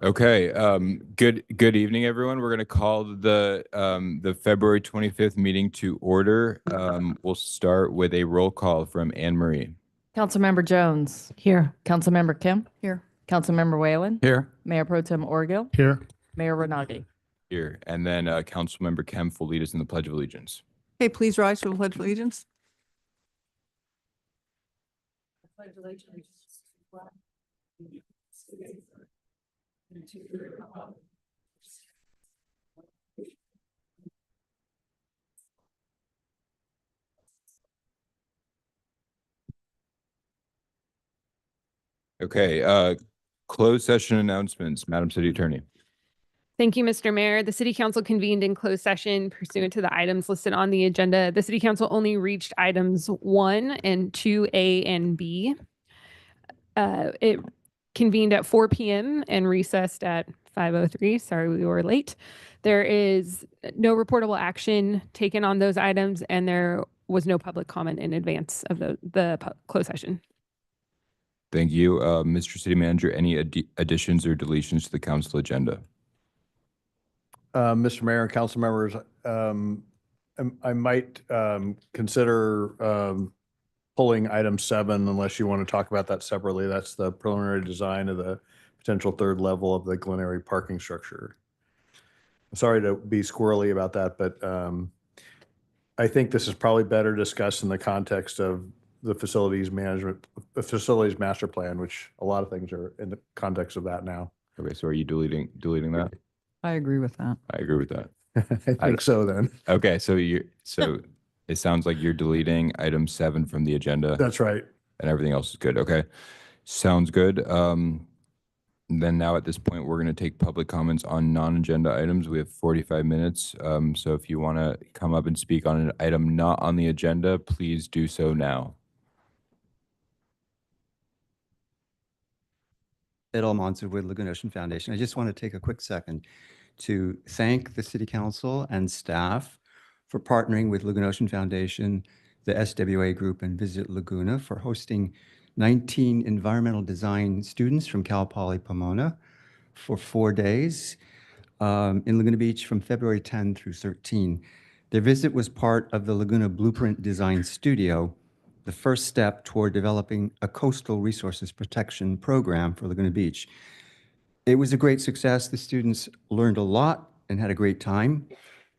Okay, good evening, everyone. We're going to call the February 25th meeting to order. We'll start with a roll call from Anne Marie. Councilmember Jones. Here. Councilmember Kim. Here. Councilmember Whalen. Here. Mayor Pro Tem Orgill. Here. Mayor Renagi. Here. And then Councilmember Kemp will lead us in the Pledge of Allegiance. Hey, please rise for the Pledge of Allegiance. Okay, closed session announcements, Madam City Attorney. Thank you, Mr. Mayor. The City Council convened in closed session pursuant to the items listed on the agenda. The City Council only reached items 1 and 2A and B. It convened at 4 p.m. and recessed at 5:03. Sorry, we were late. There is no reportable action taken on those items, and there was no public comment in advance of the closed session. Thank you. Mr. City Manager, any additions or deletions to the council agenda? Mr. Mayor and council members, I might consider pulling item 7 unless you want to talk about that separately. That's the preliminary design of the potential third level of the Glen parking structure. I'm sorry to be squirrely about that, but I think this is probably better discussed in the context of the facilities master plan, which a lot of things are in the context of that now. Okay, so are you deleting that? I agree with that. I agree with that. I think so then. Okay, so it sounds like you're deleting item 7 from the agenda. That's right. And everything else is good. Okay, sounds good. Then now at this point, we're going to take public comments on non-agenda items. We have 45 minutes. So if you want to come up and speak on an item not on the agenda, please do so now. Ed Almanza with Laguna Ocean Foundation. I just want to take a quick second to thank the City Council and staff for partnering with Laguna Ocean Foundation, the SWA Group, and Visit Laguna for hosting 19 environmental design students from Cal Poly Pomona for 4 days in Laguna Beach from February 10 through 13. Their visit was part of the Laguna Blueprint Design Studio, the first step toward developing a coastal resources protection program for Laguna Beach. It was a great success. The students learned a lot and had a great time.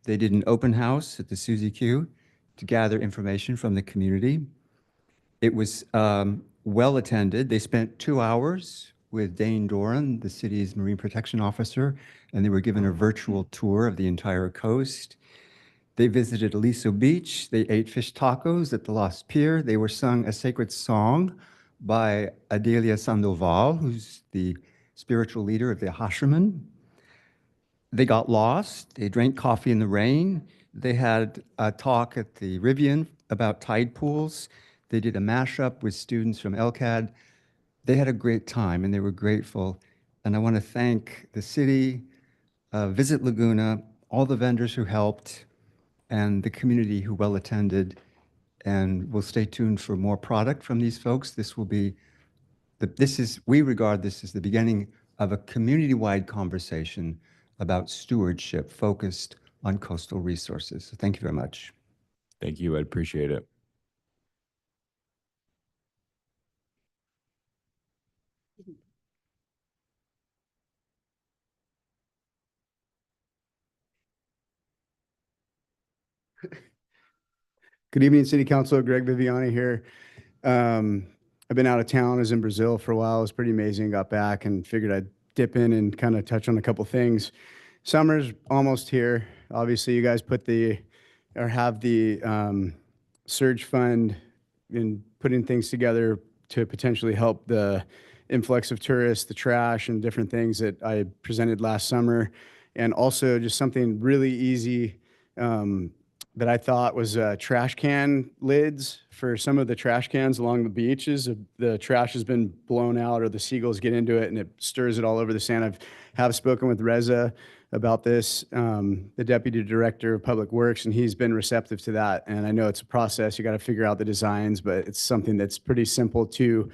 They did an open house at the Suzy Q to gather information from the community. It was well attended. They spent 2 hours with Dane Doran, the city's Marine Protection Officer, and they were given a virtual tour of the entire coast. They visited Aliso Beach. They ate fish tacos at the Lost Pier. They were sung a sacred song by Adelia Sandoval, who's the spiritual leader of the Hasherman. They got lost. They drank coffee in the rain. They had a talk at the Rivian about tide pools. They did a mashup with students from LCAD. They had a great time and they were grateful. And I want to thank the city, Visit Laguna, all the vendors who helped, and the community who well attended. And we'll stay tuned for more product from these folks. This will be, we regard this as the beginning of a community-wide conversation about stewardship focused on coastal resources. So thank you very much. Thank you. I appreciate it. Good evening, City Council. Greg Viviani here. I've been out of town. I was in Brazil for a while. It was pretty amazing. Got back and figured I'd dip in and kind of touch on a couple things. Summer's almost here. Obviously, you guys have the surge fund in putting things together to potentially help the influx of tourists, the trash, and different things that I presented last summer. And also just something really easy that I thought was trash can lids for some of the trash cans along the beaches. The trash has been blown out or the seagulls get into it and it stirs it all over the sand. I've have spoken with Reza about this, the Deputy Director of Public Works, and he's been receptive to that. And I know it's a process. You got to figure out the designs, but it's something that's pretty simple to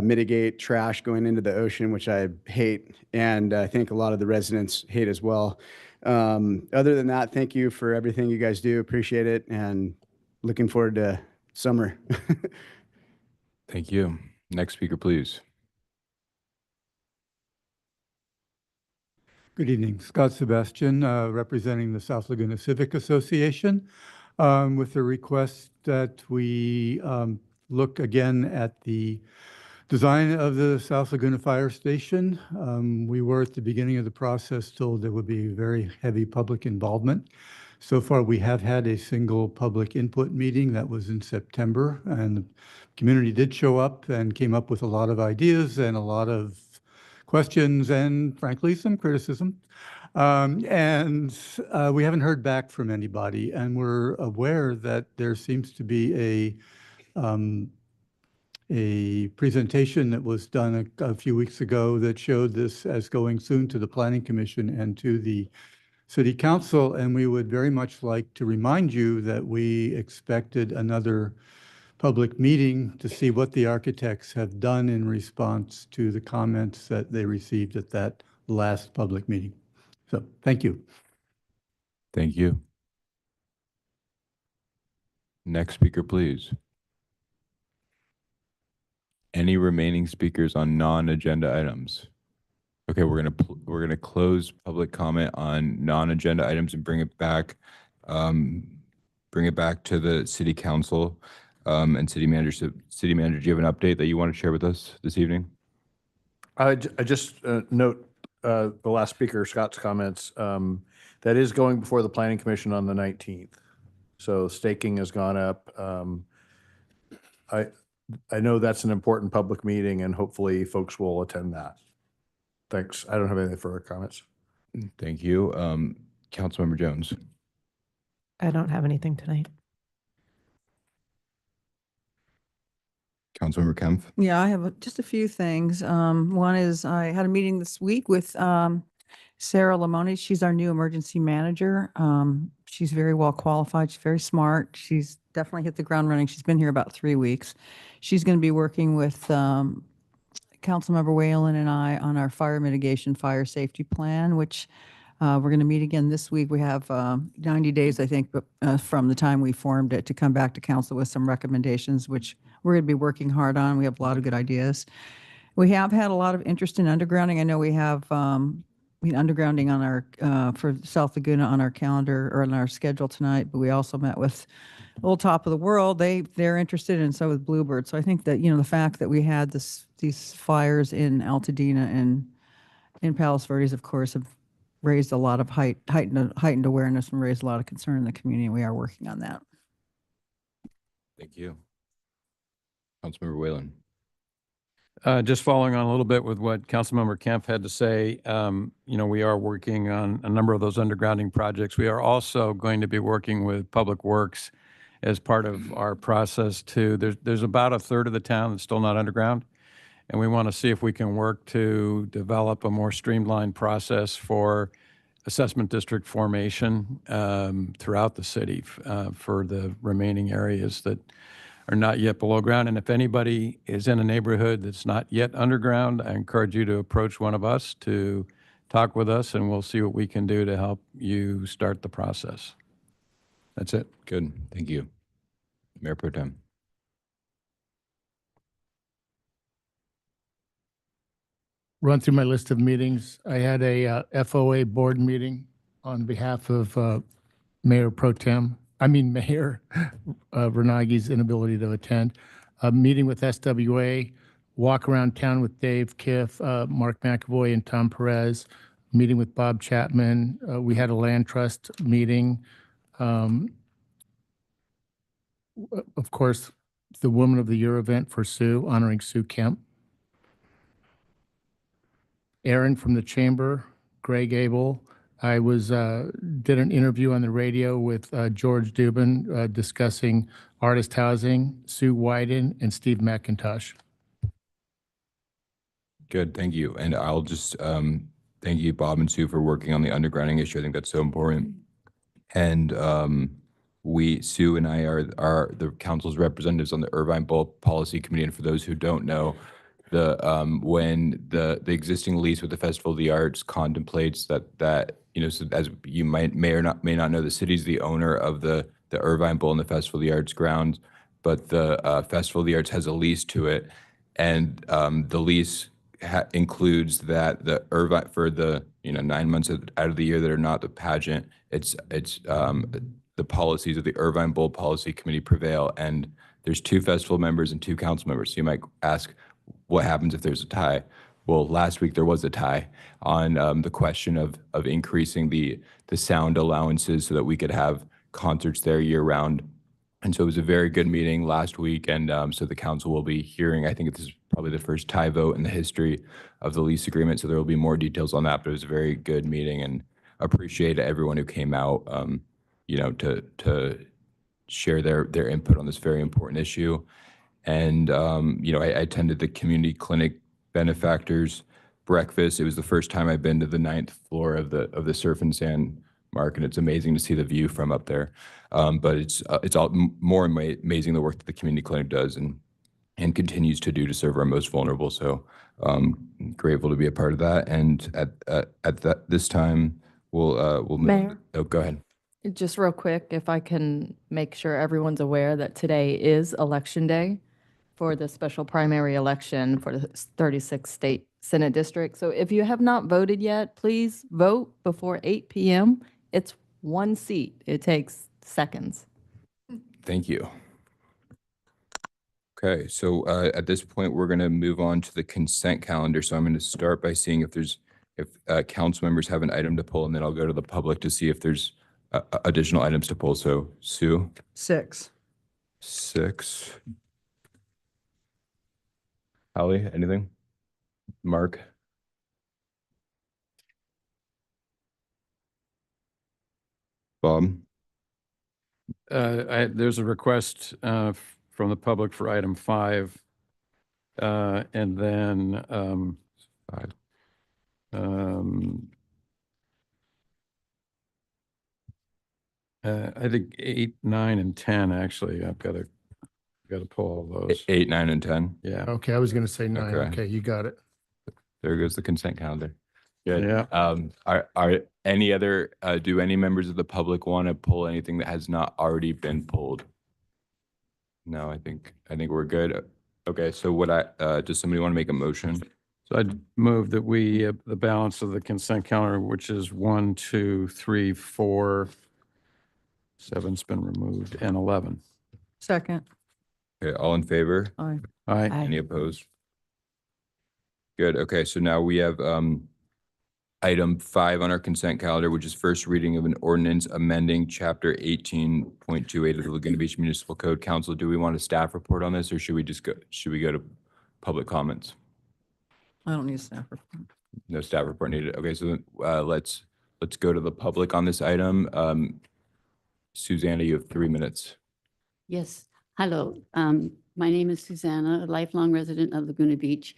mitigate trash going into the ocean, which I hate. And I think a lot of the residents hate as well. Other than that, thank you for everything you guys do. Appreciate it. And looking forward to summer. Thank you. Next speaker, please. Good evening. Scott Sebastian, representing the South Laguna Civic Association, with a request that we look again at the design of the South Laguna Fire Station. We were at the beginning of the process told there would be very heavy public involvement. So far, we have had a single public input meeting that was in September, and the community did show up and came up with a lot of ideas and a lot of questions and frankly, some criticism. We haven't heard back from anybody, and we're aware that there seems to be a presentation that was done a few weeks ago that showed this as going soon to the Planning Commission and to the City Council. And we would very much like to remind you that we expected another public meeting to see what the architects have done in response to the comments that they received at that last public meeting. So thank you. Thank you. Next speaker, please. Any remaining speakers on non-agenda items? Okay, we're gonna close public comment on non-agenda items and bring it back to the City Council. And City Manager, do you have an update that you want to share with us this evening? I just note the last speaker, Scott's comments. That is going before the Planning Commission on the 19th. So staking has gone up. I know that's an important public meeting, and hopefully folks will attend that. Thanks. I don't have any further comments. Thank you. Councilmember Jones. I don't have anything tonight. Councilmember Kempf. Yeah, I have just a few things. One is I had a meeting this week with Sarah Lamoni. She's our new emergency manager. She's very well qualified. She's very smart. She's definitely hit the ground running. She's been here about 3 weeks. She's going to be working with Councilmember Whalen and I on our fire mitigation, fire safety plan, which we're going to meet again this week. We have 90 days, I think, from the time we formed it to come back to council with some recommendations, which we're going to be working hard on. We have a lot of good ideas. We have had a lot of interest in undergrounding. I know we have undergrounding on our for South Laguna on our calendar or on our schedule tonight, but we also met with Old Top of the World. They're interested, and so with Bluebird. So I think that, the fact that we had these fires in Altadena and in Palos Verdes, of course, have raised a lot of heightened awareness and raised a lot of concern in the community. We are working on that. Thank you. Councilmember Whalen. Just following on a little bit with what Councilmember Kemp had to say, we are working on a number of those undergrounding projects. We are also going to be working with Public Works as part of our process too. There's about a third of the town that's still not underground, and we want to see if we can work to develop a more streamlined process for assessment district formation throughout the city for the remaining areas that are not yet below ground. And if anybody is in a neighborhood that's not yet underground, I encourage you to approach one of us to talk with us, and we'll see what we can do to help you start the process. That's it. Good. Thank you. Mayor Pro Tem. Run through my list of meetings. I had a FOA board meeting on behalf of Mayor Renagi's inability to attend. A meeting with SWA, walk around town with Dave Kiff, Mark McAvoy, and Tom Perez. Meeting with Bob Chapman. We had a land trust meeting. Of course, the Woman of the Year event for Sue, honoring Sue Kemp. Aaron from the Chamber, Greg Abel. I did an interview on the radio with George Dubin discussing artist housing, Sue Wyden, and Steve McIntosh. Good. Thank you. And I'll just Thank you, Bob and Sue, for working on the undergrounding issue. I think that's so important. And Sue and I are the council's representatives on the Irvine Bowl Policy Committee. And for those who don't know, when the existing lease with the Festival of the Arts contemplates that so as you may not know, the city's the owner of the Irvine Bowl and the Festival of the Arts grounds, but the Festival of the Arts has a lease to it, and the lease includes that the Irvine, for the 9 months out of the year that are not the pageant, it's the policies of the Irvine Bowl Policy Committee prevail, and there's 2 festival members and 2 council members. So you might ask, what happens if there's a tie? Well, last week there was a tie on the question of increasing the sound allowances so that we could have concerts there year round. And so it was a very good meeting last week. And so the council will be hearing, I think this is probably the first tie vote in the history of the lease agreement. So there will be more details on that, but it was a very good meeting, and appreciate everyone who came out, to share their input on this very important issue. And, I attended the community clinic benefactors breakfast. It was the first time I've been to the 9th floor of the Surf and Sand, Mark, and it's amazing to see the view from up there. But it's all more amazing the work that the community clinic does and continues to do to serve our most vulnerable. So grateful to be a part of that. And at this time, we'll move. Mayor? Oh, go ahead. Just real quick, if I can make sure everyone's aware that today is Election Day for the special primary election for the 36th State Senate District. So if you have not voted yet, please vote before 8 p.m. It's 1 seat. It takes seconds. Thank you. Okay, so at this point, we're going to move on to the consent calendar. So I'm going to start by seeing if council members have an item to pull, and then I'll go to the public to see if there's additional items to pull. So Sue? 6. 6. Holly, anything? Mark? Bob? There's a request from the public for item 5. And then 5. I think 8, 9, and 10, actually. I've got to pull all those. 8, 9, and 10. Yeah. Okay, I was going to say 9. Okay. Okay, you got it. There goes the consent calendar. Good. Yeah. Are any other, do any members of the public want to pull anything that has not already been pulled? No, I think we're good. Okay, so does somebody want to make a motion? So I'd move that we, the balance of the consent calendar, which is 1, 2, 3, 4, 7's been removed, and 11. Second. Okay, all in favor? Aye. Aye. Aye. Any opposed? Good. Okay, so now we have item 5 on our consent calendar, which is first reading of an ordinance amending chapter 18.28 of the Laguna Beach Municipal Code. Council, do we want a staff report on this, or should we go to public comments? I don't need a staff report. No staff report needed. Okay, so let's go to the public on this item. Susanna, you have 3 minutes. Yes. Hello. My name is Susanna, a lifelong resident of Laguna Beach.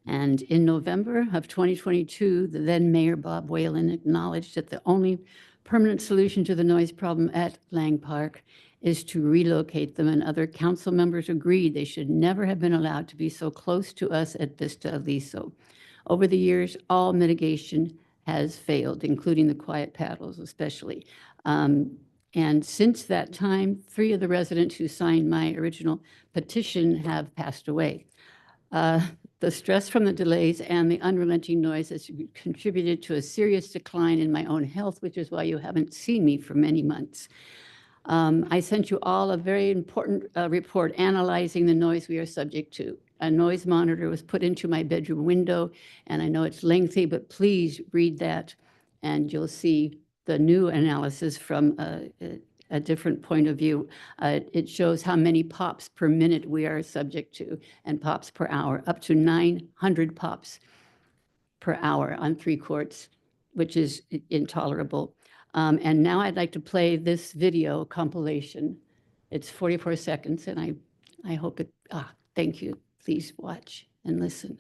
And in November of 2022, the then Mayor Bob Whalen acknowledged that the only permanent solution to the noise problem at Lang Park is to relocate them, and other council members agreed they should never have been allowed to be so close to us at Vista Aliso. Over the years, all mitigation has failed, including the quiet paddles especially. And since that time, 3 of the residents who signed my original petition have passed away. The stress from the delays and the unrelenting noise has contributed to a serious decline in my own health, which is why you haven't seen me for many months. I sent you all a very important report analyzing the noise we are subject to. A noise monitor was put into my bedroom window, and I know it's lengthy, but please read that, and you'll see the new analysis from a different point of view. It shows how many pops per minute we are subject to, and pops per hour, up to 900 pops per hour on 3 courts, which is intolerable. And now I'd like to play this video compilation. It's 44 seconds, and I hope it, thank you. Please watch and listen.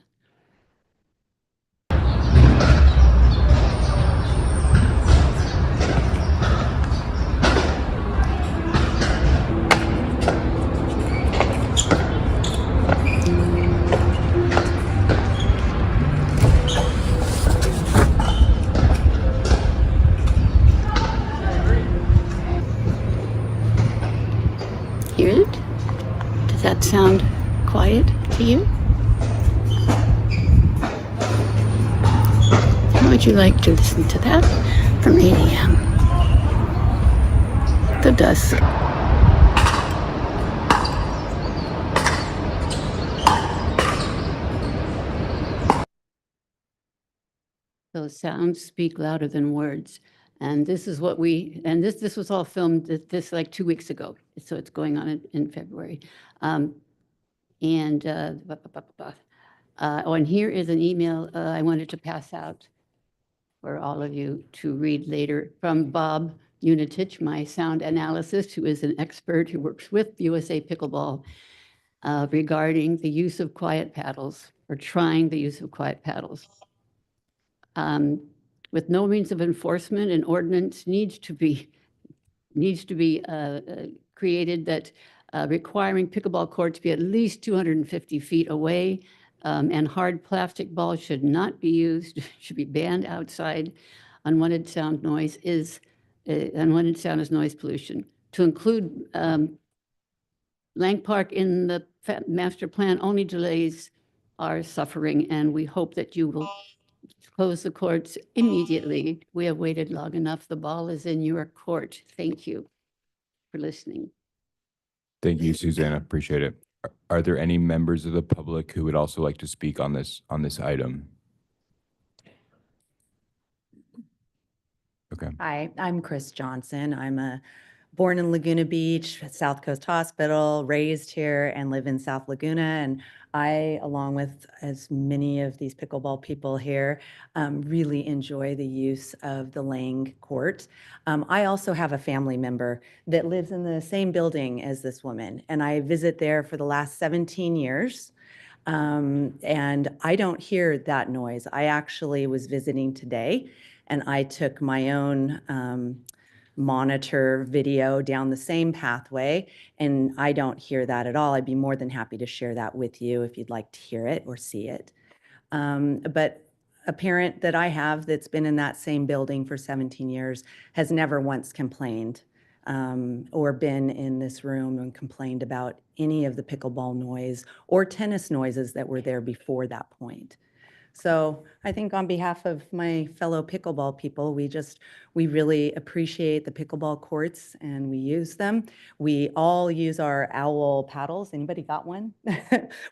that sound quiet to you? How would you like to listen to that from 8 a.m. to dusk? Those sounds speak louder than words. And this is what this was all filmed this like 2 weeks ago. So it's going on in February. And here is an email I wanted to pass out for all of you to read later from Bob Unitich, my sound analyst, who is an expert who works with USA Pickleball regarding the use of quiet paddles, or trying the use of quiet paddles. With no means of enforcement, an ordinance needs to be created that requiring pickleball courts be at least 250 feet away, and hard plastic balls should not be used, should be banned outside. Unwanted sound is noise pollution. To include Lang Park in the master plan only delays our suffering, and we hope that you will close the courts immediately. We have waited long enough. The ball is in your court. Thank you for listening. Thank you, Susanna. Appreciate it. Are there any members of the public who would also like to speak on this item? Okay. Hi, I'm Chris Johnson. I'm born in Laguna Beach, South Coast Hospital, raised here and live in South Laguna. And I, along with as many of these pickleball people here, really enjoy the use of the Lang Court. I also have a family member that lives in the same building as this woman, and I visit there for the last 17 years. And I don't hear that noise. I actually was visiting today, and I took my own monitor video down the same pathway, and I don't hear that at all. I'd be more than happy to share that with you if you'd like to hear it or see it. But a parent that I have that's been in that same building for 17 years has never once complained or been in this room and complained about any of the pickleball noise or tennis noises that were there before that point. So I think on behalf of my fellow pickleball people, we really appreciate the pickleball courts, and we use them. We all use our owl paddles. Anybody got one?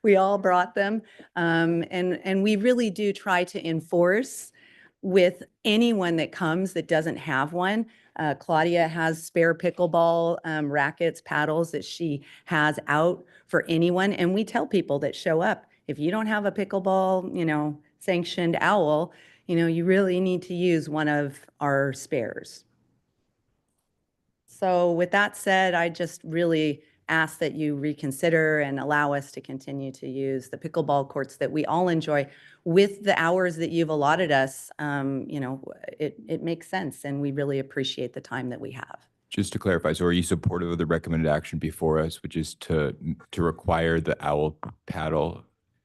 We all brought them. And we really do try to enforce with anyone that comes that doesn't have one. Claudia has spare pickleball rackets, paddles that she has out for anyone. And we tell people that show up, if you don't have a pickleball, sanctioned owl, you really need to use one of our spares. So with that said, I just really ask that you reconsider and allow us to continue to use the pickleball courts that we all enjoy with the hours that you've allotted us. It makes sense, and we really appreciate the time that we have. Just to clarify, so are you supportive of the recommended action before us, which is to require the owl paddle?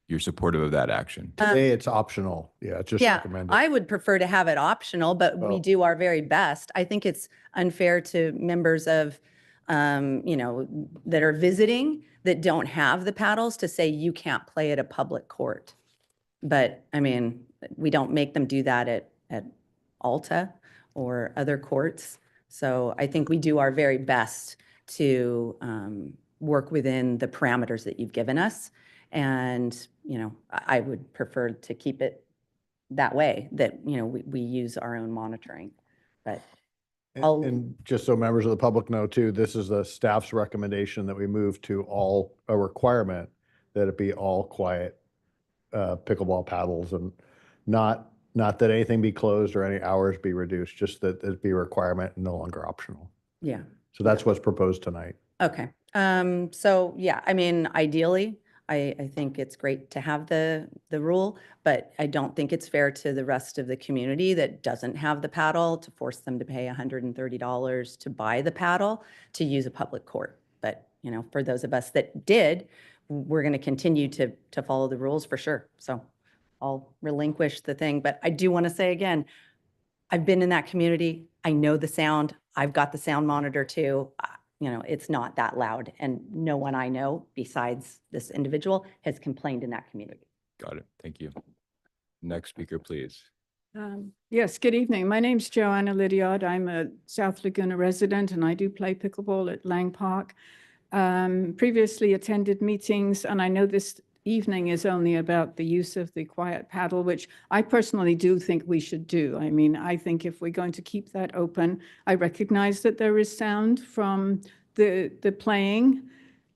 You're supportive of that action? Today, it's optional. Yeah, it's just recommended. I would prefer to have it optional, but we do our very best. I think it's unfair to members of, that are visiting that don't have the paddles to say you can't play at a public court. But I mean, we don't make them do that at Alta or other courts. So I think we do our very best to work within the parameters that you've given us. And, I would prefer to keep it that way, that, we use our own monitoring. But And just so members of the public know too, this is the staff's recommendation that we move to a requirement that it be all quiet pickleball paddles, and not that anything be closed or any hours be reduced, just that it be a requirement and no longer optional. yeah. So that's what's proposed tonight. Okay. So yeah, I mean, ideally, I think it's great to have the rule, but I don't think it's fair to the rest of the community that doesn't have the paddle to force them to pay $130 to buy the paddle to use a public court. But, for those of us that did, we're going to continue to follow the rules for sure. So I'll relinquish the thing, but I do want to say again, I've been in that community. I know the sound. I've got the sound monitor too. it's not that loud. And no one I know besides this individual has complained in that community. Got it. Thank you. Next speaker, please. Yes, good evening. My name's Joanna Lydiard. I'm a South Laguna resident and I do play pickleball at Lang Park. Previously attended meetings, and I know this evening is only about the use of the quiet paddle, which I personally do think we should do. I mean, I think if we're going to keep that open, I recognize that there is sound from the playing,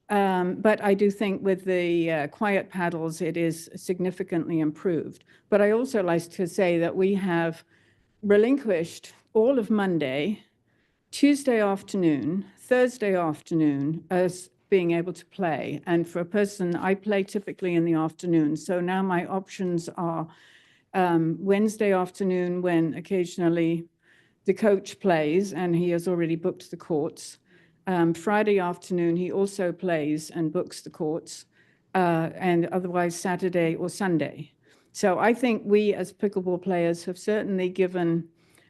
but I do think with the quiet paddles, it is significantly improved. But I also like to say that we have relinquished all of Monday, Tuesday afternoon, Thursday afternoon as being able to play. And for a person, I play typically in the afternoon. So now my options are Wednesday afternoon when occasionally the coach plays and he has already booked the courts. Friday afternoon, he also plays and books the courts, and otherwise Saturday or Sunday. So I think we as pickleball players have certainly given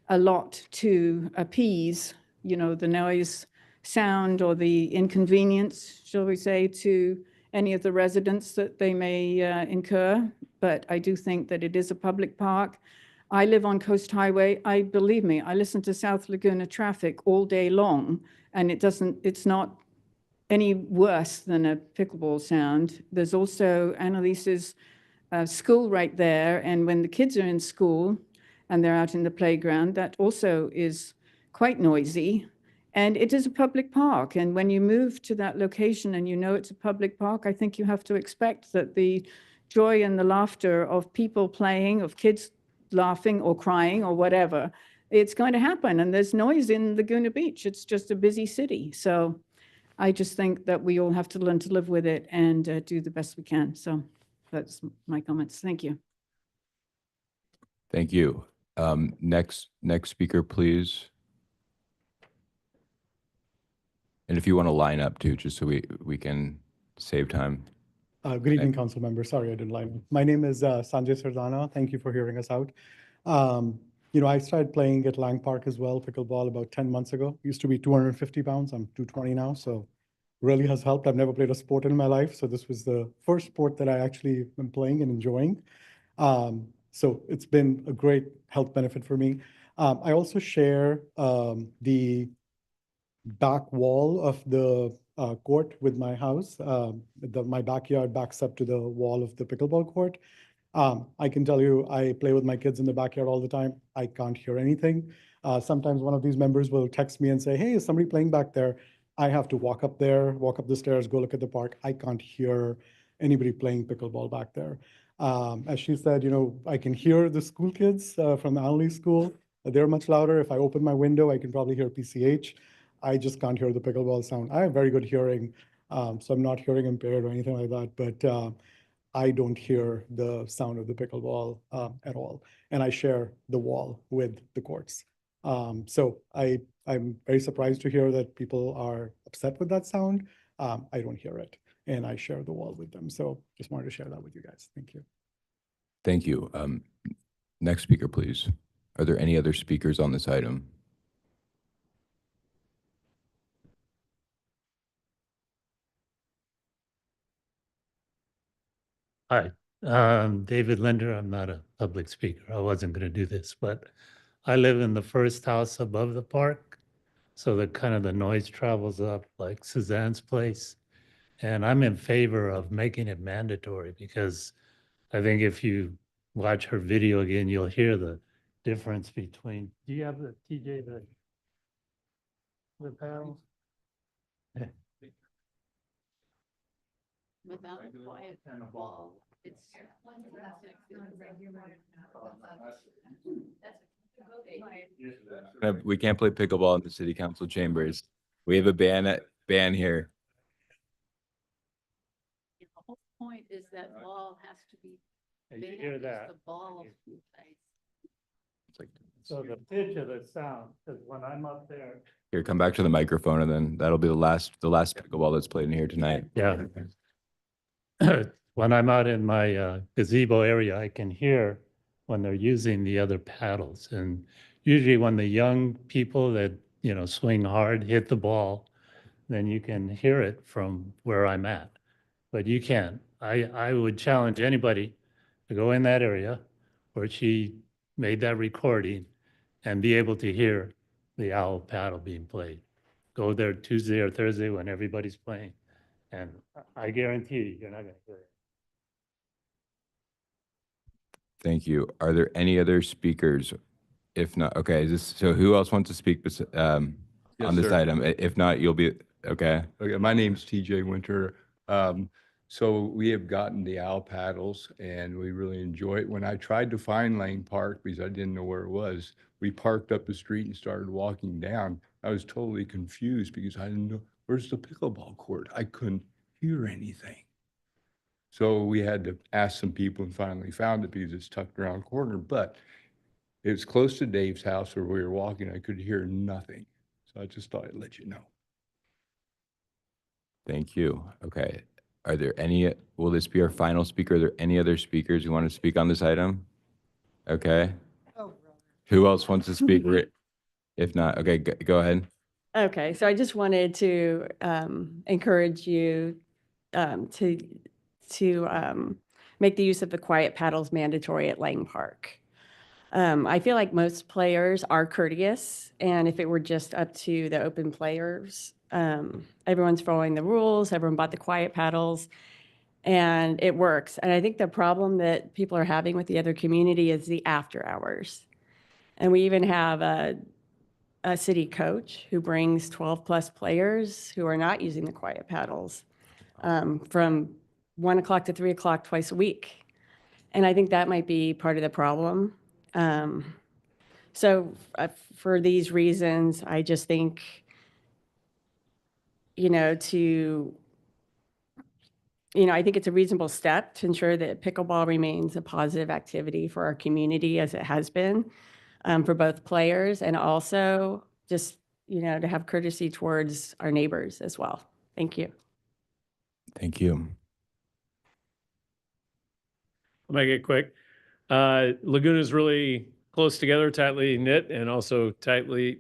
a lot to appease, the noise, sound, or the inconvenience, shall we say, to any of the residents that they may incur. But I do think that it is a public park. I live on Coast Highway. Believe me, I listen to South Laguna traffic all day long, and it's not any worse than a pickleball sound. There's also Annalise's school right there, and when the kids are in school and they're out in the playground, that also is quite noisy. And it is a public park, and when you move to that location and it's a public park, I think you have to expect that the joy and the laughter of people playing, of kids laughing or crying or whatever, it's going to happen. And there's noise in Laguna Beach. It's just a busy city. So I just think that we all have to learn to live with it and do the best we can. So that's my comments. Thank you. Thank you. Next speaker, please. And if you want to line up too, just so we can save time. Good evening, council members. Sorry, I didn't line up. My name is Sanjay Sardana. Thank you for hearing us out. I started playing at Lang Park as well, pickleball, about 10 months ago. Used to be 250 pounds. I'm 220 now, so really has helped. I've never played a sport in my life, so this was the first sport that I actually am playing and enjoying. So it's been a great health benefit for me. I also share the back wall of the court with my house. My backyard backs up to the wall of the pickleball court. I can tell you, I play with my kids in the backyard all the time. I can't hear anything. Sometimes one of these members will text me and say, hey, is somebody playing back there? I have to walk up there, walk up the stairs, go look at the park. I can't hear anybody playing pickleball back there. As she said, I can hear the school kids from the Annalise school. They're much louder. If I open my window, I can probably hear PCH. I just can't hear the pickleball sound. I have very good hearing, so I'm not hearing impaired or anything like that, but I don't hear the sound of the pickleball at all. And I share the wall with the courts. So I'm very surprised to hear that people are upset with that sound. I don't hear it, and I share the wall with them. So just wanted to share that with you guys. Thank you. Thank you. Next speaker, please. Are there any other speakers on this item? Hi, David Linder. I'm not a public speaker. I wasn't going to do this, but I live in the first house above the park. So the noise travels up like Suzanne's place. And I'm in favor of making it mandatory because I think if you watch her video again, you'll hear the difference between, do you have the TJ, the panel? Without a quiet wall, it's. We can't play pickleball in the city council chambers. We have a ban here. The whole point is that wall has to be. And you big hear as that. The ball. So the pitch of the sound, because when I'm up there. Here, come back to the microphone, and then that'll be the last pickleball that's played in here tonight. Yeah. When I'm out in my gazebo area, I can hear when they're using the other paddles. And usually when the young people that, swing hard, hit the ball, then you can hear it from where I'm at. But you can't. I would challenge anybody to go in that area where she made that recording and be able to hear the owl paddle being played. Go there Tuesday or Thursday when everybody's playing, and I guarantee you, you're not going to hear it. Thank you. Are there any other speakers? If not, okay, so who else wants to speak on this sir. item? If not, you'll be, okay. Okay, my name's TJ Winter. So we have gotten the owl paddles and we really enjoy it. When I tried to find Lane Park because I didn't know where it was, we parked up the street and started walking down. I was totally confused because I didn't know, where's the pickleball court? I couldn't hear anything. So we had to ask some people and finally found it because it's tucked around the corner, but it was close to Dave's house where we were walking. I could hear nothing. So I just thought I'd let you know. Thank you. Okay. Are there any, will this be our final speaker? Are there any other speakers who want to speak on this item? Okay. Who else wants to speak? If not, okay, go ahead. Okay, so I just wanted to encourage you to make the use of the quiet paddles mandatory at Lang Park. I feel like most players are courteous, and if it were just up to the open players, everyone's following the rules, everyone bought the quiet paddles, and it works. And I think the problem that people are having with the other community is the after hours. And we even have a city coach who brings 12+ players who are not using the quiet paddles from 1 o'clock to 3 o'clock twice a week. And I think that might be part of the problem. So for these reasons, I just think, I think it's a reasonable step to ensure that pickleball remains a positive activity for our community as it has been for both players and also just, to have courtesy towards our neighbors as well. Thank you. Thank you. I'll make it quick. Laguna is really close together, tightly knit, and also tightly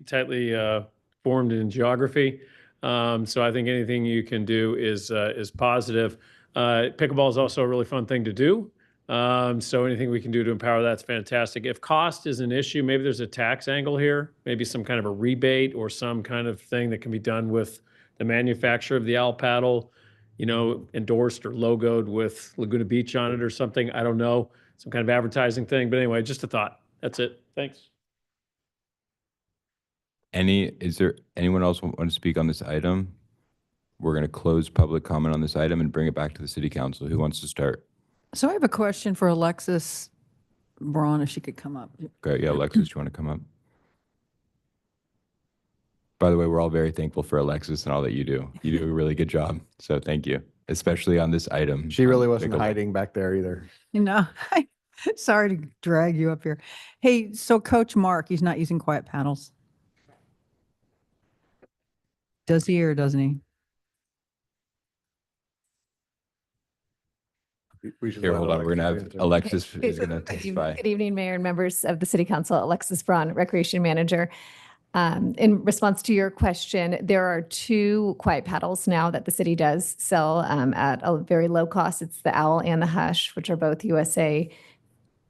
formed in geography. So I think anything you can do is positive. Pickleball is also a really fun thing to do. So anything we can do to empower that's fantastic. If cost is an issue, maybe there's a tax angle here, maybe some kind of a rebate or some kind of thing that can be done with the manufacturer of the owl paddle, endorsed or logoed with Laguna Beach on it or something. I don't know, some kind of advertising thing. But anyway, just a thought. That's it. Thanks. Is there anyone else want to speak on this item? We're going to close public comment on this item and bring it back to the city council. Who wants to start? So I have a question for Alexis Braun, if she could come up. Okay, yeah, Alexis, do you want to come up? By the way, we're all very thankful for Alexis and all that you do. You do a really good job. So thank you, especially on this item. She really wasn't Pickleball. hiding back there either. Sorry to drag you up here. Hey, so Coach Mark, he's not using quiet paddles. Does he or doesn't he? Here, hold on. We're going to have Alexis is going to testify. Good evening, Mayor and members of the City Council. Alexis Braun, Recreation Manager. In response to your question, there are 2 quiet paddles now that the city does sell at a very low cost. It's the Owl and the Hush, which are both USA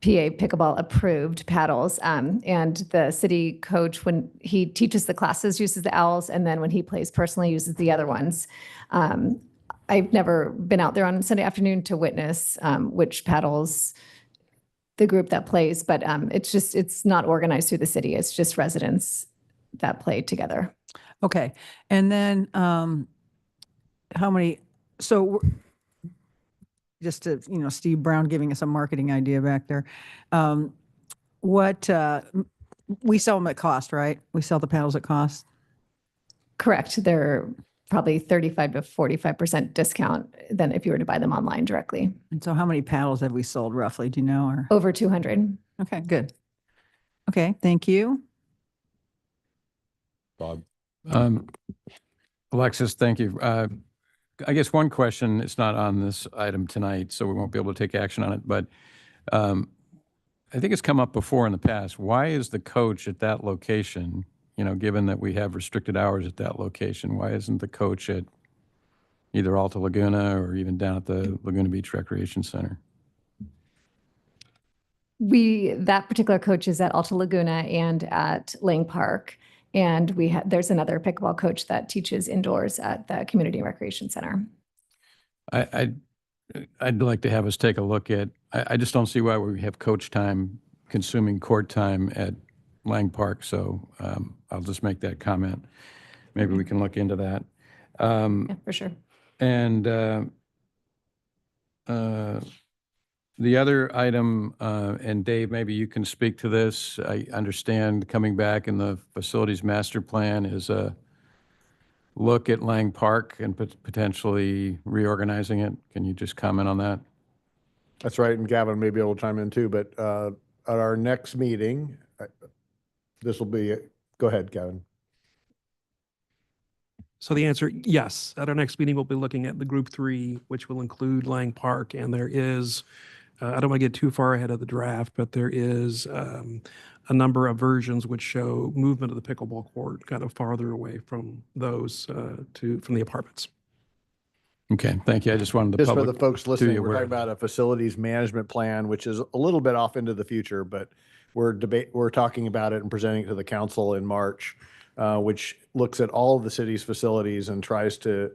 PA pickleball approved paddles. And the city coach, when he teaches the classes, uses the Owls, and then when he plays personally, uses the other ones. I've never been out there on Sunday afternoon to witness which paddles the group that plays, but it's not organized through the city. It's just residents that play together. Okay. And then how many, so just to, Steve Brown giving us a marketing idea back there. We sell them at cost, right? We sell the paddles at cost? Correct. They're probably 35 to 45% discount than if you were to buy them online directly. And so how many paddles have we sold roughly? Do you know? Or over 200. Okay, good. Okay, thank you. Bob. Alexis, thank you. I guess one question, it's not on this item tonight, so we won't be able to take action on it, but I think it's come up before in the past. Why is the coach at that location, given that we have restricted hours at that location, why isn't the coach at either Alta Laguna or even down at the Laguna Beach Recreation Center? That particular coach is at Alta Laguna and at Lang Park. And there's another pickleball coach that teaches indoors at the Community Recreation Center. I'd like to have us take a look at, I just don't see why we have coach time consuming court time at Lang Park. So I'll just make that comment. Maybe we can look into that. Yeah, for sure. And the other item, and Dave, maybe you can speak to this. I understand coming back in the facilities master plan is a look at Lang Park and potentially reorganizing it. Can you just comment on that? That's right, and Gavin may be able to chime in too, but at our next meeting, this will be, go ahead, Gavin. So the answer, yes. At our next meeting, we'll be looking at the Group 3, which will include Lang Park, and there is, I don't want to get too far ahead of the draft, but there is a number of versions which show movement of the pickleball court kind of farther away from those from the apartments. Okay, thank you. I just wanted the Just for public the folks to be listening, we're aware talking of that. about a facilities management plan, which is a little bit off into the future, but we're talking about it and presenting it to the council in March, which looks at all of the city's facilities and tries to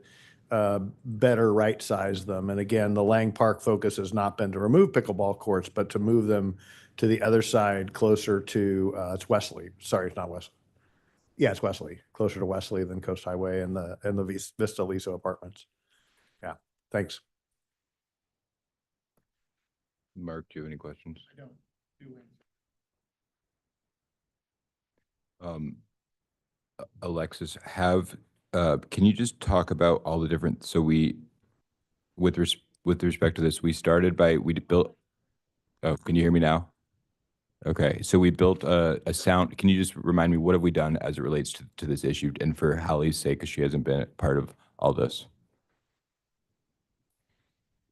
better right size them. And again, the Lang Park focus has not been to remove pickleball courts, but to move them to the other side, closer to it's Wesley. Sorry, it's not Wesley. Yeah, it's Wesley, closer to Wesley than Coast Highway and the Vista Liso apartments. Yeah, thanks. Mark, do you have any questions? I don't. Alexis, can you just talk about all the different, so with respect to this, we built, oh, can you hear me now? Okay, so we built a sound, can you just remind me, what have we done as it relates to this issue, and for Hallie's sake, because she hasn't been part of all this?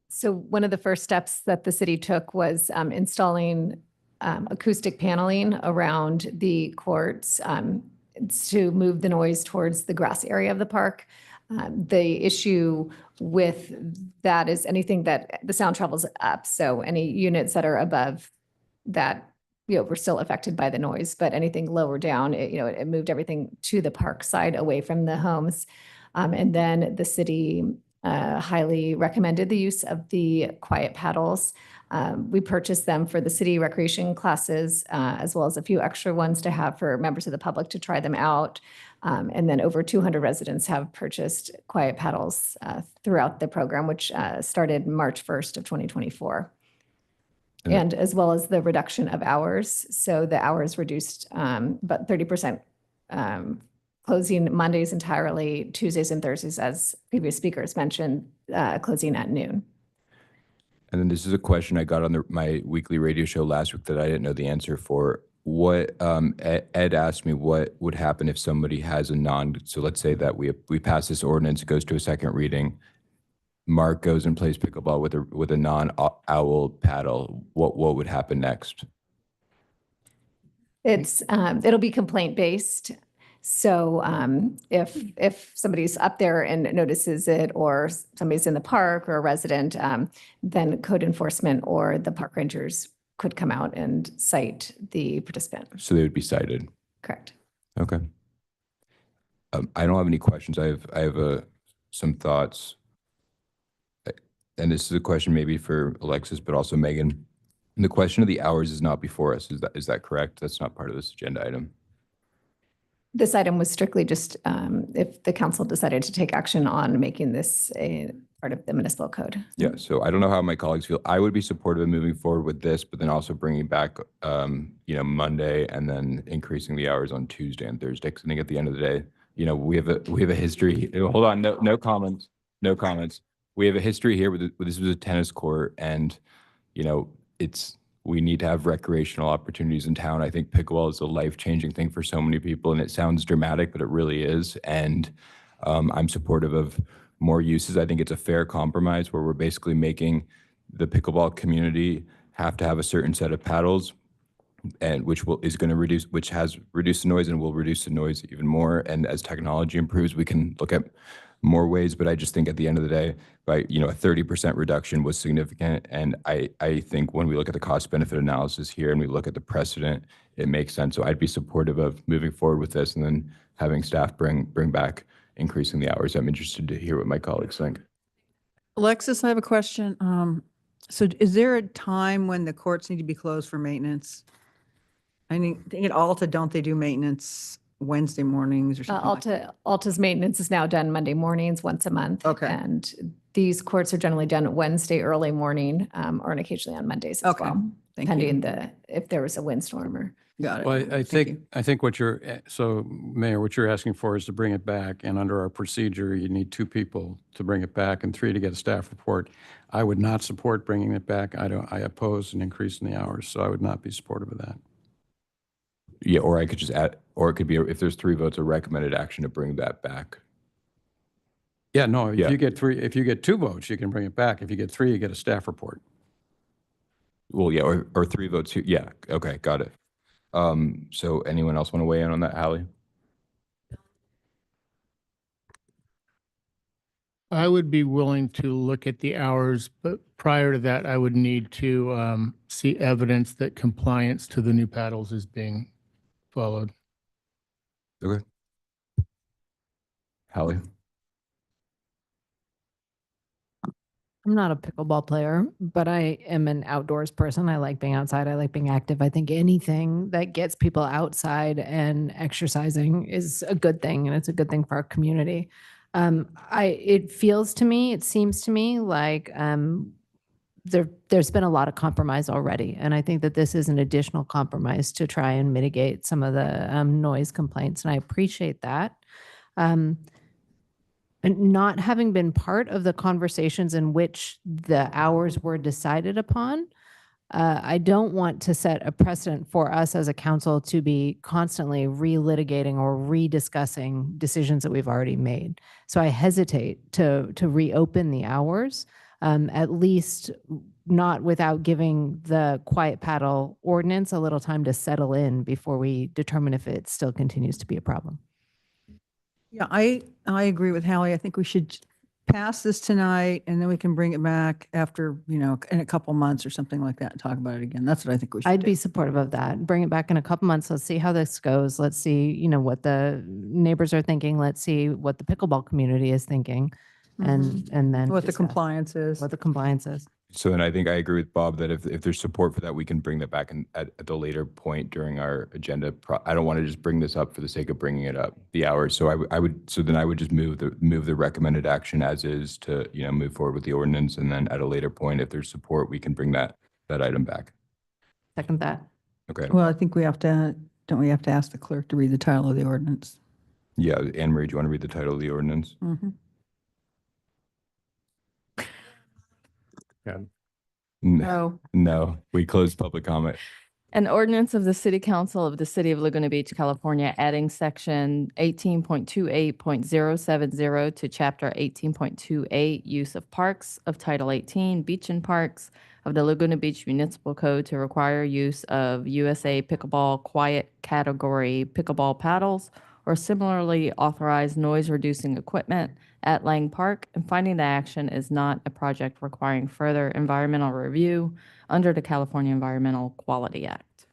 So one of the first steps that the city took was installing acoustic paneling around the courts to move the noise towards the grass area of the park. The issue with that is anything that the sound travels up. So any units that are above that, were still affected by the noise, but anything lower down, it moved everything to the park side away from the homes. And then the city highly recommended the use of the quiet paddles. We purchased them for the city recreation classes, as well as a few extra ones to have for members of the public to try them out. And then over 200 residents have purchased quiet paddles throughout the program, which started March 1st of 2024. And as well as the reduction of hours. So the hours reduced about 30%, closing Mondays entirely, Tuesdays and Thursdays, as previous speakers mentioned, closing at noon. And then this is a question I got on my weekly radio show last week that I didn't know the answer for. What Ed asked me what would happen if somebody has so let's say that we pass this ordinance, it goes to a second reading, Mark goes and plays pickleball with a non-owl paddle. What would happen next? It'll be complaint based. So if somebody's up there and notices it, or somebody's in the park or a resident, then code enforcement or the park rangers could come out and cite the participant. So they would be cited. Correct. Okay. I don't have any questions. I have some thoughts. And this is a question maybe for Alexis, but also Megan. The question of the hours is not before us. Is that correct? That's not part of this agenda item. This item was strictly just if the council decided to take action on making this a part of the municipal code. Yeah, so I don't know how my colleagues feel. I would be supportive of moving forward with this, but then also bringing back, Monday and then increasing the hours on Tuesday and Thursday. Because I think at the end of the day, we have a history. Hold on, no comments. We have a history here with this was a tennis court, and we need to have recreational opportunities in town. I think pickleball is a life-changing thing for so many people, and it sounds dramatic, but it really is. And I'm supportive of more uses. I think it's a fair compromise where we're basically making the pickleball community have to have a certain set of paddles. and is going to reduce, which has reduced the noise and will reduce the noise even more. And as technology improves, we can look at more ways. But I just think at the end of the day, a 30% reduction was significant. And I think when we look at the cost benefit analysis here and we look at the precedent, it makes sense. So I'd be supportive of moving forward with this and then having staff bring back increasing the hours. I'm interested to hear what my colleagues think. Alexis, I have a question. So is there a time when the courts need to be closed for maintenance? I think at Alta, don't they do maintenance Wednesday mornings or something like that? Alta's maintenance is now done Monday mornings, once a month. Okay. And these courts are generally done Wednesday early morning, or occasionally on Mondays as Okay. well, Thank you. depending if there was a windstorm or. Got it. Well, I Thank you. think so Mayor, what you're asking for is to bring it back, and under our procedure, you need 2 people to bring it back and 3 to get a staff report. I would not support bringing it back. I oppose an increase in the hours, so I would not be supportive of that. Yeah, or I could just add, or it could be, if there's 3 votes, a recommended action to bring that back. Yeah, no, Yeah. if you get 2 votes, you can bring it back. If you get 3, you get a staff report. Well, yeah, or 3 votes here. Yeah, okay, got it. So anyone else want to weigh in on that, Hallie? I would be willing to look at the hours, but prior to that, I would need to see evidence that compliance to the new paddles is being followed. Okay. Hallie? I'm not a pickleball player, but I am an outdoors person. I like being outside. I like being active. I think anything that gets people outside and exercising is a good thing, and it's a good thing for our community. It seems to me like there's been a lot of compromise already, and I think that this is an additional compromise to try and mitigate some of the noise complaints, and I appreciate that. And not having been part of the conversations in which the hours were decided upon, I don't want to set a precedent for us as a council to be constantly relitigating or rediscussing decisions that we've already made. So I hesitate to reopen the hours, at least not without giving the quiet paddle ordinance a little time to settle in before we determine if it still continues to be a problem. Yeah, I agree with Hallie. I think we should pass this tonight and then we can bring it back after, in a couple months or something like that and talk about it again. That's what I think we should I'd do. be supportive of that. Bring it back in a couple months. Let's see how this goes. Let's see, what the neighbors are thinking. Let's see what the pickleball community is thinking. And then What the discuss compliance is. what the compliance is. So then I think I agree with Bob that if there's support for that, we can bring that back at the later point during our agenda. I don't want to just bring this up for the sake of bringing it up, the hours. So I would just move the recommended action as is to, move forward with the ordinance. And then at a later point, if there's support, we can bring that item back. Second that. Okay. Well, I think don't we have to ask the clerk to read the title of the ordinance? Yeah, Anne Marie, do you want to read the title of the ordinance? Mm-hmm. Yeah. No. No, we closed public comment. An ordinance of the City Council of the City of Laguna Beach, California, adding section 18.28.070 to chapter 18.28, use of parks of Title 18, Beach and Parks of the Laguna Beach Municipal Code to require use of USA Pickleball Quiet Category pickleball paddles or similarly authorized noise-reducing equipment at Lang Park, and finding the action is not a project requiring further environmental review under the California Environmental Quality Act.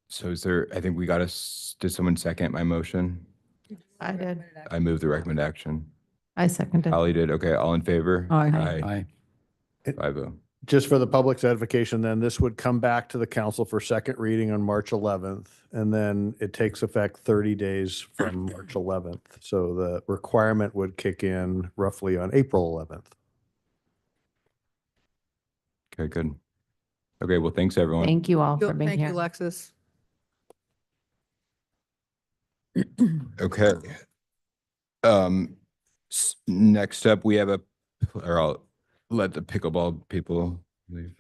So I think we got did someone second my motion? I did. I moved the recommended action. I seconded. Holly did. Okay, all in favor? Aye. 5-0. Just for the public's edification, then this would come back to the council for second reading on March 11th, and then it takes effect 30 days from March 11th. So the requirement would kick in roughly on April 11th. Okay, good. Okay, well, thanks, everyone. Thank you all for being Thank here. you, Alexis. Okay. Next up, we have or I'll let the pickleball people leave.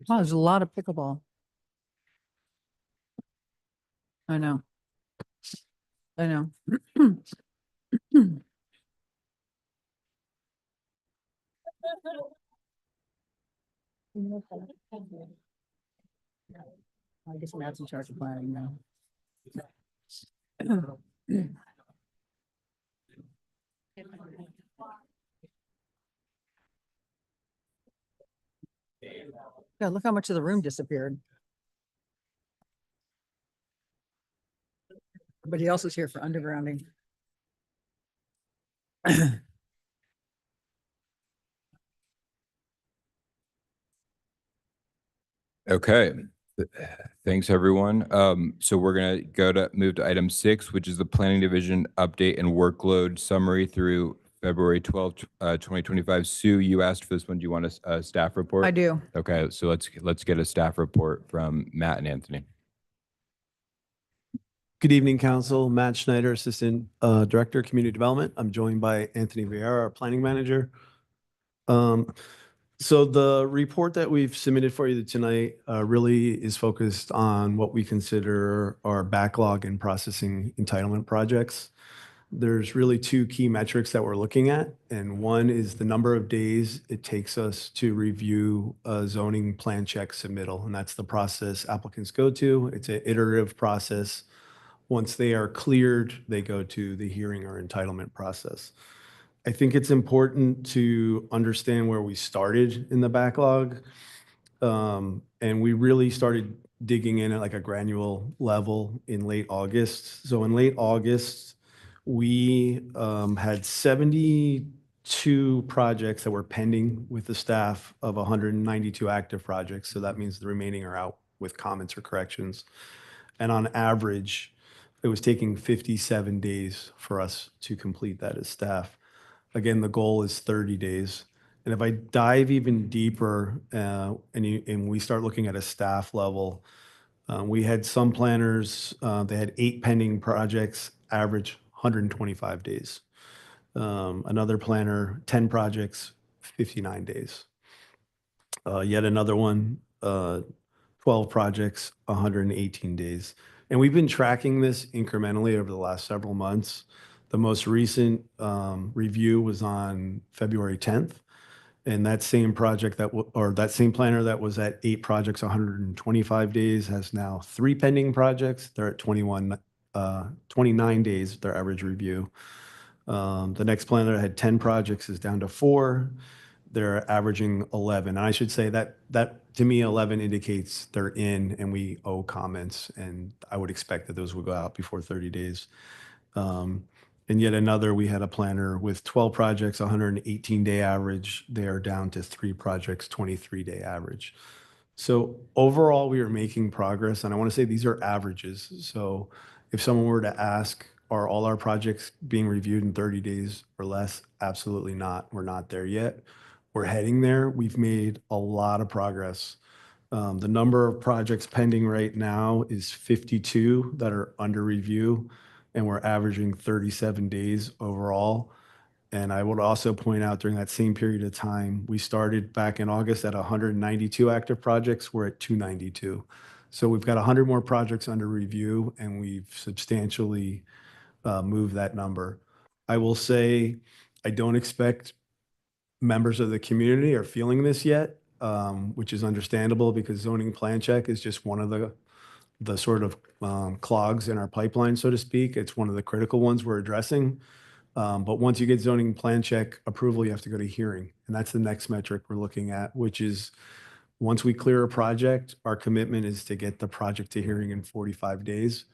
Wow, there's a lot of pickleball. I know. I guess Matt's in charge of planning now. Yeah, look how much of the room disappeared. Everybody else is here for undergrounding. Okay. Thanks, everyone. So we're gonna move to item 6, which is the Planning Division update and workload summary through February 12th, 2025. Sue, you asked for this one. Do you want a staff report? I do. Okay, so let's get a staff report from Matt and Anthony. Good evening, Council. Matt Schneider, Assistant Director, Community Development. I'm joined by Anthony Vieira, our Planning Manager. So the report that we've submitted for you tonight really is focused on what we consider our backlog and processing entitlement projects. There's really 2 key metrics that we're looking at, and one is the number of days it takes us to review a zoning plan check submittal, and that's the process applicants go to. It's an iterative process. Once they are cleared, they go to the hearing or entitlement process. I think it's important to understand where we started in the backlog. And we really started digging in at like a granular level in late August. So in late August, we had 72 projects that were pending with the staff of 192 active projects. So that means the remaining are out with comments or corrections. And on average, it was taking 57 days for us to complete that as staff. Again, the goal is 30 days. And if I dive even deeper and we start looking at a staff level, we had some planners, they had 8 pending projects, average 125 days. Another planner, 10 projects, 59 days. Yet another one, 12 projects, 118 days. And we've been tracking this incrementally over the last several months. The most recent review was on February 10th. And that same project that same planner that was at 8 projects, 125 days has now 3 pending projects. They're at 29 days, their average review. The next planner that had 10 projects is down to 4. They're averaging 11. And I should say that to me, 11 indicates they're in and we owe comments. And I would expect that those would go out before 30 days. And yet another, we had a planner with 12 projects, 118-day average. They are down to 3 projects, 23-day average. So overall, we are making progress. And I want to say these are averages. So if someone were to ask, are all our projects being reviewed in 30 days or less? Absolutely not. We're not there yet. We're heading there. We've made a lot of progress. The number of projects pending right now is 52 that are under review, and we're averaging 37 days overall. And I would also point out during that same period of time, we started back in August at 192 active projects. We're at 292. So we've got 100 more projects under review, and we've substantially moved that number. I will say I don't expect members of the community are feeling this yet, which is understandable because zoning plan check is just one of the sort of clogs in our pipeline, so to speak. It's one of the critical ones we're addressing. But once you get zoning plan check approval, you have to go to hearing. And that's the next metric we're looking at, which is once we clear a project, our commitment is to get the project to hearing in 45 days.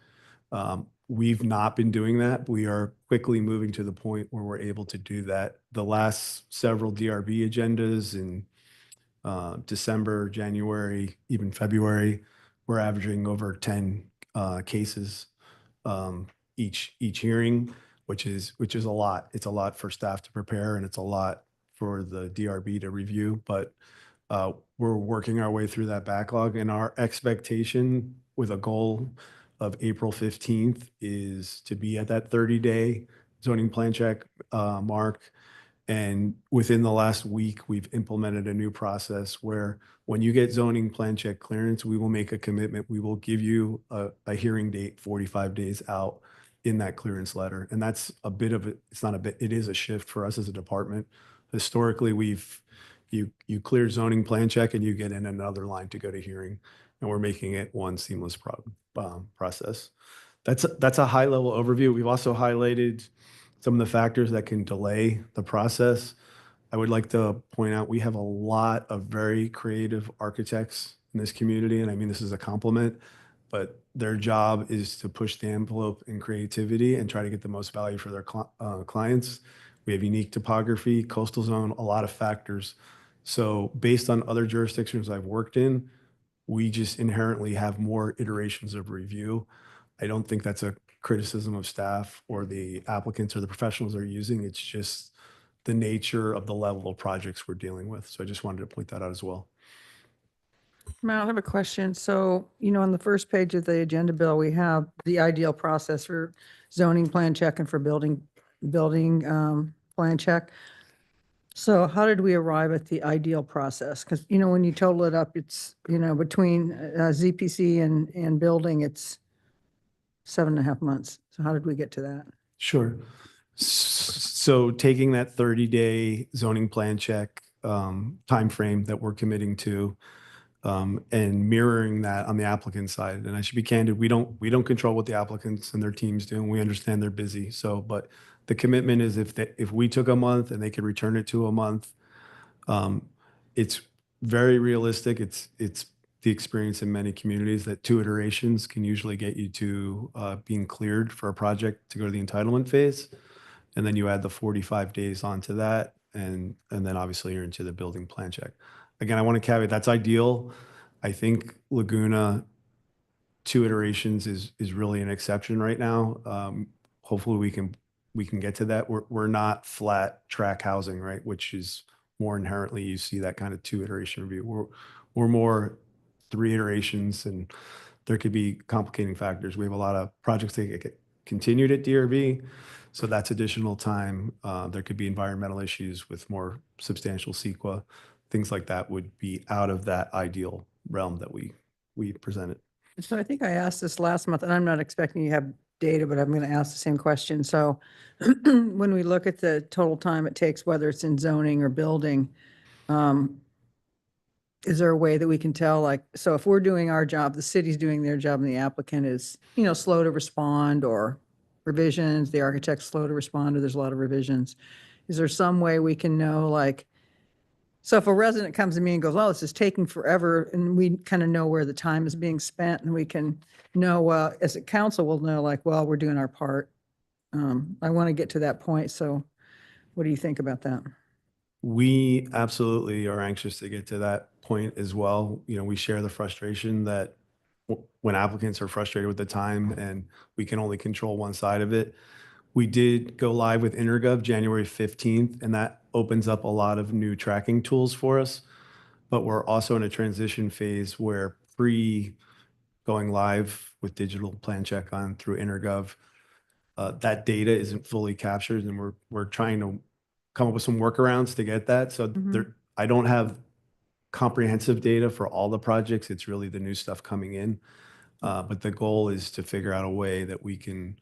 We've not been doing that. We are quickly moving to the point where we're able to do that. The last several DRB agendas in December, January, even February, we're averaging over 10 cases each hearing, which is a lot. It's a lot for staff to prepare, and it's a lot for the DRB to review. But we're working our way through that backlog, and our expectation with a goal of April 15th is to be at that 30-day zoning plan check mark. And within the last week, we've implemented a new process where when you get zoning plan check clearance, we will make a commitment. We will give you a hearing date 45 days out in that clearance letter. And that's a bit of it. It's not a bit, it is a shift for us as a department. Historically, you clear zoning plan check and you get in another line to go to hearing, and we're making it one seamless process. That's a high level overview. We've also highlighted some of the factors that can delay the process. I would like to point out we have a lot of very creative architects in this community, and I mean this is a compliment, but their job is to push the envelope in creativity and try to get the most value for their clients. We have unique topography, coastal zone, a lot of factors. So based on other jurisdictions I've worked in, we just inherently have more iterations of review. I don't think that's a criticism of staff or the applicants or the professionals they're using. It's just the nature of the level of projects we're dealing with. So I just wanted to point that out as well. Matt, I have a question. So, on the first page of the agenda bill, we have the ideal process for zoning plan check and for building plan check. So how did we arrive at the ideal process? Because, when you total it up, it's, between ZPC and building, it's 7.5 months. So how did we get to that? Sure. So taking that 30-day zoning plan check timeframe that we're committing to, and mirroring that on the applicant side. And I should be candid, we don't control what the applicants and their teams do, and we understand they're busy. So, but the commitment is if we took a month and they could return it to a month, it's very realistic. It's the experience in many communities that 2 iterations can usually get you to being cleared for a project to go to the entitlement phase. And then you add the 45 days onto that, and then obviously you're into the building plan check. Again, I want to caveat, that's ideal. I think Laguna 2 iterations is really an exception right now. Hopefully we can get to that. We're not flat track housing, right? Which is more inherently, you see that kind of 2 iteration review. We're more 3 iterations, and there could be complicating factors. We have a lot of projects that get continued at DRB, so that's additional time. There could be environmental issues with more substantial CEQA. Things like that would be out of that ideal realm that we presented. So I think I asked this last month, and I'm not expecting you to have data, but I'm going to ask the same question. So when we look at the total time it takes, whether it's in zoning or building, is there a way that we can tell, so if we're doing our job, the city's doing their job, and the applicant is, slow to respond, or revisions, the architect's slow to respond, or there's a lot of revisions. Is there some way we can know, so if a resident comes to me and goes, oh, this is taking forever, and we kind of know where the time is being spent, and we can know, as a council, we'll know well, we're doing our part. I want to get to that point. So what do you think about that? We absolutely are anxious to get to that point as well. We share the frustration that when applicants are frustrated with the time and we can only control one side of it. We did go live with Intergov January 15th, and that opens up a lot of new tracking tools for us. But we're also in a transition phase where going live with digital plan check on through Intergov, that data isn't fully captured, and we're trying to come up with some workarounds to get that. So I don't have comprehensive data for all the projects. It's really the new stuff coming in. But the goal is to figure out a way that we can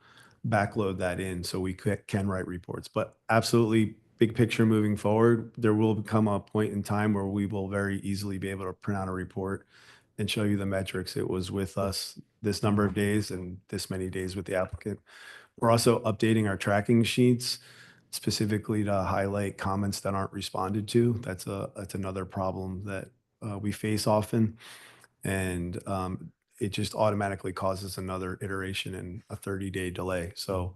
backload that in so we can write reports. But absolutely, big picture moving forward, there will come a point in time where we will very easily be able to print out a report and show you the metrics. It was with us this number of days and this many days with the applicant. We're also updating our tracking sheets specifically to highlight comments that aren't responded to. That's another problem that we face often. And it just automatically causes another iteration and a 30-day delay. So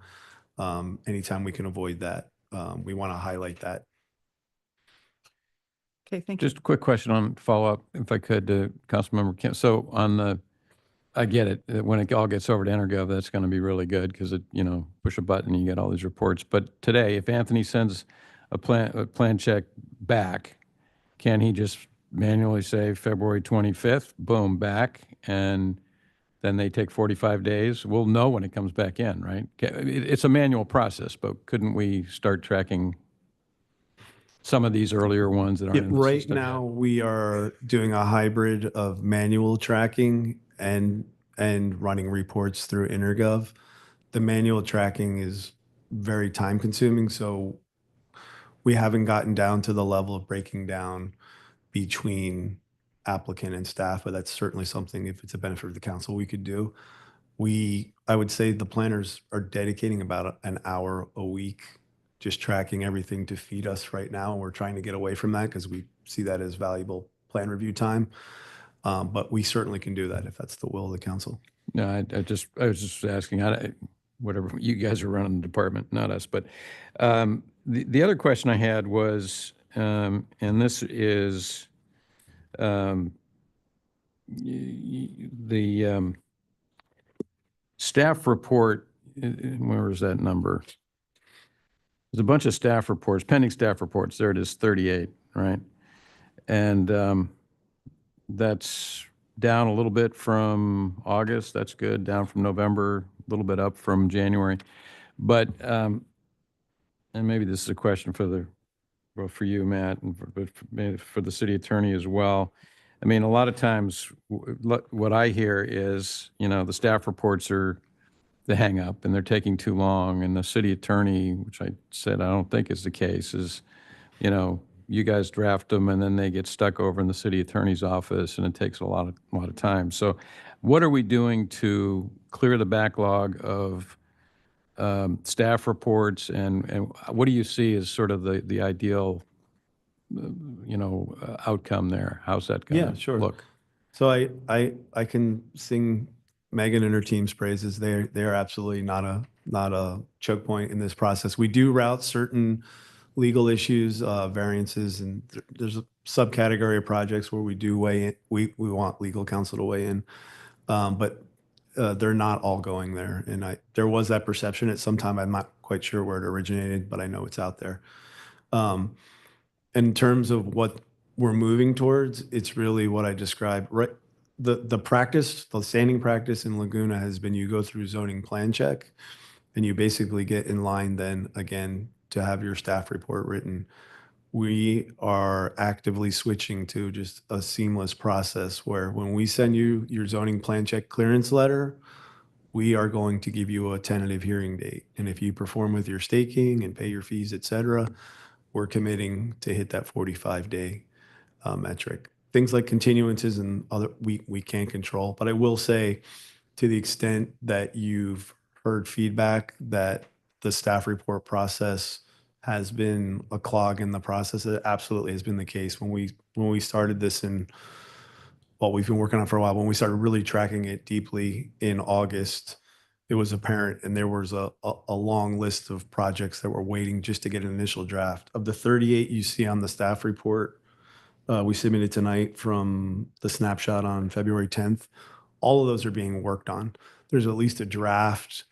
anytime we can avoid that, we want to highlight that. Okay, thank you. Just a quick question on follow-up, if I could, to Councilmember Kemp. So I get it. When it all gets over to Intergov, that's going to be really good because push a button and you get all these reports. But today, if Anthony sends a plan check back, can he just manually say February 25th, boom, back, and then they take 45 days? We'll know when it comes back in, right? It's a manual process, but couldn't we start tracking some of these earlier ones that aren't in the Right system now, we are doing a hybrid of manual tracking and running reports through Intergov. The manual tracking is very time consuming, so we haven't gotten down to the level of breaking down between applicant and staff, but that's certainly something, if it's a benefit of the council, we could do. I would say the planners are dedicating about an hour a week, just tracking everything to feed us right now. And we're trying to get away from that because we see that as valuable plan review time. But we certainly can do that if that's the will of the council. No, I was just asking, whatever, you guys are running the department, not us. But the other question I had was, and this is the staff report, where is that number? There's a bunch of staff reports, pending staff reports. There it is, 38, right? And that's down a little bit from August. That's good. Down from November, a little bit up from January. But, and maybe this is a question for you, Matt, and maybe for the city attorney as well. I mean, a lot of times what I hear is, the staff reports are the hang up and they're taking too long. And the city attorney, which I said I don't think is the case, is, you guys draft them and then they get stuck over in the city attorney's office and it takes a lot of time. So what are we doing to clear the backlog of staff reports, and what do you see as sort of the ideal outcome there? How's that going to Yeah, sure. look? So I can sing Megan and her team's praises. They're absolutely not a choke point in this process. We do route certain legal issues, variances, and there's a subcategory of projects where we do weigh in. We want legal counsel to weigh in, but they're not all going there. And there was that perception at some time. I'm not quite sure where it originated, but I know it's out there. In terms of what we're moving towards, it's really what I described. Right, the standing practice in Laguna has been you go through zoning plan check, and you basically get in line then again to have your staff report written. We are actively switching to just a seamless process where when we send you your zoning plan check clearance letter, we are going to give you a tentative hearing date. And if you perform with your staking and pay your fees, et cetera, we're committing to hit that 45-day metric. Things like continuances and other, we can't control. But I will say, to the extent that you've heard feedback that the staff report process has been a clog in the process, it absolutely has been the case. When we started this we've been working on it for a while, when we started really tracking it deeply in August, it was apparent, and there was a long list of projects that were waiting just to get an initial draft. Of the 38 you see on the staff report, we submitted tonight from the snapshot on February 10th, all of those are being worked on. There's at least a draft.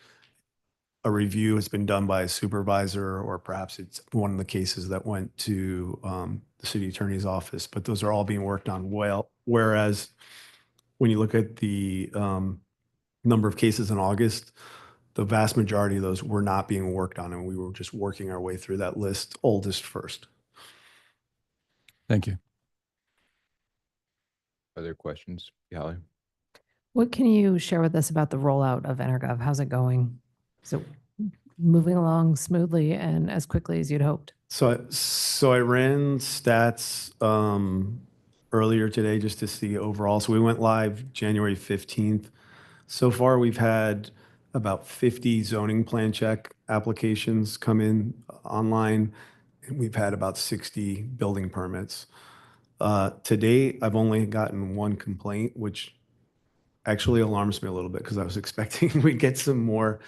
A review has been done by a supervisor, or perhaps it's one of the cases that went to the city attorney's office, but those are all being worked on well. Whereas when you look at the number of cases in August, the vast majority of those were not being worked on, and we were just working our way through that list, oldest first. Thank you. Other questions? Holly? What can you share with us about the rollout of EnerGov? How's it going? Is it moving along smoothly and as quickly as you'd hoped? So I ran stats earlier today just to see overall. So we went live January 15th. So far, we've had about 50 zoning plan check applications come in online, and we've had about 60 building permits. To date, I've only gotten one complaint, which actually alarms me a little bit because I was expecting we'd get some more.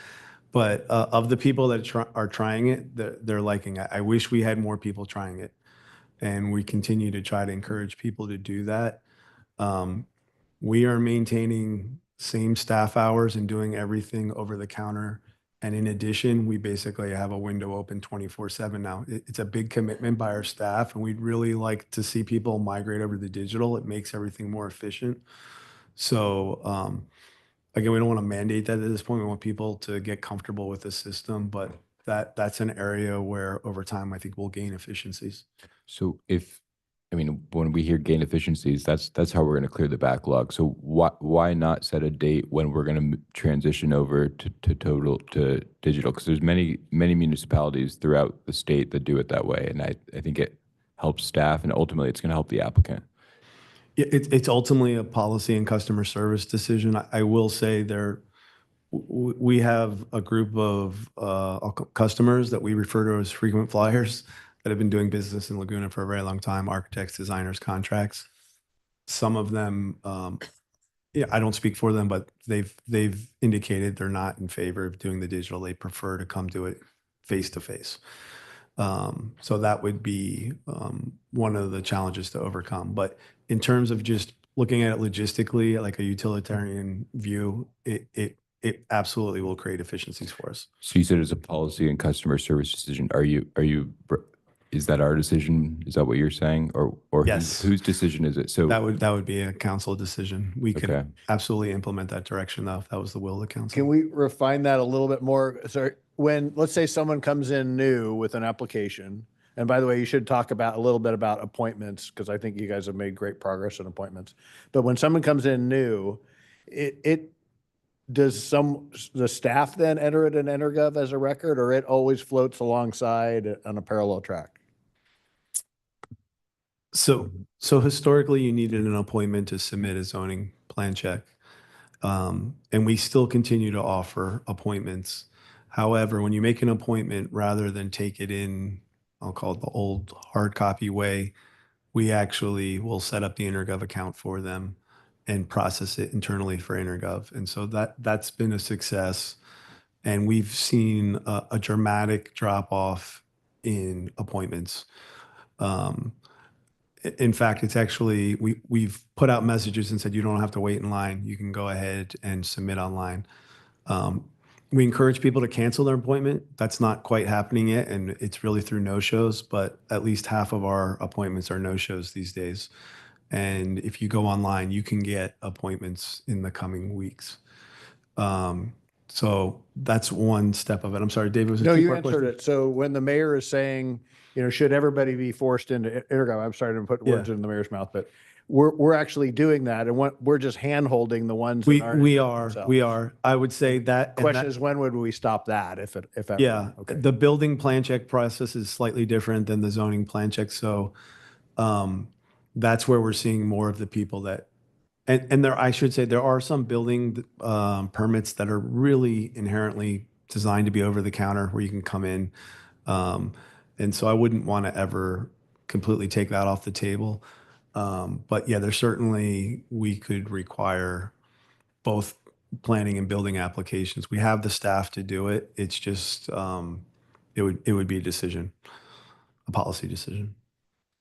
But of the people that are trying it, they're liking it. I wish we had more people trying it. And we continue to try to encourage people to do that. We are maintaining same staff hours and doing everything over the counter. And in addition, we basically have a window open 24/7 now. It's a big commitment by our staff, and we'd really like to see people migrate over to digital. It makes everything more efficient. So again, we don't want to mandate that at this point. We want people to get comfortable with the system, but that's an area where over time, I think we'll gain efficiencies. So if I mean, when we hear gain efficiencies, that's how we're going to clear the backlog. So why not set a date when we're going to transition over to digital? Because there's many municipalities throughout the state that do it that way, and I think it helps staff, and ultimately it's going to help the applicant. It's ultimately a policy and customer service decision. I will say we have a group of customers that we refer to as frequent flyers that have been doing business in Laguna for a very long time, architects, designers, contracts. Some of them, yeah, I don't speak for them, but they've indicated they're not in favor of doing the digital. They prefer to come do it face to face. So that would be one of the challenges to overcome. But in terms of just looking at it logistically, like a utilitarian view, it absolutely will create efficiencies for us. So you said it's a policy and customer service decision. Is that our decision? Is that what you're saying? Or Yes. whose decision is it? So That would be a council decision. We Okay. could absolutely implement that direction though, if that was the will of the council. Can we refine that a little bit more? So when, let's say someone comes in new with an application, and by the way, you should talk about a little bit about appointments, because I think you guys have made great progress on appointments. But when someone comes in new, does the staff then enter it in EnerGov as a record, or it always floats alongside on a parallel track? So historically, you needed an appointment to submit a zoning plan check. And we still continue to offer appointments. However, when you make an appointment, rather than take it in, I'll call it the old hard copy way, we actually will set up the EnerGov account for them and process it internally for EnerGov. And so that's been a success. And we've seen a dramatic drop off in appointments. In fact, it's actually, we've put out messages and said, you don't have to wait in line. You can go ahead and submit online. We encourage people to cancel their appointment. That's not quite happening yet, and it's really through no-shows, but at least half of our appointments are no-shows these days. And if you go online, you can get appointments in the coming weeks. So that's one step of it. I'm sorry, David, was it No, you two-part answered question? it. So when the mayor is saying, should everybody be forced into EnerGov? I'm sorry to put words in the mayor's mouth, but we're actually doing that, and we're just hand-holding the ones that aren't. We are. I would say that. Question is, when would we stop that if ever? Yeah, Okay. the building plan check process is slightly different than the zoning plan check. So that's where we're seeing more of the people that, and there, I should say, there are some building permits that are really inherently designed to be over the counter where you can come in. And so I wouldn't want to ever completely take that off the table. But yeah, there's certainly, we could require both planning and building applications. We have the staff to do it. It's just, it would be a decision, a policy decision.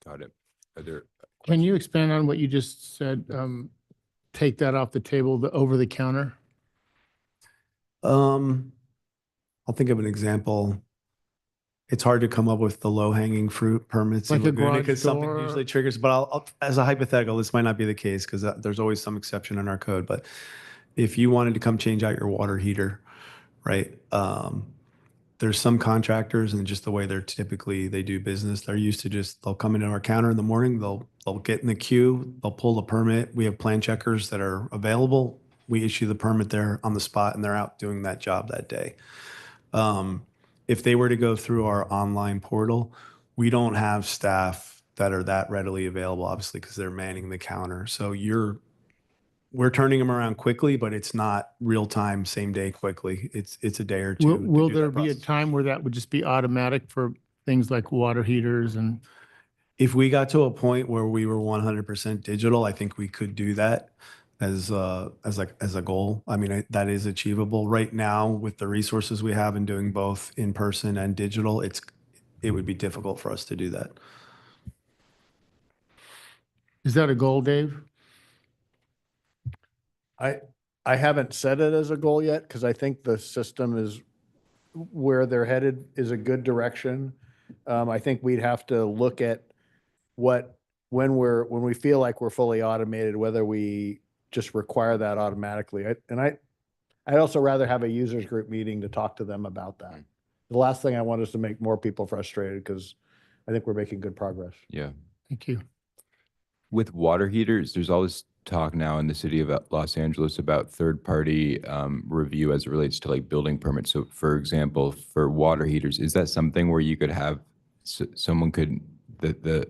Got it. Are there? Can you expand on what you just said? Take that off the table, the over the counter? I'll think of an example. It's hard to come up with the low hanging fruit permits in Like a Laguna garage because something door? usually triggers, but I'll, as a hypothetical, this might not be the case because there's always some exception in our code. But if you wanted to come change out your water heater, right? There's some contractors and just the way they do business, they're used to they'll come into our counter in the morning, they'll get in the queue, they'll pull the permit. We have plan checkers that are available. We issue the permit there on the spot and they're out doing that job that day. If they were to go through our online portal, we don't have staff that are that readily available, obviously, because they're manning the counter. So we're turning them around quickly, but it's not real time, same day quickly. It's a day or two. Will there be a time where that would just be automatic for things like water heaters and? If we got to a point where we were 100% digital, I think we could do that as a goal. I mean, that is achievable right now with the resources we have and doing both in person and digital. It would be difficult for us to do that. Is that a goal, Dave? I haven't set it as a goal yet because I think the system is where they're headed is a good direction. I think we'd have to look at when we feel like we're fully automated, whether we just require that automatically. I'd also rather have a users group meeting to talk to them about that. The last thing I want is to make more people frustrated because I think we're making good progress. Yeah. Thank you. with water heaters, there's all this talk now in the city of Los Angeles about third-party review as it relates to like building permits. So for example, for water heaters, is that something where you could have someone could, the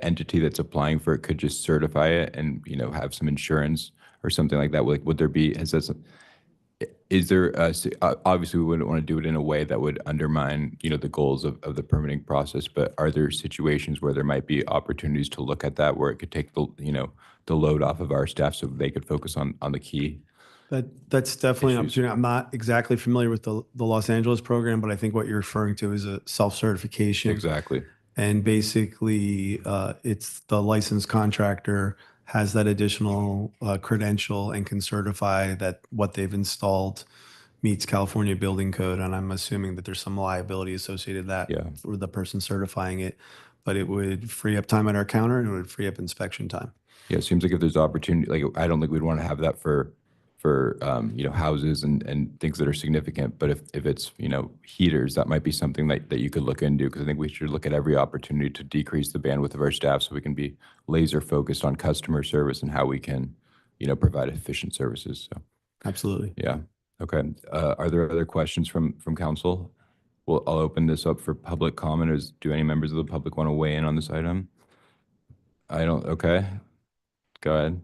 entity that's applying for it could just certify it and, you know, have some insurance or something like that? Like, would there be, is there, obviously we wouldn't want to do it in a way that would undermine, you know, the goals of the permitting process, but are there situations where there might be opportunities to look at that, where it could take the, you know, the load off of our staff so they could focus on the key? That's definitely an issues? opportunity. I'm not exactly familiar with the Los Angeles program, but I think what you're referring to is a self-certification. Exactly. And basically, it's the licensed contractor has that additional credential and can certify that what they've installed meets California Building Code. And I'm assuming that there's some liability associated with that for the person certifying it. But it would free up time at our counter and it would free up inspection time. Yeah, it seems like if there's opportunity, like I don't think we'd want to have that for you know, houses and things that are significant. But if it's, you know, heaters, that might be something that you could look into, because I think we should look at every opportunity to decrease the bandwidth of our staff so we can be laser focused on customer service and how we can, you know, provide efficient services. So absolutely. Yeah. Okay. Are there other questions from council? Well, I'll open this up for public comment. Do any members of the public want to weigh in on this item? I don't. Okay. Go ahead.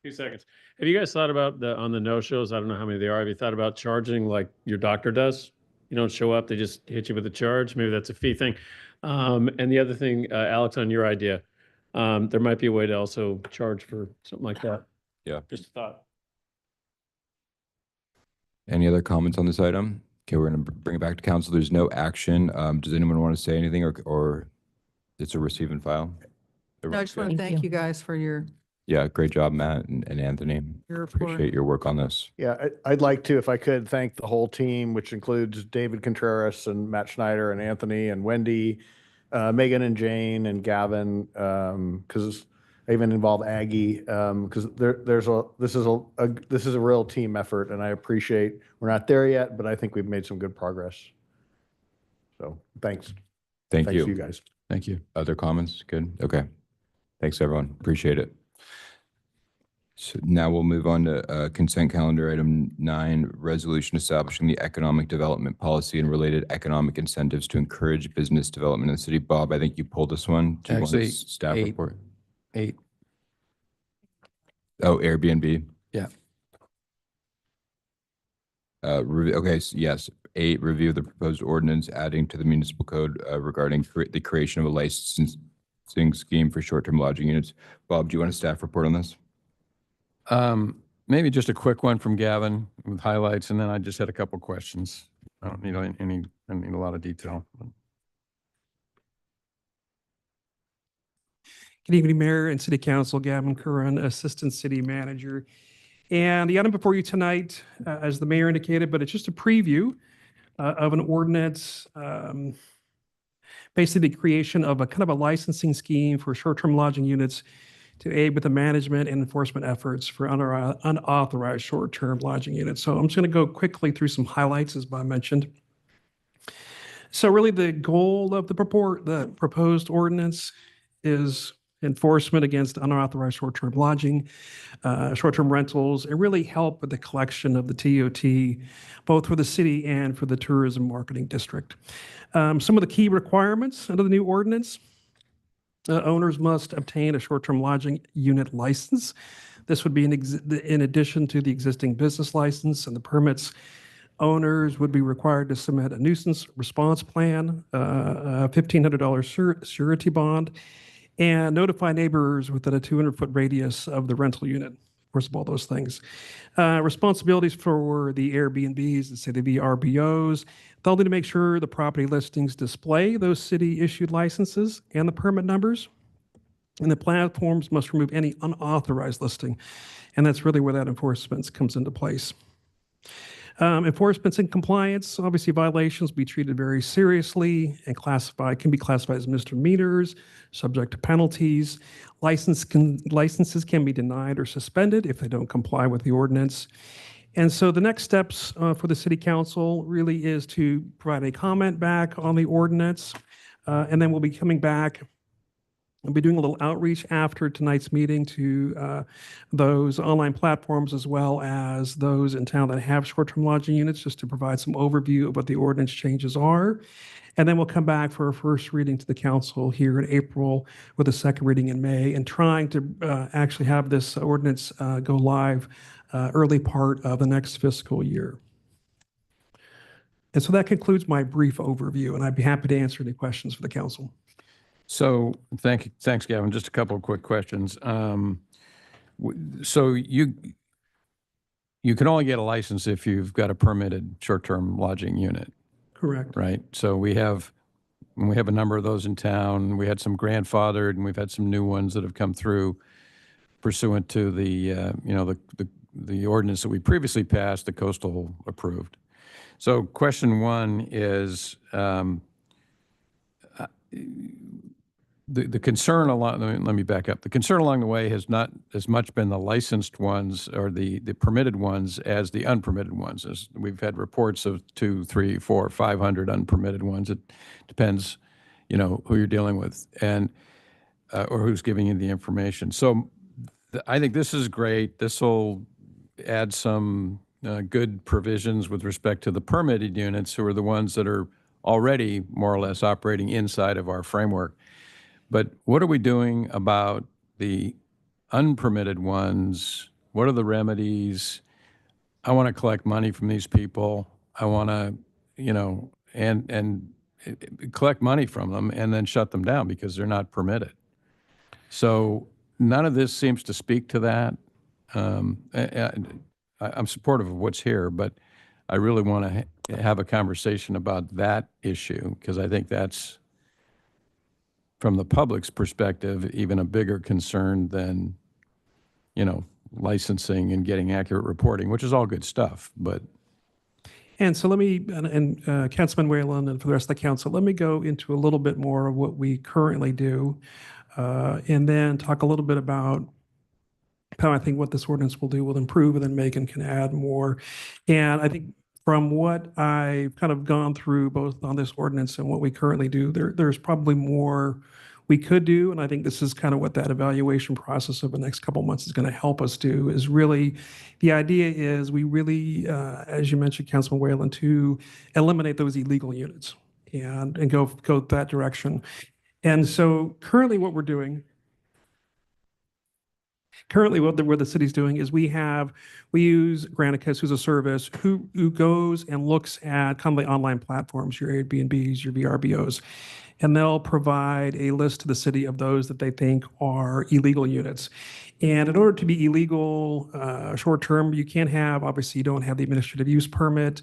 2 seconds. Have you guys thought about on the no-shows? I don't know how many there are. Have you thought about charging like your doctor does? You don't show up, they just hit you with a charge. Maybe that's a fee thing. And the other thing, Alex, on your idea, there might be a way to also charge for something like that. Yeah. Just a thought. Any other comments on this item? Okay, we're going to bring it back to council. There's no action. Does anyone want to say anything, or it's a receive and file? No, I just want to thank you guys for your Yeah, great job, Matt and Anthony. Your report. Appreciate your work on this. Yeah, I'd like to, if I could, thank the whole team, which includes David Contreras and Matt Schneider and Anthony and Wendy, Megan and Jane and Gavin, because I even involve Aggie, because this is a real team effort, and I appreciate, we're not there yet, but I think we've made some good progress. So thanks. Thanks to you guys. Thank you. Other comments? Good. Okay. Thanks, everyone. Appreciate it. So now we'll move on to consent calendar item 9, resolution establishing the economic development policy and related economic incentives to encourage business development in the city. Bob, I think you pulled this one. Do you want Actually, this staff 8. report? 8. Oh, Airbnb. Yeah. Okay, so yes. 8, review of the proposed ordinance adding to the municipal code regarding the creation of a licensing scheme for short-term lodging units. Bob, do you want a staff report on this? Maybe just a quick one from Gavin with highlights, and then I just had a couple questions. I don't need I need a lot of detail. Good evening, Mayor and City Council. Gavin Curran, Assistant City Manager. And the item before you tonight, as the mayor indicated, but it's just a preview of an ordinance, basically the creation of a kind of a licensing scheme for short-term lodging units to aid with the management and enforcement efforts for unauthorized short-term lodging units. So I'm just going to go quickly through some highlights, as Bob mentioned. So really the goal of the proposed ordinance is enforcement against unauthorized short-term lodging, short-term rentals, and really help with the collection of the TOT, both for the city and for the tourism marketing district. Some of the key requirements under the new ordinance: owners must obtain a short-term lodging unit license. This would be in addition to the existing business license and the permits. Owners would be required to submit a nuisance response plan, a $1,500 surety bond, and notify neighbors within a 200-foot radius of the rental unit. Of course, of all those things. Responsibilities for the Airbnbs, let's say the VRBOs, they'll need to make sure the property listings display those city-issued licenses and the permit numbers. And the platforms must remove any unauthorized listing. And that's really where that enforcement comes into place. Enforcements and compliance, obviously violations be treated very seriously and can be classified as misdemeanors, subject to penalties. Licenses can be denied or suspended if they don't comply with the ordinance. And so the next steps for the city council really is to provide a comment back on the ordinance. And then we'll be coming back We'll be doing a little outreach after tonight's meeting to those online platforms as well as those in town that have short-term lodging units, just to provide some overview of what the ordinance changes are. And then we'll come back for a first reading to the council here in April with a second reading in May, and trying to actually have this ordinance go live early part of the next fiscal year. And so that concludes my brief overview, and I'd be happy to answer any questions for the council. So thanks, Gavin. Just a couple of quick questions. So you can only get a license if you've got a permitted short-term lodging unit, Correct. right? So we have a number of those in town. We had some grandfathered, and we've had some new ones that have come through pursuant to the ordinance that we previously passed, the coastal approved. So question one is, the concern along, let me back up. The concern along the way has not as much been the licensed ones or the permitted ones as the unpermitted ones. As we've had reports of 200, 300, 400, 500 unpermitted ones. It depends, who you're dealing with and or who's giving you the information. So I think this is great. This will add some good provisions with respect to the permitted units, who are the ones that are already more or less operating inside of our framework. But what are we doing about the unpermitted ones? What are the remedies? I want to collect money from these people. I want to, and collect money from them and then shut them down because they're not permitted. So none of this seems to speak to that. I'm supportive of what's here, but I really want to have a conversation about that issue, because I think that's, from the public's perspective, even a bigger concern than, licensing and getting accurate reporting, which is all good stuff, but. And so let me, Councilman Whalen, and for the rest of the council, let me go into a little bit more of what we currently do, and then talk a little bit about how I think what this ordinance will do will improve, and then Megan can add more. And I think from what I've kind of gone through both on this ordinance and what we currently do, there's probably more we could do. And I think this is kind of what that evaluation process over the next couple of months is going to help us do, is really, the idea is we really, as you mentioned, Councilman Whalen, to eliminate those illegal units and go that direction. And so currently what we're doing, what the city's doing is we use Granicus, who's a service who goes and looks at kind of the online platforms, your Airbnbs, your VRBOs, and they'll provide a list to the city of those that they think are illegal units. And in order to be illegal short-term, you can't have, obviously you don't have the administrative use permit,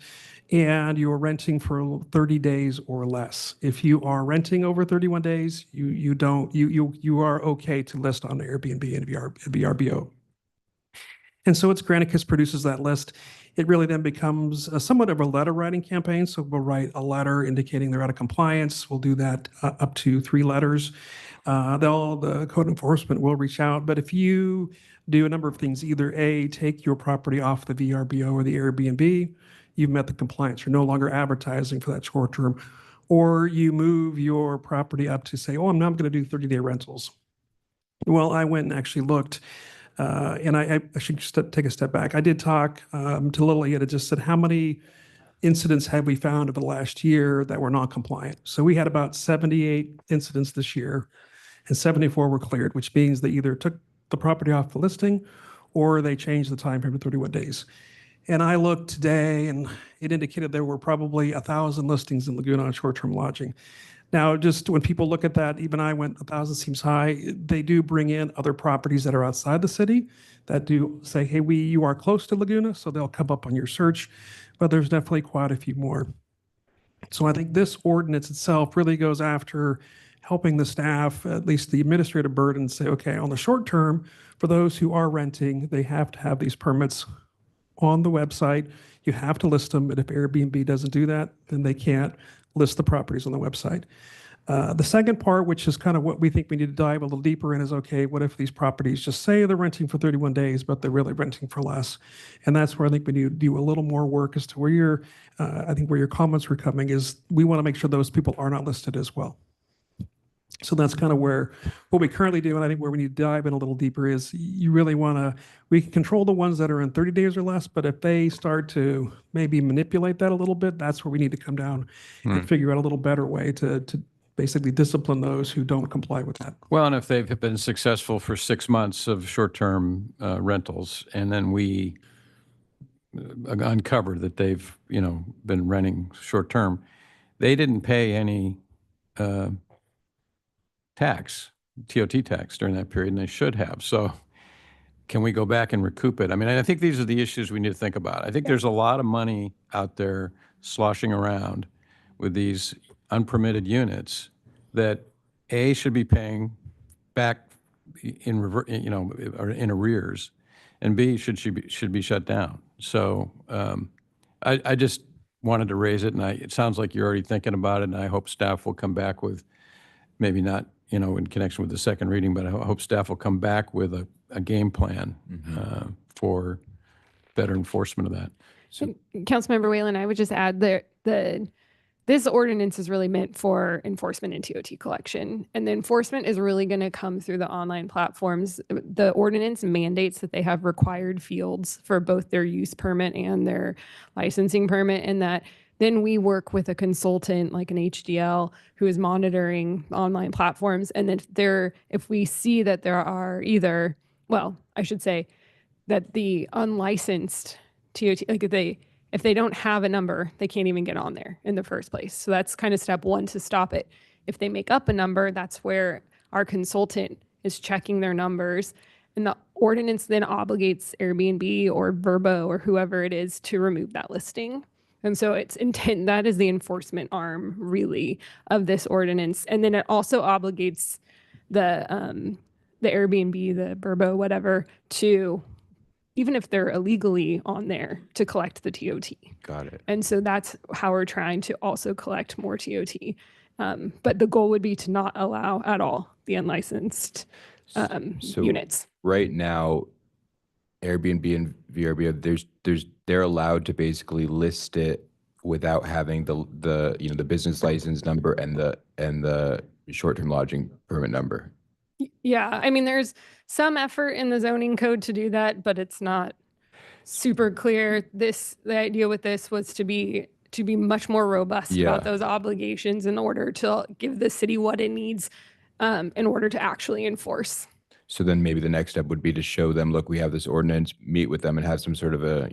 and you're renting for 30 days or less. If you are renting over 31 days, you are okay to list on Airbnb and VRBO. And so it's Granicus produces that list. It really then becomes somewhat of a letter writing campaign. So we'll write a letter indicating they're out of compliance. We'll do that up to 3 letters. The code enforcement will reach out. But if you do a number of things, either A, take your property off the VRBO or the Airbnb, you've met the compliance. You're no longer advertising for that short term. Or you move your property up to say, I'm now going to do 30-day rentals. Well, I went and actually looked, and I should just take a step back. I did talk to Lily, and it just said, how many incidents have we found over the last year that were non-compliant? So we had about 78 incidents this year, and 74 were cleared, which means they either took the property off the listing or they changed the time frame to 31 days. And I looked today, and it indicated there were probably 1,000 listings in Laguna on short-term lodging. Now, just when people look at that, even I went, 1,000 seems high. They do bring in other properties that are outside the city that do say, hey, you are close to Laguna, so they'll come up on your search. But there's definitely quite a few more. So I think this ordinance itself really goes after helping the staff, at least the administrative burden, say, okay, on the short term, for those who are renting, they have to have these permits on the website. You have to list them, and if Airbnb doesn't do that, then they can't list the properties on the website. The second part, which is kind of what we think we need to dive a little deeper in, is, okay, what if these properties just say they're renting for 31 days, but they're really renting for less? And that's where I think we need to do a little more work as to where I think where your comments were coming is we want to make sure those people are not listed as well. So that's kind of where what we currently do, and I think where we need to dive in a little deeper is you really want to, we can control the ones that are in 30 days or less, but if they start to maybe manipulate that a little bit, that's where we need to come down and figure out a little better way to basically discipline those who don't comply with that. Well, and if they've been successful for 6 months of short-term rentals, and then we uncover that they've, been renting short-term, they didn't pay any tax, TOT tax during that period, and they should have. So can we go back and recoup it? I mean, I think these are the issues we need to think about. I think there's a lot of money out there sloshing around with these unpermitted units that A, should be paying back in or in arrears, and B, should be shut down. So I just wanted to raise it, and it sounds like you're already thinking about it, and I hope staff will come back with, maybe not, in connection with the second reading, but I hope staff will come back with a game plan for better enforcement of that. So, Councilmember Whalen, I would just add this ordinance is really meant for enforcement and TOT collection. And the enforcement is really going to come through the online platforms. The ordinance mandates that they have required fields for both their use permit and their licensing permit, and that then we work with a consultant like an HDL who is monitoring online platforms. And then if we see that there are either, well, I should say that the unlicensed TOT, like if they don't have a number, they can't even get on there in the first place. So that's kind of step one to stop it. If they make up a number, that's where our consultant is checking their numbers. And the ordinance then obligates Airbnb or Vrbo or whoever it is to remove that listing. And so that is the enforcement arm really of this ordinance. And then it also obligates the Airbnb, the Vrbo, whatever, to, even if they're illegally on there, to collect the TOT. Got it. And so that's how we're trying to also collect more TOT. But the goal would be to not allow at all the unlicensed units. Right now, Airbnb and VRBO, they're allowed to basically list it without having the business license number and the short-term lodging permit number. Yeah, I mean, there's some effort in the zoning code to do that, but it's not super clear. The idea with this was to be much more robust about those obligations in order to give the city what it needs in order to actually enforce. So then maybe the next step would be to show them, look, we have this ordinance, meet with them and have some sort of a,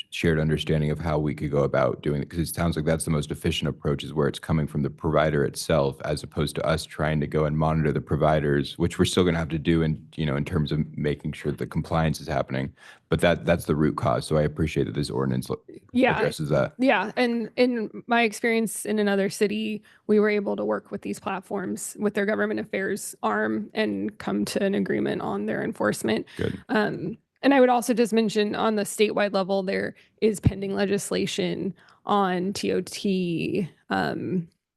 shared understanding of how we could go about doing it. Because it sounds like that's the most efficient approach, is where it's coming from the provider itself, as opposed to us trying to go and monitor the providers, which we're still going to have to do in terms of making sure the compliance is happening. But that's the root cause. So I appreciate that this ordinance addresses that. Yeah. And in my experience in another city, we were able to work with these platforms with their government affairs arm and come to an agreement on their enforcement. Good. And I would also just mention on the statewide level, there is pending legislation on TOT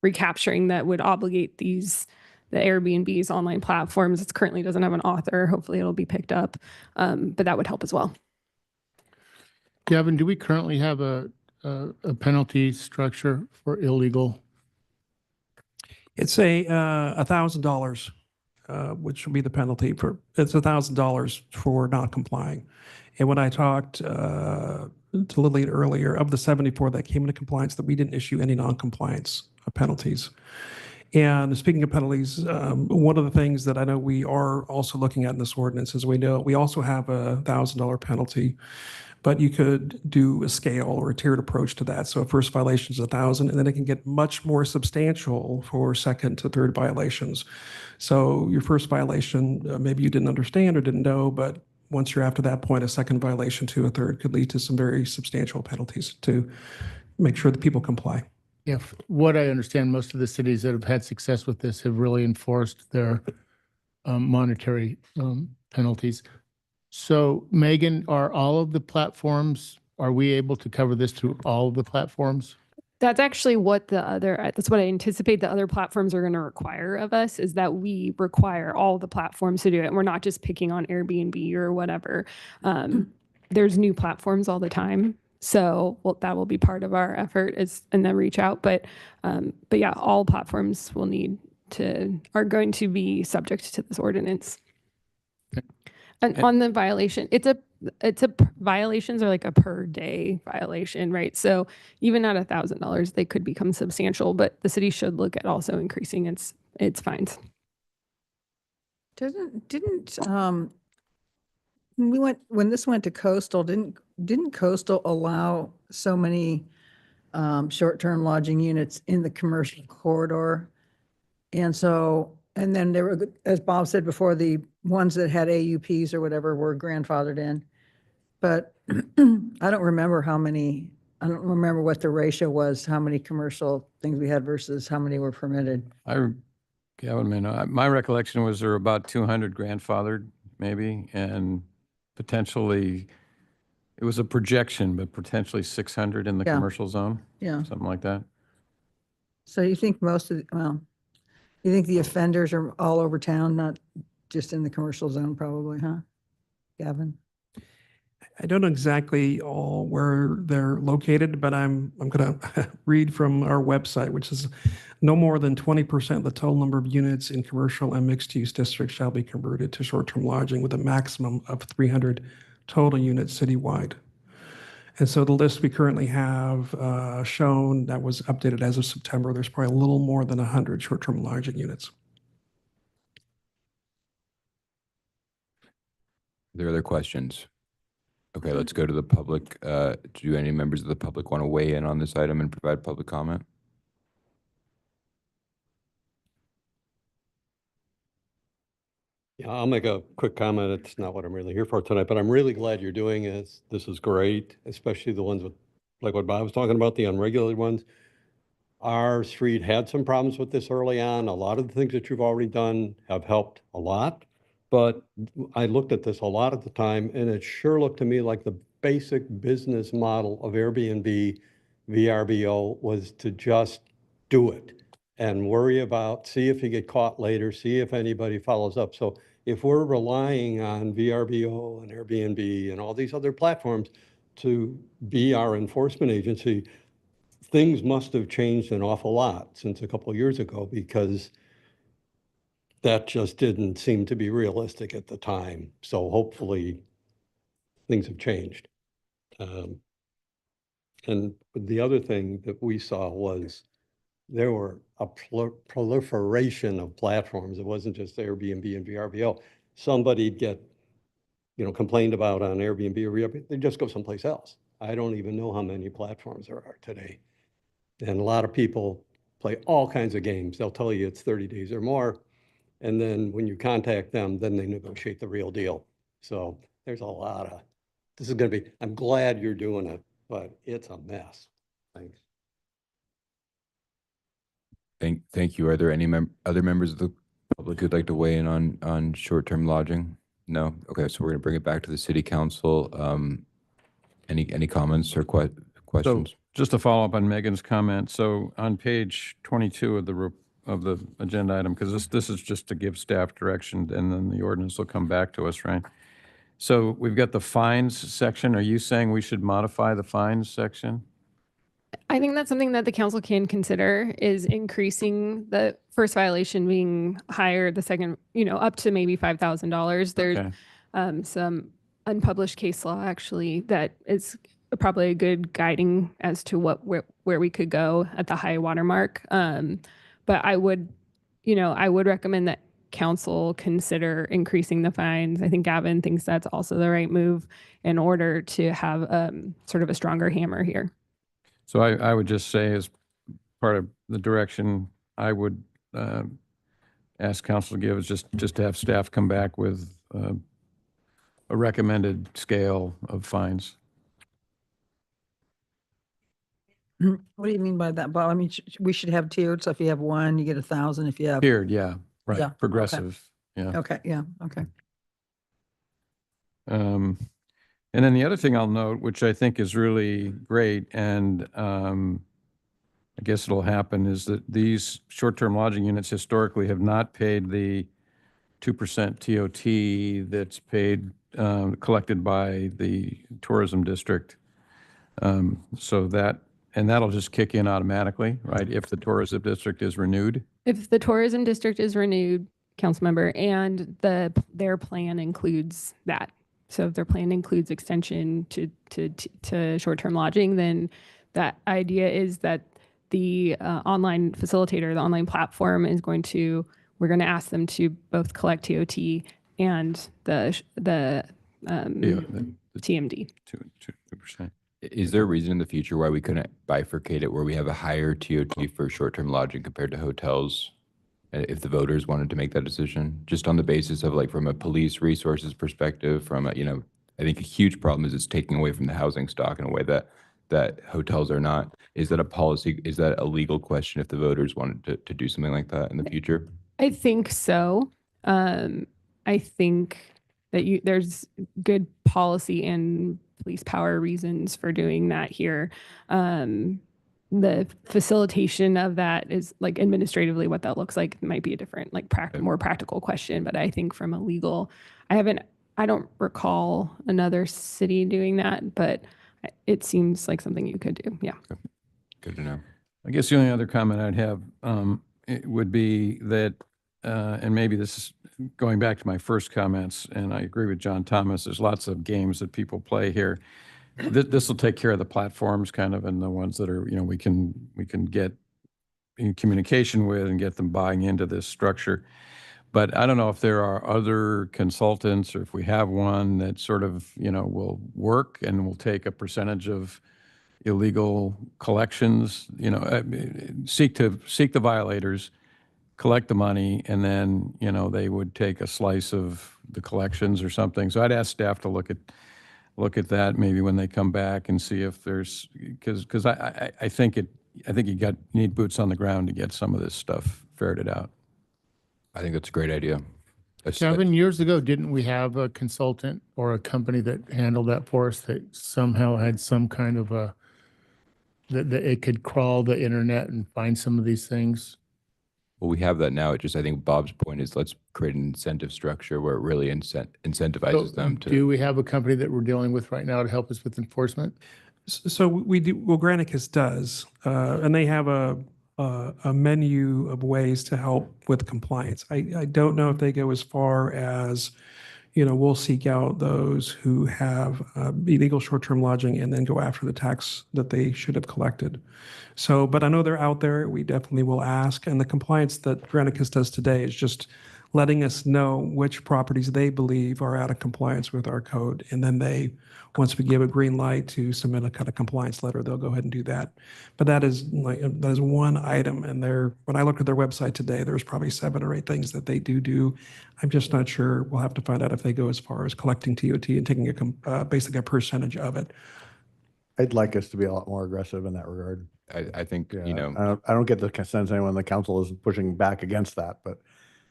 recapturing that would obligate the Airbnb's online platforms. It currently doesn't have an author. Hopefully it'll be picked up, but that would help as well. Gavin, do we currently have a penalty structure for illegal? It's $1,000, which will be the penalty for, it's $1,000 for not complying. And when I talked to Lillian earlier, of the 74 that came into compliance, that we didn't issue any non-compliance penalties. And speaking of penalties, one of the things that I know we are also looking at in this ordinance is we also have a $1,000 penalty, but you could do a scale or a tiered approach to that. So a first violation is 1,000, and then it can get much more substantial for second to third violations. So your first violation, maybe you didn't understand or didn't know, but once you're after that point, a second violation to a third could lead to some very substantial penalties to make sure that people comply. Yeah, what I understand, most of the cities that have had success with this have really enforced their monetary penalties. So Megan, are we able to cover this through all of the platforms? That's actually what that's what I anticipate the other platforms are going to require of us, is that we require all the platforms to do it. And we're not just picking on Airbnb or whatever. There's new platforms all the time. So that will be part of our effort and then reach out. But yeah, all platforms will need are going to be subject to this ordinance. And And- on the violation, violations are like a per day violation, right? So even at $1,000, they could become substantial, but the city should look at also increasing its fines. When this went to coastal, didn't coastal allow so many short-term lodging units in the commercial corridor? And then there were, as Bob said before, the ones that had AUPs or whatever were grandfathered in. But I don't remember what the ratio was, how many commercial things we had versus how many were permitted. Gavin may know. My recollection was there were about 200 grandfathered, maybe, and potentially, it was a projection, but potentially 600 in the Yeah. commercial zone, Yeah. something like that. So you think you think the offenders are all over town, not just in the commercial zone probably, huh? Gavin? I don't know exactly all where they're located, but I'm going to read from our website, which is no more than 20% of the total number of units in commercial and mixed-use districts shall be converted to short-term lodging with a maximum of 300 total units citywide. And so the list we currently have shown that was updated as of September, there's probably a little more than 100 short-term lodging units. Are there other questions? Okay, let's go to the public. Do any members of the public want to weigh in on this item and provide public comment? Yeah, I'll make a quick comment. It's not what I'm really here for tonight, but I'm really glad you're doing it. This is great, especially the ones with, like what Bob was talking about, the unregulated ones. Our street had some problems with this early on. A lot of the things that you've already done have helped a lot. But I looked at this a lot at the time, and it sure looked to me like the basic business model of Airbnb, VRBO, was to just do it and worry about, see if you get caught later, see if anybody follows up. So if we're relying on VRBO and Airbnb and all these other platforms to be our enforcement agency, things must have changed an awful lot since a couple of years ago, because that just didn't seem to be realistic at the time. So hopefully things have changed. And the other thing that we saw was there were a proliferation of platforms. It wasn't just Airbnb and VRBO. Somebody'd get, complained about on Airbnb or VRBO, they'd just go someplace else. I don't even know how many platforms there are today. And a lot of people play all kinds of games. They'll tell you it's 30 days or more. And then when you contact them, then they negotiate the real deal. So there's a lot of, this is going to be, I'm glad you're doing it, but it's a mess. Thanks. Thank you. Are there any other members of the public who'd like to weigh in on short-term lodging? No? Okay, so we're going to bring it back to the city council. Any comments or questions? So just to follow up on Megan's comment, so on page 22 of the agenda item, because this is just to give staff direction, and then the ordinance will come back to us, right? So we've got the fines section. Are you saying we should modify the fines section? I think that's something that the council can consider, is increasing the first violation being higher, the second, up to maybe $5,000. There's Okay. Some unpublished case law actually that is probably a good guiding as to where we could go at the high water mark. But I would recommend that council consider increasing the fines. I think Gavin thinks that's also the right move in order to have sort of a stronger hammer here. So I would just say, as part of the direction I would ask council to give, is just to have staff come back with a recommended scale of fines. What do you mean by that, Bob? I mean, we should have tiered, so if you have one, you get 1,000. If you have. Tiered, yeah, right, Yeah, okay. progressive, yeah. Okay, yeah, okay. And then the other thing I'll note, which I think is really great, and I guess it'll happen, is that these short-term lodging units historically have not paid the 2% TOT that's paid, collected by the tourism district. So that'll just kick in automatically, right, if the tourism district is renewed. If the tourism district is renewed, council member, and their plan includes that. So if their plan includes extension to short-term lodging, then that idea is that the online facilitator, the online platform we're going to ask them to both collect TOT and the TMD. 2%. Is there a reason in the future why we couldn't bifurcate it where we have a higher TOT for short-term lodging compared to hotels? If the voters wanted to make that decision, just on the basis of like from a police resources perspective, from a, I think a huge problem is it's taking away from the housing stock in a way that hotels are not. Is that a policy? Is that a legal question if the voters wanted to do something like that in the future? I think so. I think that there's good policy and police power reasons for doing that here. The facilitation of that is like administratively what that looks like might be a different, like more practical question. But I think from a legal, I don't recall another city doing that, but it seems like something you could do. Yeah. Good to know. I guess the only other comment I'd have it would be that, and maybe this is going back to my first comments, and I agree with John Thomas, there's lots of games that people play here. This will take care of the platforms kind of, and the ones that are, we can get in communication with and get them buying into this structure. But I don't know if there are other consultants or if we have one that sort of, will work and will take a percentage of illegal collections, seek the violators, collect the money, and then, they would take a slice of the collections or something. So I'd ask staff to look at that maybe when they come back and see if there's, because I think you need boots on the ground to get some of this stuff ferreted out. I think that's a great idea. Kevin, years ago, didn't we have a consultant or a company that handled that for us that somehow had some kind of that it could crawl the internet and find some of these things? Well, we have that now. I think Bob's point is let's create an incentive structure where it really incentivizes them to. Do we have a company that we're dealing with right now to help us with enforcement? So we do, well, Granicus does, and they have a menu of ways to help with compliance. I don't know if they go as far as, we'll seek out those who have illegal short-term lodging and then go after the tax that they should have collected. So, but I know they're out there. We definitely will ask. And the compliance that Granicus does today is just letting us know which properties they believe are out of compliance with our code. And then once we give a green light to submit a kind of compliance letter, they'll go ahead and do that. But that is one item. And when I looked at their website today, there's probably 7 or 8 things that they do. I'm just not sure. We'll have to find out if they go as far as collecting TOT and taking basically a percentage of it. I'd like us to be a lot more aggressive in that regard. I think, I don't get the sense anyone in the council is pushing back against that, but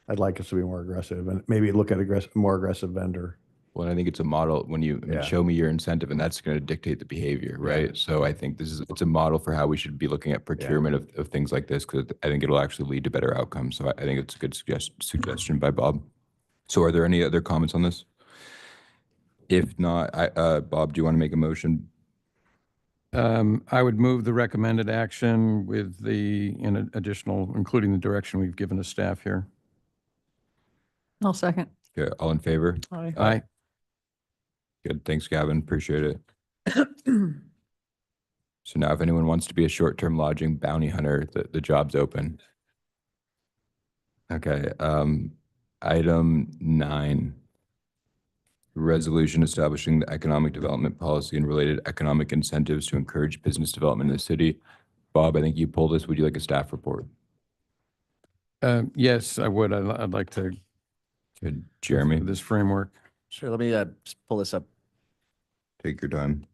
I'd like us to be more aggressive and maybe look at more aggressive vendor. Well, I think it's a model when you show me your incentive, and that's going to dictate the behavior, right? Yeah. So I think it's a model for how we should be looking at procurement of things like this, because I think it'll actually lead to better outcomes. So I think it's a good suggestion by Bob. So are there any other comments on this? If not, Bob, do you want to make a motion? I would move the recommended action with including the direction we've given the staff here. I'll second. Okay, all in favor? Aye. Aye. Good. Thanks, Gavin. Appreciate it. So now if anyone wants to be a short-term lodging bounty hunter, the job's open. Okay. Item 9. Resolution establishing the economic development policy and related economic incentives to encourage business development in the city. Bob, I think you pulled this. Would you like a staff report? Yes, I would. I'd like to. Good. Jeremy? This framework. Sure. Let me just pull this up. Take your time.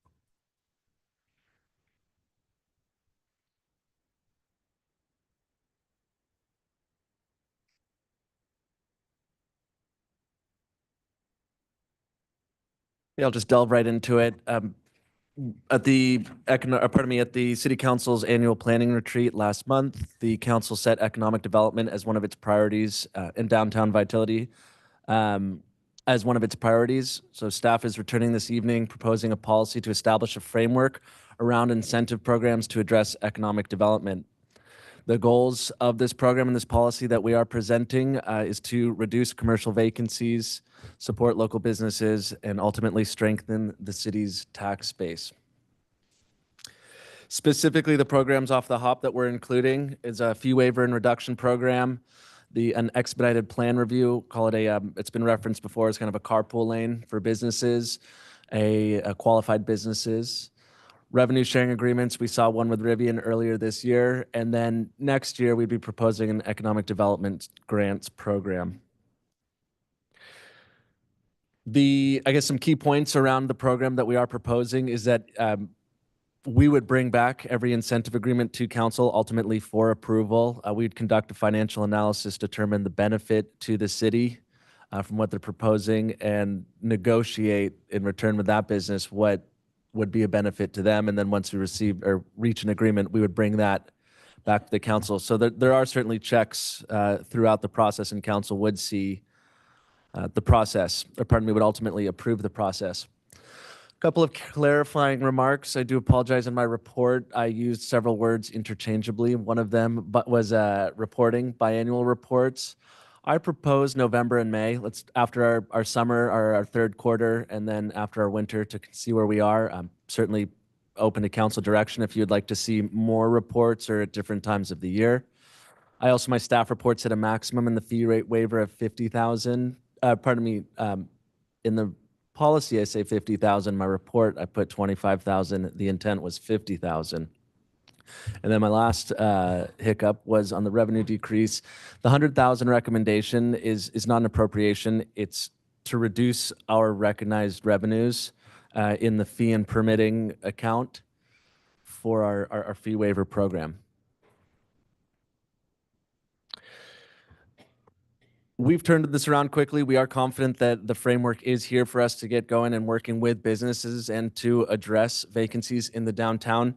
Yeah, I'll just delve right into it. At the City Council's annual planning retreat last month, the council set economic development as one of its priorities and downtown vitality as one of its priorities. So staff is returning this evening proposing a policy to establish a framework around incentive programs to address economic development. The goals of this program and this policy that we are presenting is to reduce commercial vacancies, support local businesses, and ultimately strengthen the city's tax base. Specifically, the programs off the hop that we're including is a fee waiver and reduction program, an expedited plan review, call it it's been referenced before as kind of a carpool lane for businesses, a qualified businesses. Revenue sharing agreements, we saw one with Rivian earlier this year, and then next year we'd be proposing an economic development grants program. I guess some key points around the program that we are proposing is that we would bring back every incentive agreement to council ultimately for approval. We'd conduct a financial analysis, determine the benefit to the city from what they're proposing, and negotiate in return with that business what would be a benefit to them. And then once we receive or reach an agreement, we would bring that back to the council. So there are certainly checks throughout the process, and council would see the process, or pardon me, would ultimately approve the process. Couple of clarifying remarks. I do apologize. In my report, I used several words interchangeably. One of them was reporting, biannual reports. I propose November and May. Let's after our summer, our third quarter, and then after our winter to see where we are. I'm certainly open to council direction if you'd like to see more reports or at different times of the year. My staff reports at a maximum in the fee rate waiver of 50,000. Pardon me, in the policy, I say 50,000. My report, I put 25,000. The intent was 50,000. And then my last hiccup was on the revenue decrease. The 100,000 recommendation is not an appropriation. It's to reduce our recognized revenues in the fee and permitting account for our fee waiver program. We've turned this around quickly. We are confident that the framework is here for us to get going and working with businesses and to address vacancies in the downtown.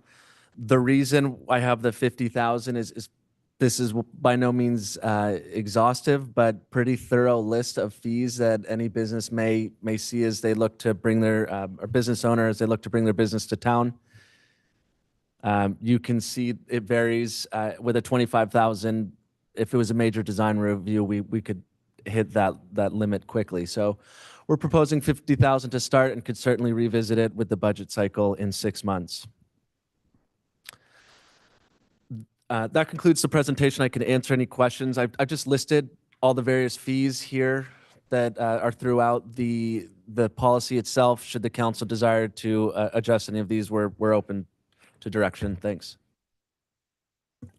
The reason I have the 50,000 is this is by no means exhaustive, but pretty thorough list of fees that any business may see as they look to bring their or business owner as they look to bring their business to town. You can see it varies with a 25,000. If it was a major design review, we could hit that limit quickly. So we're proposing 50,000 to start and could certainly revisit it with the budget cycle in 6 months. That concludes the presentation. I can answer any questions. I've just listed all the various fees here that are throughout the policy itself. Should the council desire to adjust any of these, we're open to direction. Thanks.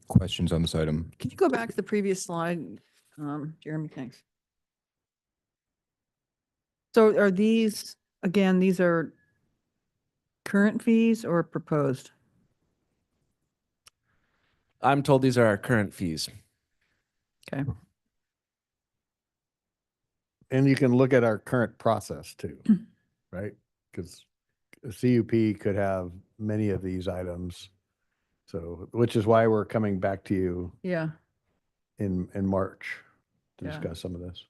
Questions on this item? Can you go back to the previous slide, Jeremy? Thanks. So are these, again, these are current fees or proposed? I'm told these are our current fees. Okay. And you can look at our current process too, right? Because a CUP could have many of these items. So, which is why we're coming back to you Yeah. in March to Yeah. discuss some of this.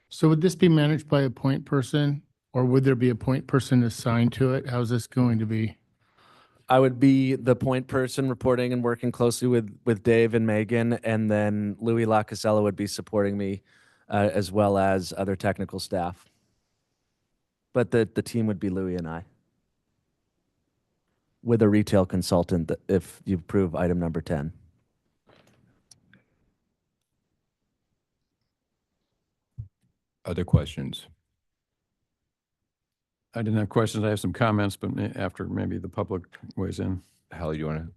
So would this be managed by a point person, or would there be a point person assigned to it? How's this going to be? I would be the point person reporting and working closely with Dave and Megan, and then Louis Lacasella would be supporting me as well as other technical staff. But the team would be Louis and I, with a retail consultant if you approve item number 10. Other questions? I didn't have questions. I have some comments, but after maybe the public weighs in. Hallie, do you want to?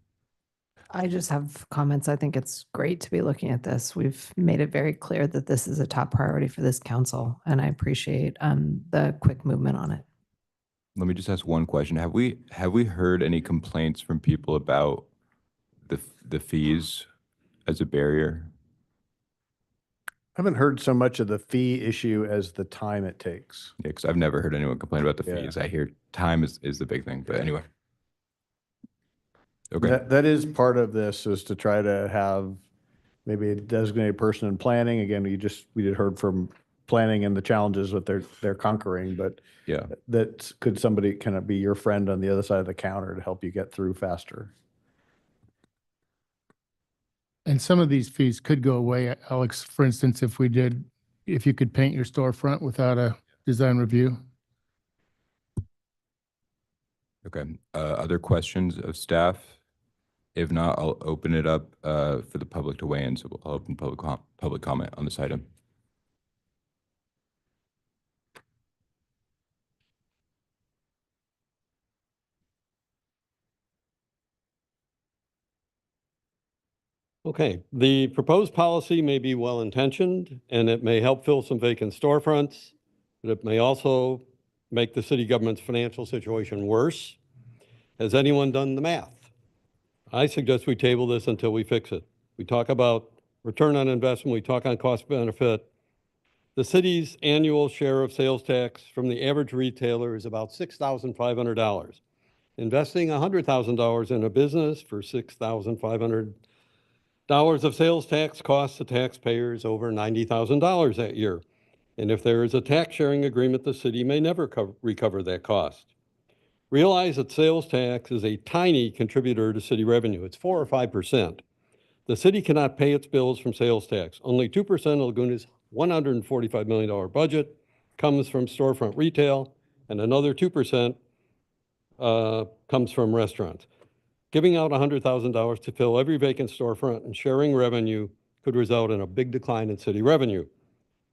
I just have comments. I think it's great to be looking at this. We've made it very clear that this is a top priority for this council, and I appreciate the quick movement on it. Let me just ask one question. Have we heard any complaints from people about the fees as a barrier? I haven't heard so much of the fee issue as the time it takes. Yeah, because I've never heard anyone complain about the Yeah. fees. I hear time is the big thing, but anyway. Okay. That is part of this, is to try to have maybe a designated person in planning. Again, we just heard from planning and the challenges that they're conquering, but yeah, that could somebody kind of be your friend on the other side of the counter to help you get through faster. And some of these fees could go away, Alex, for instance, if you could paint your storefront without a design review. Okay. Other questions of staff? If not, I'll open it up for the public to weigh in. So I'll open public comment on this item. Okay, the proposed policy may be well-intentioned and it may help fill some vacant storefronts, but it may also make the city government's financial situation worse. Has anyone done the math? I suggest we table this until we fix it. We talk about return on investment, we talk on cost benefit. The city's annual share of sales tax from the average retailer is about $6,500. Investing $100,000 in a business for $6,500 of sales tax costs the taxpayers over $90,000 that year. And if there is a tax sharing agreement, the city may never recover that cost. Realize that sales tax is a tiny contributor to city revenue. It's 4 or 5%. The city cannot pay its bills from sales tax. Only 2% of Laguna's $145 million budget comes from storefront retail, and another 2% comes from restaurants. Giving out $100,000 to fill every vacant storefront and sharing revenue could result in a big decline in city revenue.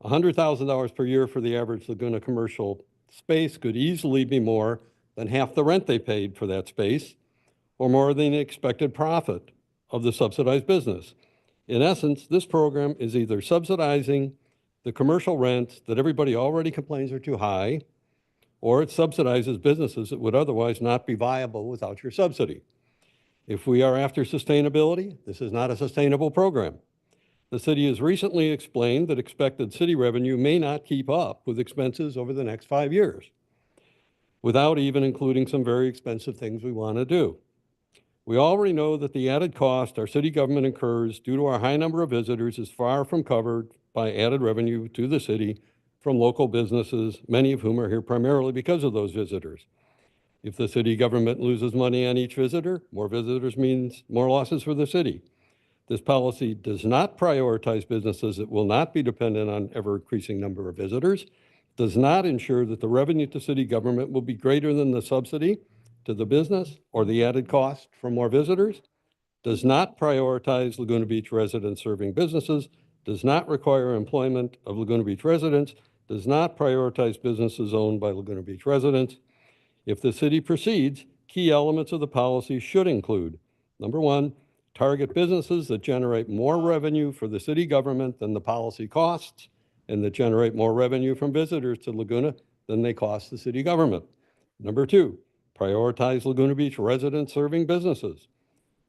$100,000 per year for the average Laguna commercial space could easily be more than half the rent they paid for that space, or more than the expected profit of the subsidized business. In essence, this program is either subsidizing the commercial rents that everybody already complains are too high, or it subsidizes businesses that would otherwise not be viable without your subsidy. If we are after sustainability, this is not a sustainable program. The city has recently explained that expected city revenue may not keep up with expenses over the next 5 years, without even including some very expensive things we want to do. We already know that the added cost our city government incurs due to our high number of visitors is far from covered by added revenue to the city from local businesses, many of whom are here primarily because of those visitors. If the city government loses money on each visitor, more visitors means more losses for the city. This policy does not prioritize businesses that will not be dependent on ever-increasing number of visitors, does not ensure that the revenue to city government will be greater than the subsidy to the business or the added cost from more visitors, does not prioritize Laguna Beach residents serving businesses, does not require employment of Laguna Beach residents, does not prioritize businesses owned by Laguna Beach residents. If the city proceeds, key elements of the policy should include, number one, target businesses that generate more revenue for the city government than the policy costs, and that generate more revenue from visitors to Laguna than they cost the city government. Number two, prioritize Laguna Beach residents serving businesses.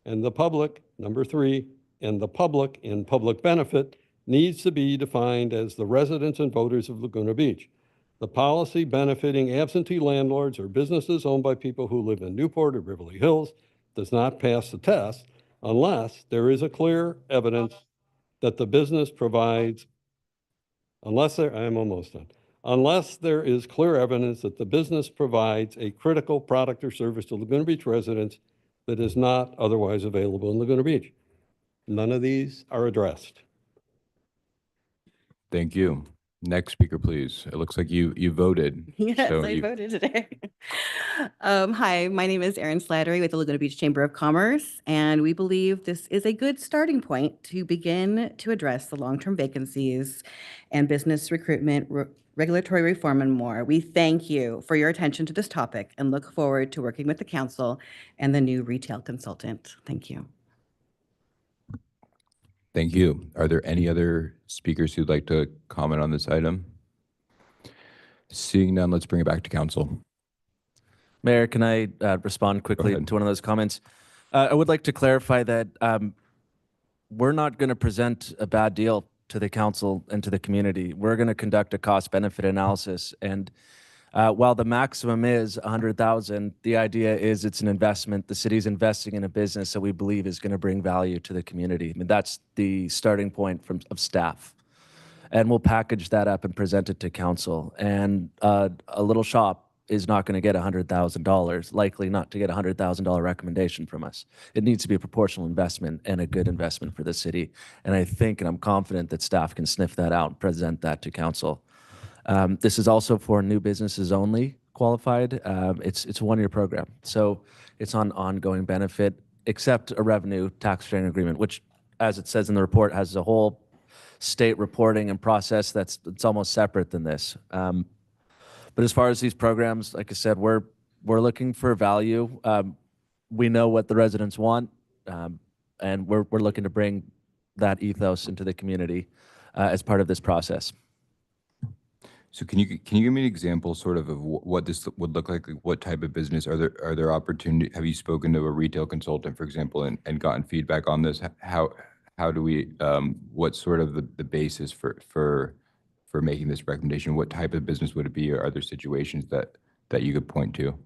And the public, number three, and the public in public benefit needs to be defined as the residents and voters of Laguna Beach. The policy benefiting absentee landlords or businesses owned by people who live in Newport or Beverly Hills does not pass the test unless there is a clear evidence that the business provides, unless there is clear evidence that the business provides a critical product or service to Laguna Beach residents that is not otherwise available in Laguna Beach. None of these are addressed. Thank you. Next speaker, please. It looks like you voted. Yes, so I you- voted today. Hi, my name is Erin Slattery with the Laguna Beach Chamber of Commerce, and we believe this is a good starting point to begin to address the long-term vacancies and business recruitment, regulatory reform, and more. We thank you for your attention to this topic and look forward to working with the council and the new retail consultant. Thank you. Thank you. Are there any other speakers who'd like to comment on this item? Seeing none, let's bring it back to council. Mayor, can I respond quickly to one of those comments? I would like to clarify that we're not going to present a bad deal to the council and to the community. We're going to conduct a cost-benefit analysis. And while the maximum is $100,000, the idea is it's an investment. The city's investing in a business that we believe is going to bring value to the community. I mean, that's the starting point of staff. And we'll package that up and present it to council. And a little shop is not going to get $100,000, likely not to get a $100,000 recommendation from us. It needs to be a proportional investment and a good investment for the city. And I think, and I'm confident that staff can sniff that out and present that to council. This is also for new businesses only qualified. It's a one-year program. So it's on ongoing benefit, except a revenue tax sharing agreement, which, as it says in the report, has a whole state reporting and process it's almost separate than this. But as far as these programs, like I said, we're looking for value. We know what the residents want, and we're looking to bring that ethos into the community as part of this process. So can you give me an example sort of what this would look like what type of business? Are there opportunity? Have you spoken to a retail consultant, for example, and gotten feedback on this? How do we, what's sort of the basis for making this recommendation? What type of business would it be? Or are there situations that you could point to?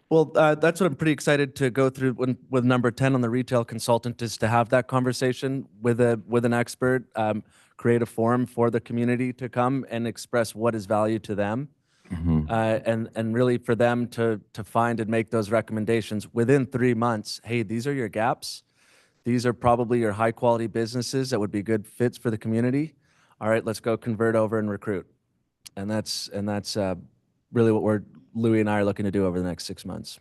Well, that's what I'm pretty excited to go through with number 10 on the retail consultant, is to have that conversation with an expert, create a forum for the community to come and express what is value to them. And really for them to find and make those recommendations within 3 months. Hey, these are your gaps. These are probably your high quality businesses that would be good fits for the community. All right, let's go convert over and recruit. And that's really what Louis and I are looking to do over the next 6 months.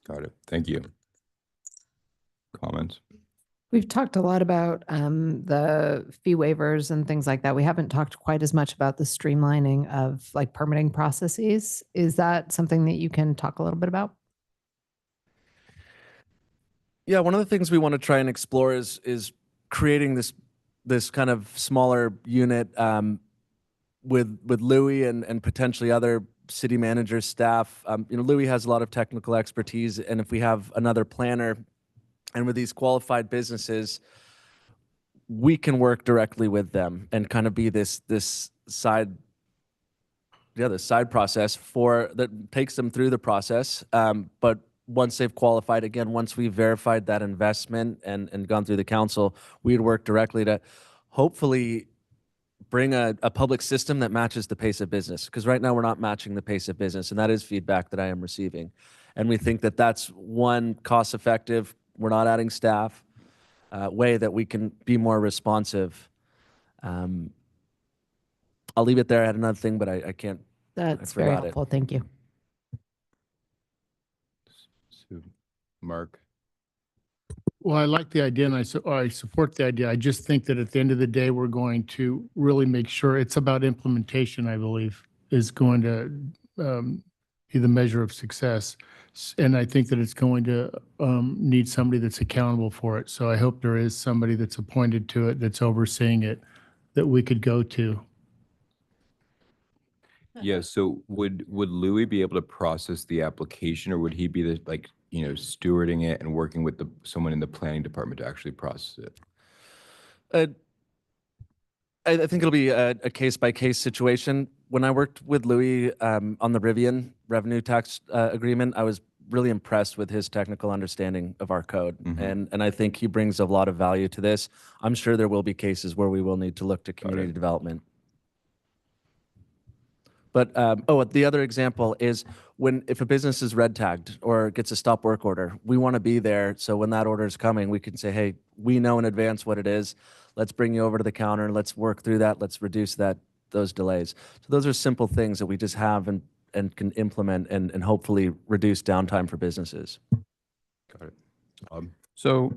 Got it. Thank you. Comments? We've talked a lot about the fee waivers and things like that. We haven't talked quite as much about the streamlining of like permitting processes. Is that something that you can talk a little bit about? Yeah, one of the things we want to try and explore is creating this kind of smaller unit with Louis and potentially other city managers, staff. Louis has a lot of technical expertise, and if we have another planner, and with these qualified businesses, we can work directly with them and kind of be this side process that takes them through the process. But once they've qualified, again, once we've verified that investment and gone through the council, we'd work directly to hopefully bring a public system that matches the pace of business. Because right now we're not matching the pace of business, and that is feedback that I am receiving. And we think that that's one cost-effective, we're not adding staff, way that we can be more responsive. I'll leave it there. I had another thing, but I can't. That's very helpful. Thank you. So, Mark. Well, I like the idea and I support the idea. I just think that at the end of the day, we're going to really make sure it's about implementation, I believe, is going to be the measure of success. And I think that it's going to need somebody that's accountable for it. So I hope there is somebody that's appointed to it, that's overseeing it, that we could go to. Yeah. So would Louis be able to process the application, or would he be stewarding it and working with someone in the planning department to actually process it? I think it'll be a case-by-case situation. When I worked with Louis on the Rivian revenue tax agreement, I was really impressed with his technical understanding of our code. And I think he brings a lot of value to this. I'm sure there will be cases where we will need to look to community development. But, the other example is if a business is red tagged or gets a stop work order, we want to be there. So when that order is coming, we can say, hey, we know in advance what it is. Let's bring you over to the counter. Let's work through that. Let's reduce those delays. So those are simple things that we just have and can implement and hopefully reduce downtime for businesses. Got it. So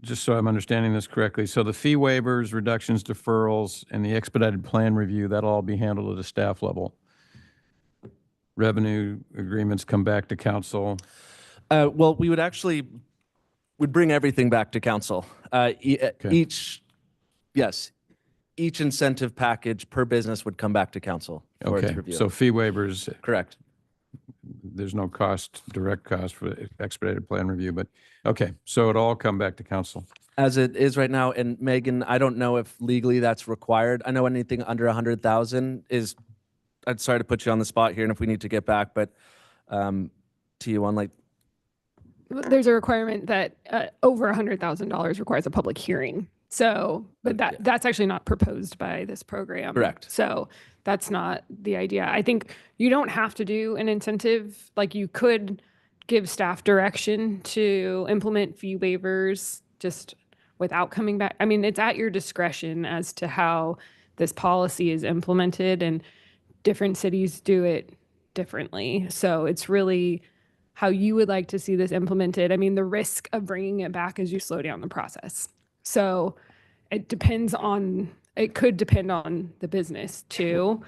just so I'm understanding this correctly, so the fee waivers, reductions, deferrals, and the expedited plan review, that'll all be handled at a staff level. Revenue agreements come back to council. Well, we'd bring everything back to council. Each incentive package per business would come back to council for its review. So fee waivers. Correct. There's no direct cost for expedited plan review, but okay. So it'll all come back to council. As it is right now, and Megan, I don't know if legally that's required. I know anything under 100,000 is, I'm sorry to put you on the spot here, and if we need to get back, but to you on there's a requirement that over $100,000 requires a public hearing So, but that's actually not proposed by this program. Correct. So that's not the idea. I think you don't have to do an incentive. Like you could give staff direction to implement fee waivers just without coming back. I mean, it's at your discretion as to how this policy is implemented, and different cities do it differently. So it's really how you would like to see this implemented. I mean, the risk of bringing it back is you slow down the process. So it could depend on the business too.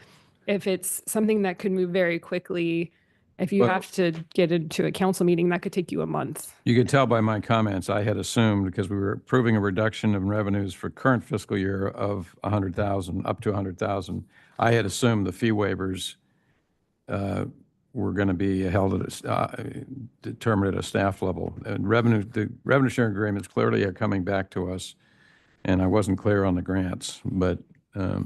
If it's something that could move very quickly, if you Well- have to get into a council meeting, that could take you a month. You could tell by my comments, I had assumed, because we were approving a reduction of revenues for current fiscal year of 100,000, up to 100,000. I had assumed the fee waivers were going to be held determined at a staff level. And the revenue sharing agreements clearly are coming back to us. And I wasn't clear on the grants, but I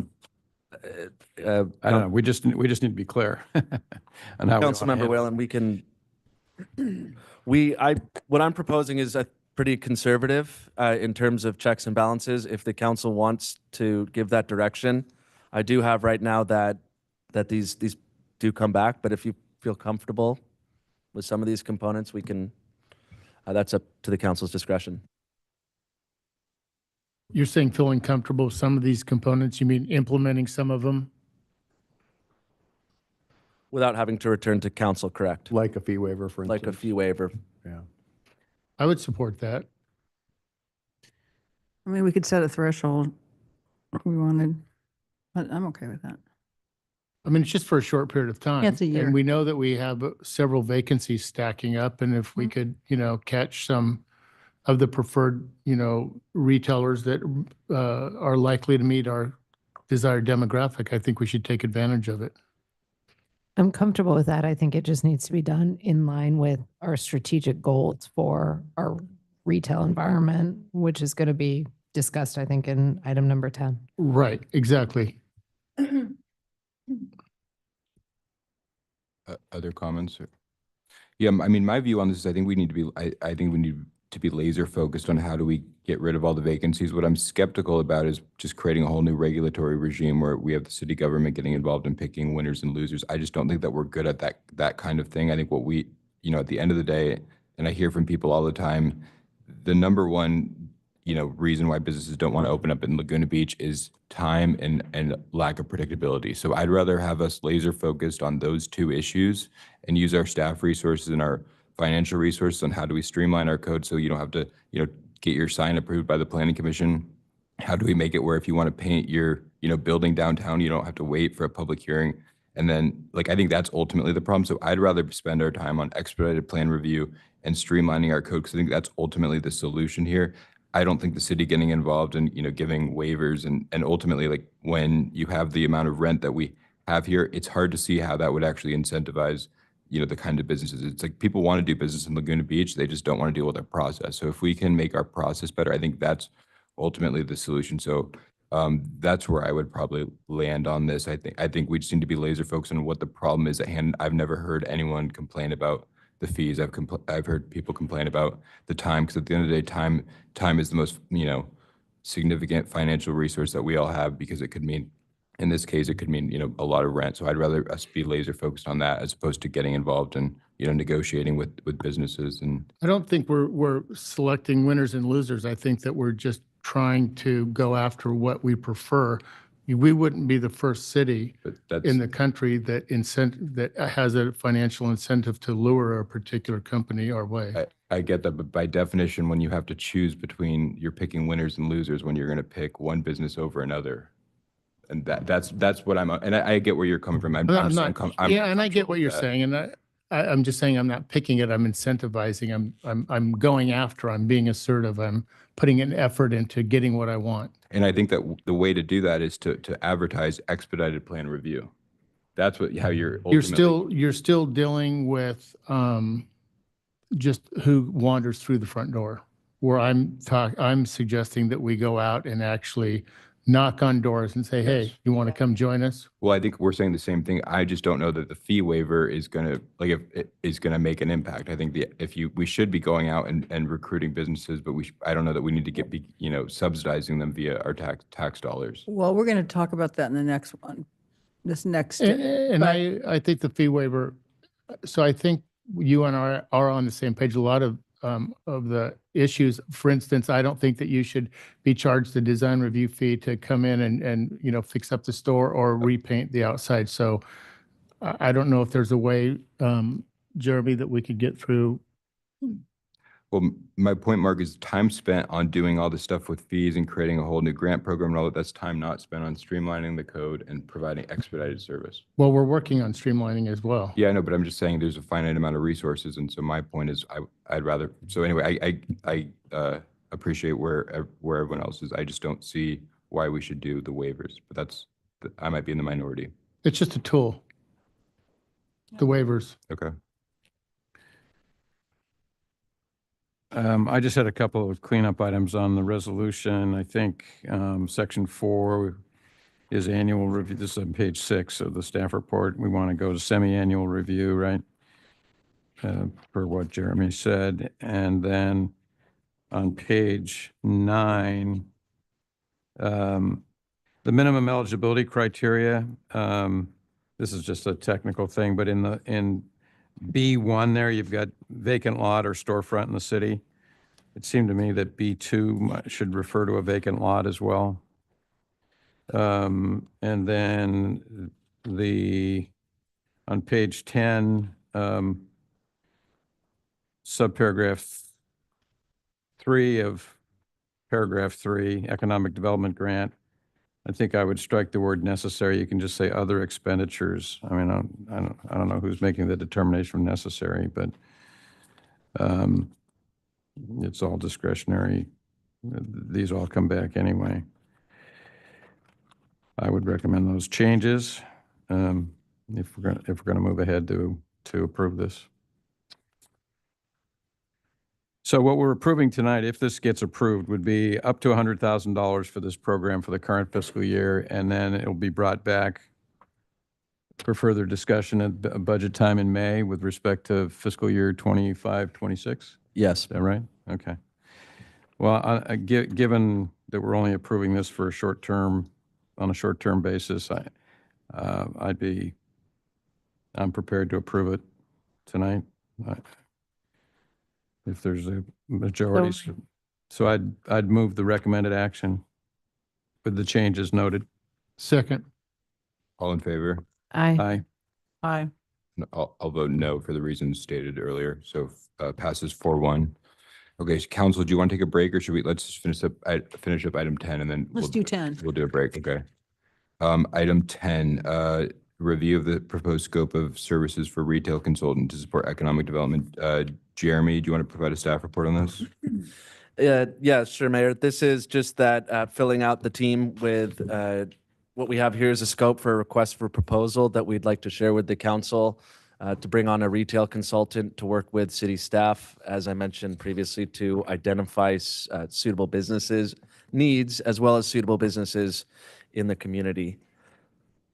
don't know. We just need to be clear. on how we wanna Councilmember handle it. Whalen, what I'm proposing is pretty conservative in terms of checks and balances. If the council wants to give that direction, I do have right now that these do come back, but if you feel comfortable with some of these components, we can, that's up to the council's discretion. You're saying feeling comfortable with some of these components, you mean implementing some of them? Without having to return to council, correct? Like a fee waiver, for instance. Like a fee waiver. Yeah. I would support that. I mean, we could set a threshold if we wanted, but I'm okay with that. I mean, it's just for a short period of time. it's a year. And we know that we have several vacancies stacking up, and if we could, catch some of the preferred, retailers that are likely to meet our desired demographic, I think we should take advantage of it. I'm comfortable with that. I think it just needs to be done in line with our strategic goals for our retail environment, which is going to be discussed, I think, in item number 10. Right, exactly. Other comments? Yeah, I mean, my view on this is I think we need to be, I think we need to be laser focused on how do we get rid of all the vacancies. What I'm skeptical about is just creating a whole new regulatory regime where we have the city government getting involved in picking winners and losers. I just don't think that we're good at that kind of thing. I think what we, at the end of the day, and I hear from people all the time, the number one, reason why businesses don't want to open up in Laguna Beach is time and lack of predictability. So I'd rather have us laser focused on those two issues and use our staff resources and our financial resources on how do we streamline our code so you don't have to, get your sign approved by the planning commission. How do we make it where if you want to paint your, building downtown, you don't have to wait for a public hearing? And then, I think that's ultimately the problem. So I'd rather spend our time on expedited plan review and streamlining our code because I think that's ultimately the solution here. I don't think the city getting involved in, giving waivers and ultimately, when you have the amount of rent that we have here, it's hard to see how that would actually incentivize the kind of businesses. It's like people want to do business in Laguna Beach. They just don't want to deal with our process. So if we can make our process better, I think that's ultimately the solution. So that's where I would probably land on this. I think we just need to be laser focused on what the problem is at hand. I've never heard anyone complain about the fees. I've heard people complain about the time because at the end of the day, time is the most, significant financial resource that we all have because it could mean, in this case, it could mean, a lot of rent. So I'd rather us be laser focused on that as opposed to getting involved in, negotiating with businesses. And I don't think we're selecting winners and losers. I think that we're just trying to go after what we prefer. We wouldn't be the first city in the country that has a financial incentive to lure a particular company our way. I get that, but by definition, when you have to choose between you're picking winners and losers, when you're going to pick one business over another. And that's what and I get where you're coming from. And I get what you're saying. And I'm just saying I'm not picking it. I'm incentivizing. I'm going after. I'm being assertive. I'm putting an effort into getting what I want. And I think that the way to do that is to advertise expedited plan review. That's how you're ultimately. You're still dealing with just who wanders through the front door. Where I'm suggesting that we go out and actually knock on doors and say, hey, you want to come join us? Well, I think we're saying the same thing. I just don't know that the fee waiver is gonna, like, if it is gonna make an impact. I think we should be going out and recruiting businesses, but I don't know that we need to be, subsidizing them via our tax dollars. Well, we're going to talk about that in the next one, this next. And but- I think the fee waiver, so I think you and I are on the same page. A lot of the issues, for instance, I don't think that you should be charged the design review fee to come in and fix up the store or repaint the outside. So I don't know if there's a way, Jeremy, that we could get through. Well, my point, Mark, is time spent on doing all this stuff with fees and creating a whole new grant program and all that. That's time not spent on streamlining the code and providing expedited service. Well, we're working on streamlining as well. Yeah, I know, but I'm just saying there's a finite amount of resources. And so my point is I'd rather, so anyway, I appreciate where everyone else is. I just don't see why we should do the waivers, but I might be in the minority. It's just a tool. The waivers. Okay. I just had a couple of cleanup items on the resolution. I think section 4 is annual review. This is on page 6 of the staff report. We want to go to semi-annual review, right? Per what Jeremy said. And then on page 9, the minimum eligibility criteria. This is just a technical thing, but in B1 there, you've got vacant lot or storefront in the city. It seemed to me that B2 should refer to a vacant lot as well. And then on page 10, subparagraph 3 of paragraph 3, economic development grant. I think I would strike the word necessary. You can just say other expenditures. I mean, I don't know who's making the determination of necessary, but it's all discretionary. These all come back anyway. I would recommend those changes if we're going to move ahead to approve this. So what we're approving tonight, if this gets approved, would be up to $100,000 for this program for the current fiscal year, and then it'll be brought back for further discussion at budget time in May with respect to fiscal year 25, 26? Yes. Is that right? Okay. Well, given that we're only approving this for a on a short-term basis, I'm prepared to approve it tonight. If there's a majority. So I'd move the recommended action with the changes noted. Second. All in favor? Aye. Aye. No, I'll vote no for the reasons stated earlier. So passes 4-1. Okay, so council, do you want to take a break or should let's just finish up item 10 and then Let's do 10. We'll do a break. Okay. Item 10, review of the proposed scope of services for retail consultant to support economic development. Jeremy, do you want to provide a staff report on this? Yeah, sure, Mayor. This is just that filling out the team with what we have here is a scope for a request for proposal that we'd like to share with the council to bring on a retail consultant to work with city staff, as I mentioned previously, to identify suitable businesses needs as well as suitable businesses in the community.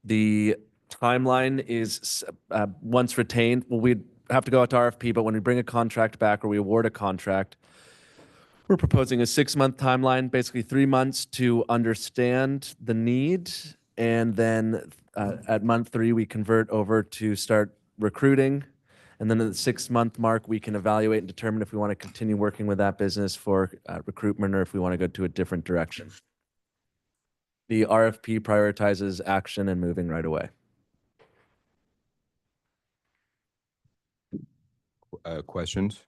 The timeline is once retained, well, we'd have to go out to RFP, but when we bring a contract back or we award a contract, we're proposing a 6-month timeline, basically 3 months to understand the need. And then at month 3, we convert over to start recruiting. And then at the 6-month mark, we can evaluate and determine if we want to continue working with that business for recruitment or if we want to go to a different direction. The RFP prioritizes action and moving right away. Questions?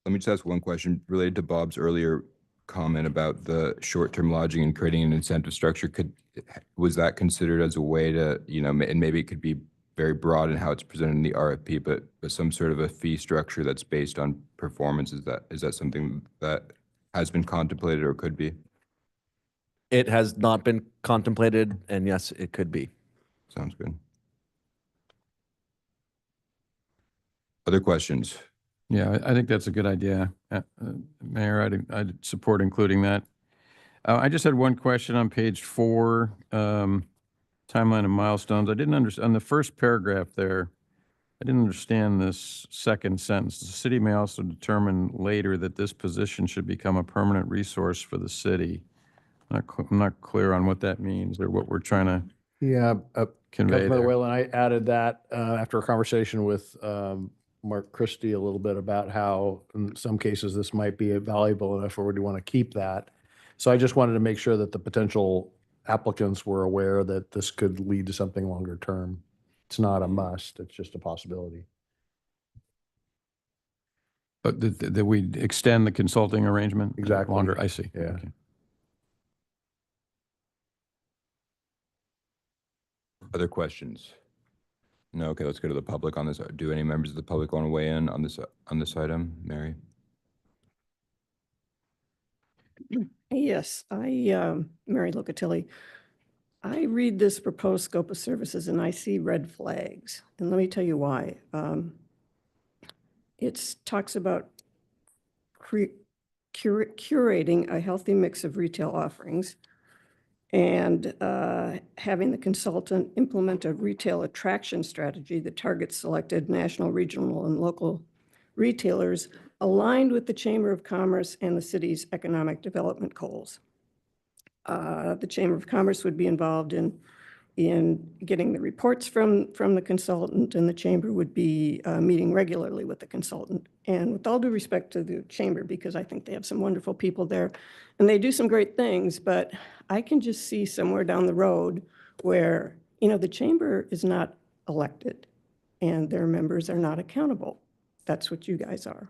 Let me just ask one question related to Bob's earlier comment about the short-term lodging and creating an incentive structure. Was that considered as a way to, and maybe it could be very broad in how it's presented in the RFP, but some sort of a fee structure that's based on performance? Is that something that has been contemplated or could be? It has not been contemplated, and yes, it could be. Sounds good. Other questions? Yeah, I think that's a good idea. Mayor, I'd support including that. I just had one question on page 4, timeline and milestones. I didn't understand, on the first paragraph there, I didn't understand this second sentence. The city may also determine later that this position should become a permanent resource for the city. I'm not clear on what that means or what we're trying to Yeah, convey Councilmember there. Whalen, I added that after a conversation with Mark Christie a little bit about how in some cases this might be valuable enough where we want to keep that. So I just wanted to make sure that the potential applicants were aware that this could lead to something longer term. It's not a must, it's just a possibility. But that we extend the consulting arrangement? Exactly. Longer, I see. Yeah. Okay. Other questions? No, okay, let's go to the public on this. Do any members of the public want to weigh in on this item? Mary? Yes, Mary Locatelli. I read this proposed scope of services and I see red flags. And let me tell you why. It talks about curating a healthy mix of retail offerings and having the consultant implement a retail attraction strategy that targets selected national, regional, and local retailers aligned with the Chamber of Commerce and the city's economic development goals. The Chamber of Commerce would be involved in getting the reports from the consultant, and the Chamber would be meeting regularly with the consultant. And with all due respect to the Chamber, because I think they have some wonderful people there, and they do some great things, but I can just see somewhere down the road where, the Chamber is not elected and their members are not accountable. That's what you guys are.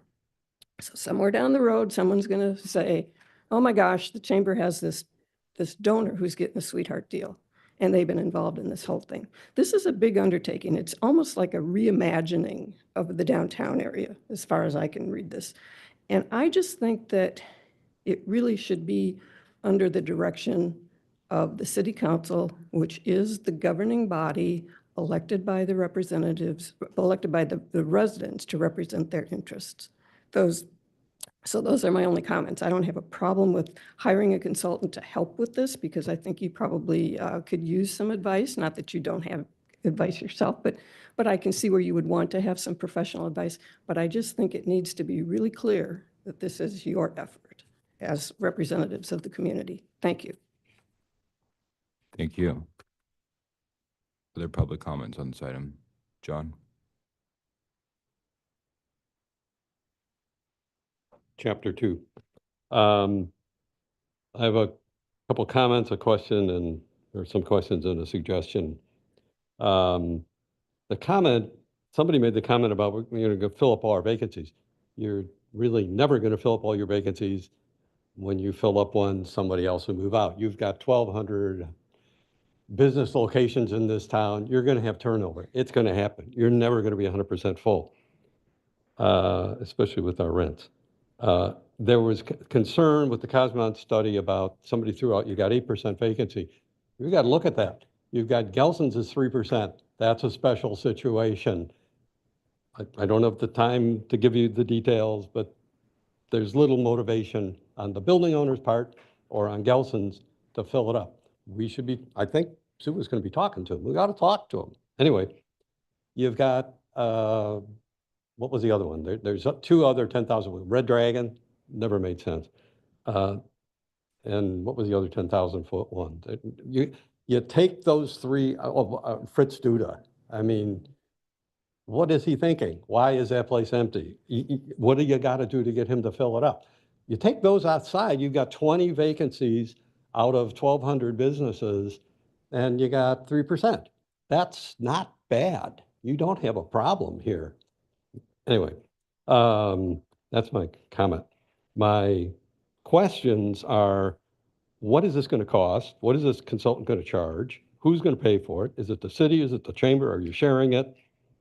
So somewhere down the road, someone's going to say, oh my gosh, the Chamber has this donor who's getting a sweetheart deal, and they've been involved in this whole thing. This is a big undertaking. It's almost like a reimagining of the downtown area, as far as I can read this. And I just think that it really should be under the direction of the city council, which is the governing body elected by the representatives, elected by the residents to represent their interests. So those are my only comments. I don't have a problem with hiring a consultant to help with this because I think you probably could use some advice. Not that you don't have advice yourself, but I can see where you would want to have some professional advice. But I just think it needs to be really clear that this is your effort as representatives of the community. Thank you. Thank you. Other public comments on this item? John? Chapter 2. I have a couple comments, a question, or some questions and a suggestion. The comment, somebody made the comment about we're going to fill up all our vacancies. You're really never going to fill up all your vacancies. When you fill up one, somebody else will move out. You've got 1,200 business locations in this town. You're going to have turnover. It's going to happen. You're never going to be 100% full, especially with our rents. There was concern with the Cosmont study about somebody threw out, you got 8% vacancy. You got to look at that. You've got Gelson's is 3%. That's a special situation. I don't have the time to give you the details, but there's little motivation on the building owner's part or on Gelson's to fill it up. We should be, I think Sue was going to be talking to him. We got to talk to him. Anyway, you've got, what was the other one? There's 2 other 10,000. Red Dragon, never made sense. And what was the other 10,000 foot one? You take those 3, Fritz Duda. I mean, what is he thinking? Why is that place empty? What do you got to do to get him to fill it up? You take those outside, you've got 20 vacancies out of 1,200 businesses, and you got 3%. That's not bad. You don't have a problem here. Anyway, that's my comment. My questions are, what is this going to cost? What is this consultant going to charge? Who's going to pay for it? Is it the city? Is it the chamber? Are you sharing it?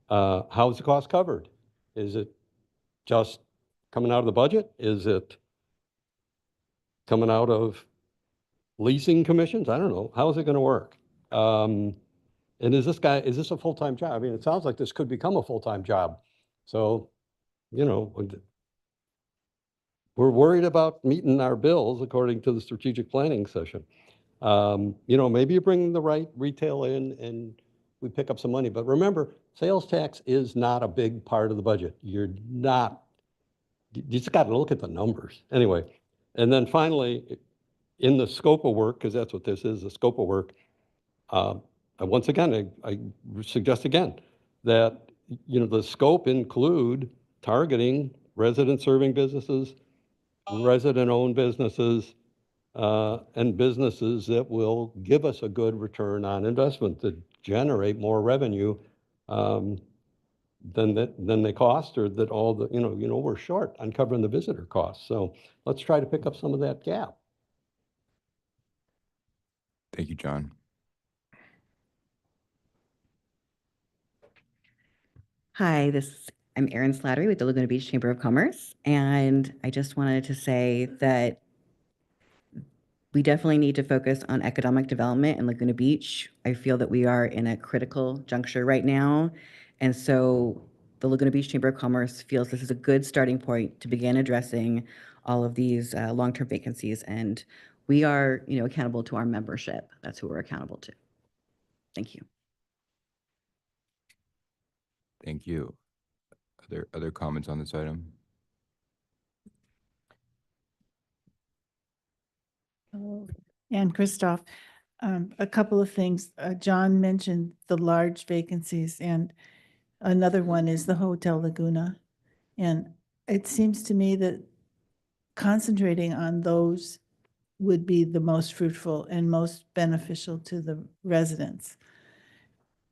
How is the cost covered? Is it just coming out of the budget? Is it coming out of leasing commissions? I don't know. How is it going to work? And is this a full-time job? I mean, it sounds like this could become a full-time job. So, what we're worried about meeting our bills according to the strategic planning session. Maybe you bring the right retail in and we pick up some money. But remember, sales tax is not a big part of the budget. You just got to look at the numbers. Anyway, and then finally, in the scope of work, because that's what this is, the scope of work, once again, I suggest again that, the scope include targeting resident-serving businesses, resident-owned businesses, and businesses that will give us a good return on investment, that generate more revenue than they cost, or that all the, we're short on covering the visitor costs. So let's try to pick up some of that gap. Thank you, John. Hi, I'm Erin Slattery with the Laguna Beach Chamber of Commerce, and I just wanted to say that we definitely need to focus on economic development in Laguna Beach. I feel that we are in a critical juncture right now, and so the Laguna Beach Chamber of Commerce feels this is a good starting point to begin addressing all of these long-term vacancies, and we are, accountable to our membership. That's who we're accountable to. Thank you. Thank you. Are there other comments on this item? And Christoph, a couple of things. John mentioned the large vacancies, and another one is the Hotel Laguna. And it seems to me that concentrating on those would be the most fruitful and most beneficial to the residents.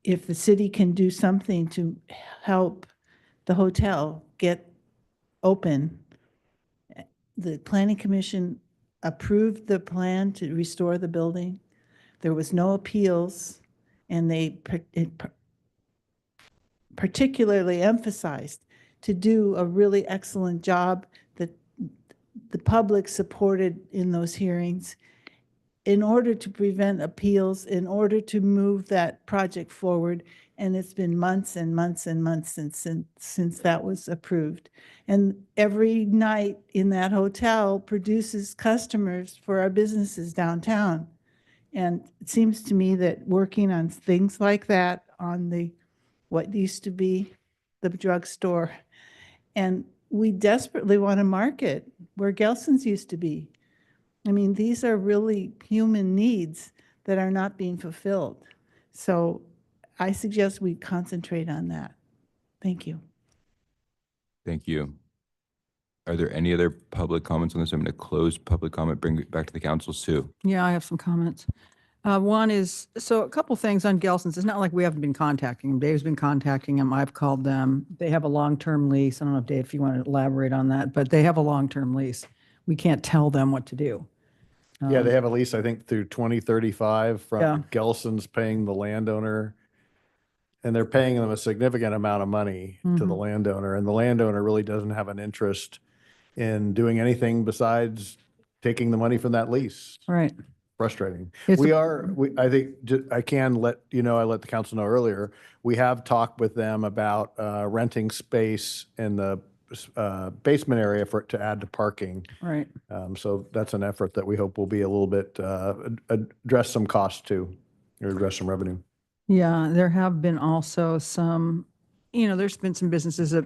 If the city can do something to help the hotel get open, the planning commission approved the plan to restore the building. There was no appeals, and they particularly emphasized to do a really excellent job that the public supported in those hearings in order to prevent appeals, in order to move that project forward. And it's been months and months and months since that was approved. And every night in that hotel produces customers for our businesses downtown. And it seems to me that working on things like that on what used to be the drugstore, and we desperately want to market where Gelson's used to be. I mean, these are really human needs that are not being fulfilled. So I suggest we concentrate on that. Thank you. Thank you. Are there any other public comments on this? I'm going to close public comment, bring it back to the council. Sue. Yeah, I have some comments. One is, so a couple things on Gelson's. It's not like we haven't been contacting them. Dave's been contacting them. I've called them. They have a long-term lease. I don't know if Dave, if you want to elaborate on that, but they have a long-term lease. We can't tell them what to do. Yeah, they have a lease, I think, through 2035 from Yeah. Gelson's paying the landowner. And they're paying them a significant amount of money to the landowner. And the landowner really doesn't have an interest in doing anything besides taking the money from that lease. Right. Frustrating. It's I think, I can let you know, I let the council know earlier, we have talked with them about renting space in the basement area to add to parking. Right. So that's an effort that we hope will be a little bit, address some costs too, or address some revenue. Yeah, there have been also some, there's been some businesses of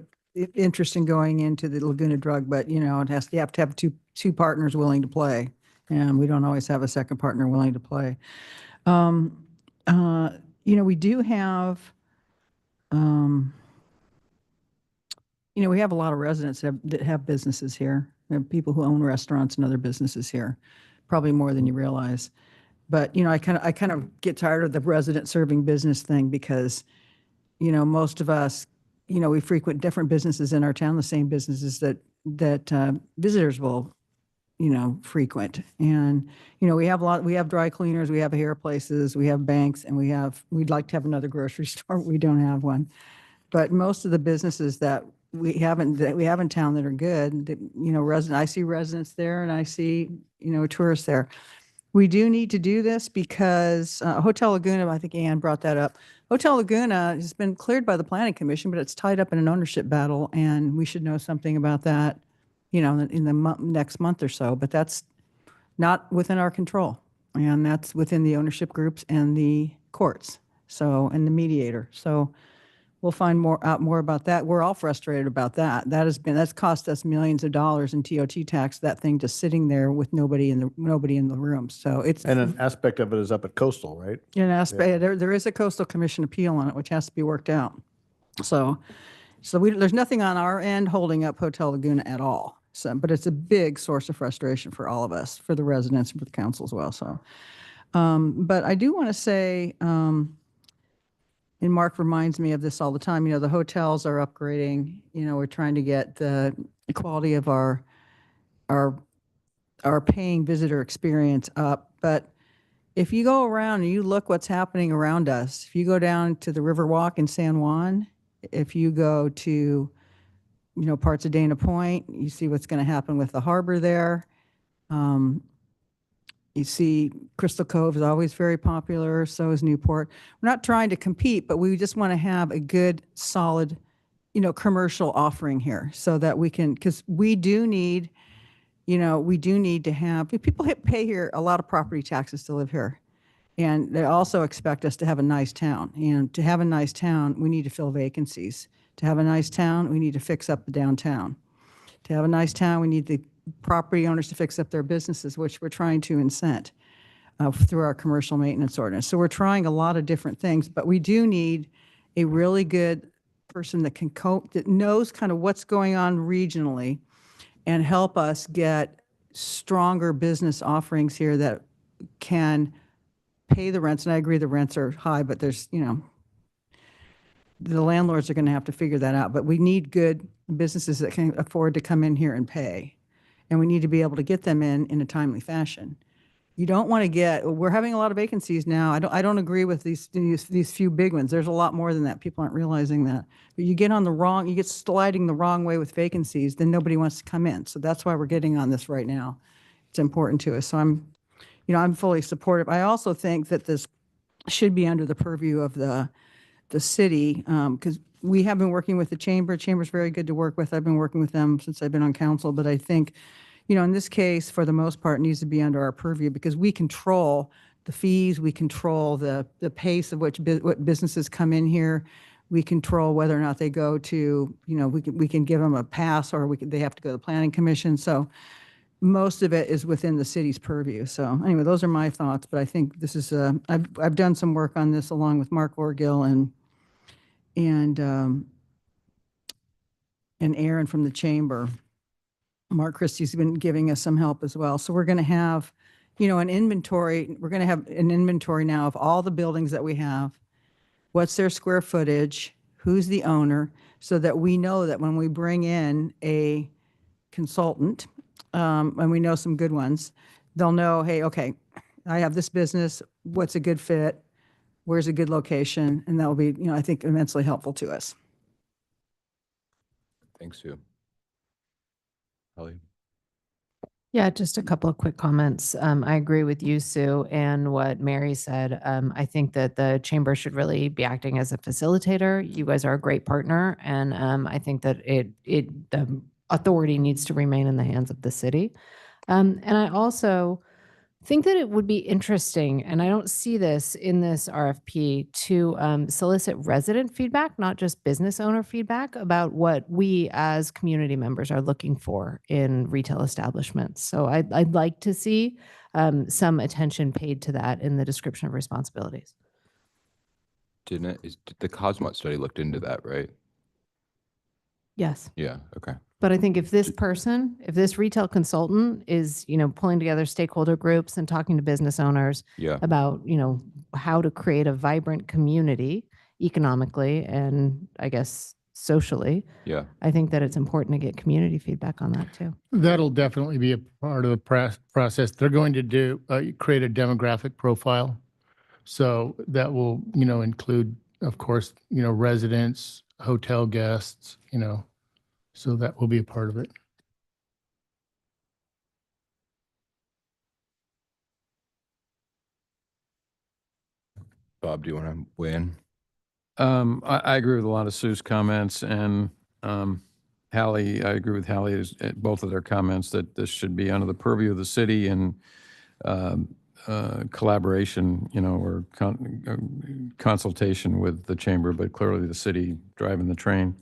interest in going into the Laguna Drug, but you have to have two partners willing to play. And we don't always have a second partner willing to play. We do have, we have a lot of residents that have businesses here. We have people who own restaurants and other businesses here, probably more than you realize. But, I kind of get tired of the resident serving business thing because, most of us, we frequent different businesses in our town, the same businesses that visitors will, frequent. And, we have dry cleaners, we have hair places, we have banks, and we'd like to have another grocery store. We don't have one. But most of the businesses that we have in town that are good, I see residents there and I see, tourists there. We do need to do this because Hotel Laguna, I think Ann brought that up. Hotel Laguna has been cleared by the Planning Commission, but it's tied up in an ownership battle, and we should know something about that in the next month or so, but that's not within our control. And that's within the ownership groups and the courts, and the mediator. So we'll find out more about that. We're all frustrated about that. That's cost us millions of dollars in TOT tax, that thing just sitting there with nobody in the room. So it's. And an aspect of it is up at Coastal, right? An aspect, there is a coastal commission appeal on it, which has to be worked out. So there's nothing on our end holding up Hotel Laguna at all. So, but it's a big source of frustration for all of us, for the residents and for the council as well. So, but I do want to say, and Mark reminds me of this all the time, the hotels are upgrading, we're trying to get the quality of our paying visitor experience up. But if you go around and you look what's happening around us, if you go down to the Riverwalk in San Juan, if you go to, parts of Dana Point, you see what's going to happen with the harbor there. You see Crystal Cove is always very popular, so is Newport. We're not trying to compete, but we just want to have a good, solid, commercial offering here so that we can, because we do need to have, people pay here a lot of property taxes to live here. And they also expect us to have a nice town. And to have a nice town, we need to fill vacancies. To have a nice town, we need to fix up the downtown. To have a nice town, we need the property owners to fix up their businesses, which we're trying to incent through our commercial maintenance ordinance. So we're trying a lot of different things, but we do need a really good person that can cope, that knows kind of what's going on regionally and help us get stronger business offerings here that can pay the rents. And I agree the rents are high, but there's, the landlords are going to have to figure that out. But we need good businesses that can afford to come in here and pay. And we need to be able to get them in a timely fashion. You don't want to we're having a lot of vacancies now. I don't agree with these few big ones. There's a lot more than that. People aren't realizing that. But you get sliding the wrong way with vacancies, then nobody wants to come in. So that's why we're getting on this right now. It's important to us. So I'm fully supportive. I also think that this should be under the purview of the city, because we have been working with the chamber. Chamber's very good to work with. I've been working with them since I've been on council, but I think, in this case, for the most part, it needs to be under our purview because we control the fees, we control the pace of what businesses come in here. We control whether or not they go to, we can give them a pass or they have to go to the planning commission. So most of it is within the city's purview. So anyway, those are my thoughts, but I think this is, I've done some work on this along with Mark Orgill and Aaron from the chamber. Mark Christie's been giving us some help as well. So we're going to have, an inventory. We're going to have an inventory now of all the buildings that we have. What's their square footage? Who's the owner? So that we know that when we bring in a consultant, and we know some good ones, they'll know, hey, okay, I have this business. What's a good fit? Where's a good location? And that will be, I think, immensely helpful to us. Thanks, Sue. Holly? Yeah, just a couple of quick comments. I agree with you, Sue, and what Mary said. I think that the chamber should really be acting as a facilitator. You guys are a great partner, and I think that the authority needs to remain in the hands of the city. And I also think that it would be interesting, and I don't see this in this RFP, to solicit resident feedback, not just business owner feedback, about what we as community members are looking for in retail establishments. So I'd like to see some attention paid to that in the description of responsibilities. The Cosmot study looked into that, right? Yes. Yeah, okay. But I think if this retail consultant is, pulling together stakeholder groups and talking to business owners about, how to create a vibrant community economically and I guess socially, I think that it's important to get community feedback on that too. That'll definitely be a part of the process. They're going to create a demographic profile. So that will, include, of course, residents, hotel guests, so that will be a part of it. Bob, do you want to weigh in? I agree with a lot of Sue's comments, and Hallie, I agree with Hallie, both of their comments that this should be under the purview of the city and collaboration, or consultation with the chamber, but clearly the city driving the train.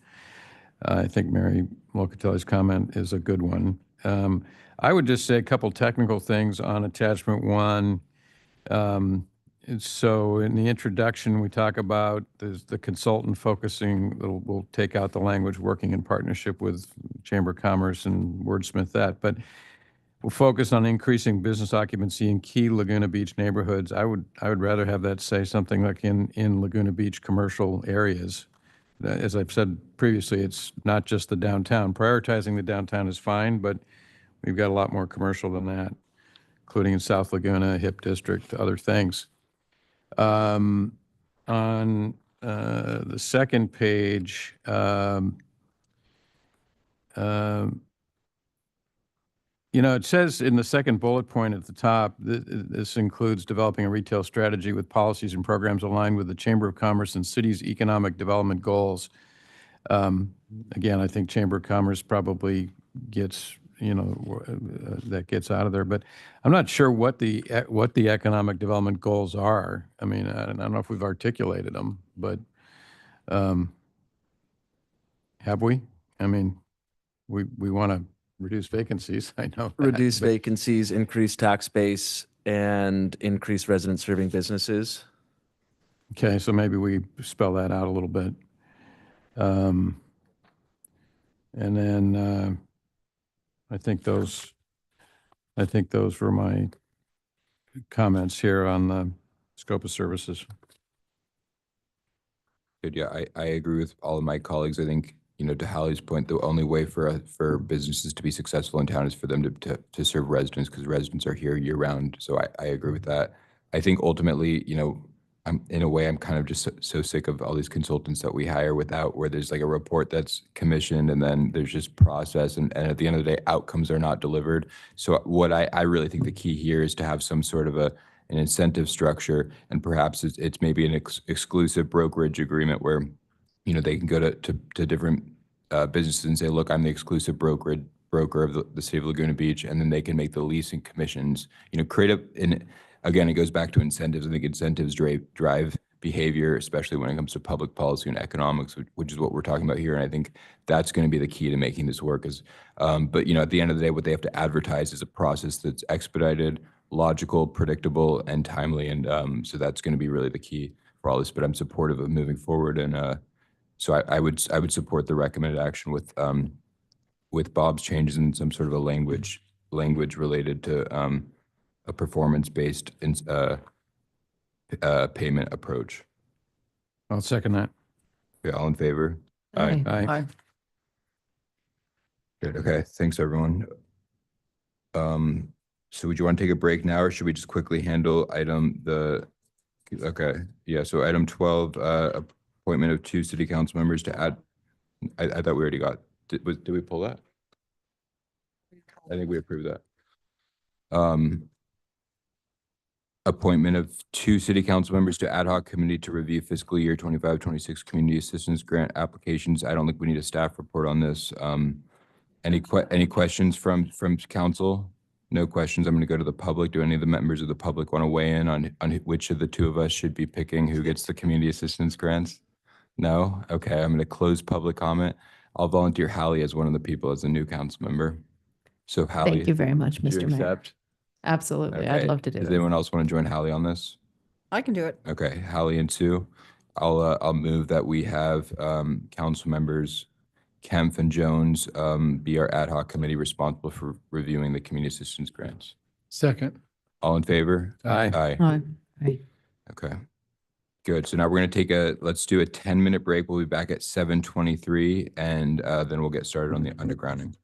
I think Mary Locatelli's comment is a good one. I would just say a couple technical things on attachment 1. So in the introduction, we talk about the consultant focusing, we'll take out the language working in partnership with Chamber of Commerce and wordsmith that, but we'll focus on increasing business occupancy in key Laguna Beach neighborhoods. I would rather have that say something like in Laguna Beach commercial areas. As I've said previously, it's not just the downtown. Prioritizing the downtown is fine, but we've got a lot more commercial than that, including in South Laguna, HIP District, other things. On the second page, it says in the second bullet point at the top, this includes developing a retail strategy with policies and programs aligned with the Chamber of Commerce and city's economic development goals. Again, I think Chamber of Commerce probably gets, that gets out of there, but I'm not sure what the economic development goals are. I mean, I don't know if we've articulated them, but have we? I mean, we want to reduce vacancies, I know. Reduce vacancies, increase tax base, and increase resident serving businesses. Okay, so maybe we spell that out a little bit. And then I think those were my comments here on the scope of services. Good. Yeah, I agree with all of my colleagues. I think, to Hallie's point, the only way for businesses to be successful in town is for them to serve residents, because residents are here year round. So I agree with that. I think ultimately, I'm kind of just so sick of all these consultants that we hire where there's like a report that's commissioned and then there's just process and at the end of the day, outcomes are not delivered. So what I really think the key here is to have some sort of an incentive structure, and perhaps it's maybe an exclusive brokerage agreement where they can go to different businesses and say, look, I'm the exclusive broker of the city of Laguna Beach, and then they can make the leasing commissions, again, it goes back to incentives. I think incentives drive behavior, especially when it comes to public policy and economics, which is what we're talking about here. And I think that's going to be the key to making this work but at the end of the day, what they have to advertise is a process that's expedited, logical, predictable, and timely. And so that's going to be really the key for all this, but I'm supportive of moving forward. And so I would support the recommended action with Bob's changes and some sort of a language related to a performance-based payment approach. I'll second that. Okay, all in favor? Aye. Aye. Good. Okay. Thanks, everyone. So would you want to take a break now, or should we just quickly handle okay. Yeah. So item 12, appointment of 2 city council members to add. I thought we already got, did we pull that? I think we approved that. Appointment of 2 city council members to ad hoc committee to review fiscal year 25-26 community assistance grant applications. I don't think we need a staff report on this. Any questions from council? No questions. I'm going to go to the public. Do any of the members of the public want to weigh in on which of the 2 of us should be picking who gets the community assistance grants? No? Okay, I'm going to close public comment. I'll volunteer Hallie as one of the people as a new council member. So Hallie. Thank you very much, do you Mr. Mayor. accept? Absolutely. Okay. I'd love to do Does it. anyone else want to join Hallie on this? I can do it. Okay, Hallie and Sue. I'll move that we have council members Kempf and Jones be our ad hoc committee responsible for reviewing the community assistance grants. Second. All in favor? Aye. Aye. Aye. Okay. Good. So now we're going to let's do a 10-minute break. We'll be back at 7:23, and then we'll get started on the undergrounding.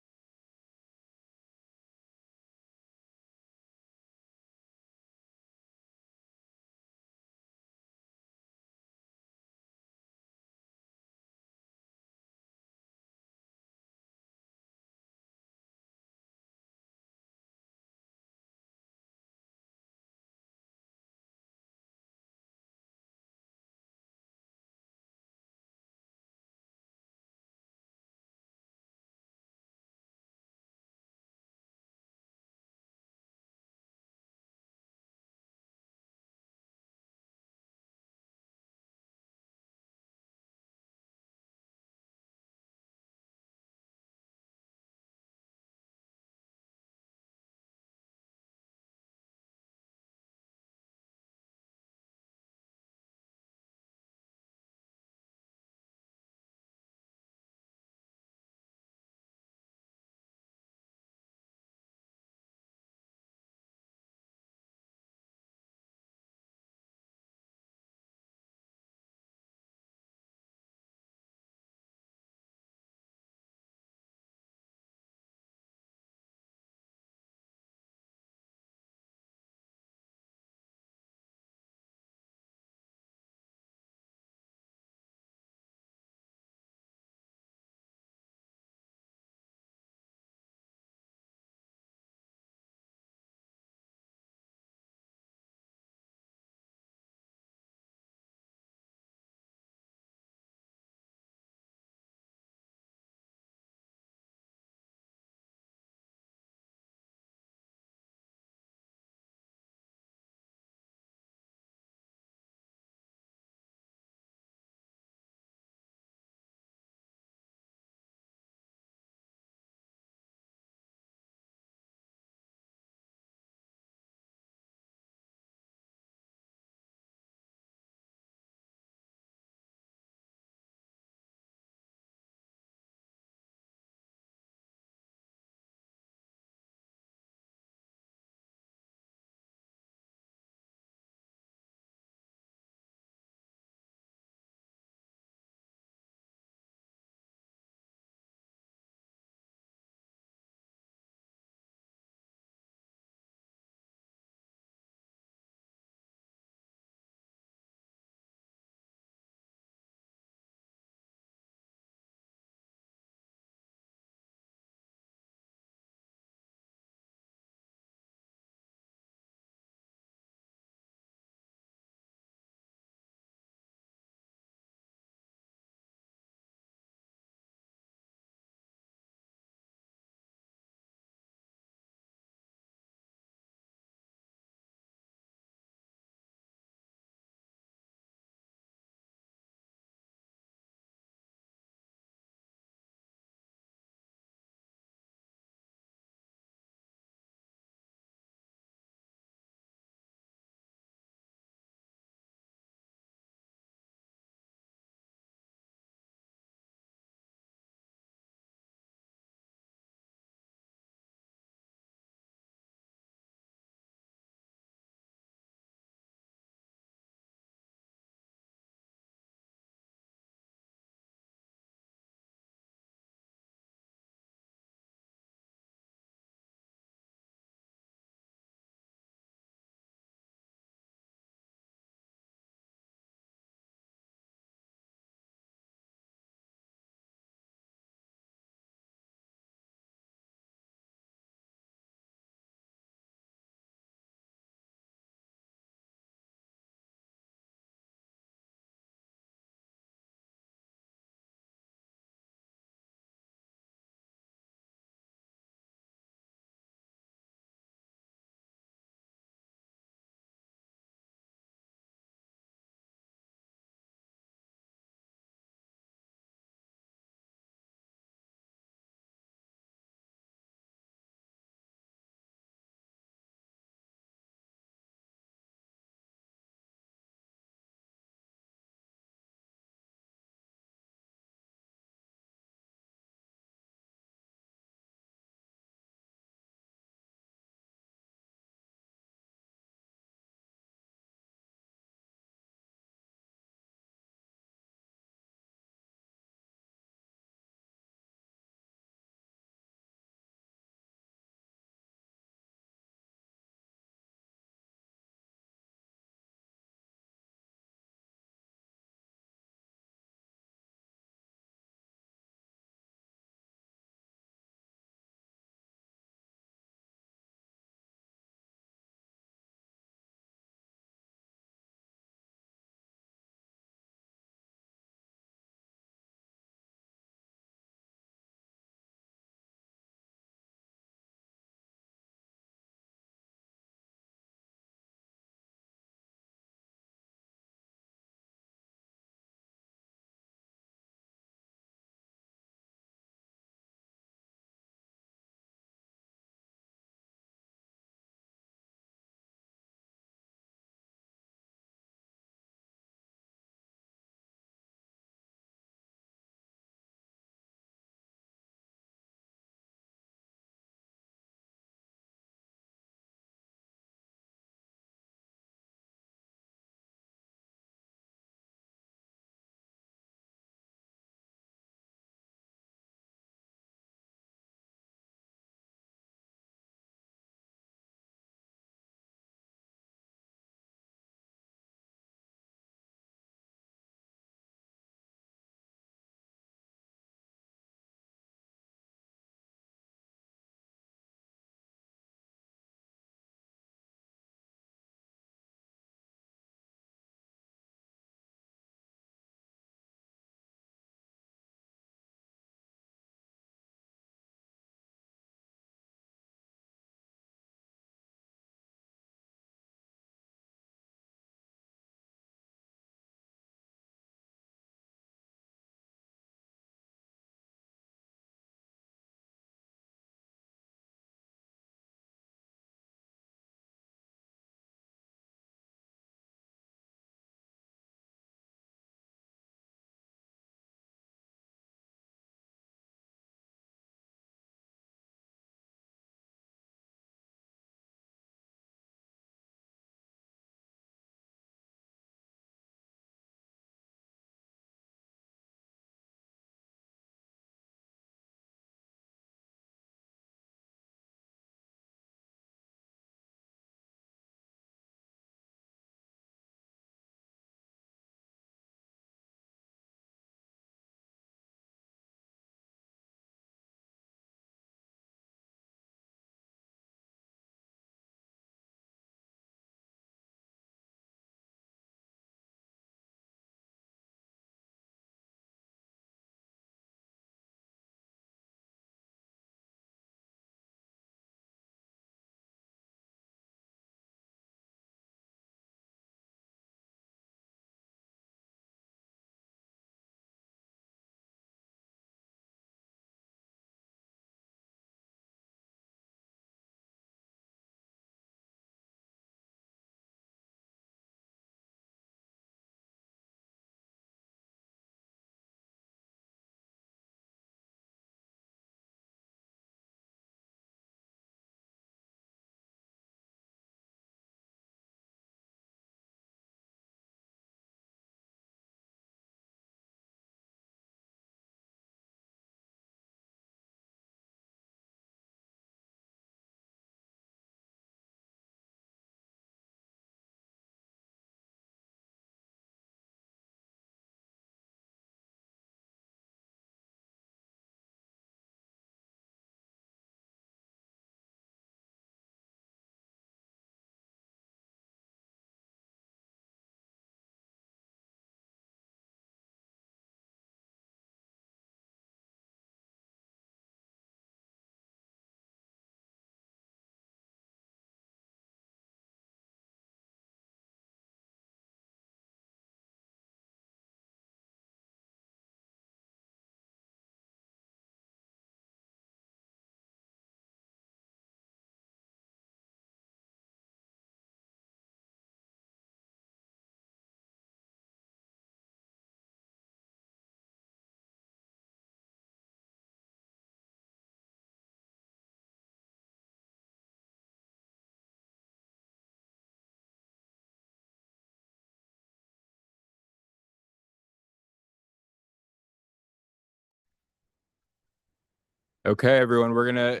Okay, everyone, we're gonna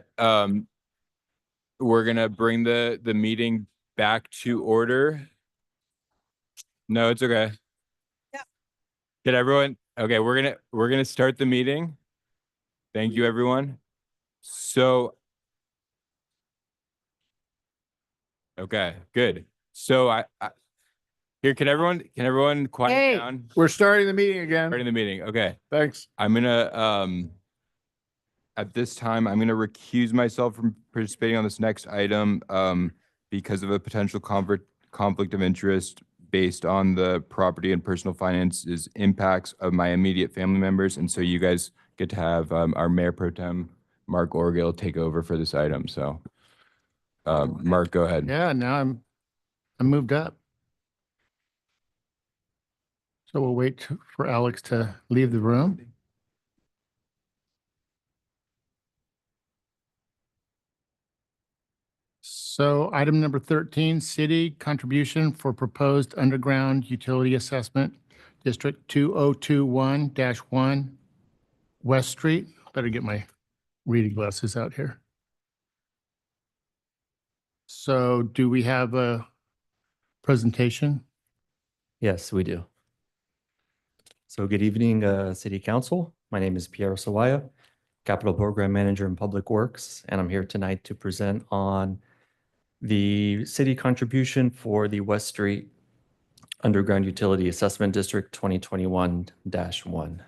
bring the meeting back to order. No, it's okay. Yeah. Did everyone? Okay, we're gonna start the meeting. Thank you, everyone. So, okay, good. So I here, can everyone quiet Hey. down? We're starting the meeting again. Starting the meeting. Okay. Thanks. I'm gonna at this time, I'm gonna recuse myself from participating on this next item because of a potential conflict of interest based on the property and personal finances impacts of my immediate family members. And so you guys get to have our Mayor Pro Tem, Mark Orgill, take over for this item. So Mark, go ahead. Yeah, now I'm moved up. So we'll wait for Alex to leave the room. So item number 13, city contribution for proposed underground utility assessment, District 2021-1, West Street. Better get my reading glasses out here. So do we have a presentation? Yes, we do. So good evening, City Council. My name is Piero Sawaya, Capital Program Manager in Public Works, and I'm here tonight to present on the city contribution for the West Street Underground Utility Assessment District 2021-1.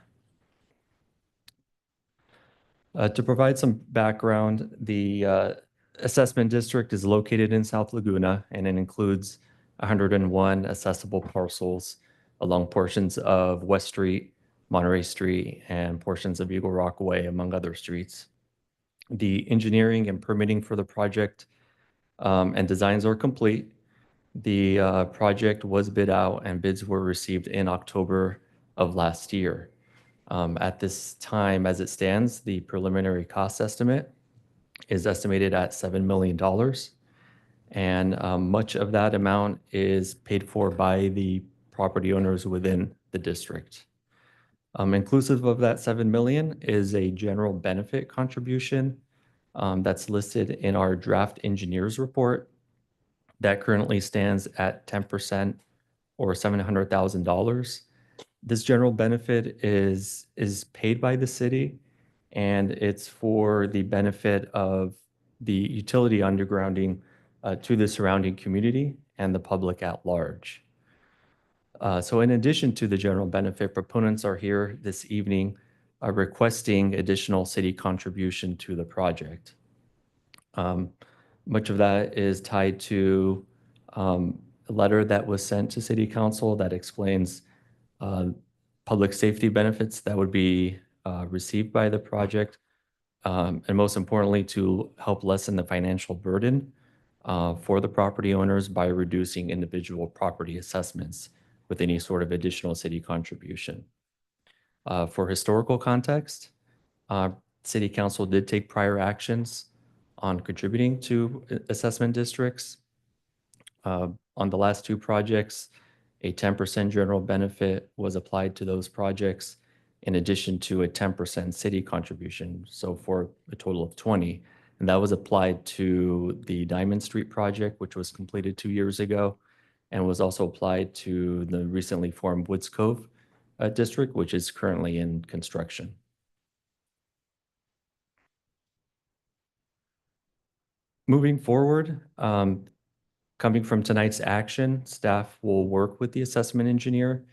To provide some background, the assessment district is located in South Laguna, and it includes 101 accessible parcels along portions of West Street, Monterey Street, and portions of Eagle Rock Way, among other streets. The engineering and permitting for the project and designs are complete. The project was bid out and bids were received in October of last year. At this time, as it stands, the preliminary cost estimate is estimated at $7 million. And much of that amount is paid for by the property owners within the district. Inclusive of that $7 million is a general benefit contribution that's listed in our draft engineers report that currently stands at 10% or $700,000. This general benefit is paid by the city, and it's for the benefit of the utility undergrounding to the surrounding community and the public at large. So in addition to the general benefit, proponents are here this evening requesting additional city contribution to the project. Much of that is tied to a letter that was sent to City Council that explains public safety benefits that would be received by the project, and most importantly, to help lessen the financial burden for the property owners by reducing individual property assessments with any sort of additional city contribution. For historical context, City Council did take prior actions on contributing to assessment districts. On the last two projects, a 10% general benefit was applied to those projects in addition to a 10% city contribution, so for a total of 20. And that was applied to the Diamond Street project, which was completed 2 years ago, and was also applied to the recently formed Woods Cove district, which is currently in construction. Moving forward, coming from tonight's action, staff will work with the assessment engineer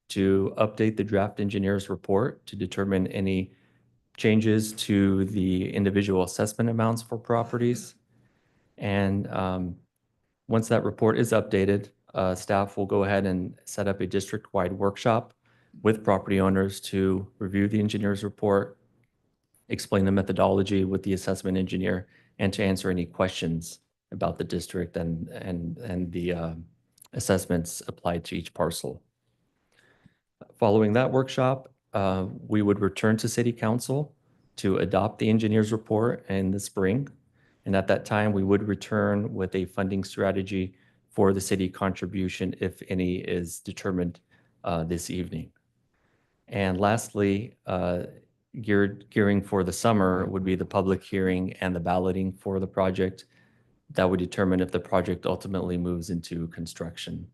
to update the draft engineer's report to determine any changes to the individual assessment amounts for properties. And once that report is updated, staff will go ahead and set up a district-wide workshop with property owners to review the engineer's report, explain the methodology with the assessment engineer, and to answer any questions about the district and the assessments applied to each parcel. Following that workshop, we would return to City Council to adopt the engineer's report in the spring. And at that time, we would return with a funding strategy for the city contribution, if any is determined this evening. And lastly, gearing for the summer would be the public hearing and the balloting for the project. That would determine if the project ultimately moves into construction.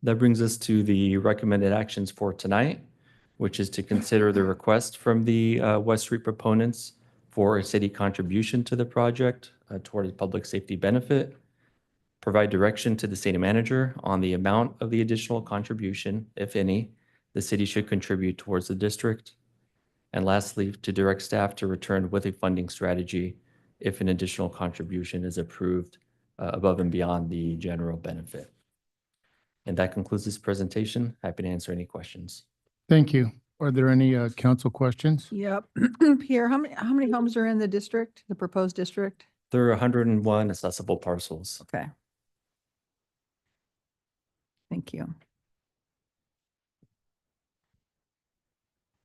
That brings us to the recommended actions for tonight, which is to consider the request from the West Street proponents for a city contribution to the project toward a public safety benefit, provide direction to the city manager on the amount of the additional contribution, if any, the city should contribute towards the district, and lastly, to direct staff to return with a funding strategy if an additional contribution is approved above and beyond the general benefit. And that concludes this presentation. Happy to answer any questions. Thank you. Are there any council questions? Yep. Pierre, how many homes are in the district, the proposed district? There are 101 accessible parcels. Okay. Thank you.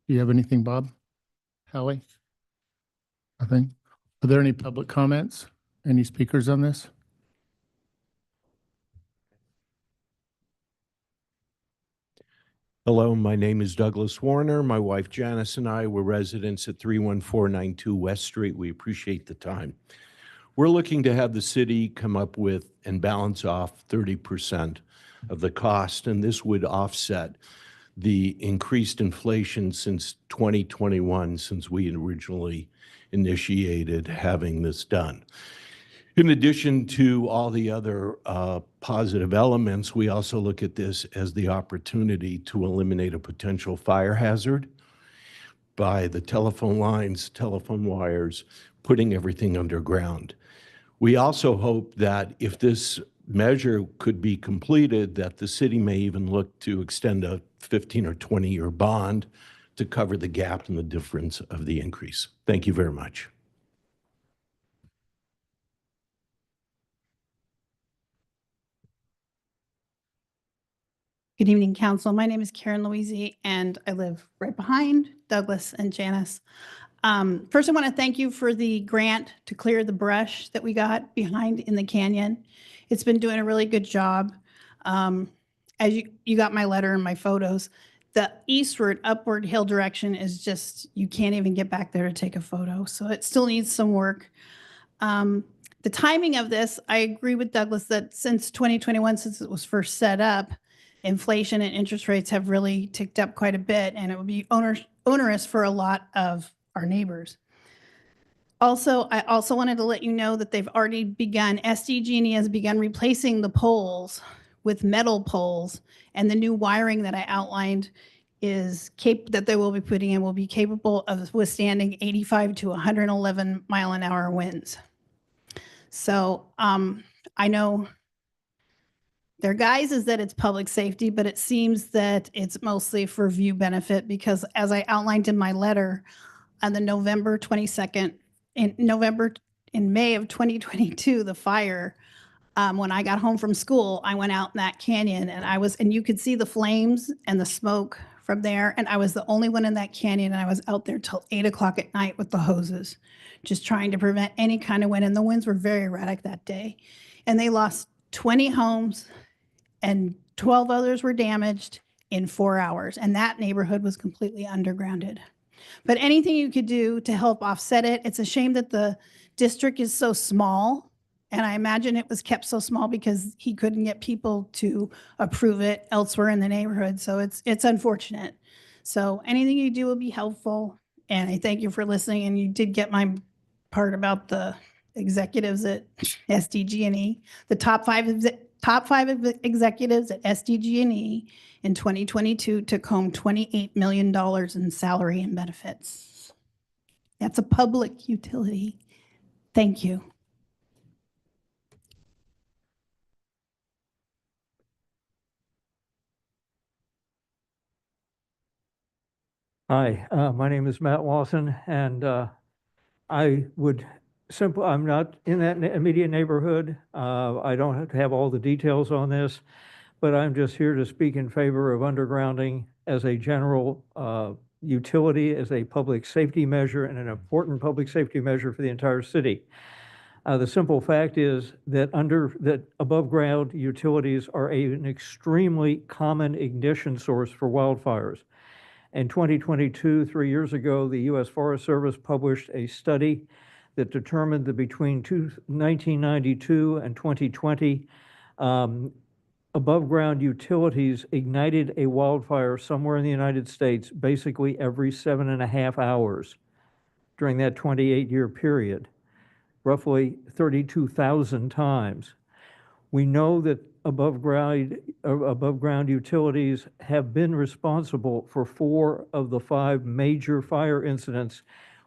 Do you have anything, Bob? Hallie? Nothing? Are there any public comments? Any speakers on this? Hello, my name is Douglas Warner. My wife Janice and I were residents at 31492 West Street. We appreciate the time. We're looking to have the city come up with and balance off 30% of the cost, and this would offset the increased inflation since 2021, since we originally initiated having this done. In addition to all the other positive elements, we also look at this as the opportunity to eliminate a potential fire hazard by the telephone lines, telephone wires, putting everything underground. We also hope that if this measure could be completed, that the city may even look to extend a 15 or 20-year bond to cover the gap and the difference of the increase. Thank you very much. Good evening, Council. My name is Karen Louisi, and I live right behind Douglas and Janice. First, I want to thank you for the grant to clear the brush that we got behind in the canyon. It's been doing a really good job. As you got my letter and my photos, the eastward, upward hill direction is just, you can't even get back there to take a photo. So it still needs some work. The timing of this, I agree with Douglas that since 2021, since it was first set up, inflation and interest rates have really ticked up quite a bit, and it would be onerous for a lot of our neighbors. Also, I also wanted to let you know that they've already begun, SDG&E has begun replacing the poles with metal poles, and the new wiring that I outlined is that they will be putting in will be capable of withstanding 85 to 111 mile an hour winds. So I know their guise is that it's public safety, but it seems that it's mostly for view benefit, because as I outlined in my letter on the November 22nd, in May of 2022, the fire, when I got home from school, I went out in that canyon and you could see the flames and the smoke from there. And I was the only one in that canyon, and I was out there till 8 o'clock at night with the hoses, just trying to prevent any kind of wind. And the winds were very erratic that day. And they lost 20 homes and 12 others were damaged in 4 hours. And that neighborhood was completely undergrounded. But anything you could do to help offset it, it's a shame that the district is so small. And I imagine it was kept so small because he couldn't get people to approve it elsewhere in the neighborhood. So it's unfortunate. So anything you do will be helpful. And I thank you for listening. And you did get my part about the executives at SDG&E. The top five executives at SDG&E in 2022 took home $28 million in salary and benefits. That's a public utility. Thank you. Hi, my name is Matt Lawson, and I'm not in that immediate neighborhood. I don't have all the details on this, but I'm just here to speak in favor of undergrounding as a general utility, as a public safety measure, and an important public safety measure for the entire city. The simple fact is that above ground utilities are an extremely common ignition source for wildfires. In 2022, 3 years ago, the U.S. Forest Service published a study that determined that between 1992 and 2020, above-ground utilities ignited a wildfire somewhere in the United States basically every 7.5 hours during that 28-year period, roughly 32,000 times. We know that above-ground utilities have been responsible for 4 of the 5 major fire incidents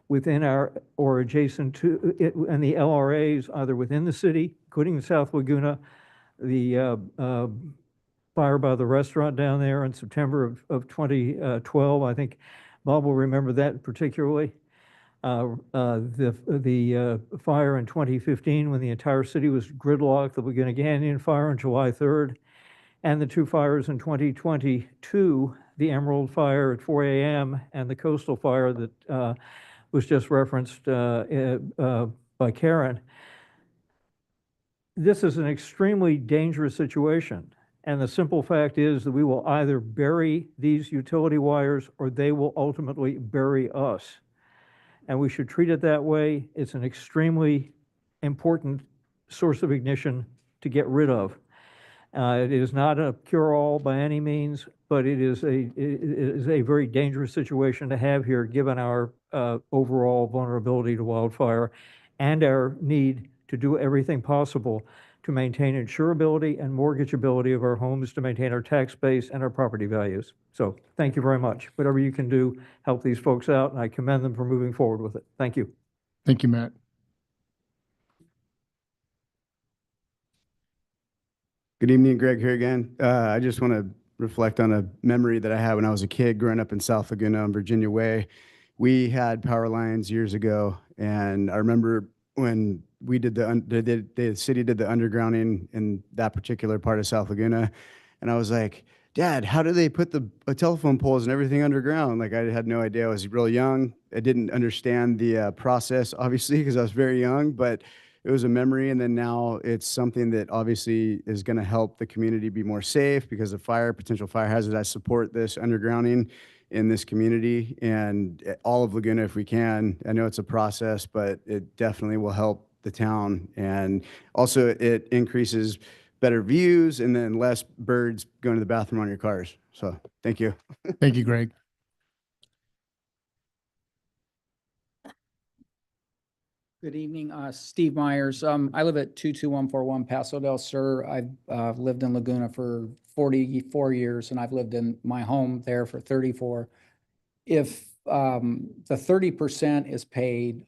within our or adjacent to it, and the LRAs, either within the city, including the South Laguna, the fire by the restaurant down there in September of 2012. I think Bob will remember that particularly. The fire in 2015 when the entire city was gridlocked, the Laguna Canyon fire on July 3rd, and the 2 fires in 2022, the Emerald Fire at 4 a.m. and the Coastal Fire that was just referenced by Karen. This is an extremely dangerous situation. And the simple fact is that we will either bury these utility wires or they will ultimately bury us. And we should treat it that way. It's an extremely important source of ignition to get rid of. It is not a cure-all by any means, but it is a very dangerous situation to have here, given our overall vulnerability to wildfire and our need to do everything possible to maintain insurability and mortgageability of our homes, to maintain our tax base and our property values. So thank you very much. Whatever you can do, help these folks out, and I commend them for moving forward with it. Thank you. Thank you, Matt. Good evening, Greg here again. I just want to reflect on a memory that I had when I was a kid growing up in South Laguna on Virginia Way. We had power lines years ago, and I remember when we did the city did the undergrounding in that particular part of South Laguna, and I was like, Dad, how do they put the telephone poles and everything underground? Like, I had no idea. I was real young. I didn't understand the process, obviously, because I was very young, but it was a memory. And then now it's something that obviously is going to help the community be more safe because of potential fire hazards. I support this undergrounding in this community and all of Laguna if we can. I know it's a process, but it definitely will help the town. And also it increases better views and then less birds going to the bathroom on your cars. So thank you. Thank you, Greg. Good evening, Steve Myers. I live at 22141 Paso del Sur. I've lived in Laguna for 44 years, and I've lived in my home there for 34. If the 30% is paid,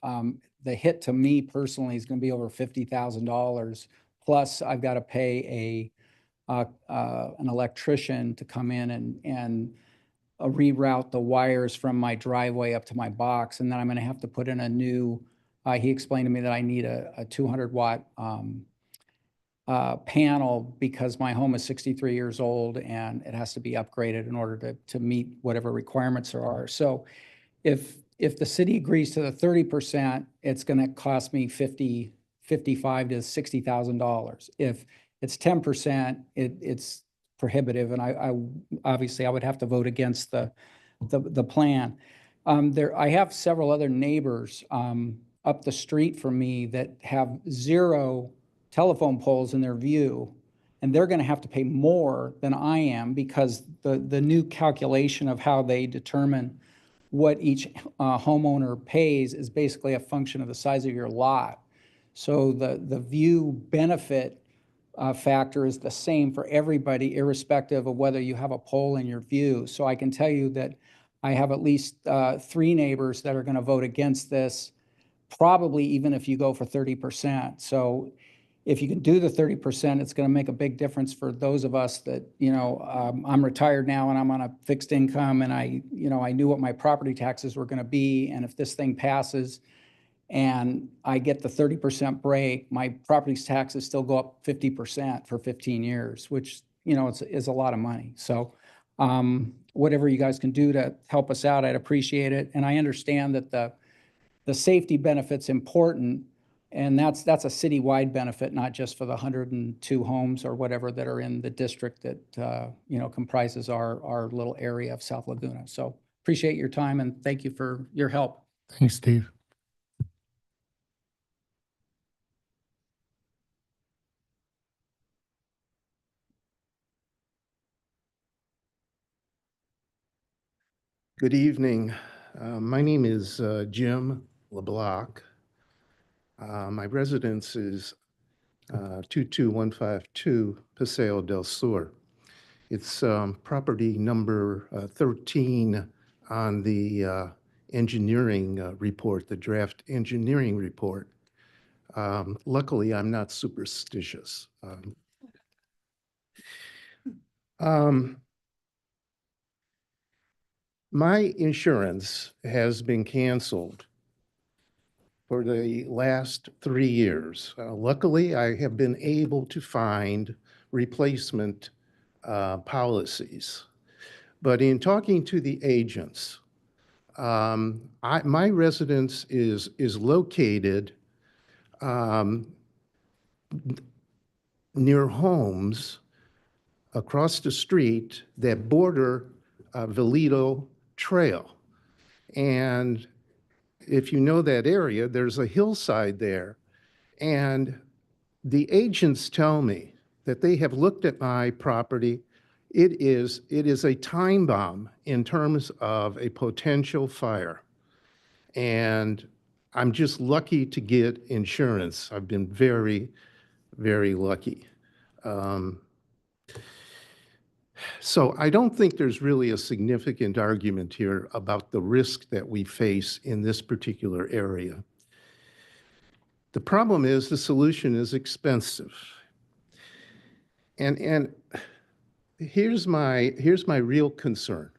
the hit to me personally is going to be over $50,000. Plus, I've got to pay an electrician to come in and reroute the wires from my driveway up to my box, and then I'm going to have to put in a new. He explained to me that I need a 200-watt panel because my home is 63 years old and it has to be upgraded in order to meet whatever requirements there are. So if the city agrees to the 30%, it's going to cost me $55,000 to $60,000. If it's 10%, it's prohibitive, and I obviously would have to vote against the plan. I have several other neighbors up the street from me that have 0 telephone poles in their view, and they're going to have to pay more than I am because the new calculation of how they determine what each homeowner pays is basically a function of the size of your lot. So the view benefit factor is the same for everybody, irrespective of whether you have a pole in your view. So I can tell you that I have at least 3 neighbors that are going to vote against this, probably even if you go for 30%. So if you can do the 30%, it's going to make a big difference for those of us that, I'm retired now and I'm on a fixed income, and I knew what my property taxes were going to be. And if this thing passes and I get the 30% break, my property taxes still go up 50% for 15 years, which, is a lot of money. So whatever you guys can do to help us out, I'd appreciate it. And I understand that the safety benefit's important, and that's a citywide benefit, not just for the 102 homes or whatever that are in the district that comprises our little area of South Laguna. So Appreciate your time and thank you for your help. Thanks, Steve. Good evening. My name is Jim LeBlanc. My residence is 22152 Paseo del Sur. It's property number 13 on the engineering report, the draft engineering report. Luckily, I'm not superstitious. My insurance has been canceled for the last 3 years. Luckily, I have been able to find replacement policies. But in talking to the agents, my residence is located near homes across the street that border Velito Trail. And if you know that area, there's a hillside there. And the agents tell me that they have looked at my property. It is a time bomb in terms of a potential fire. And I'm just lucky to get insurance. I've been very, very lucky. So I don't think there's really a significant argument here about the risk that we face in this particular area. The problem is the solution is expensive. And here's my real concern.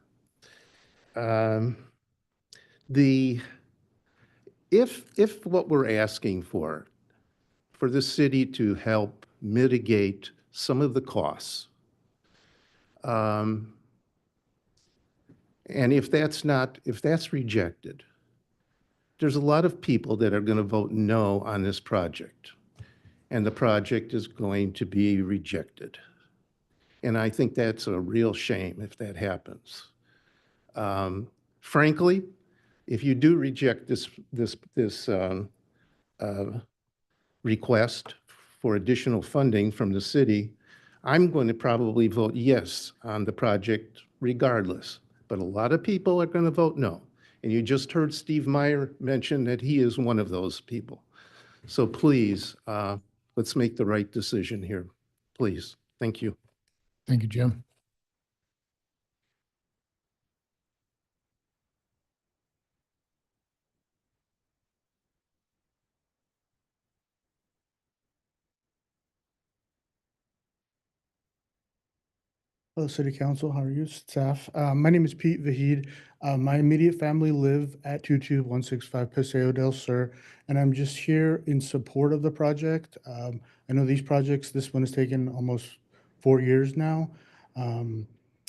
If what we're asking for the city to help mitigate some of the costs, and if that's rejected, there's a lot of people that are going to vote no on this project, and the project is going to be rejected. And I think that's a real shame if that happens. Frankly, if you do reject this request for additional funding from the city, I'm going to probably vote yes on the project regardless. But a lot of people are going to vote no. And you just heard Steve Meyer mention that he is one of those people. So please, let's make the right decision here. Please. Thank you. Thank you, Jim. Hello, City Council. How are you, staff? My name is Pete Vahid. My immediate family live at 22165 Paseo del Sur, and I'm just here in support of the project. I know these projects, this one has taken almost 4 years now.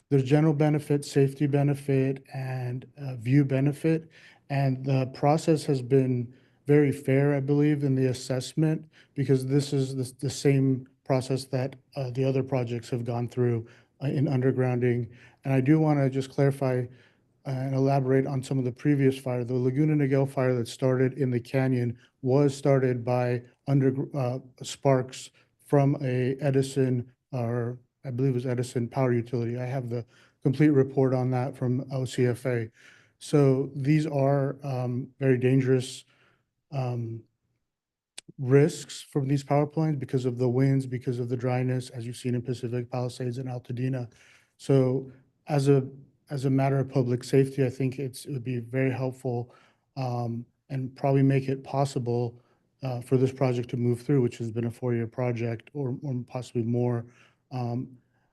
There's general benefit, safety benefit, and view benefit. And the process has been very fair, I believe, in the assessment, because this is the same process that the other projects have gone through in undergrounding. And I do want to just clarify and elaborate on some of the previous fire. The Laguna Niguel fire that started in the canyon was started by sparks from a Edison, or I believe it was Edison Power Utility. I have the complete report on that from OCFA. So these are very dangerous risks from these power plants because of the winds, because of the dryness, as you've seen in Pacific Palisades and Altadena. So as a matter of public safety, I think it would be very helpful and probably make it possible for this project to move through, which has been a 4-year project or possibly more,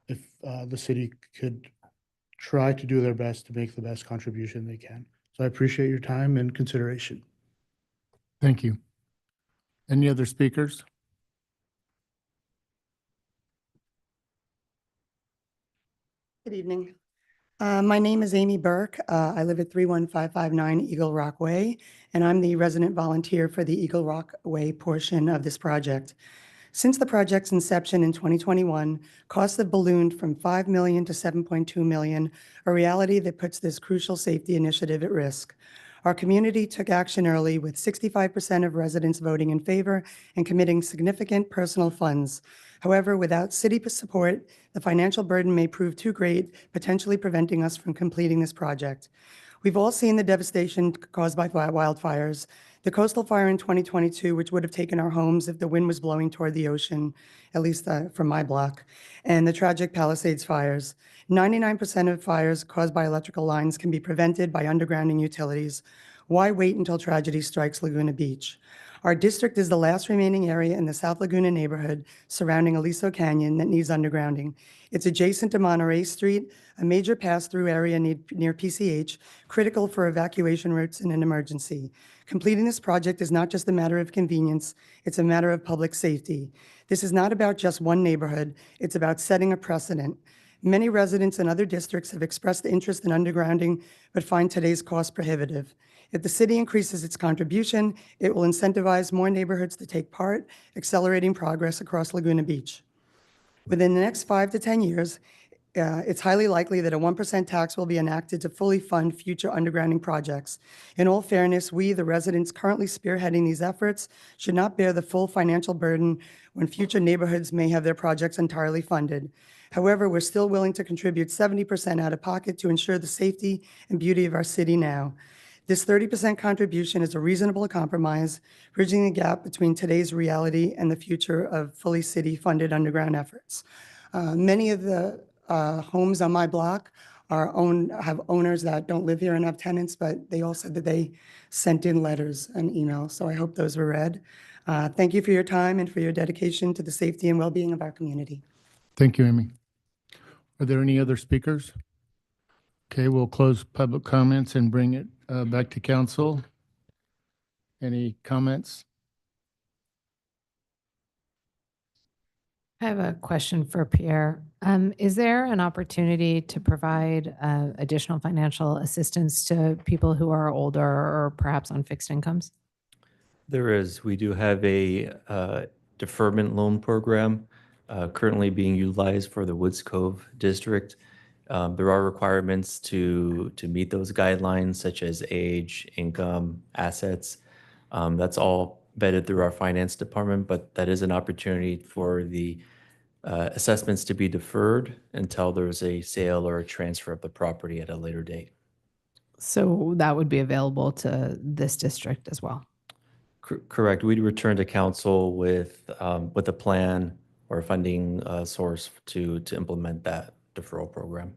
if the city could try to do their best to make the best contribution they can. So I appreciate your time and consideration. Thank you. Any other speakers? Good evening. My name is Amy Burke. I live at 31559 Eagle Rock Way, and I'm the resident volunteer for the Eagle Rock Way portion of this project. Since the project's inception in 2021, costs have ballooned from $5 million to $7.2 million, a reality that puts this crucial safety initiative at risk. Our community took action early, with 65% of residents voting in favor and committing significant personal funds. However, without city support, the financial burden may prove too great, potentially preventing us from completing this project. We've all seen the devastation caused by wildfires. The coastal fire in 2022, which would have taken our homes if the wind was blowing toward the ocean, at least from my block, and the tragic Palisades fires. 99% of fires caused by electrical lines can be prevented by undergrounding utilities. Why wait until tragedy strikes Laguna Beach? Our district is the last remaining area in the South Laguna neighborhood surrounding Aliso Canyon that needs undergrounding. It's adjacent to Monterey Street, a major pass-through area near PCH, critical for evacuation routes in an emergency. Completing this project is not just a matter of convenience, it's a matter of public safety. This is not about just one neighborhood, it's about setting a precedent. Many residents in other districts have expressed interest in undergrounding, but find today's cost prohibitive. If the city increases its contribution, it will incentivize more neighborhoods to take part, accelerating progress across Laguna Beach. Within the next 5 to 10 years, it's highly likely that a 1% tax will be enacted to fully fund future undergrounding projects. In all fairness, we, the residents currently spearheading these efforts, should not bear the full financial burden when future neighborhoods may have their projects entirely funded. However, we're still willing to contribute 70% out of pocket to ensure the safety and beauty of our city now. This 30% contribution is a reasonable compromise, bridging the gap between today's reality and the future of fully city-funded underground efforts. Many of the homes on my block have owners that don't live here and have tenants, but they all said that they sent in letters and emails, so I hope those were read. Thank you for your time and for your dedication to the safety and well-being of our community. Thank you, Amy. Are there any other speakers? Okay, we'll close public comments and bring it back to council. Any comments? I have a question for Pierre. Is there an opportunity to provide additional financial assistance to people who are older or perhaps on fixed incomes? There is. We do have a deferment loan program currently being utilized for the Woods Cove district. There are requirements to meet those guidelines, such as age, income, assets. That's all vetted through our finance department, but that is an opportunity for the assessments to be deferred until there's a sale or a transfer of the property at a later date. So that would be available to this district as well? Correct. We'd return to council with a plan or a funding source to implement that deferral program.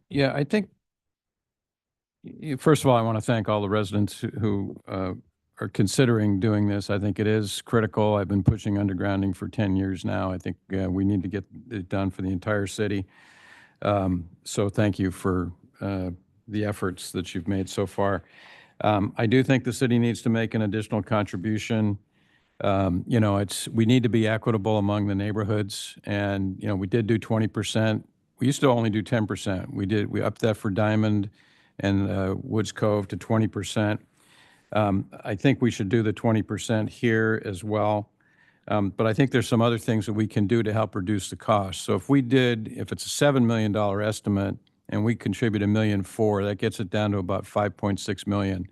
Yeah, I think, first of all, I want to thank all the residents who are considering doing this. I think it is critical. I've been pushing undergrounding for 10 years now. I think we need to get it done for the entire city. So thank you for the efforts that you've made so far. I do think the city needs to make an additional contribution. You know, we need to be equitable among the neighborhoods, and you know, we did do 20%. We used to only do 10%. We upped that for Diamond and Woods Cove to 20%. I think we should do the 20% here as well. But I think there's some other things that we can do to help reduce the cost. So if it's a $7 million estimate and we contribute $1.4 million, that gets it down to about $5.6 million,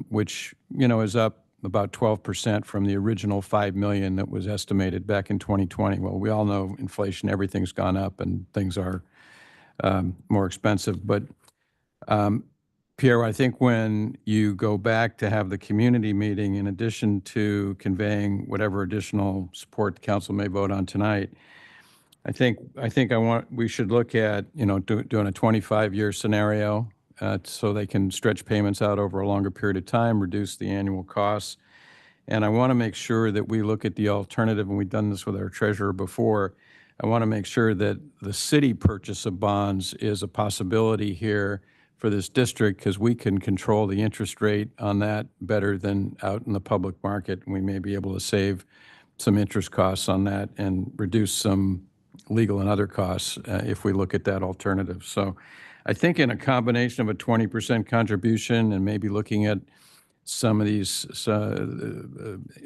which, you know, is up about 12% from the original $5 million that was estimated back in 2020. Well, we all know inflation, everything's gone up and things are more expensive. But Pierre, I think when you go back to have the community meeting, in addition to conveying whatever additional support the council may vote on tonight, I think we should look at, you know, doing a 25-year scenario so they can stretch payments out over a longer period of time, reduce the annual costs. And I want to make sure that we look at the alternative, and we've done this with our treasurer before. I want to make sure that the city purchase of bonds is a possibility here for this district, because we can control the interest rate on that better than out in the public market. We may be able to save some interest costs on that and reduce some legal and other costs if we look at that alternative. So I think in a combination of a 20% contribution and maybe looking at some of these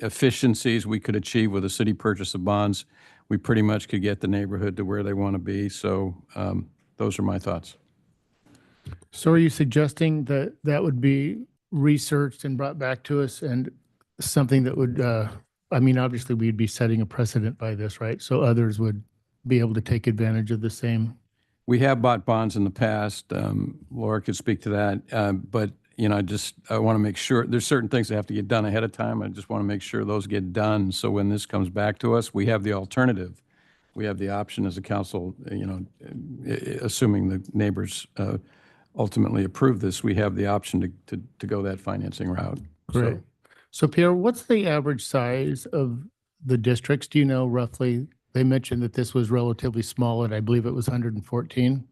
efficiencies we could achieve with a city purchase of bonds, we pretty much could get the neighborhood to where they want to be. So those are my thoughts. So are you suggesting that that would be researched and brought back to us and something that would, I mean, obviously we'd be setting a precedent by this, right? So others would be able to take advantage of the same. We have bought bonds in the past. Laura could speak to that. But, you know, I want to make sure there's certain things that have to get done ahead of time. I just want to make sure those get done. So when this comes back to us, we have the alternative. We have the option as a council, you know, assuming the neighbors ultimately approve this, we have the option to go that financing route. Great. So Pierre, what's the average size of the districts? Do you know roughly? They mentioned that this was relatively small, and I believe it was 114.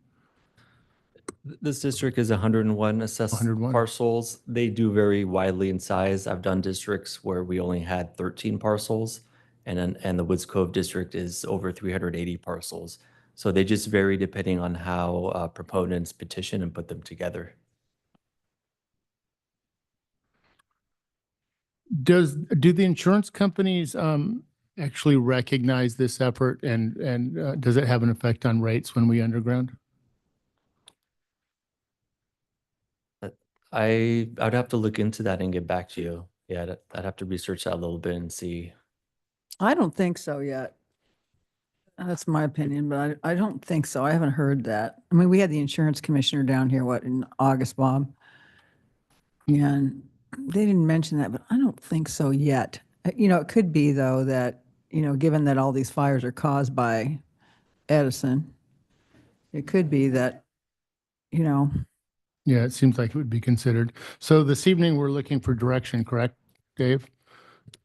This district is 101 assessed 101. parcels. They do vary widely in size. I've done districts where we only had 13 parcels, and the Woods Cove district is over 380 parcels. So they just vary depending on how proponents petition and put them together. Do the insurance companies actually recognize this effort, and does it have an effect on rates when we underground? I'd have to look into that and get back to you. Yeah, I'd have to research that a little bit and see. I don't think so yet. That's my opinion, but I don't think so. I haven't heard that. I mean, we had the insurance commissioner down here, in August, Bob? And they didn't mention that, but I don't think so yet. You know, it could be though that, you know, given that all these fires are caused by Edison, it could be that, you know. Yeah, it seems like it would be considered. So this evening, we're looking for direction, correct, Dave?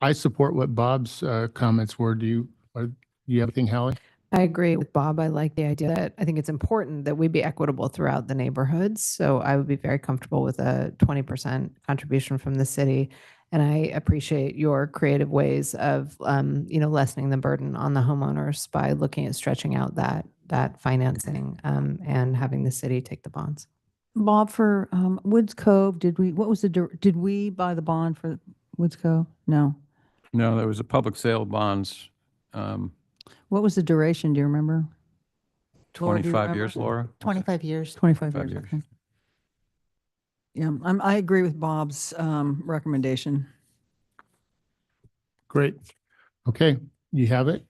I support what Bob's comments were. Do you have anything, Hallie? I agree with Bob. I like the idea that I think it's important that we be equitable throughout the neighborhoods. So I would be very comfortable with a 20% contribution from the city. And I appreciate your creative ways of, you know, lessening the burden on the homeowners by looking at stretching out that financing and having the city take the bonds. Bob, for Woods Cove, did we buy the bond for Woods Cove? No. No, there was a public sale bonds, What was the duration? Do you remember? Laura, do you 25 years, remember? Laura? 25 years. 25 5 years. years. Okay. Yeah, I agree with Bob's recommendation. Great. Okay, you have it?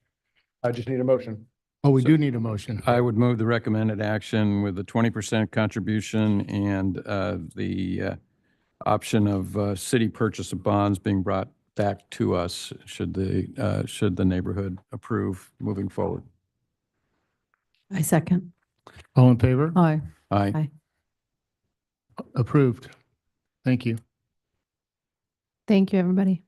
I just need a motion. Oh, we do need a motion. I would move the recommended action with the 20% contribution and the option of city purchase of bonds being brought back to us should the neighborhood approve moving forward. I second. All in favor? Aye. Aye. Aye. Approved. Thank you. Thank you, everybody.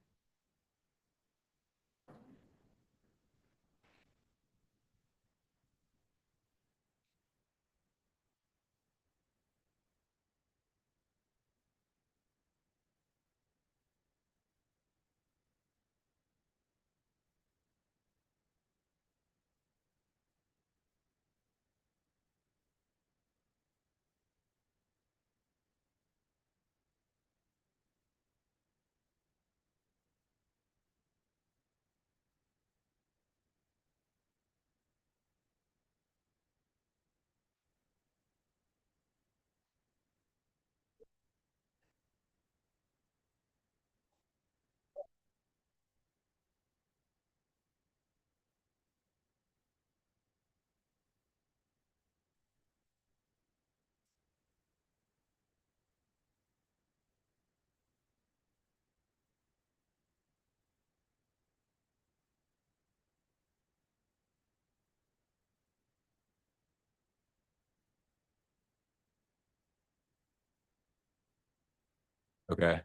Okay.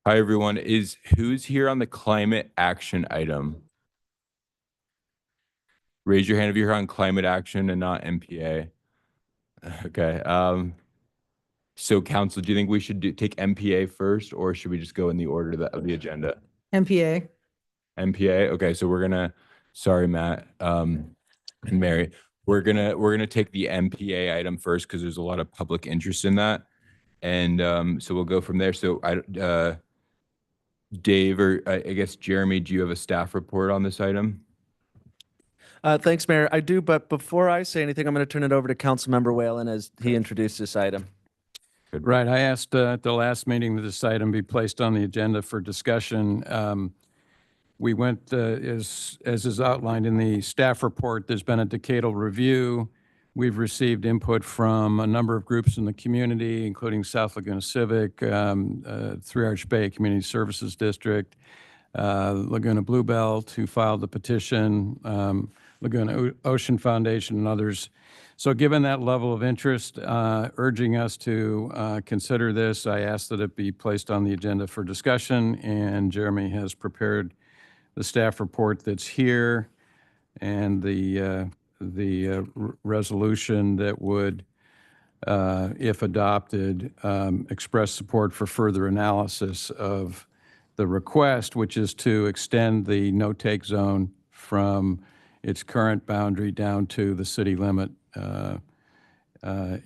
Hi, everyone. Who's here on the climate action item? Raise your hand if you're here on climate action and not MPA. Okay. So council, do you think we should take MPA first, or should we just go in the order of the agenda? MPA. MPA. Okay. So sorry, Matt, and Mary, we're gonna take the MPA item first because there's a lot of public interest in that. And so we'll go from there. So Dave, or I guess Jeremy, do you have a staff report on this item? Thanks, Mayor. I do, but before I say anything, I'm going to turn it over to Councilmember Whalen as he introduced this item. Right. I asked at the last meeting that this item be placed on the agenda for discussion. We went, as is outlined in the staff report, there's been a decadal review. We've received input from a number of groups in the community, including South Laguna Civic, Three Arch Bay Community Services District, Laguna Bluebelt, who filed the petition, Laguna Ocean Foundation, and others. So given that level of interest, urging us to consider this, I asked that it be placed on the agenda for discussion, and Jeremy has prepared the staff report that's here and the resolution that would, if adopted, express support for further analysis of the request, which is to extend the no-take zone from its current boundary down to the city limit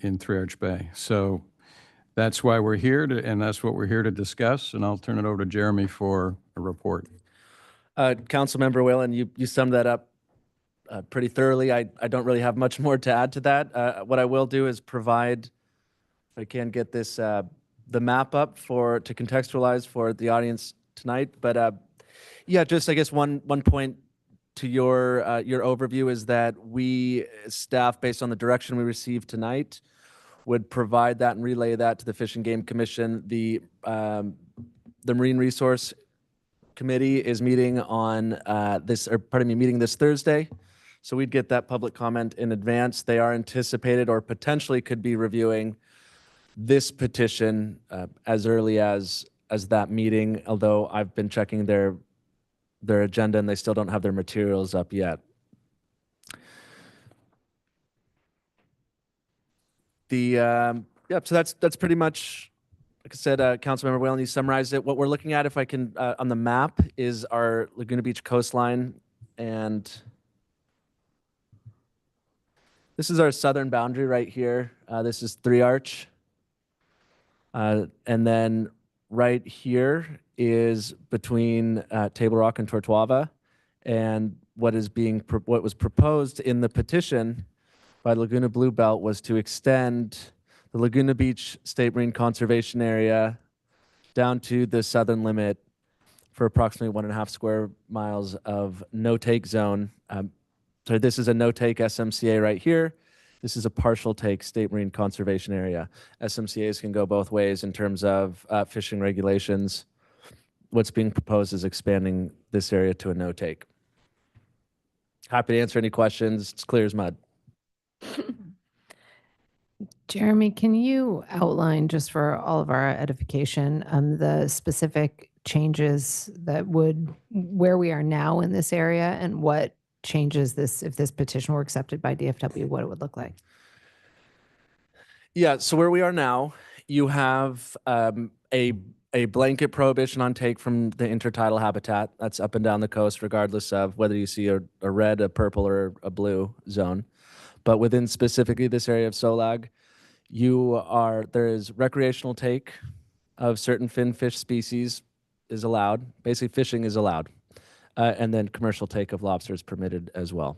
in Three Arch Bay. So that's why we're here, and that's what we're here to discuss, and I'll turn it over to Jeremy for a report. Councilmember Whalen, you summed that up pretty thoroughly. I don't really have much more to add to that. What I will do is provide, if I can get this, the map up to contextualize for the audience tonight. But yeah, just I guess one point to your overview is that we staff, based on the direction we received tonight, would provide that and relay that to the Fish and Game Commission. The Marine Resource Committee is meeting on meeting this Thursday. So we'd get that public comment in advance. They are anticipated or potentially could be reviewing this petition as early as that meeting, although I've been checking their agenda and they still don't have their materials up yet. So that's pretty much, like I said, Councilmember Whalen, you summarized it. What we're looking at, if I can, on the map, is our Laguna Beach coastline, and this is our southern boundary right here. This is Three Arch, and then right here is between Table Rock and Tortuava, and what was proposed in the petition by Laguna Bluebelt was to extend the Laguna Beach State Marine Conservation Area down to the southern limit for approximately 1.5 square miles of no-take zone. So this is a no-take SMCA right here. This is a partial take State Marine Conservation Area. SMCAs can go both ways in terms of fishing regulations. What's being proposed is expanding this area to a no-take. Happy to answer any questions. It's clear as mud. Jeremy, can you outline, just for all of our edification, the specific changes where we are now in this area, and what changes this, if this petition were accepted by DFW, what it would look like? Yeah, so where we are now, you have a blanket prohibition on take from the intertidal habitat. That's up and down the coast, regardless of whether you see a red, a purple, or a blue zone. But within specifically this area of SOLAG, there is recreational take of certain fin fish species is allowed. Basically, fishing is allowed. And then commercial take of lobster is permitted as well.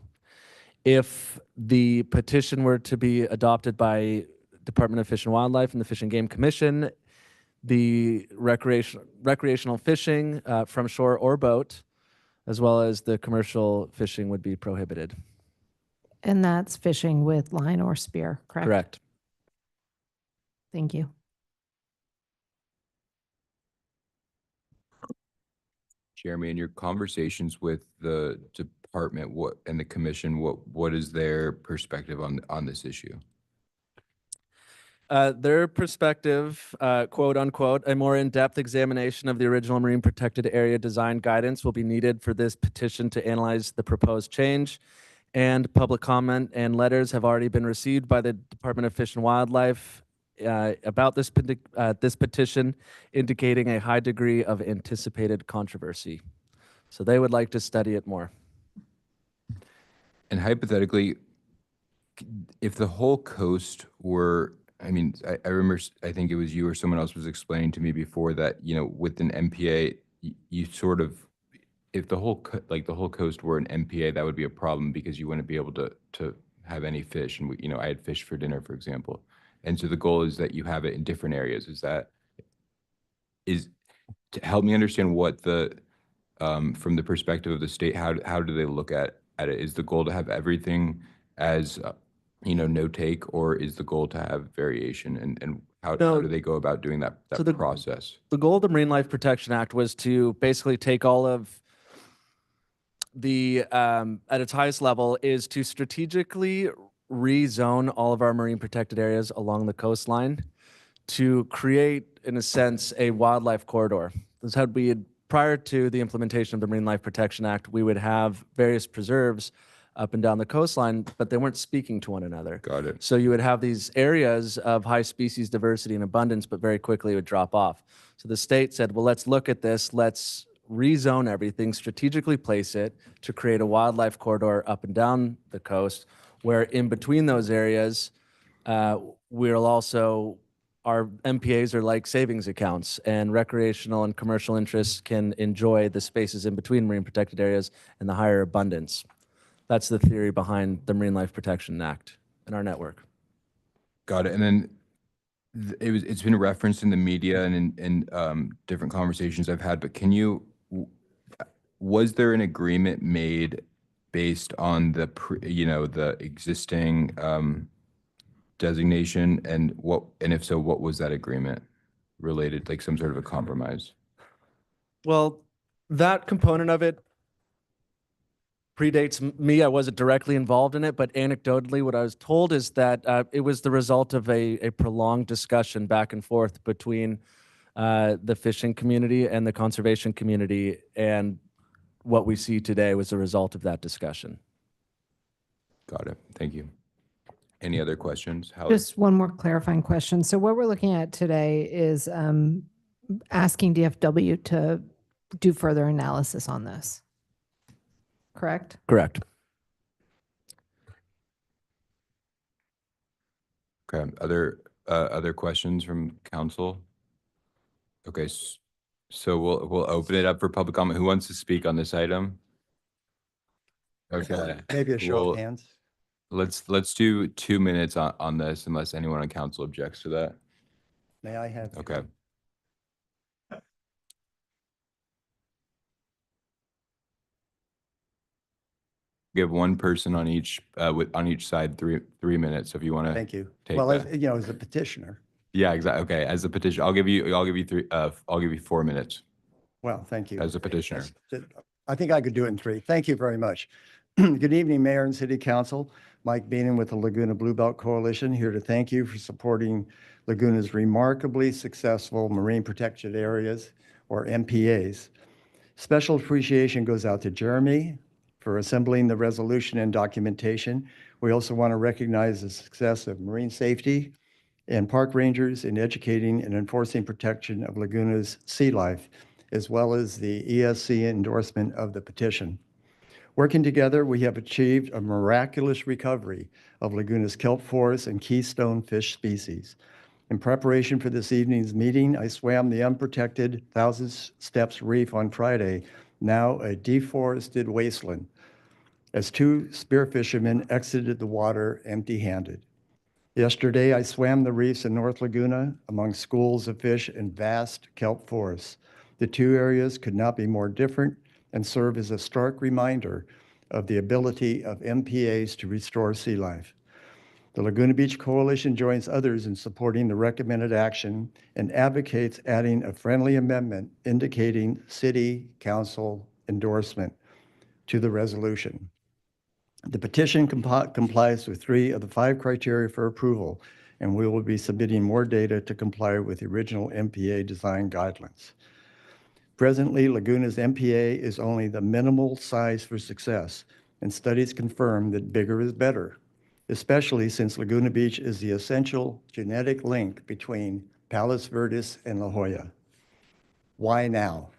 If the petition were to be adopted by Department of Fish and Wildlife and the Fish and Game Commission, the recreational fishing from shore or boat, as well as the commercial fishing, would be prohibited. And that's fishing with line or spear, correct? Correct. Thank you. Jeremy, in your conversations with the department and the commission, what is their perspective on this issue? Their perspective, quote unquote, a more in-depth examination of the original marine protected area design guidance will be needed for this petition to analyze the proposed change, and public comment and letters have already been received by the Department of Fish and Wildlife about this petition, indicating a high degree of anticipated controversy. So they would like to study it more. And hypothetically, if the whole coast were I mean, I remember, I think it was you or someone else was explaining to me before that, you know, with an MPA, you sort of, if the whole, like the whole coast were an MPA, that would be a problem because you wouldn't be able to have any fish. And we, you know, I had fish for dinner, for example. And so the goal is that you have it in different areas. Is to help me understand what the, from the perspective of the state, how do they look at it? Is the goal to have everything as, you know, no take, or is the goal to have variation? And how No. do they go about doing that So the- process? The goal of the Marine Life Protection Act was to basically take all of the, at its highest level, is to strategically rezone all of our marine protected areas along the coastline to create, in a sense, a wildlife corridor. This had we prior to the implementation of the Marine Life Protection Act, we would have various preserves up and down the coastline, but they weren't speaking to one another. Got it. So you would have these areas of high species diversity and abundance, but very quickly it would drop off. So the state said, well, let's look at this. Let's rezone everything, strategically place it to create a wildlife corridor up and down the coast, where in between those areas, we'll also, our MPAs are like savings accounts, and recreational and commercial interests can enjoy the spaces in between marine protected areas and the higher abundance. That's the theory behind the Marine Life Protection Act and our network. Got it. And then it's been referenced in the media and in different conversations I've had, but was there an agreement made based on the, you know, the existing designation, and if so, what was that agreement related, like some sort of a compromise? Well, that component of it predates me. I wasn't directly involved in it, but anecdotally, what I was told is that it was the result of a prolonged discussion back and forth between the fishing community and the conservation community, and what we see today was a result of that discussion. Got it. Thank you. Any other questions? Just one more clarifying question. So what we're looking at today is asking DFW to do further analysis on this. Correct? Correct. Okay. Other questions from council? Okay. So we'll open it up for public comment. Who wants to speak on this item? Okay. Maybe a show Well, of hands. Let's do 2 minutes on this, unless anyone on council objects to that. May I have? Okay. Give one person on each on each side 3 minutes. So if you want to. Thank you. Take Well, that. as a petitioner. Yeah, exactly. Okay, as a petition, I'll give you 4 minutes Well, thank you. as a petitioner. I think I could do it in 3. Thank you very much. Good evening, Mayor and City Council. Mike Beenan with the Laguna Blue Belt Coalition, here to thank you for supporting Laguna's remarkably successful marine protected areas, or MPAs. Special appreciation goes out to Jeremy for assembling the resolution and documentation. We also want to recognize the success of marine safety and park rangers in educating and enforcing protection of Laguna's sea life, as well as the ESC endorsement of the petition. Working together, we have achieved a miraculous recovery of Laguna's kelp forests and keystone fish species. In preparation for this evening's meeting, I swam the unprotected Thousand Steps Reef on Friday, now a deforested wasteland, as 2 spearfishermen exited the water empty-handed. Yesterday, I swam the reefs in North Laguna among schools of fish and vast kelp forests. The 2 areas could not be more different and serve as a stark reminder of the ability of MPAs to restore sea life. The Laguna Beach Coalition joins others in supporting the recommended action and advocates adding a friendly amendment indicating City Council endorsement to the resolution. The petition complies with 3 of the 5 criteria for approval, and we will be submitting more data to comply with the original MPA design guidelines. Presently, Laguna's MPA is only the minimal size for success, and studies confirm that bigger is better, especially since Laguna Beach is the essential genetic link between Palos Verdes and La Jolla. Why now?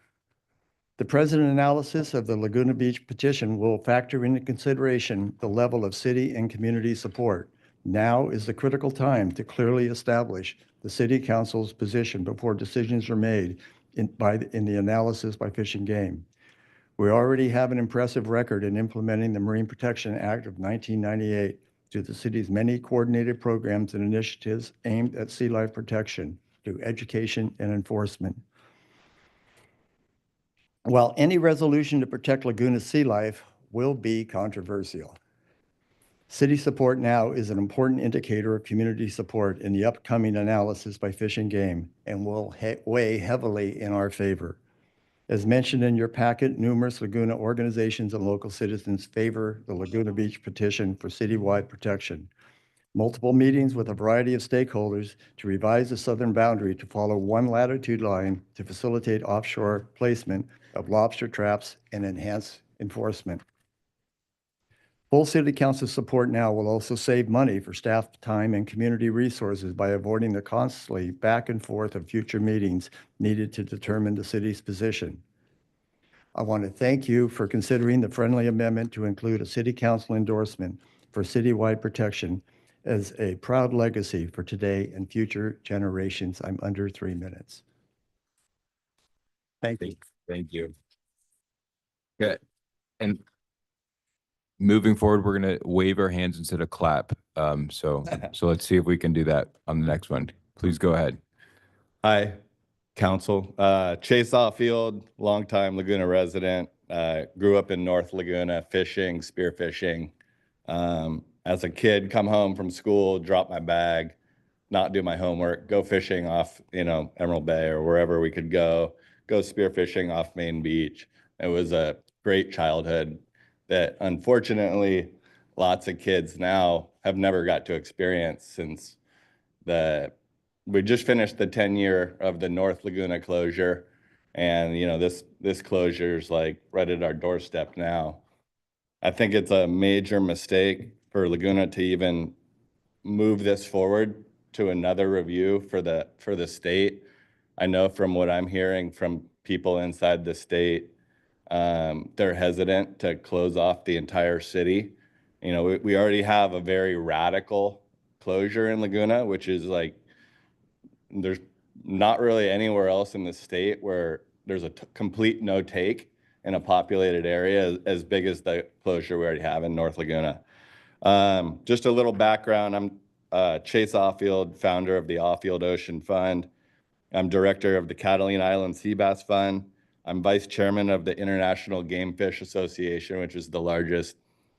The present analysis of the Laguna Beach petition will factor into consideration the level of city and community support, Now is the critical time to clearly establish the City Council's position before decisions are made in the analysis by Fish and Game. We already have an impressive record in implementing the Marine Protection Act of 1998 through the city's many coordinated programs and initiatives aimed at sea life protection through education and enforcement. While any resolution to protect Laguna's sea life will be controversial, city support now is an important indicator of community support in the upcoming analysis by Fish and Game and will weigh heavily in our favor. As mentioned in your packet, numerous Laguna organizations and local citizens favor the Laguna Beach petition for citywide protection. Multiple meetings with a variety of stakeholders to revise the southern boundary to follow one latitude line to facilitate offshore placement of lobster traps and enhance enforcement. Full City Council support now will also save money for staff time and community resources by avoiding the constantly back and forth of future meetings needed to determine the city's position. I want to thank you for considering the friendly amendment to include a City Council endorsement for citywide protection as a proud legacy for today and future generations. I'm under 3 minutes. Thank you. Thank you. Okay. And moving forward, we're going to wave our hands instead of clap. So let's see if we can do that on the next one. Please go ahead. Hi, Council. Chase Offfield, longtime Laguna resident. Grew up in North Laguna, fishing, spearfishing. As a kid, come home from school, drop my bag, not do my homework, go fishing off, Emerald Bay or wherever we could go spearfishing off Main Beach. It was a great childhood that unfortunately lots of kids now have never got to experience since we just finished the 10-year of the North Laguna closure. And, this closure is like right at our doorstep now. I think it's a major mistake for Laguna to even move this forward to another review for the state. I know from what I'm hearing from people inside the state, they're hesitant to close off the entire city. We already have a very radical closure in Laguna, which is like, there's not really anywhere else in the state where there's a complete no take in a populated area as big as the closure we already have in North Laguna. Just a little background. I'm Chase Offfield, founder of the Offfield Ocean Fund. I'm director of the Catalina Island Sea Bass Fund. I'm vice chairman of the International Game Fish Association, which is the largest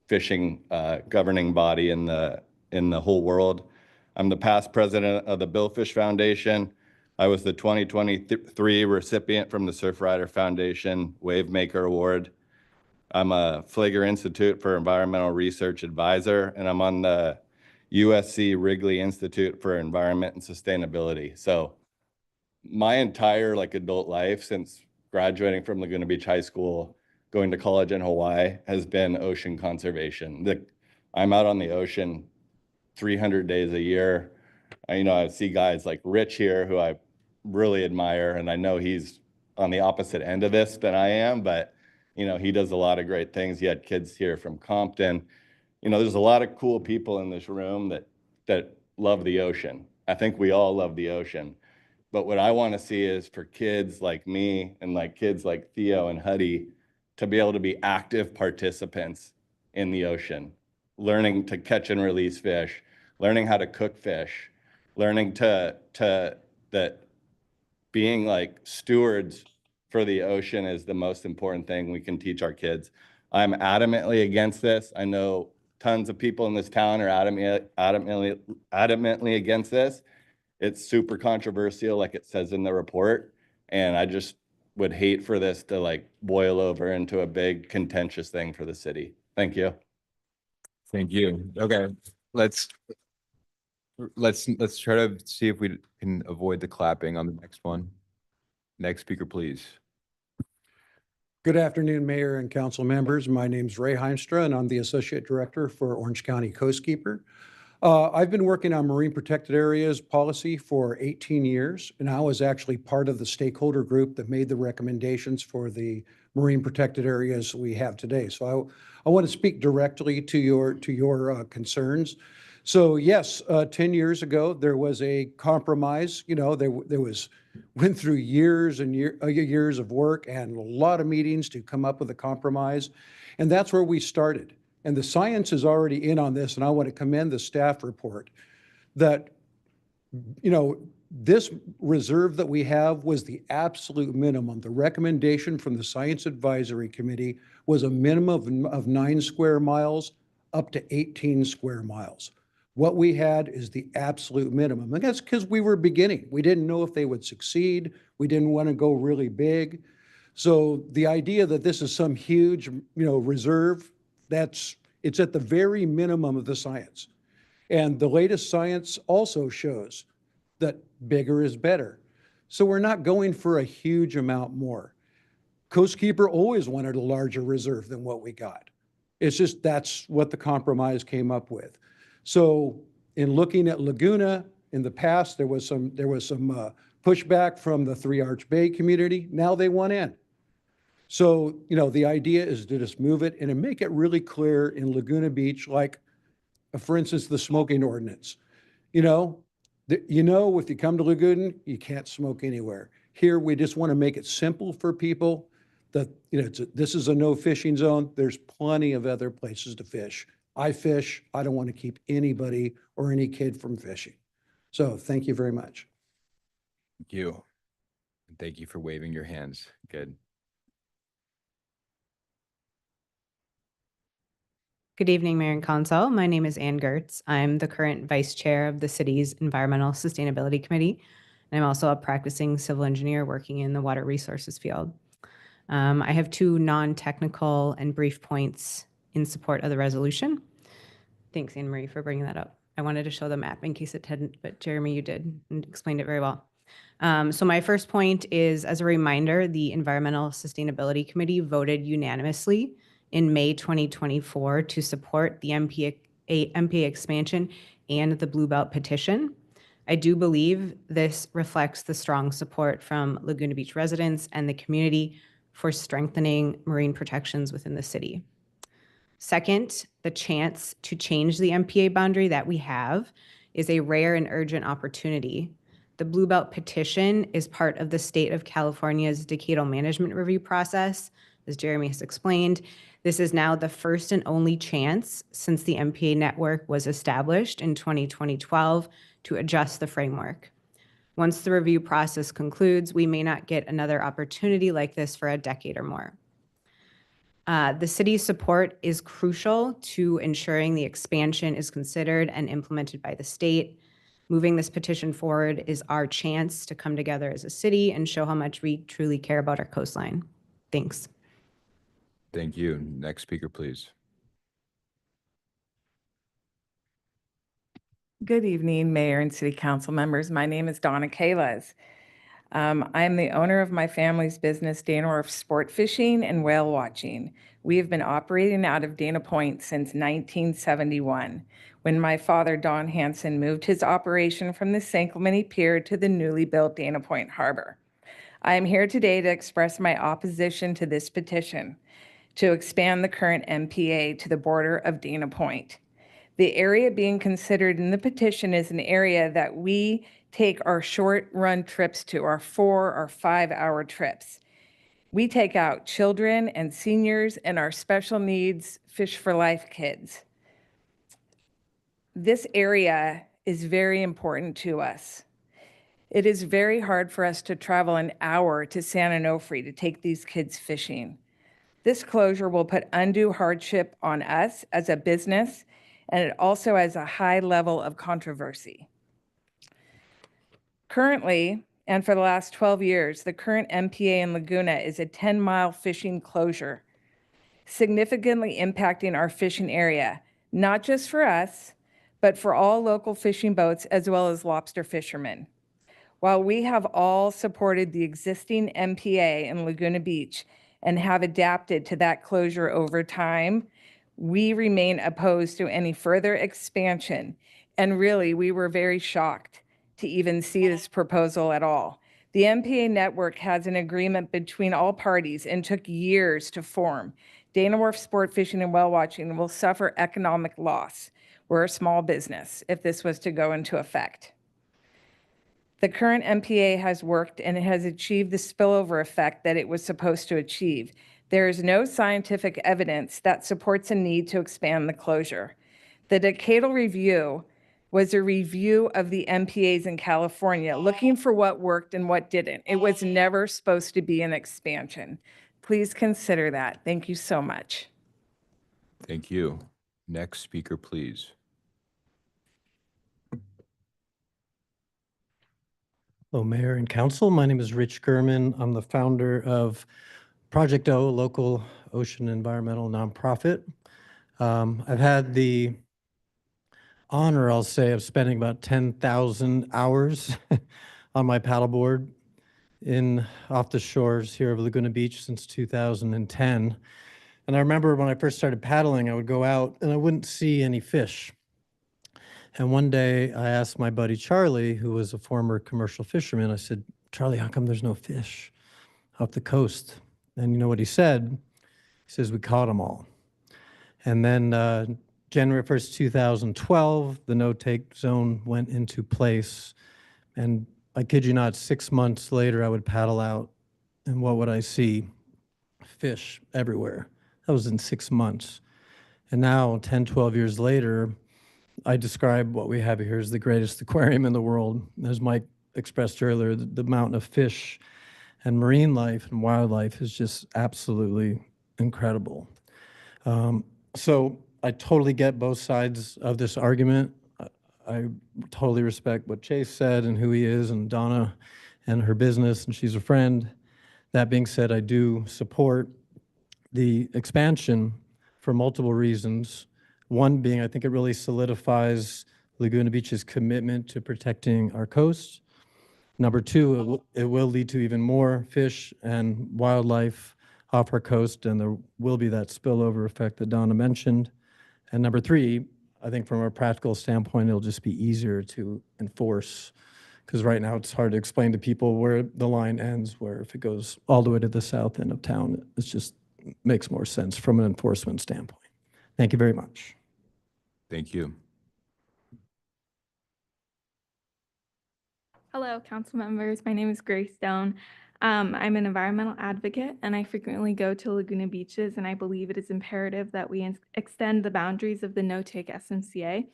fishing governing body in the whole world. I'm the past president of the Billfish Foundation. I was the 2023 recipient from the Surfrider Foundation Wave Maker Award. I'm a Flagler Institute for Environmental Research advisor, and I'm on the USC Wrigley Institute for Environment and Sustainability. So my entire adult life since graduating from Laguna Beach High School, going to college in Hawaii, has been ocean conservation. I'm out on the ocean 300 days a year. I see guys like Rich here who I really admire, and I know he's on the opposite end of this than I am, but he does a lot of great things. He had kids here from Compton. There's a lot of cool people in this room that love the ocean. I think we all love the ocean. But what I want to see is for kids like me and kids like Theo and Huddy to be able to be active participants in the ocean, learning to catch and release fish, learning how to cook fish, learning that being stewards for the ocean is the most important thing we can teach our kids. I'm adamantly against this. I know tons of people in this town are adamantly against this. It's super controversial, like it says in the report. And I just would hate for this to boil over into a big contentious thing for the city. Thank you. Thank you. Okay, let's try to see if we can avoid the clapping on the next one. Next speaker, please. Good afternoon, Mayor and council members. My name's Ray Heimstra, and I'm the Associate Director for Orange County Coastkeeper. I've been working on marine protected areas policy for 18 years, and I was actually part of the stakeholder group that made the recommendations for the marine protected areas we have today. So I want to speak directly to your concerns. So yes, 10 years ago, there was a compromise, went through years and years of work and a lot of meetings to come up with a compromise. And that's where we started. And the science is already in on this. And I want to commend the staff report that, this reserve that we have was the absolute minimum. The recommendation from the Science Advisory Committee was a minimum of 9 square miles up to 18 square miles. What we had is the absolute minimum. And that's because we were beginning. We didn't know if they would succeed. We didn't want to go really big. So the idea that this is some huge, reserve, it's at the very minimum of the science. And the latest science also shows that bigger is better. So we're not going for a huge amount more. Coastkeeper always wanted a larger reserve than what we got. It's just that's what the compromise came up with. So in looking at Laguna, in the past, there was some pushback from the Three Arch Bay community. Now they want in. So, the idea is to just move it and make it really clear in Laguna Beach, like, for instance, the smoking ordinance. If you come to Laguna, you can't smoke anywhere. Here, we just want to make it simple for people that, this is a no fishing zone. There's plenty of other places to fish. I fish. I don't want to keep anybody or any kid from fishing. So thank you very much. Thank you. And thank you for waving your hands. Good. Good evening, Mayor and Council. My name is Ann Gertz. I'm the current Vice Chair of the city's Environmental Sustainability Committee, and I'm also a practicing civil engineer working in the water resources field. I have 2 non-technical and brief points in support of the resolution. Thanks, Anne Marie, for bringing that up. I wanted to show the map in case it hadn't, but Jeremy, you did and explained it very well. So my first point is, as a reminder, the Environmental Sustainability Committee voted unanimously in May 2024 to support the MPA expansion and the Blue Belt petition. I do believe this reflects the strong support from Laguna Beach residents and the community for strengthening marine protections within the city. Second, the chance to change the MPA boundary that we have is a rare and urgent opportunity. The Blue Belt petition is part of the state of California's decadal management review process. As Jeremy has explained, this is now the first and only chance since the MPA network was established in 2012 to adjust the framework. Once the review process concludes, we may not get another opportunity like this for a decade or more. The city's support is crucial to ensuring the expansion is considered and implemented by the state. Moving this petition forward is our chance to come together as a city and show how much we truly care about our coastline. Thanks. Thank you. Next speaker, please. Good evening, Mayor and City Council members. My name is Donna Kalas. I am the owner of my family's business, Dana Sport Fishing and Whale Watching. We have been operating out of Dana Point since 1971, when my father, Don Hansen, moved his operation from the San Clemente Pier to the newly built Dana Point Harbor. I am here today to express my opposition to this petition to expand the current MPA to the border of Dana Point. The area being considered in the petition is an area that we take our short run trips to, our 4 or 5 hour trips. We take out children and seniors and our special needs Fish for Life kids. This area is very important to us. It is very hard for us to travel an hour to San Onofre to take these kids fishing. This closure will put undue hardship on us as a business, and it also has a high level of controversy. Currently, and for the last 12 years, the current MPA in Laguna is a 10-mile fishing closure, significantly impacting our fishing area, not just for us, but for all local fishing boats as well as lobster fishermen. While we have all supported the existing MPA in Laguna Beach and have adapted to that closure over time, we remain opposed to any further expansion. And really, we were very shocked to even see this proposal at all. The MPA network has an agreement between all parties and took years to form. Dana Wharf Sport Fishing and Whale Watching will suffer economic loss. We're a small business if this was to go into effect. The current MPA has worked and it has achieved the spillover effect that it was supposed to achieve. There is no scientific evidence that supports a need to expand the closure. The decadal review was a review of the MPAs in California, looking for what worked and what didn't. It was never supposed to be an expansion. Please consider that. Thank you so much. Thank you. Next speaker, please. Hello, Mayor and Council. My name is Rich Gurman. I'm the founder of Project O, a local ocean environmental nonprofit. I've had the honor, I'll say, of spending about 10,000 hours on my paddleboard off the shores here of Laguna Beach since 2010. And I remember when I first started paddling, I would go out and I wouldn't see any fish. And one day I asked my buddy Charlie, who was a former commercial fisherman, I said, Charlie, how come there's no fish off the coast? And you know what he said? He says, we caught them all. And then January 1st, 2012, the no-take zone went into place. And I kid you not, 6 months later, I would paddle out, and what would I see? Fish everywhere. That was in 6 months. And now, 10, 12 years later, I describe what we have here as the greatest aquarium in the world. As Mike expressed earlier, the amount of fish and marine life and wildlife is just absolutely incredible. So I totally get both sides of this argument. I totally respect what Chase said and who he is, and Donna and her business, and she's a friend. That being said, I do support the expansion for multiple reasons. One being, I think it really solidifies Laguna Beach's commitment to protecting our coast. Number two, it will lead to even more fish and wildlife off our coast, and there will be that spillover effect that Donna mentioned. And number three, I think from a practical standpoint, it'll just be easier to enforce, because right now it's hard to explain to people where the line ends, where if it goes all the way to the south end of town, it just makes more sense from an enforcement standpoint. Thank you very much. Thank you. Hello, council members. My name is Grace Stone. I'm an environmental advocate, and I frequently go to Laguna Beaches, and I believe it is imperative that we extend the boundaries of the no-take SMCA.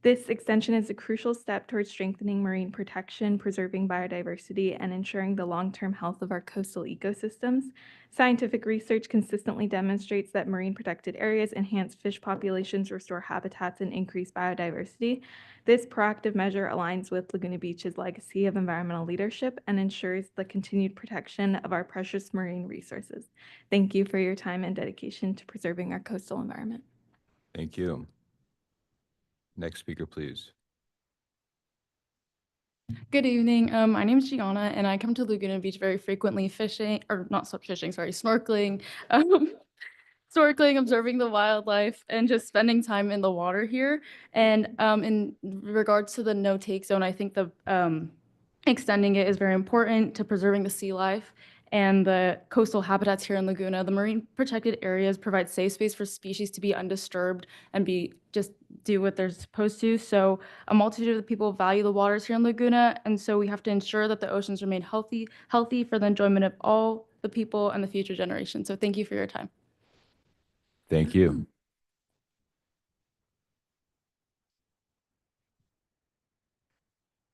This extension is a crucial step towards strengthening marine protection, preserving biodiversity, and ensuring the long-term health of our coastal ecosystems. Scientific research consistently demonstrates that marine protected areas enhance fish populations, restore habitats, and increase biodiversity. This proactive measure aligns with Laguna Beach's legacy of environmental leadership and ensures the continued protection of our precious marine resources. Thank you for your time and dedication to preserving our coastal environment. Thank you. Next speaker, please. Good evening. My name is Gianna, and I come to Laguna Beach very frequently fishing, or not so fishing, sorry, snorkeling. Snorkeling, observing the wildlife, and just spending time in the water here. And in regards to the no-take zone, I think the extending it is very important to preserving the sea life and the coastal habitats here in Laguna. The marine protected areas provide safe space for species to be undisturbed and just do what they're supposed to. So a multitude of people value the waters here in Laguna, and so we have to ensure that the oceans remain healthy for the enjoyment of all the people and the future generations. So thank you for your time. Thank you.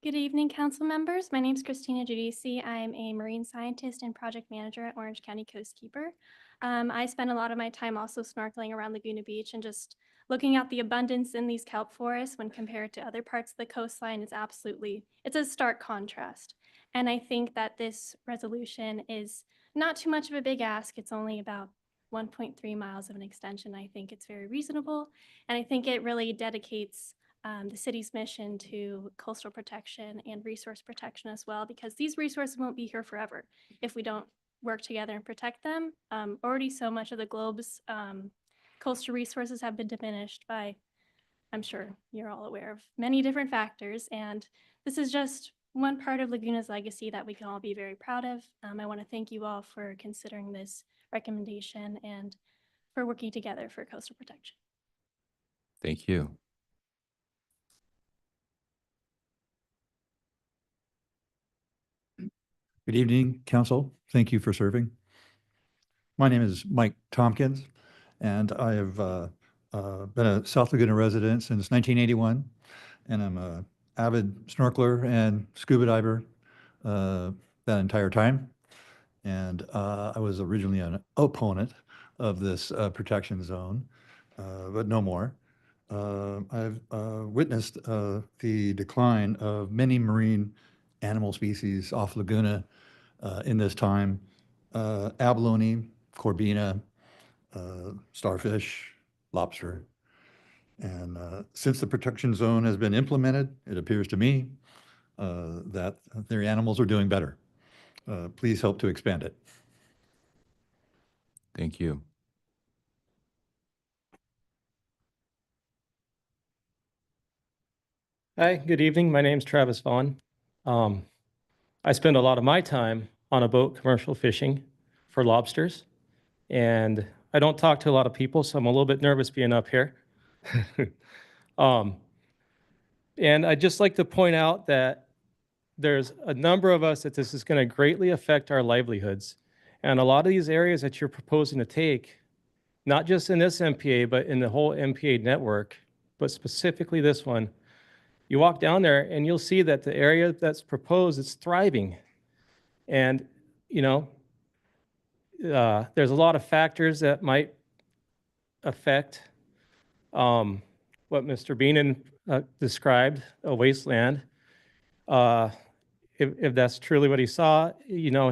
Good evening, council members. My name is Christina Giudici. I'm a marine scientist and project manager at Orange County Coastkeeper. I spend a lot of my time also snorkeling around Laguna Beach and just looking at the abundance in these kelp forests when compared to other parts of the coastline. It's a stark contrast. And I think that this resolution is not too much of a big ask. It's only about 1.3 miles of an extension. I think it's very reasonable. And I think it really dedicates the city's mission to coastal protection and resource protection as well, because these resources won't be here forever if we don't work together and protect them. Already so much of the globe's coastal resources have been diminished by, I'm sure you're all aware of, many different factors. And this is just one part of Laguna's legacy that we can all be very proud of. I want to thank you all for considering this recommendation and for working together for coastal protection. Thank you. Good evening, council. Thank you for serving. My name is Mike Tompkins, and I have been a South Laguna resident since 1981, and I'm a avid snorkeler and scuba diver that entire time. And I was originally an opponent of this protection zone, but no more. I've witnessed the decline of many marine animal species off Laguna in this time. Abalone, Corbina, starfish, lobster. And since the protection zone has been implemented, it appears to me that their animals are doing better. Please help to expand it. Thank you. Hi, good evening. My name's Travis Vaughn. I spend a lot of my time on a boat commercial fishing for lobsters, and I don't talk to a lot of people, so I'm a little bit nervous being up here. And I'd just like to point out that there's a number of us that this is going to greatly affect our livelihoods. And a lot of these areas that you're proposing to take, not just in this MPA, but in the whole MPA network, but specifically this one, you walk down there and you'll see that the area that's proposed is thriving. And, you know, there's a lot of factors that might affect what Mr. Beenan described, a wasteland. If that's truly what he saw, you know,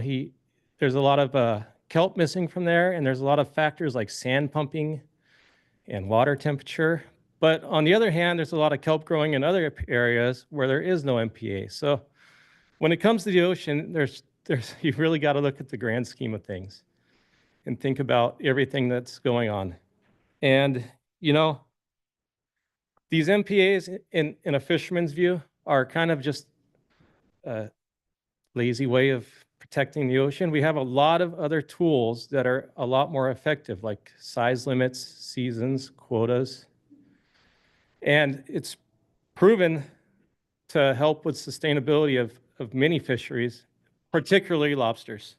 there's a lot of kelp missing from there, and there's a lot of factors like sand pumping and water temperature. But on the other hand, there's a lot of kelp growing in other areas where there is no MPA. So when it comes to the ocean, you've really got to look at the grand scheme of things and think about everything that's going on. And, you know, these MPAs in a fisherman's view are kind of just a lazy way of protecting the ocean. We have a lot of other tools that are a lot more effective, like size limits, seasons, quotas. And it's proven to help with sustainability of many fisheries, particularly lobsters.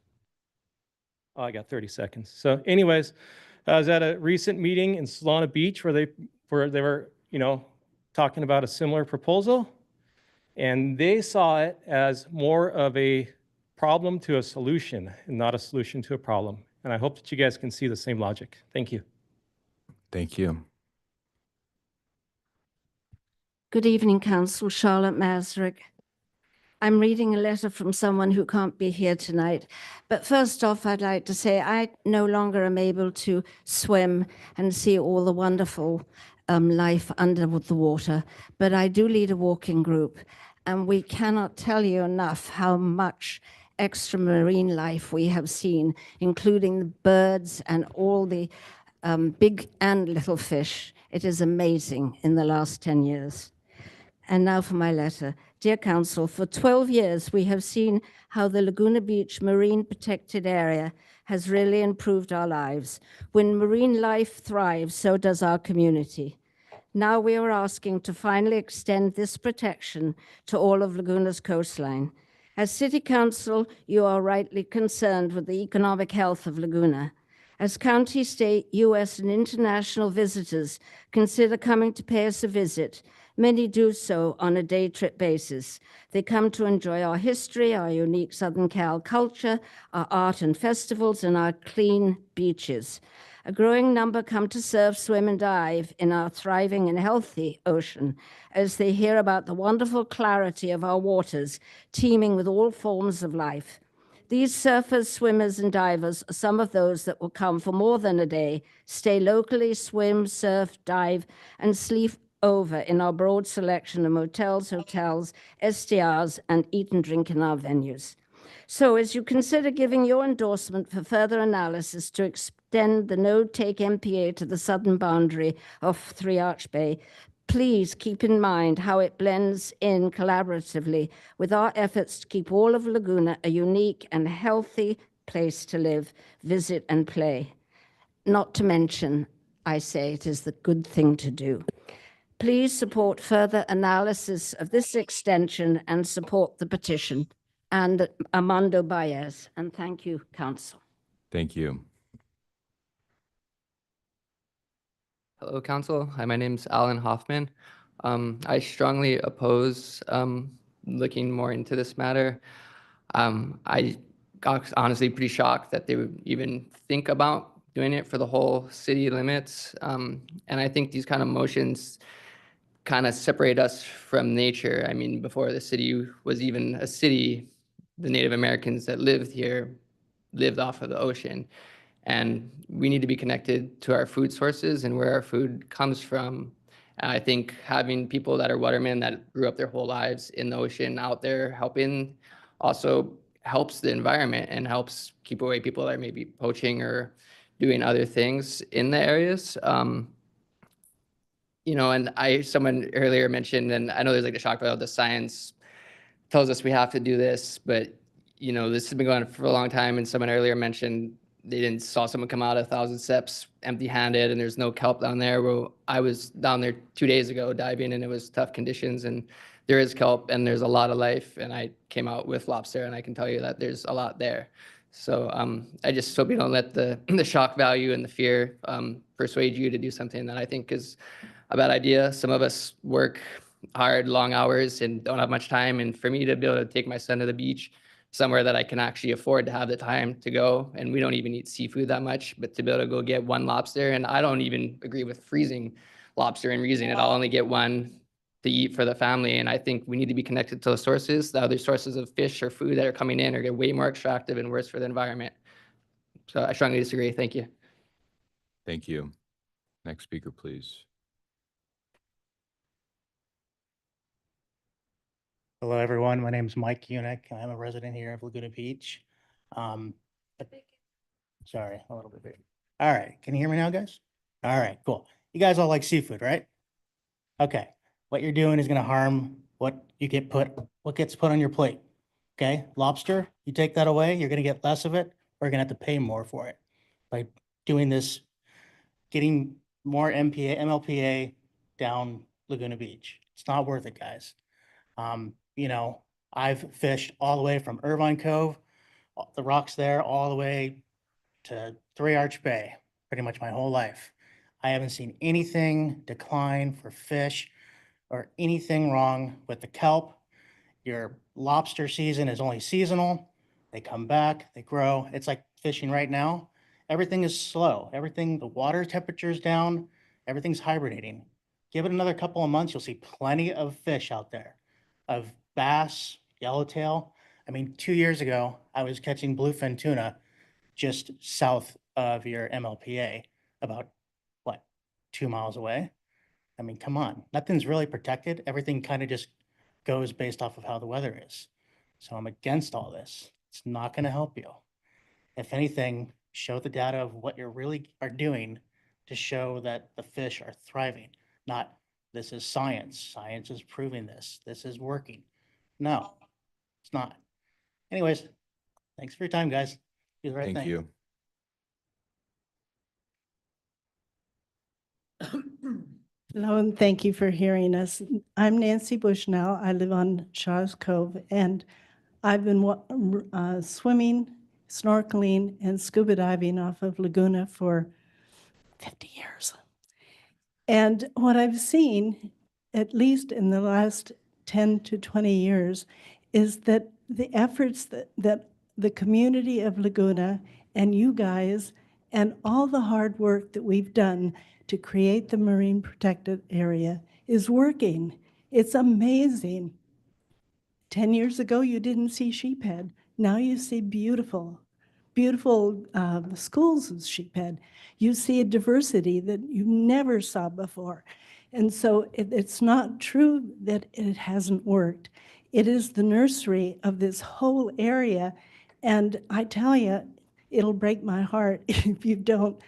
Oh, I got 30 seconds. So anyways, I was at a recent meeting in Solana Beach where they were, you know, talking about a similar proposal, and they saw it as more of a problem to a solution and not a solution to a problem. And I hope that you guys can see the same logic. Thank you. Thank you. Good evening, Council. Charlotte Masrick. I'm reading a letter from someone who can't be here tonight. But first off, I'd like to say I no longer am able to swim and see all the wonderful life under the water, but I do lead a walking group, and we cannot tell you enough how much extra marine life we have seen, including the birds and all the big and little fish. It is amazing in the last 10 years. And now for my letter. Dear Council, for 12 years, we have seen how the Laguna Beach Marine Protected Area has really improved our lives. When marine life thrives, so does our community. Now we are asking to finally extend this protection to all of Laguna's coastline. As City Council, you are rightly concerned with the economic health of Laguna. As county, state, US, and international visitors consider coming to pay us a visit, many do so on a day trip basis. They come to enjoy our history, our unique Southern Cal culture, our art and festivals, and our clean beaches. A growing number come to surf, swim, and dive in our thriving and healthy ocean as they hear about the wonderful clarity of our waters, teeming with all forms of life. These surfers, swimmers, and divers are some of those that will come for more than a day, stay locally, swim, surf, dive, and sleep over in our broad selection of motels, hotels, STRs, and eat and drink in our venues. So as you consider giving your endorsement for further analysis to extend the no-take MPA to the southern boundary of Three Arch Bay, please keep in mind how it blends in collaboratively with our efforts to keep all of Laguna a unique and healthy place to live, visit, and play. not to mention, I say it is the good thing to do. Please support further analysis of this extension and support the petition. And Armando Baez. And thank you, Council. Thank you. Hello, Council. Hi, my name's Alan Hoffman. I strongly oppose looking more into this matter. I got honestly pretty shocked that they would even think about doing it for the whole city limits. And I think these kind of motions kind of separate us from nature. I mean, before the city was even a city, the Native Americans that lived here lived off of the ocean. And we need to be connected to our food sources and where our food comes from. And I think having people that are watermen that grew up their whole lives in the ocean out there helping also helps the environment and helps keep away people that are maybe poaching or doing other things in the areas. You know, and someone earlier mentioned, and I know there's like a shock about the science tells us we have to do this, but you know, this has been going on for a long time. And someone earlier mentioned they saw someone come out 1,000 steps empty-handed and there's no kelp down there. Well, I was down there 2 days ago diving and it was tough conditions and there is kelp and there's a lot of life. And I came out with lobster and I can tell you that there's a lot there. So I just hope you don't let the shock value and the fear persuade you to do something that I think is a bad idea. Some of us work hard, long hours and don't have much time. And for me to be able to take my son to the beach somewhere that I can actually afford to have the time to go, and we don't even eat seafood that much, but to be able to go get one lobster, and I don't even agree with freezing lobster and freezing it. I'll only get one to eat for the family. And I think we need to be connected to the sources. The other sources of fish or food that are coming in are get way more extractive and worse for the environment. So I strongly disagree. Thank you. Thank you. Next speaker, please. Hello, everyone. My name is Mike Unick. I'm a resident here of Laguna Beach. Sorry, a little bit bigger. All right. Can you hear me now, guys? All right, cool. You guys all like seafood, right? Okay. What you're doing is going to harm what gets put on your plate. Okay. Lobster, you take that away, you're going to get less of it, or you're going to have to pay more for it. By doing this, getting more MLPA down Laguna Beach. It's not worth it, guys. You know, I've fished all the way from Irvine Cove, the rocks there, all the way to Three Arch Bay, pretty much my whole life. I haven't seen anything decline for fish or anything wrong with the kelp. Your lobster season is only seasonal. They come back, they grow. It's like fishing right now. Everything is slow. Everything, the water temperature's down, everything's hibernating. Give it another couple of months, you'll see plenty of fish out there, of bass, yellowtail. I mean, 2 years ago, I was catching bluefin tuna just south of your MLPA, about, 2 miles away? I mean, come on, nothing's really protected. Everything kind of just goes based off of how the weather is. So I'm against all this. It's not going to help you. If anything, show the data of what you really are doing to show that the fish are thriving, not this is science. Science is proving this. This is working. No, it's not. Anyways, thanks for your time, guys. Do the right thing. Thank you. Hello, and thank you for hearing us. I'm Nancy Bushnell. I live on Shaw's Cove, and I've been swimming, snorkeling, and scuba diving off of Laguna for 50 years. And what I've seen, at least in the last 10 to 20 years, is that the efforts that the community of Laguna and you guys and all the hard work that we've done to create the marine protected area is working. It's amazing. 10 years ago, you didn't see sheephead. Now you see beautiful schools of sheephead. You see a diversity that you never saw before. And so it's not true that it hasn't worked. It is the nursery of this whole area. And I tell you, it'll break my heart if you don't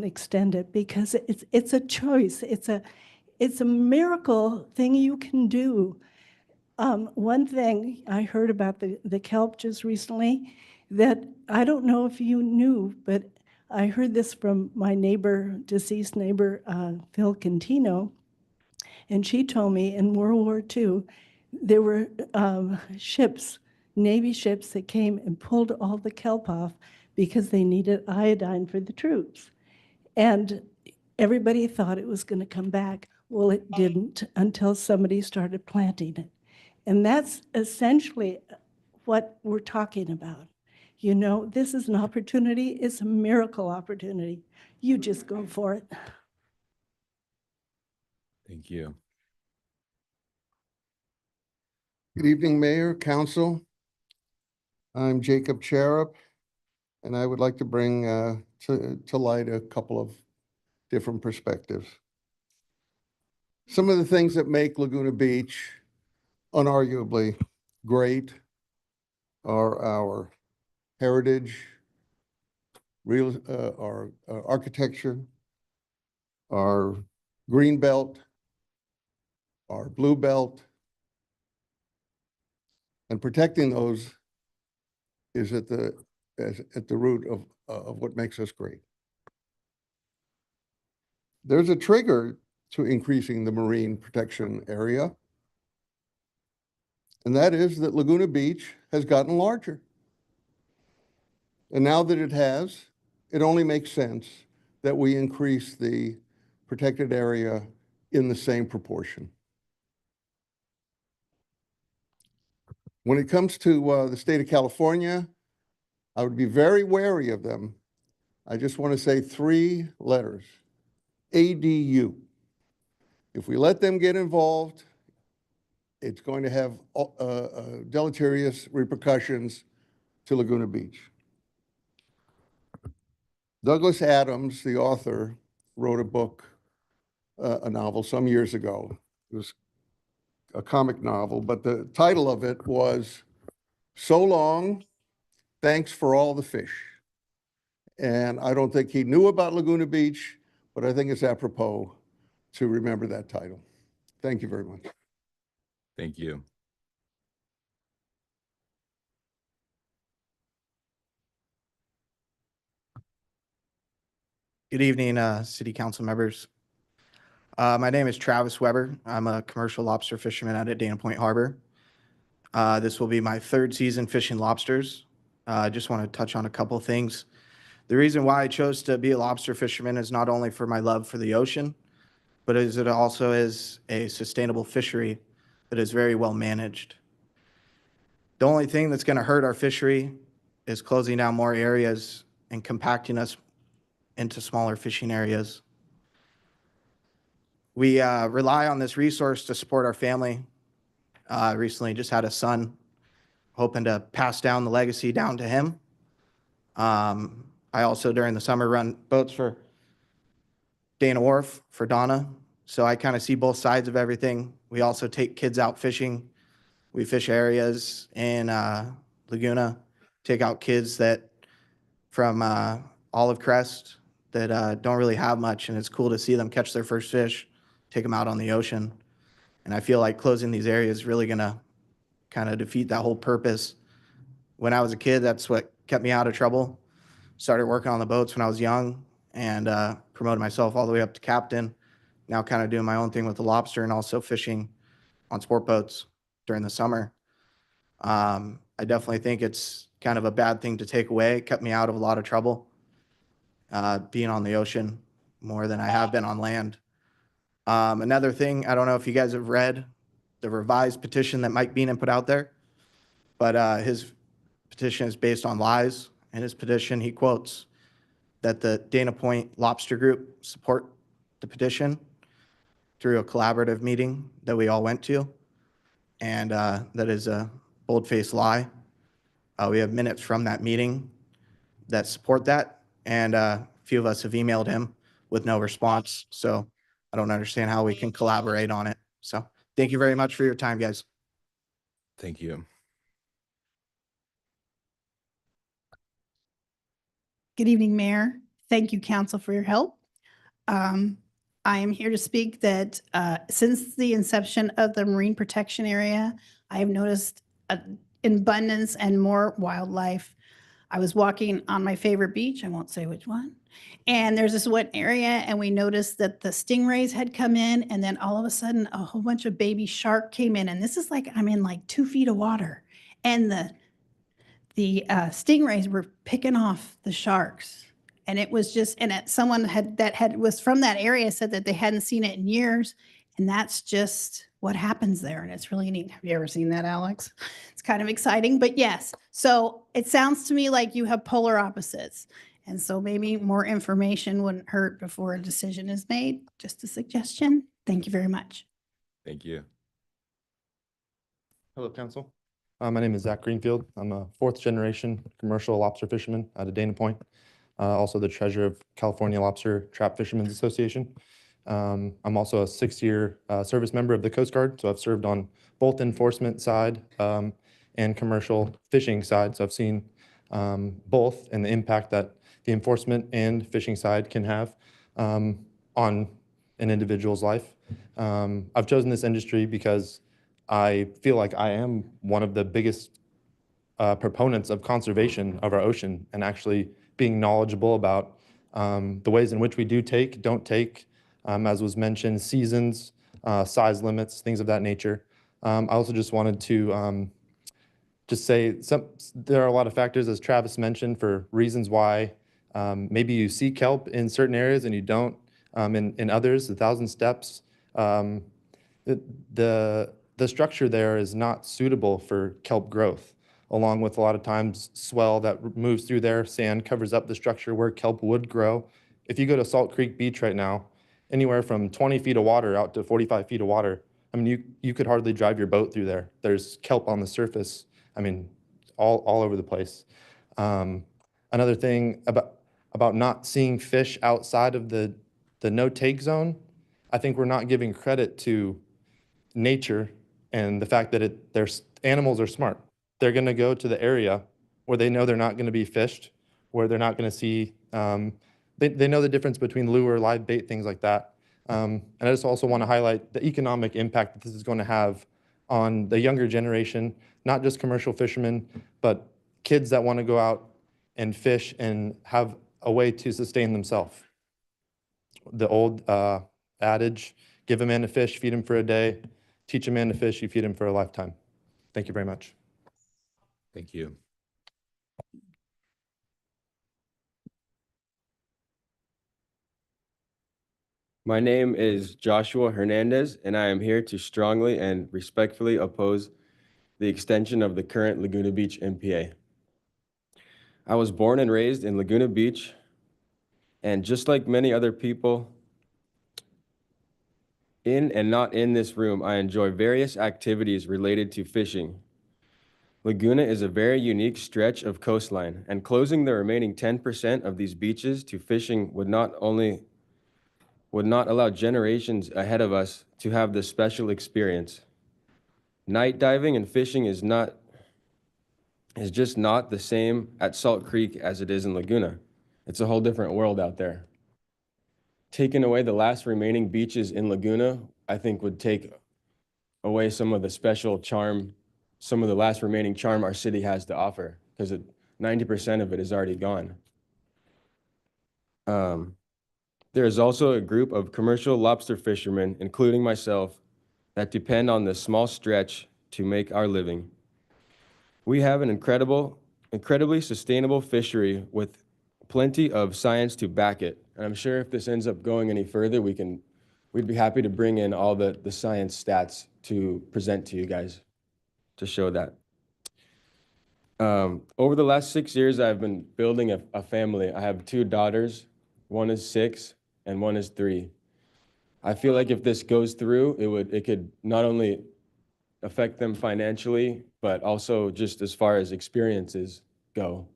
extend it, because it's a choice. It's a miracle thing you can do. One thing I heard about the kelp just recently that I don't know if you knew, but I heard this from my neighbor, deceased neighbor, Phil Cantino, and she told me in World War II, there were ships, Navy ships that came and pulled all the kelp off because they needed iodine for the troops. And everybody thought it was going to come back. Well, it didn't until somebody started planting it. And that's essentially what we're talking about. You know, this is an opportunity. It's a miracle opportunity. You just go for it. Thank you. Good evening, Mayor, Council. I'm Jacob Charup, and I would like to bring to light a couple of different perspectives. Some of the things that make Laguna Beach unarguably great are our heritage, our architecture, our green belt, our blue belt, and protecting those is at the root of what makes us great. There's a trigger to increasing the marine protection area, and that is that Laguna Beach has gotten larger. And now that it has, it only makes sense that we increase the protected area in the same proportion. When it comes to the state of California, I would be very wary of them. I just want to say 3 letters, ADU. If we let them get involved, it's going to have deleterious repercussions to Laguna Beach. Douglas Adams, the author, wrote a book, a novel some years ago. It was a comic novel, but the title of it was So Long, Thanks for All the Fish. And I don't think he knew about Laguna Beach, but I think it's apropos to remember that title. Thank you very much. Thank you. Good evening, City Council members. My name is Travis Weber. I'm a commercial lobster fisherman out at Dana Point Harbor. This will be my 3rd season fishing lobsters. I just want to touch on a couple of things. The reason why I chose to be a lobster fisherman is not only for my love for the ocean, but as it also is a sustainable fishery that is very well managed. The only thing that's going to hurt our fishery is closing down more areas and compacting us into smaller fishing areas. We rely on this resource to support our family. Recently just had a son, hoping to pass down the legacy down to him. I also, during the summer, run boats for Dana Wharf, for Donna. So I kind of see both sides of everything. We also take kids out fishing. We fish areas in Laguna, take out kids that from Olive Crest that don't really have much, and it's cool to see them catch their first fish, take them out on the ocean. And I feel like closing these areas is really gonna kind of defeat that whole purpose. When I was a kid, that's what kept me out of trouble. Started working on the boats when I was young and promoted myself all the way up to captain. Now kind of doing my own thing with the lobster and also fishing on sport boats during the summer. I definitely think it's kind of a bad thing to take away. It kept me out of a lot of trouble being on the ocean more than I have been on land. Another thing, I don't know if you guys have read the revised petition that Mike Beenan put out there, but his petition is based on lies. In his petition, he quotes that the Dana Point Lobster Group support the petition through a collaborative meeting that we all went to, and that is a bold-faced lie. We have minutes from that meeting that support that, and a few of us have emailed him with no response, so I don't understand how we can collaborate on it. So thank you very much for your time, guys. Thank you. Good evening, Mayor. Thank you, Council, for your help. I am here to speak that since the inception of the marine protection area, I have noticed an abundance and more wildlife. I was walking on my favorite beach, I won't say which one, and there's this wet area, and we noticed that the stingrays had come in, and then all of a sudden, a whole bunch of baby shark came in, and this is like, I'm in like 2 feet of water, and the stingrays were picking off the sharks. And it was just, and someone was from that area said that they hadn't seen it in years. And that's just what happens there. And it's really neat. Have you ever seen that, Alex? It's kind of exciting, but yes. So it sounds to me like you have polar opposites. And so maybe more information wouldn't hurt before a decision is made. Just a suggestion. Thank you very much. Thank you. Hello, Council. My name is Zach Greenfield. I'm a 4th generation commercial lobster fisherman out of Dana Point. Also the treasurer of California Lobster Trap Fishermen's Association. I'm also a 6-year service member of the Coast Guard, so I've served on both enforcement side and commercial fishing side. So I've seen both and the impact that the enforcement and fishing side can have on an individual's life. I've chosen this industry because I feel like I am one of the biggest proponents of conservation of our ocean and actually being knowledgeable about the ways in which we don't take, as was mentioned, seasons, size limits, things of that nature. I also just wanted to just say there are a lot of factors, as Travis mentioned, for reasons why maybe you see kelp in certain areas and you don't in others. 1,000 steps. The structure there is not suitable for kelp growth, along with a lot of times swell that moves through there. Sand covers up the structure where kelp would grow. If you go to Salt Creek Beach right now, anywhere from 20 feet of water out to 45 feet of water, I mean, you could hardly drive your boat through there. There's kelp on the surface, I mean, all over the place. Another thing about not seeing fish outside of the no-take zone, I think we're not giving credit to nature and the fact that there's animals are smart. They're going to go to the area where they know they're not going to be fished, where they're not going to see, they know the difference between lure, live bait, things like that. And I just also want to highlight the economic impact that this is going to have on the younger generation, not just commercial fishermen, but kids that want to go out and fish and have a way to sustain themselves. The old adage, give a man a fish, feed him for a day. Teach a man to fish, you feed him for a lifetime. Thank you very much. Thank you. My name is Joshua Hernandez, and I am here to strongly and respectfully oppose the extension of the current Laguna Beach MPA. I was born and raised in Laguna Beach, and just like many other people in and not in this room, I enjoy various activities related to fishing. Laguna is a very unique stretch of coastline, and closing the remaining 10% of these beaches to fishing would not allow generations ahead of us to have this special experience. Night diving and fishing is just not the same at Salt Creek as it is in Laguna. It's a whole different world out there. Taking away the last remaining beaches in Laguna, I think would take away some of the special charm, some of the last remaining charm our city has to offer, because 90% of it is already gone. There is also a group of commercial lobster fishermen, including myself, that depend on this small stretch to make our living. We have an incredibly sustainable fishery with plenty of science to back it. And I'm sure if this ends up going any further, we'd be happy to bring in all the science stats to present to you guys to show that. Over the last 6 years, I've been building a family. I have 2 daughters. One is 6 and one is 3. I feel like if this goes through, it could not only affect them financially, but also just as far as experiences go.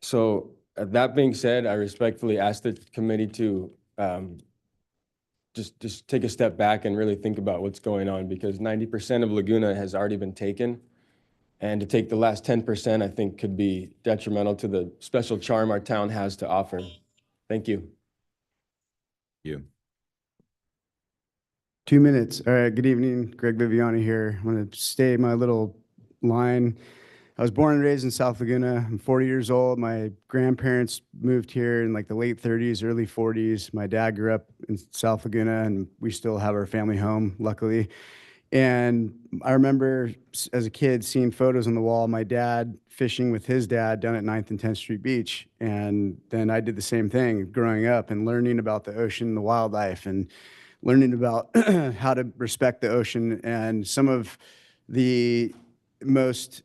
So that being said, I respectfully ask the committee to just take a step back and really think about what's going on, because 90% of Laguna has already been taken. And to take the last 10%, I think could be detrimental to the special charm our town has to offer. Thank you. You. 2 minutes. All right, good evening. Greg Viviani here. I'm going to stay my little line. I was born and raised in South Laguna. I'm 40 years old. My grandparents moved here in like the late 30s, early 40s. My dad grew up in South Laguna, and we still have our family home, luckily. And I remember as a kid seeing photos on the wall, my dad fishing with his dad down at 9th and 10th Street Beach. And then I did the same thing growing up and learning about the ocean and the wildlife and learning about how to respect the ocean. And some of the most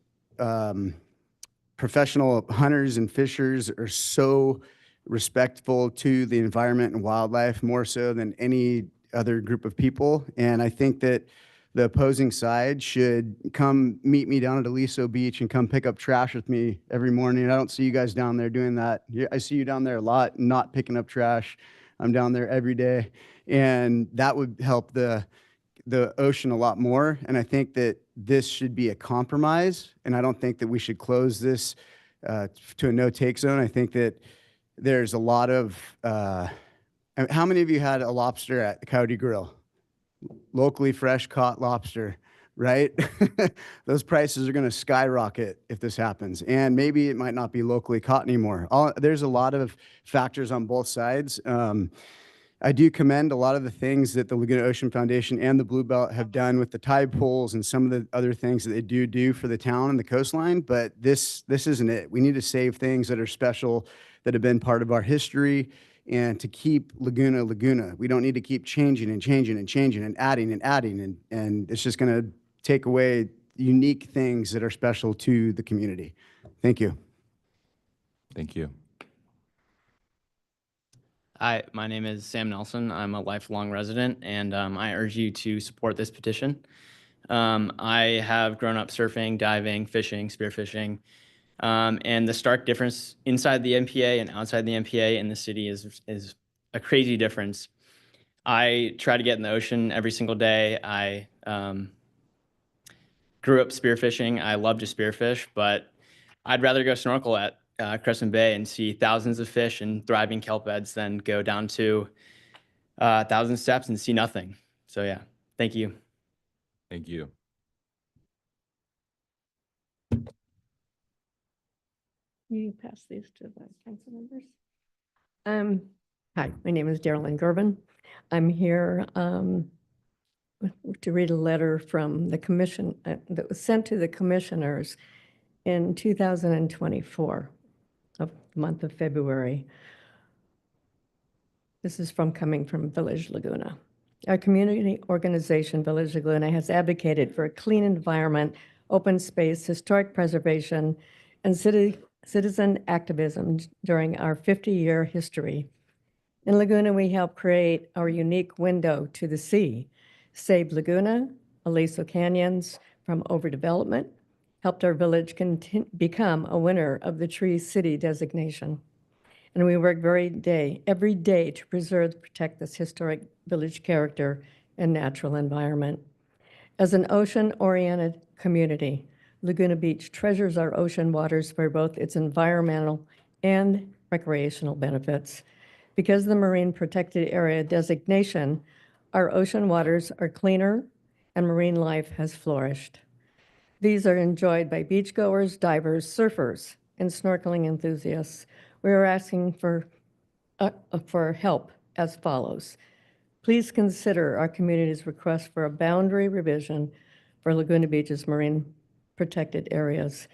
professional hunters and fishers are so respectful to the environment and wildlife, more so than any other group of people. And I think that the opposing side should come meet me down at Aliso Beach and come pick up trash with me every morning. I don't see you guys down there doing that. I see you down there a lot, not picking up trash. I'm down there every day. And that would help the ocean a lot more. And I think that this should be a compromise. And I don't think that we should close this to a no-take zone. I think that there's a lot of, how many of you had a lobster at the Coyote Grill? Locally fresh caught lobster, right? Those prices are going to skyrocket if this happens. And maybe it might not be locally caught anymore. There's a lot of factors on both sides. I do commend a lot of the things that the Laguna Ocean Foundation and the Blue Belt have done with the tide pools and some of the other things that they do for the town and the coastline, but this isn't it. We need to save things that are special, that have been part of our history, and to keep Laguna, Laguna. We don't need to keep changing and changing and changing and adding, and it's just gonna take away unique things that are special to the community. Thank you. Thank you. Hi, my name is Sam Nelson. I'm a lifelong resident, and I urge you to support this petition. I have grown up surfing, diving, fishing, spearfishing, and the stark difference inside the MPA and outside the MPA in the city is a crazy difference. I try to get in the ocean every single day. I grew up spearfishing. I love to spearfish, but I'd rather go snorkel at Crescent Bay and see thousands of fish and thriving kelp beds than go down to 1,000 steps and see nothing. So yeah, thank you. Thank you. You pass these to the council members. Hi, my name is Darylyn Gervin. I'm here to read a letter from the commission that was sent to the commissioners in 2024 of the month of February. This is coming from Village Laguna. Our community organization, Village Laguna, has advocated for a clean environment, open space, historic preservation, and citizen activism during our 50-year history. In Laguna, we helped create our unique window to the sea, saved Laguna, Aliso Canyons from overdevelopment, helped our village become a winner of the Tree City designation. And we work every day to preserve and protect this historic village character and natural environment. As an ocean-oriented community, Laguna Beach treasures our ocean waters for both its environmental and recreational benefits. Because of the Marine Protected Area designation, our ocean waters are cleaner and marine life has flourished. These are enjoyed by beachgoers, divers, surfers, and snorkeling enthusiasts. We are asking for help as follows. Please consider our community's request for a boundary revision for Laguna Beach's marine protected areas.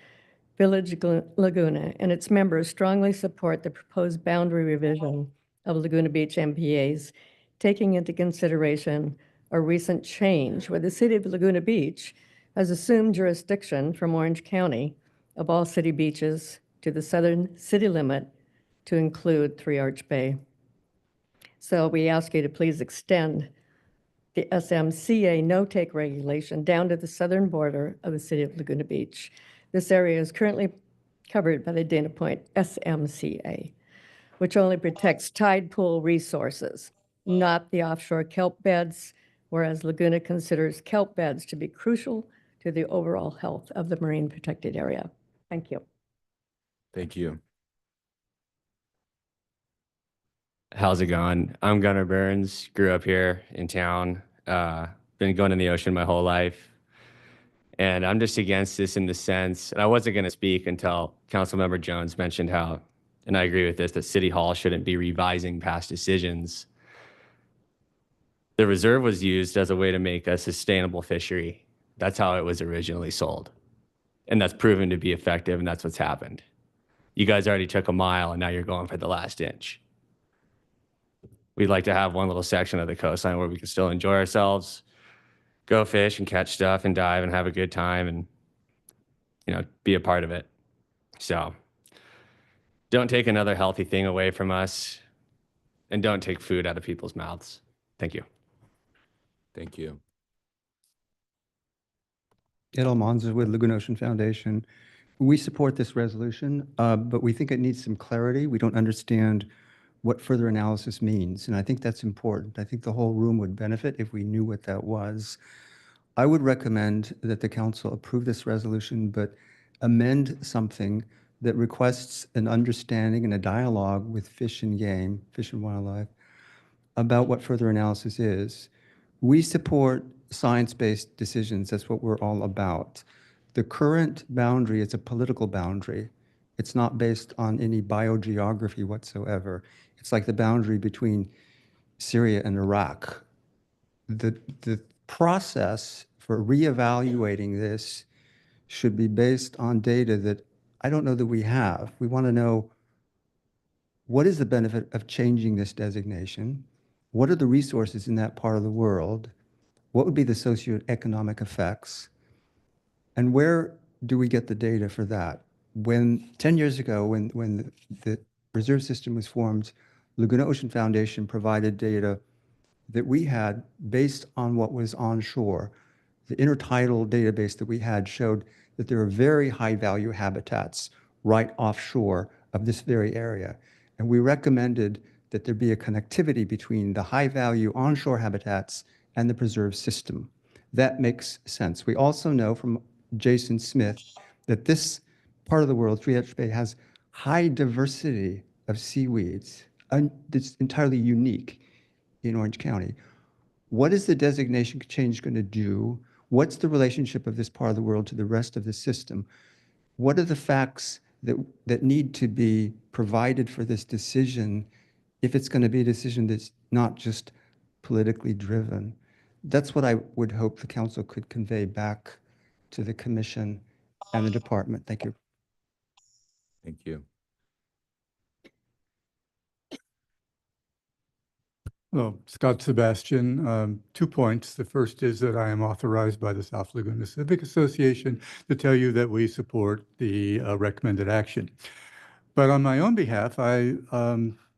Village Laguna and its members strongly support the proposed boundary revision of Laguna Beach MPAs, taking into consideration a recent change where the city of Laguna Beach has assumed jurisdiction from Orange County of all city beaches to the southern city limit to include Three Arch Bay. So we ask you to please extend the SMCA no-take regulation down to the southern border of the city of Laguna Beach. This area is currently covered by the Dana Point SMCA, which only protects tide pool resources, not the offshore kelp beds, whereas Laguna considers kelp beds to be crucial to the overall health of the marine protected area. Thank you. Thank you. How's it going? I'm Gunnar Burns, grew up here in town. Been going in the ocean my whole life. And I'm just against this in the sense, and I wasn't going to speak until Councilmember Jones mentioned how, and I agree with this, that City Hall shouldn't be revising past decisions. The reserve was used as a way to make a sustainable fishery. That's how it was originally sold. And that's proven to be effective, and that's what's happened. You guys already took a mile, and now you're going for the last inch. We'd like to have one little section of the coastline where we can still enjoy ourselves, go fish and catch stuff and dive and have a good time and, you know, be a part of it. So don't take another healthy thing away from us, and don't take food out of people's mouths. Thank you. Thank you. Ed Almanza with Laguna Ocean Foundation. We support this resolution, but we think it needs some clarity. We don't understand what further analysis means, and I think that's important. I think the whole room would benefit if we knew what that was. I would recommend that the council approve this resolution, but amend something that requests an understanding and a dialogue with Fish and Game, Fish and Wildlife, about what further analysis is. We support science-based decisions. That's what we're all about. The current boundary is a political boundary. It's not based on any biogeography whatsoever. It's like the boundary between Syria and Iraq. The process for reevaluating this should be based on data that I don't know that we have. We want to know, what is the benefit of changing this designation? What are the resources in that part of the world? What would be the socioeconomic effects? And where do we get the data for that? 10 years ago, when the reserve system was formed, Laguna Ocean Foundation provided data that we had based on what was onshore. The intertidal database that we had showed that there are very high value habitats right offshore of this very area. And we recommended that there be a connectivity between the high value onshore habitats and the preserve system. That makes sense. We also know from Jason Smith that this part of the world, Three Edge Bay, has high diversity of seaweeds. It's entirely unique in Orange County. What is the designation change going to do? What's the relationship of this part of the world to the rest of the system? What are the facts that need to be provided for this decision if it's going to be a decision that's not just politically driven? That's what I would hope the council could convey back to the commission and the department. Thank you. Thank you. Well, Scott Sebastian, 2 points. The first is that I am authorized by the South Laguna Civic Association to tell you that we support the recommended action. But on my own behalf,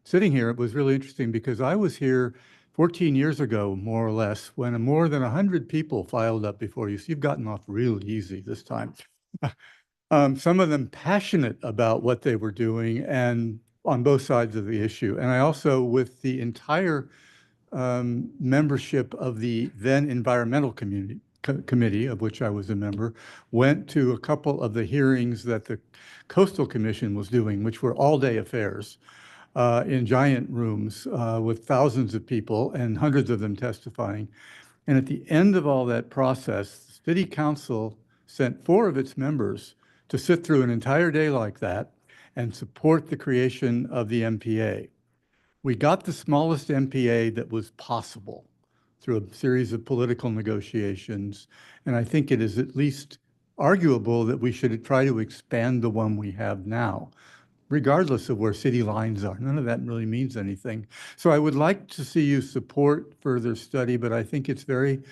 sitting here, it was really interesting because I was here 14 years ago, more or less, when more than 100 people filed up before you. So you've gotten off real easy this time. Some of them passionate about what they were doing and on both sides of the issue. And I also, with the entire membership of the then environmental committee, of which I was a member, went to a couple of the hearings that the Coastal Commission was doing, which were all-day affairs in giant rooms with thousands of people and hundreds of them testifying. And at the end of all that process, the City Council sent 4 of its members to sit through an entire day like that and support the creation of the MPA. We got the smallest MPA that was possible through a series of political negotiations, and I think it is at least arguable that we should try to expand the one we have now, regardless of where city lines are. None of that really means anything. So I would like to see you support further study, but I think it's very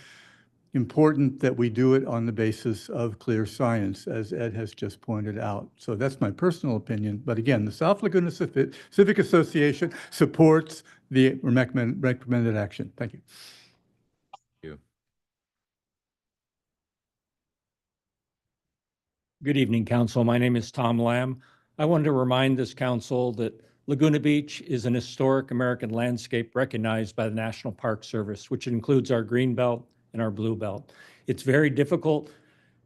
important that we do it on the basis of clear science, as Ed has just pointed out. So that's my personal opinion. But again, the South Laguna Civic Association supports the recommended action. Thank you. Thank you. Good evening, Council. My name is Tom Lamb. I wanted to remind this Council that Laguna Beach is an historic American landscape recognized by the National Park Service, which includes our green belt and our blue belt. It's very difficult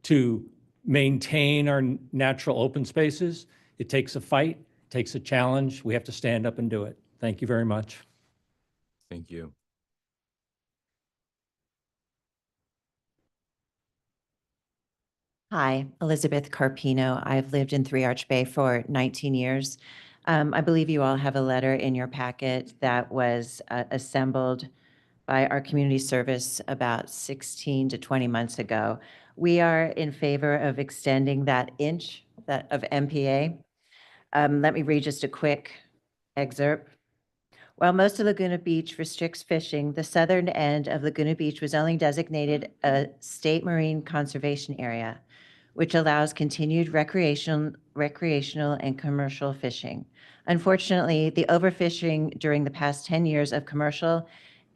to maintain our natural open spaces. It takes a fight, it takes a challenge. We have to stand up and do it. Thank you very much. Thank you. Hi, Elizabeth Carpino. I've lived in Three Arch Bay for 19 years. I believe you all have a letter in your packet that was assembled by our community service about 16 to 20 months ago. We are in favor of extending that inch of MPA. Let me read just a quick excerpt. While most of Laguna Beach restricts fishing, the southern end of Laguna Beach was only designated a state marine conservation area, which allows continued recreational and commercial fishing. Unfortunately, the overfishing during the past 10 years of commercial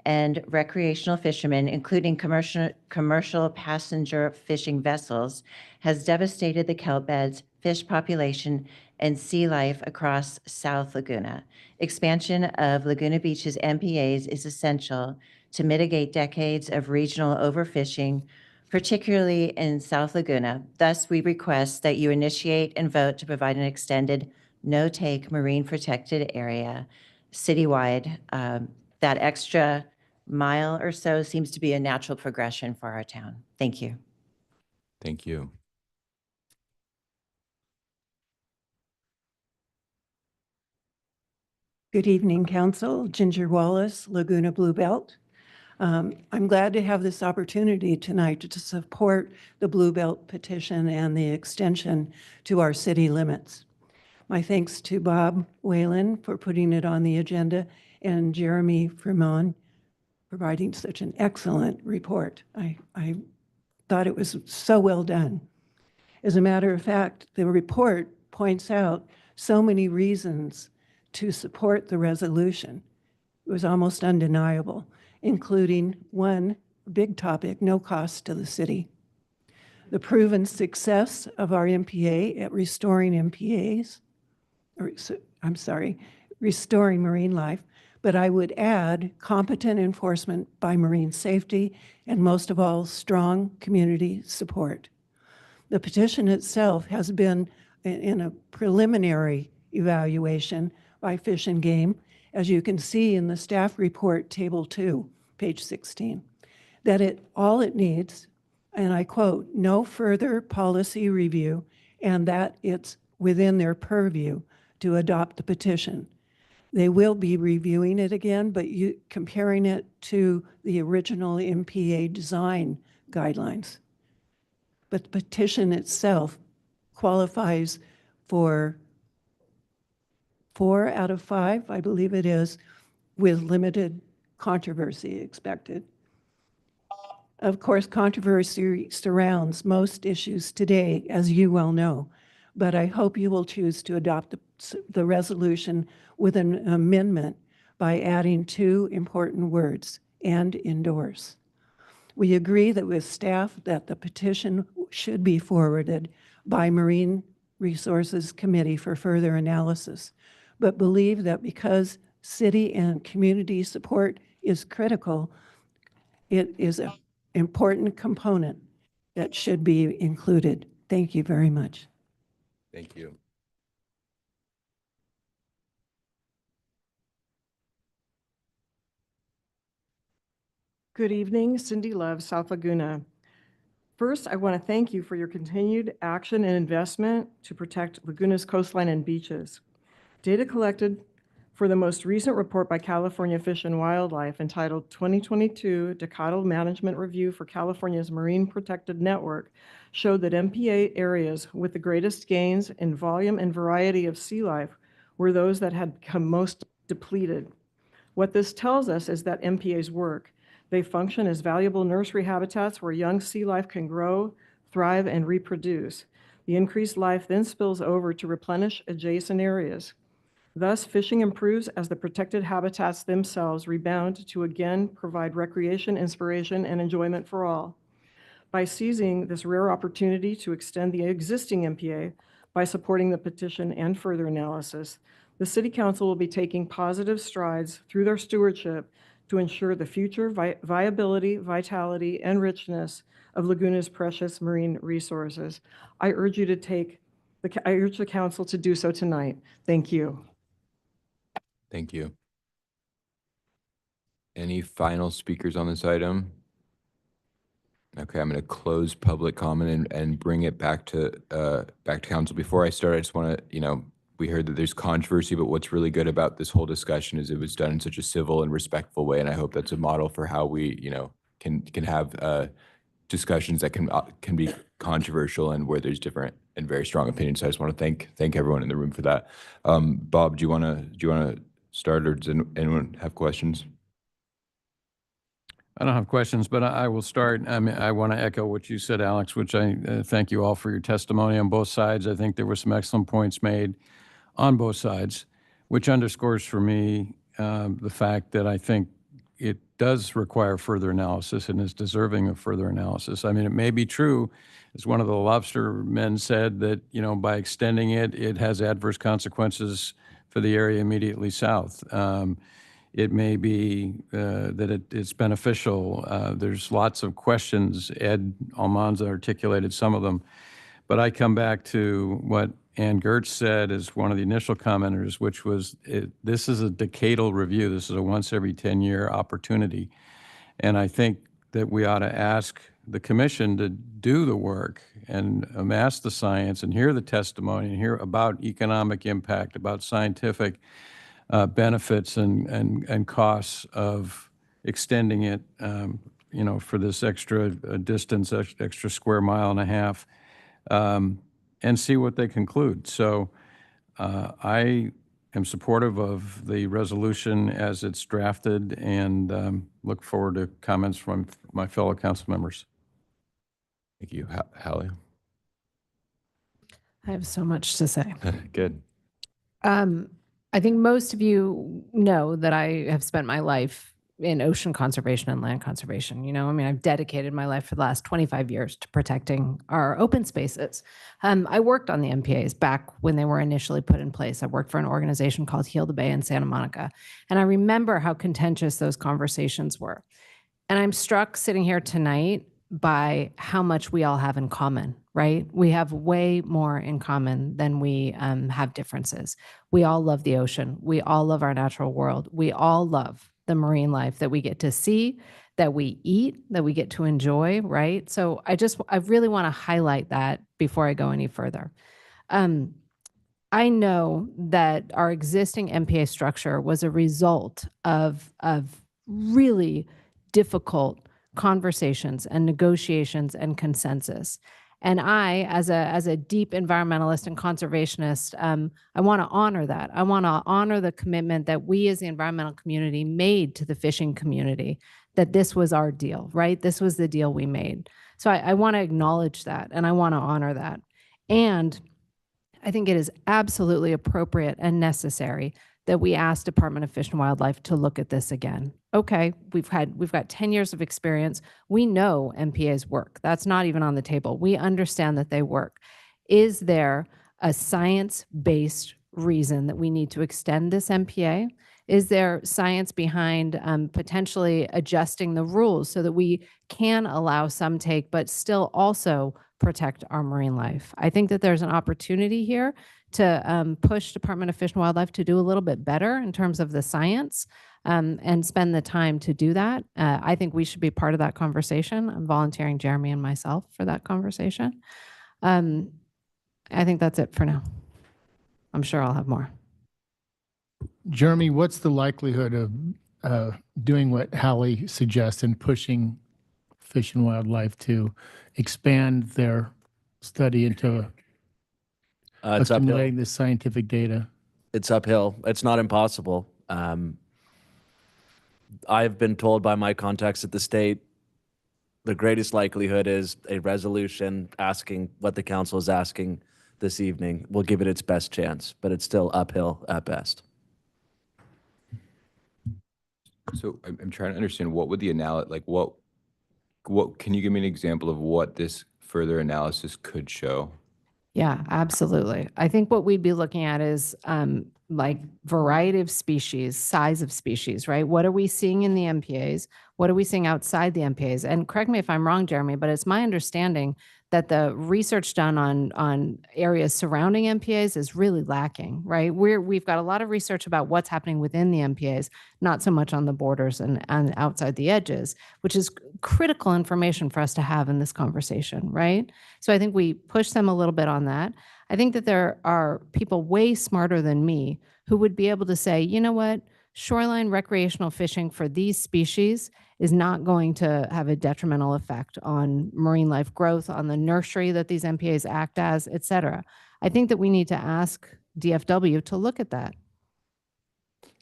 and recreational fishermen, including commercial passenger fishing vessels, has devastated the kelp beds, fish population, and sea life across South Laguna. Expansion of Laguna Beach's MPAs is essential to mitigate decades of regional overfishing, particularly in South Laguna. Thus, we request that you initiate and vote to provide an extended no-take marine protected area citywide. That extra mile or so seems to be a natural progression for our town. Thank you. Thank you. Good evening, Council. Ginger Wallace, Laguna Blue Belt. I'm glad to have this opportunity tonight to support the Blue Belt petition and the extension to our city limits. My thanks to Bob Whalen for putting it on the agenda and Jeremy Fremont providing such an excellent report. I thought it was so well done. As a matter of fact, the report points out so many reasons to support the resolution. It was almost undeniable, including one big topic, no cost to the city. The proven success of our MPA at restoring restoring marine life, but I would add competent enforcement by marine safety and most of all, strong community support. The petition itself has been in a preliminary evaluation by Fish and Game, as you can see in the staff report, table 2, page 16, that all it needs, and I quote, no further policy review, and that it's within their purview to adopt the petition. They will be reviewing it again, but comparing it to the original MPA design guidelines. But the petition itself qualifies for 4 out of 5, I believe it is, with limited controversy expected. Of course, controversy surrounds most issues today, as you well know, but I hope you will choose to adopt the resolution with an amendment by adding 2 important words, and endorse. We agree that with staff that the petition should be forwarded by Marine Resources Committee for further analysis, but believe that because city and community support is critical, it is an important component that should be included. Thank you very much. Thank you. Good evening, Cindy Love, South Laguna. First, I want to thank you for your continued action and investment to protect Laguna's coastline and beaches. Data collected for the most recent report by California Fish and Wildlife entitled 2022 Decadal Management Review for California's Marine Protected Network showed that MPA areas with the greatest gains in volume and variety of sea life were those that had become most depleted. What this tells us is that MPAs work. They function as valuable nursery habitats where young sea life can grow, thrive, and reproduce. The increased life then spills over to replenish adjacent areas. Thus, fishing improves as the protected habitats themselves rebound to again provide recreation, inspiration, and enjoyment for all. By seizing this rare opportunity to extend the existing MPA by supporting the petition and further analysis, the City Council will be taking positive strides through their stewardship to ensure the future viability, vitality, and richness of Laguna's precious marine resources. I urge the council to do so tonight. Thank you. Thank you. Any final speakers on this item? Okay, I'm going to close public comment and bring it back to council. Before I start, I just want to, we heard that there's controversy, but what's really good about this whole discussion is it was done in such a civil and respectful way, and I hope that's a model for how we, can have discussions that can be controversial and where there's different and very strong opinions. So I just want to thank everyone in the room for that. Bob, do you want to start, or does anyone have questions? I don't have questions, but I will start. I mean, I want to echo what you said, Alex, which I thank you all for your testimony on both sides. I think there were some excellent points made on both sides, which underscores for me the fact that I think it does require further analysis and is deserving of further analysis. I mean, it may be true, as one of the lobster men said, that, by extending it, it has adverse consequences for the area immediately south. It may be that it's beneficial. There's lots of questions. Ed Almanza articulated some of them. But I come back to what Ann Gertz said as one of the initial commenters, which was this is a decadal review. This is a once every 10-year opportunity. And I think that we ought to ask the commission to do the work and amass the science and hear the testimony and hear about economic impact, about scientific benefits and costs of extending it, for this extra distance, extra square mile and a half, and see what they conclude. So I am supportive of the resolution as it's drafted and look forward to comments from my fellow council members. Thank you. Hallie? I have so much to say. Good. I think most of you know that I have spent my life in ocean conservation and land conservation. I've dedicated my life for the last 25 years to protecting our open spaces. I worked on the MPAs back when they were initially put in place. I worked for an organization called Heal the Bay in Santa Monica. And I remember how contentious those conversations were. And I'm struck sitting here tonight by how much we all have in common, right? We have way more in common than we have differences. We all love the ocean. We all love our natural world. We all love the marine life that we get to see, that we eat, that we get to enjoy, right? So I really want to highlight that before I go any further. I know that our existing MPA structure was a result of really difficult conversations and negotiations and consensus. And I, as a deep environmentalist and conservationist, I want to honor that. I want to honor the commitment that we as the environmental community made to the fishing community, that this was our deal, right? This was the deal we made. So I want to acknowledge that, and I want to honor that. And I think it is absolutely appropriate and necessary that we ask Department of Fish and Wildlife to look at this again. Okay, we've got 10 years of experience. We know MPAs work. That's not even on the table. We understand that they work. Is there a science-based reason that we need to extend this MPA? Is there science behind potentially adjusting the rules so that we can allow some take, but still also protect our marine life? I think that there's an opportunity here to push Department of Fish and Wildlife to do a little bit better in terms of the science and spend the time to do that. I think we should be part of that conversation. I'm volunteering Jeremy and myself for that conversation. I think that's it for now. I'm sure I'll have more. Jeremy, what's the likelihood of doing what Hallie suggests and pushing Fish and Wildlife to expand their study into it's uphill. accumulating this scientific data? It's uphill. It's not impossible. I've been told by my contacts at the state, the greatest likelihood is a resolution asking what the council is asking this evening. We'll give it its best chance, but it's still uphill at best. So I'm trying to understand, what would the analysis, like what can you give me an example of what this further analysis could show? Yeah, absolutely. I think what we'd be looking at is like variety of species, size of species, right? What are we seeing in the MPAs? What are we seeing outside the MPAs? And correct me if I'm wrong, Jeremy, but it's my understanding that the research done on areas surrounding MPAs is really lacking, right? We've got a lot of research about what's happening within the MPAs, not so much on the borders and outside the edges, which is critical information for us to have in this conversation, right? So I think we push them a little bit on that. I think that there are people way smarter than me who would be able to say, you know what, shoreline recreational fishing for these species is not going to have a detrimental effect on marine life growth, on the nursery that these MPAs act as, et cetera. I think that we need to ask DFW to look at that.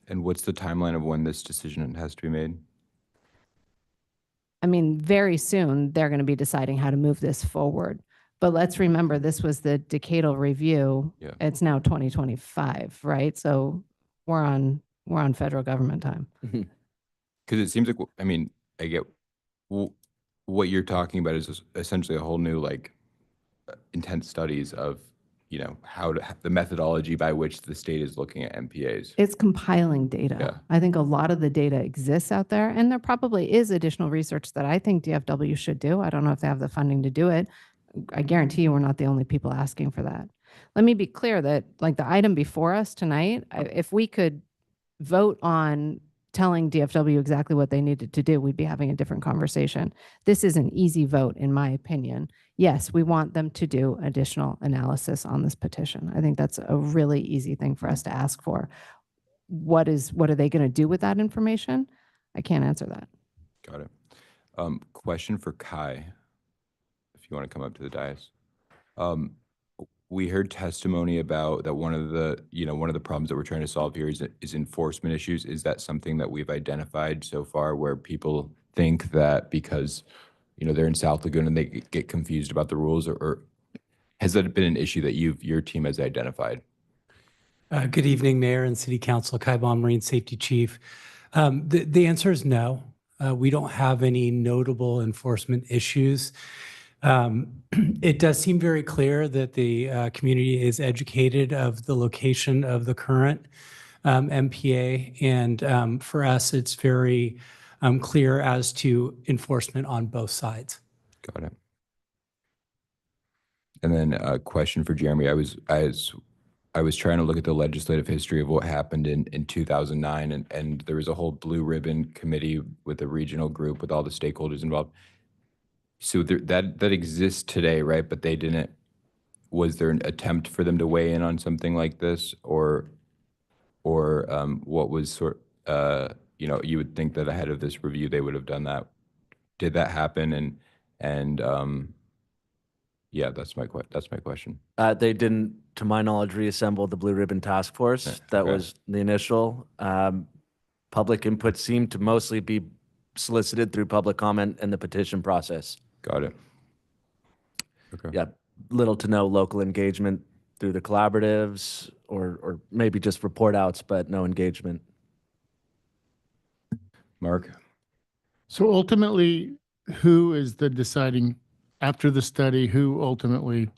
And what's the timeline of when this decision has to be made? I mean, very soon they're going to be deciding how to move this forward. But let's remember, this was the decadal review. Yeah. It's now 2025, right? So we're on federal government time. Because it seems like, I mean, I get what you're talking about is essentially a whole new, like, intense studies of, you know, how to, the methodology by which the state is looking at MPAs. It's compiling data. Yeah. I think a lot of the data exists out there, and there probably is additional research that I think DFW should do. I don't know if they have the funding to do it. I guarantee you we're not the only people asking for that. Let me be clear that, like, the item before us tonight, if we could vote on telling DFW exactly what they needed to do, we'd be having a different conversation. This is an easy vote, in my opinion. Yes, we want them to do additional analysis on this petition. I think that's a really easy thing for us to ask for. What are they going to do with that information? I can't answer that. Got it. Question for Kai, if you want to come up to the dais. We heard testimony about that one of the problems that we're trying to solve here is enforcement issues. Is that something that we've identified so far, where people think that because, you know, they're in South Lagoon and they get confused about the rules, or has that been an issue that your team has identified? Good evening, Mayor and City Council. Kai Baum, Marine Safety Chief. The answer is no. We don't have any notable enforcement issues. It does seem very clear that the community is educated of the location of the current MPA, and for us, it's very clear as to enforcement on both sides. Got it. And then a question for Jeremy. I was trying to look at the legislative history of what happened in 2009, and there was a whole blue ribbon committee with a regional group with all the stakeholders involved. So that exists today, right? But they didn't. Was there an attempt for them to weigh in on something like this, or what was you know, you would think that ahead of this review they would have done that. Did that happen? And yeah, that's my question. They didn't, to my knowledge, reassemble the Blue Ribbon Task Force. That Okay. was the initial. Public input seemed to mostly be solicited through public comment and the petition process. Got it. Okay. Yeah, little to no local engagement through the collaboratives, or maybe just report outs, but no engagement. Mark? So ultimately, who is the deciding, after the study, who ultimately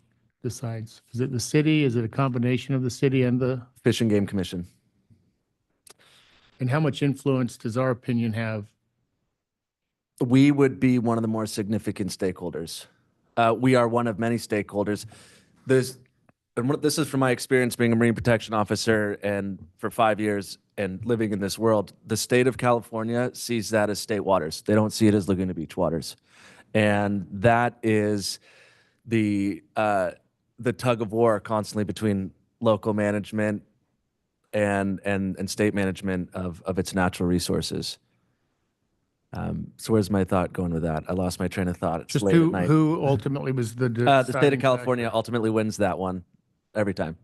decides? Is it the city? Is it a combination of the city and the? Fish and Game Commission. And how much influence does our opinion have? We would be one of the more significant stakeholders. We are one of many stakeholders. This is from my experience being a Marine Protection Officer and for 5 years and living in this world. The state of California sees that as state waters. They don't see it as Laguna Beach waters. And that is the tug of war constantly between local management and state management of its natural resources. So where's my thought going with that? I lost my train of thought. It's Just late at night. who ultimately was the The state deciding of California ultimately wins that one every time.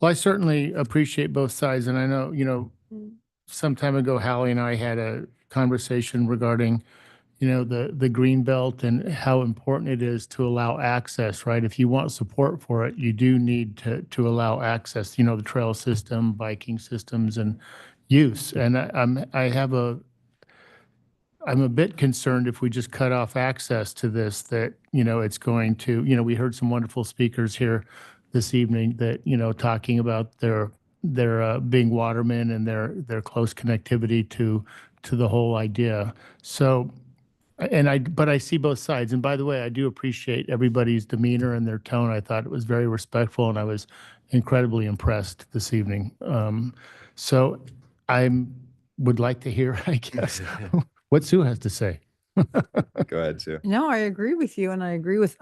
Well, I certainly appreciate both sides, and I know, some time ago, Hallie and I had a conversation regarding, the green belt and how important it is to allow access, right? If you want support for it, you do need to allow access, the trail system, biking systems, and use. And I'm a bit concerned if we just cut off access to this, that, it's going to, we heard some wonderful speakers here this evening that, talking about their being watermen and their close connectivity to the whole idea. So, but I see both sides. And by the way, I do appreciate everybody's demeanor and their tone. I thought it was very respectful, and I was incredibly impressed this evening. So I would like to hear, I guess, what Sue has to say. Go ahead, Sue. No, I agree with you, and I agree with,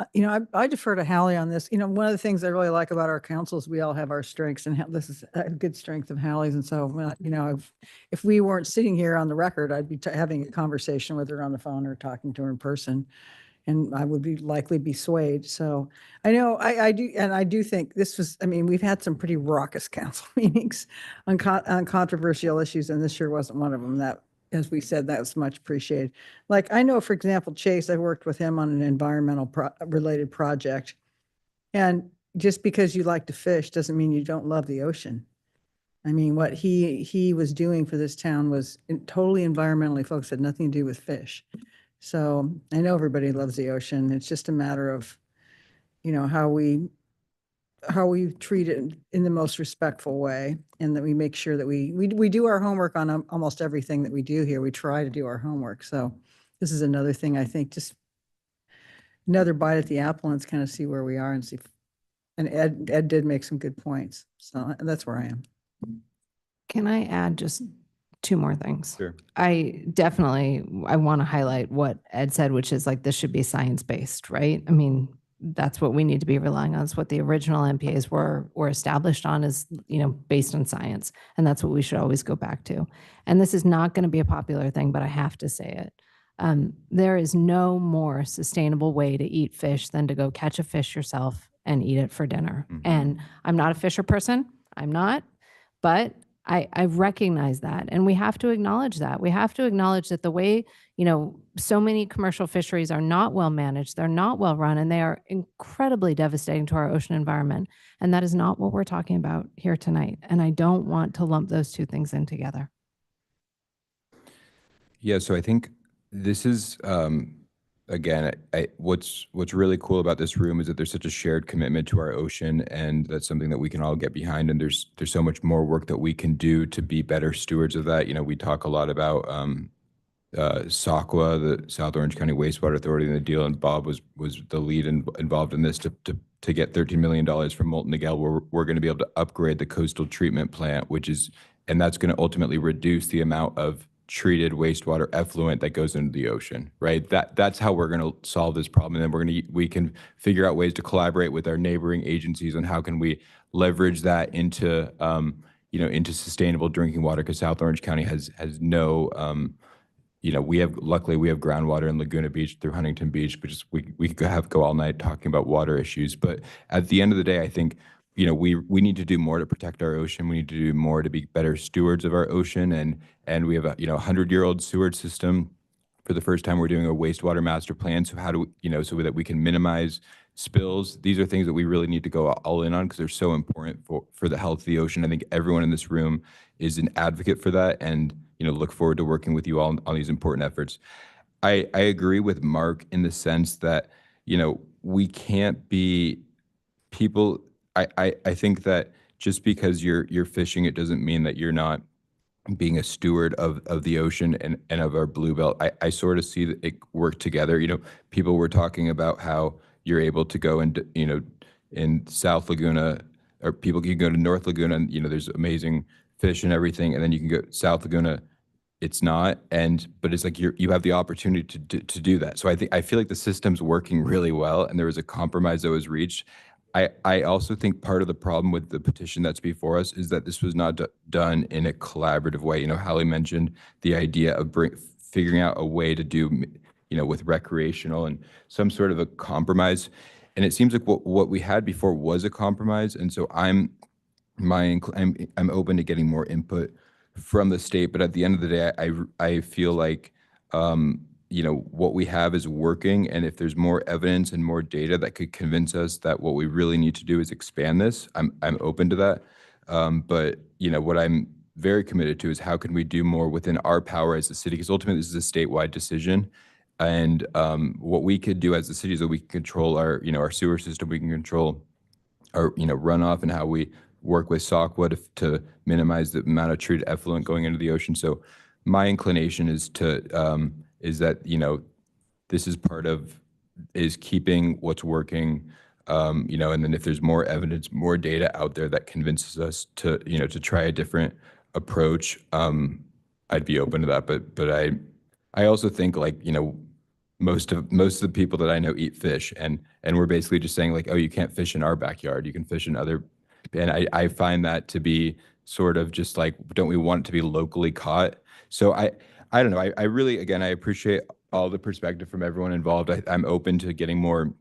I defer to Hallie on this. One of the things I really like about our council is we all have our strengths, and this is a good strength of Hallie's. And so, if we weren't sitting here on the record, I'd be having a conversation with her on the phone or talking to her in person, and I would likely be swayed. So I know I do, and I do think this was, we've had some pretty raucous council meetings on controversial issues, and this sure wasn't one of them. That, as we said, that was much appreciated. Like, I know, for example, Chase, I worked with him on an environmental related project. And just because you like to fish doesn't mean you don't love the ocean. What he was doing for this town was totally environmentally focused, had nothing to do with fish. So I know everybody loves the ocean. It's just a matter of, how we treat it in the most respectful way, and that we make sure that we do our homework on almost everything that we do here. We try to do our homework. So this is another thing, I think, just another bite at the apple, and kind of see where we are and see. And Ed did make some good points. So that's where I am. Can I add just two more things? Sure. I want to highlight what Ed said, which is like, this should be science-based, right? That's what we need to be relying on. It's what the original MPAs were established on, is, based on science. And that's what we should always go back to. And this is not going to be a popular thing, but I have to say it. There is no more sustainable way to eat fish than to go catch a fish yourself and eat it for dinner. Mhm. And I'm not a fisher person. I'm not, but I recognize that. And we have to acknowledge that. We have to acknowledge that the way, so many commercial fisheries are not well managed, they're not well run, and they are incredibly devastating to our ocean environment. And that is not what we're talking about here tonight. And I don't want to lump those two things in together. Yeah, so I think this is, again, what's really cool about this room is that there's such a shared commitment to our ocean, and that's something that we can all get behind. And there's so much more work that we can do to be better stewards of that. We talk a lot about SACWA, the South Orange County Wastewater Authority, and the deal, and Bob was the lead involved in this to get $13 million from Molten Miguel, where we're going to be able to upgrade the coastal treatment plant, and that's going to ultimately reduce the amount of treated wastewater effluent that goes into the ocean, right? That's how we're going to solve this problem. And then we can figure out ways to collaborate with our neighboring agencies on how can we leverage that into into sustainable drinking water, because South Orange County has no luckily we have groundwater in Laguna Beach through Huntington Beach, but we could go all night talking about water issues. But at the end of the day, I think we need to do more to protect our ocean. We need to do more to be better stewards of our ocean. And we have a 100-year-old sewage system. For the first time, we're doing a wastewater master plan. So how do we, so that we can minimize spills? These are things that we really need to go all in on, because they're so important for the health of the ocean. I think everyone in this room is an advocate for that, and look forward to working with you all on these important efforts. I agree with Mark in the sense that we can't be people. I think that just because you're fishing, it doesn't mean that you're not being a steward of the ocean and of our blue belt. I sort of see that it work together. People were talking about how you're able to go into, in South Laguna, or people can go to North Laguna, and there's amazing fish and everything, and then you can go South Laguna. It's not, but it's like you have the opportunity to do that. So I feel like the system's working really well, and there was a compromise that was reached. I also think part of the problem with the petition that's before us is that this was not done in a collaborative way. Hallie mentioned the idea of figuring out a way to do, with recreational and some sort of a compromise. And it seems like what we had before was a compromise. And so I'm open to getting more input from the state. But at the end of the day, I feel like, what we have is working, and if there's more evidence and more data that could convince us that what we really need to do is expand this, I'm open to that. But what I'm very committed to is how can we do more within our power as a city, because ultimately this is a statewide decision. And what we could do as a city is that we can control our sewer system, we can control runoff and how we work with Saukwa to minimize the amount of treated effluent going into the ocean. So my inclination is that, this is part of keeping what's working, and then if there's more evidence, more data out there that convinces us to try a different approach, I'd be open to that. But I also think, like, most of the people that I know eat fish, and we're basically just saying, like, oh, you can't fish in our backyard, you can fish in other, and I find that to be sort of just like, don't we want it to be locally caught? So I don't know. I really, again, I appreciate all the perspective from everyone involved. I'm open to getting more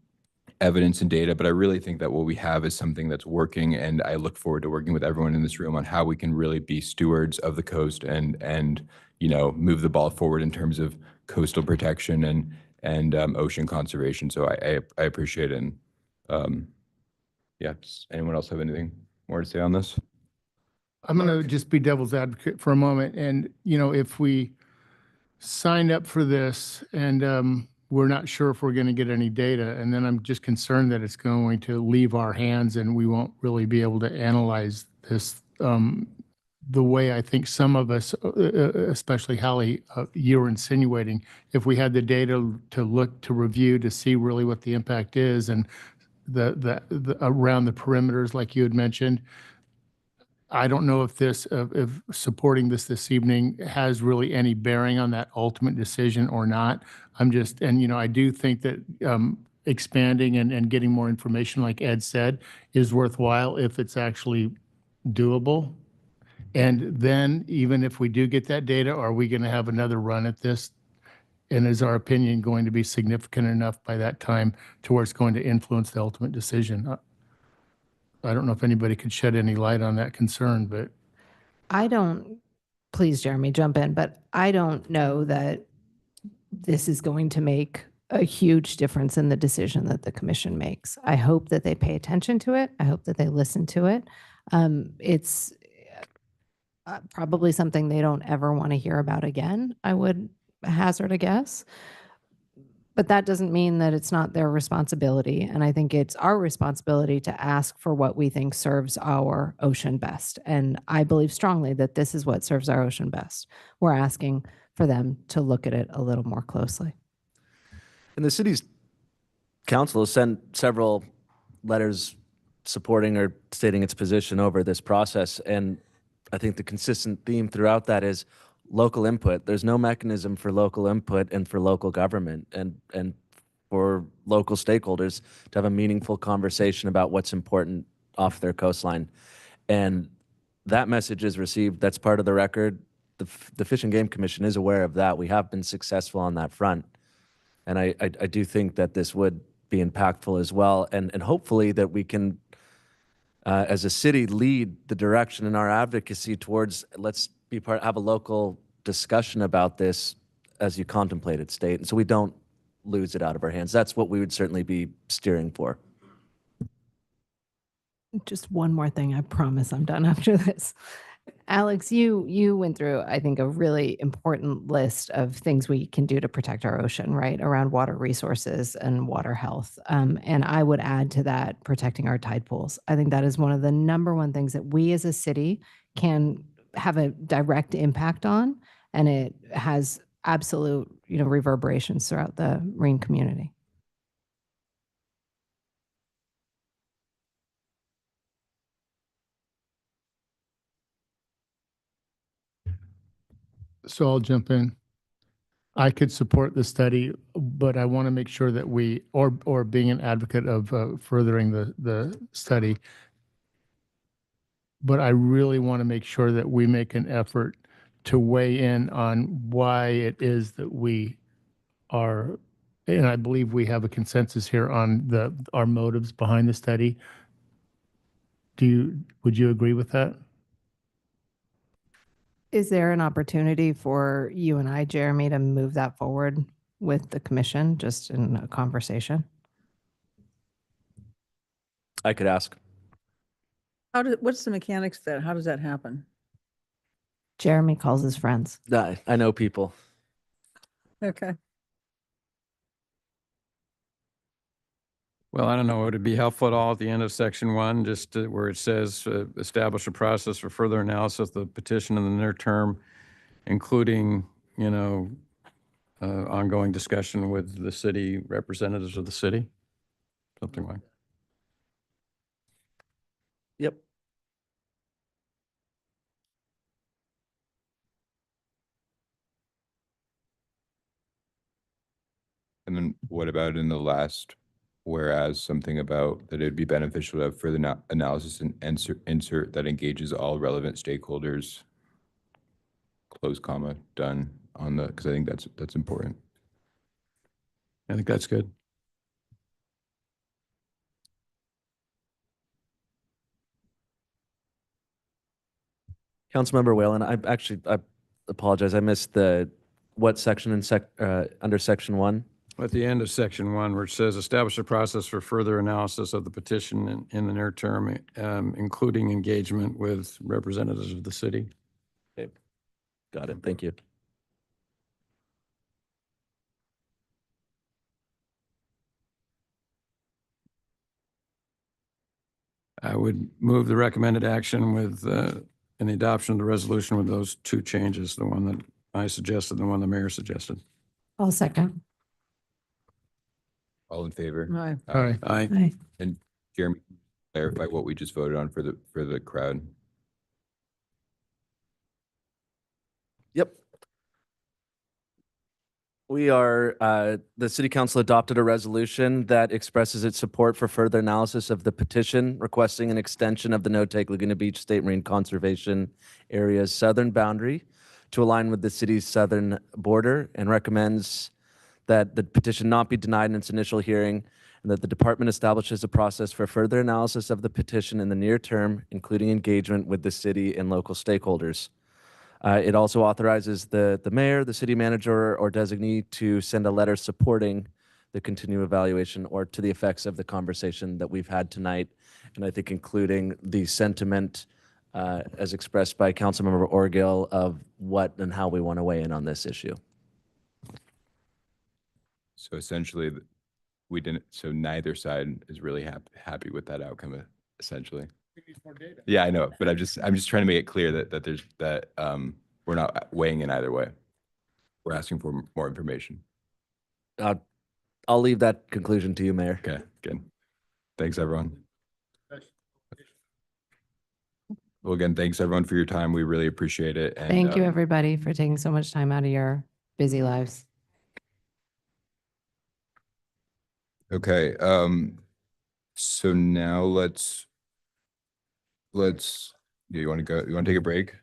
evidence and data, but I really think that what we have is something that's working, and I look forward to working with everyone in this room on how we can really be stewards of the coast and move the ball forward in terms of coastal protection and ocean conservation. So I appreciate it. And yeah, does anyone else have anything more to say on this? I'm going to just be devil's advocate for a moment. And, if we signed up for this and we're not sure if we're going to get any data, and then I'm just concerned that it's going to leave our hands and we won't really be able to analyze this the way I think some of us, especially Hallie, you were insinuating. If we had the data to look, to review, to see really what the impact is, and the around the perimeters, like you had mentioned, I don't know if supporting this evening has really any bearing on that ultimate decision or not. I do think that expanding and getting more information, like Ed said, is worthwhile if it's actually doable. And then even if we do get that data, are we going to have another run at this? And is our opinion going to be significant enough by that time to where it's going to influence the ultimate decision? I don't know if anybody could shed any light on that concern, but please, Jeremy, jump in, but I don't know that this is going to make a huge difference in the decision that the commission makes. I hope that they pay attention to it. I hope that they listen to it. It's probably something they don't ever want to hear about again, I would hazard a guess. But that doesn't mean that it's not their responsibility. And I think it's our responsibility to ask for what we think serves our ocean best. And I believe strongly that this is what serves our ocean best. We're asking for them to look at it a little more closely. And the city's council has sent several letters supporting or stating its position over this process. And I think the consistent theme throughout that is local input. There's no mechanism for local input and for local government and for local stakeholders to have a meaningful conversation about what's important off their coastline. And that message is received. That's part of the record. The Fish and Game Commission is aware of that. We have been successful on that front. And I do think that this would be impactful as well. And hopefully that we can, as a city, lead the direction in our advocacy towards have a local discussion about this as you contemplate it, state, and so we don't lose it out of our hands. That's what we would certainly be steering for. Just one more thing. I promise I'm done after this. Alex, you went through, I think, a really important list of things we can do to protect our ocean, right? Around water resources and water health. And I would add to that protecting our tide pools. I think that is one of the #1 things that we as a city can have a direct impact on, and it has absolute, reverberations throughout the marine community. so I'll jump in. I could support the study, but I want to make sure that or being an advocate of furthering the study, but I really want to make sure that we make an effort to weigh in on why it is that we are, and I believe we have a consensus here on our motives behind the study. Would you agree with that? Is there an opportunity for you and I, Jeremy, to move that forward with the commission, just in a conversation? I could ask. What's the mechanics of that? How does that happen? Jeremy calls his friends. I know people. Okay. Well, I don't know, would it be helpful at all at the end of section 1, just where it says, establish a process for further analysis of the petition in the near term, including, ongoing discussion with the city, representatives of the city? Something like. Yep. And then what about in the last, whereas something about that it'd be beneficial to have further analysis and insert that engages all relevant stakeholders, close comma, done on the, because I think that's important. I think that's good. Councilmember Whalen, I apologize. I missed what section under section 1? At the end of section 1, where it says, establish a process for further analysis of the petition in the near term, including engagement with representatives of the city. Okay. Got it. Thank you. I would move the recommended action with, in the adoption of the resolution with those 2 changes, the one that I suggested, and the one the mayor suggested. I'll second. All in favor? Aye. Aye. Aye. And Jeremy, clarify what we just voted on for the crowd. Yep. The city council adopted a resolution that expresses its support for further analysis of the petition requesting an extension of the No-Take Laguna Beach State Marine Conservation Area's southern boundary to align with the city's southern border, and recommends that the petition not be denied in its initial hearing, and that the department establishes a process for further analysis of the petition in the near term, including engagement with the city and local stakeholders. It also authorizes the mayor, the city manager, or designee to send a letter supporting the continued evaluation or to the effects of the conversation that we've had tonight. And I think including the sentiment as expressed by Councilmember Orgill of what and how we want to weigh in on this issue. So essentially, so neither side is really happy with that outcome, essentially. Yeah, I know, but I'm just trying to make it clear that we're not weighing in either way. We're asking for more information. I'll leave that conclusion to you, Mayor. Okay, good. Thanks, everyone. Well, again, thanks everyone for your time. We really appreciate it. And, Thank you, everybody, for taking so much time out of your busy lives. Okay, so now let's, do you want to go, you want to take a break?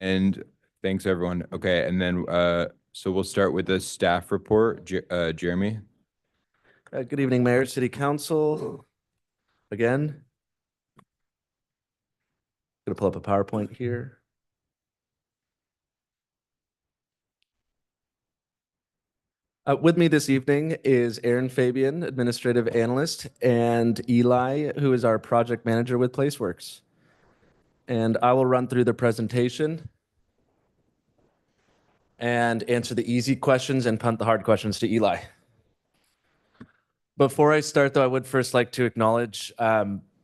And thanks, everyone. Okay, and then, so we'll start with the staff report. Jeremy? Good evening, Mayor, City Council. Again. Gonna pull up a PowerPoint here. With me this evening is Aaron Fabian, Administrative Analyst, and Eli, who is our Project Manager with PlaceWorks. And I will run through the presentation and answer the easy questions and punt the hard questions to Eli. Before I start, though, I would first like to acknowledge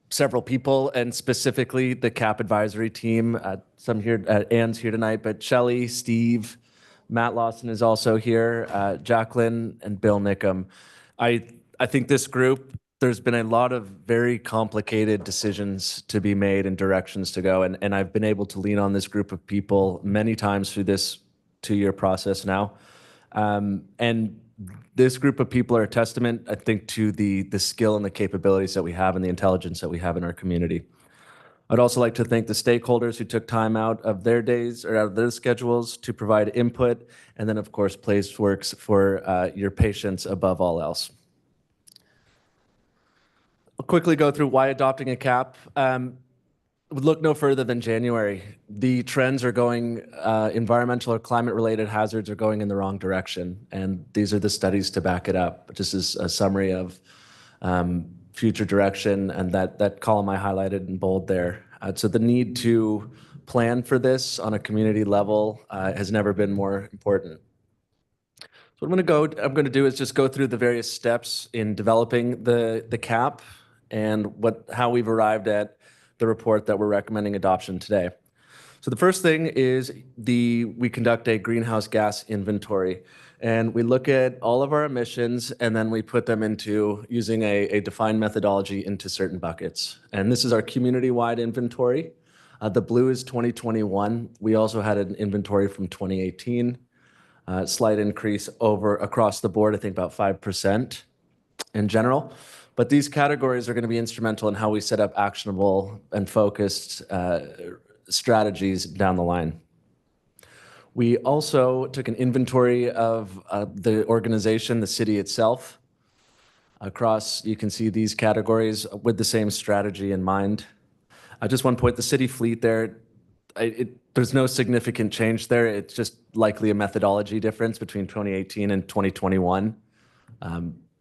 several people, and specifically the CAP advisory team. Some here, Ann's here tonight, but Shelley, Steve, Matt Lawson is also here, Jacqueline and Bill Nickham. I think this group, there's been a lot of very complicated decisions to be made and directions to go, and I've been able to lean on this group of people many times through this 2-year process now. And this group of people are a testament, I think, to the skill and the capabilities that we have and the intelligence that we have in our community. I'd also like to thank the stakeholders who took time out of their days or out of their schedules to provide input, and then, of course, PlaceWorks for your patience above all else. I'll quickly go through why adopting a CAP. Would look no further than January. The trends are going, environmental or climate-related hazards are going in the wrong direction, and these are the studies to back it up. Just as a summary of future direction, and that column I highlighted in bold there. So the need to plan for this on a community level has never been more important. So what I'm going to do is just go through the various steps in developing the CAP and how we've arrived at the report that we're recommending adoption today. So the first thing is we conduct a greenhouse gas inventory, and we look at all of our emissions, and then we put them into using a defined methodology into certain buckets. And this is our community-wide inventory. The blue is 2021. We also had an inventory from 2018. Slight increase across the board, I think about 5% in general. But these categories are going to be instrumental in how we set up actionable and focused strategies down the line. We also took an inventory of the organization, the city itself. Across, you can see these categories with the same strategy in mind. Just one point, the city fleet there, there's no significant change there. It's just likely a methodology difference between 2018 and 2021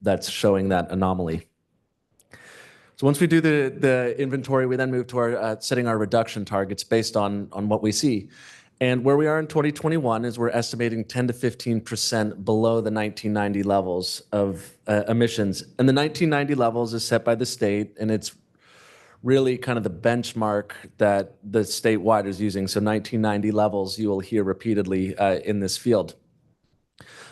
that's showing that anomaly. So once we do the inventory, we then move to our setting our reduction targets based on what we see. And where we are in 2021 is we're estimating 10 to 15% below the 1990 levels of emissions. And the 1990 levels is set by the state, and it's really kind of the benchmark that the statewide is using. So 1990 levels you will hear repeatedly in this field.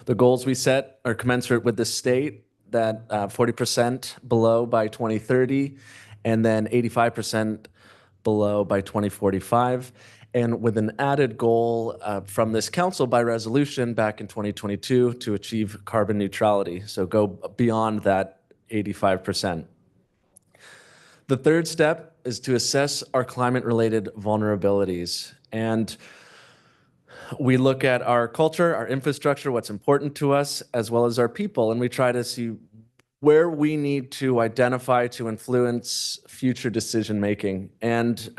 The goals we set are commensurate with the state, that 40% below by 2030, and then 85% below by 2045. And with an added goal from this council by resolution back in 2022 to achieve carbon neutrality. So go beyond that 85%. The third step is to assess our climate-related vulnerabilities. And we look at our culture, our infrastructure, what's important to us, as well as our people, and we try to see where we need to identify to influence future decision-making. And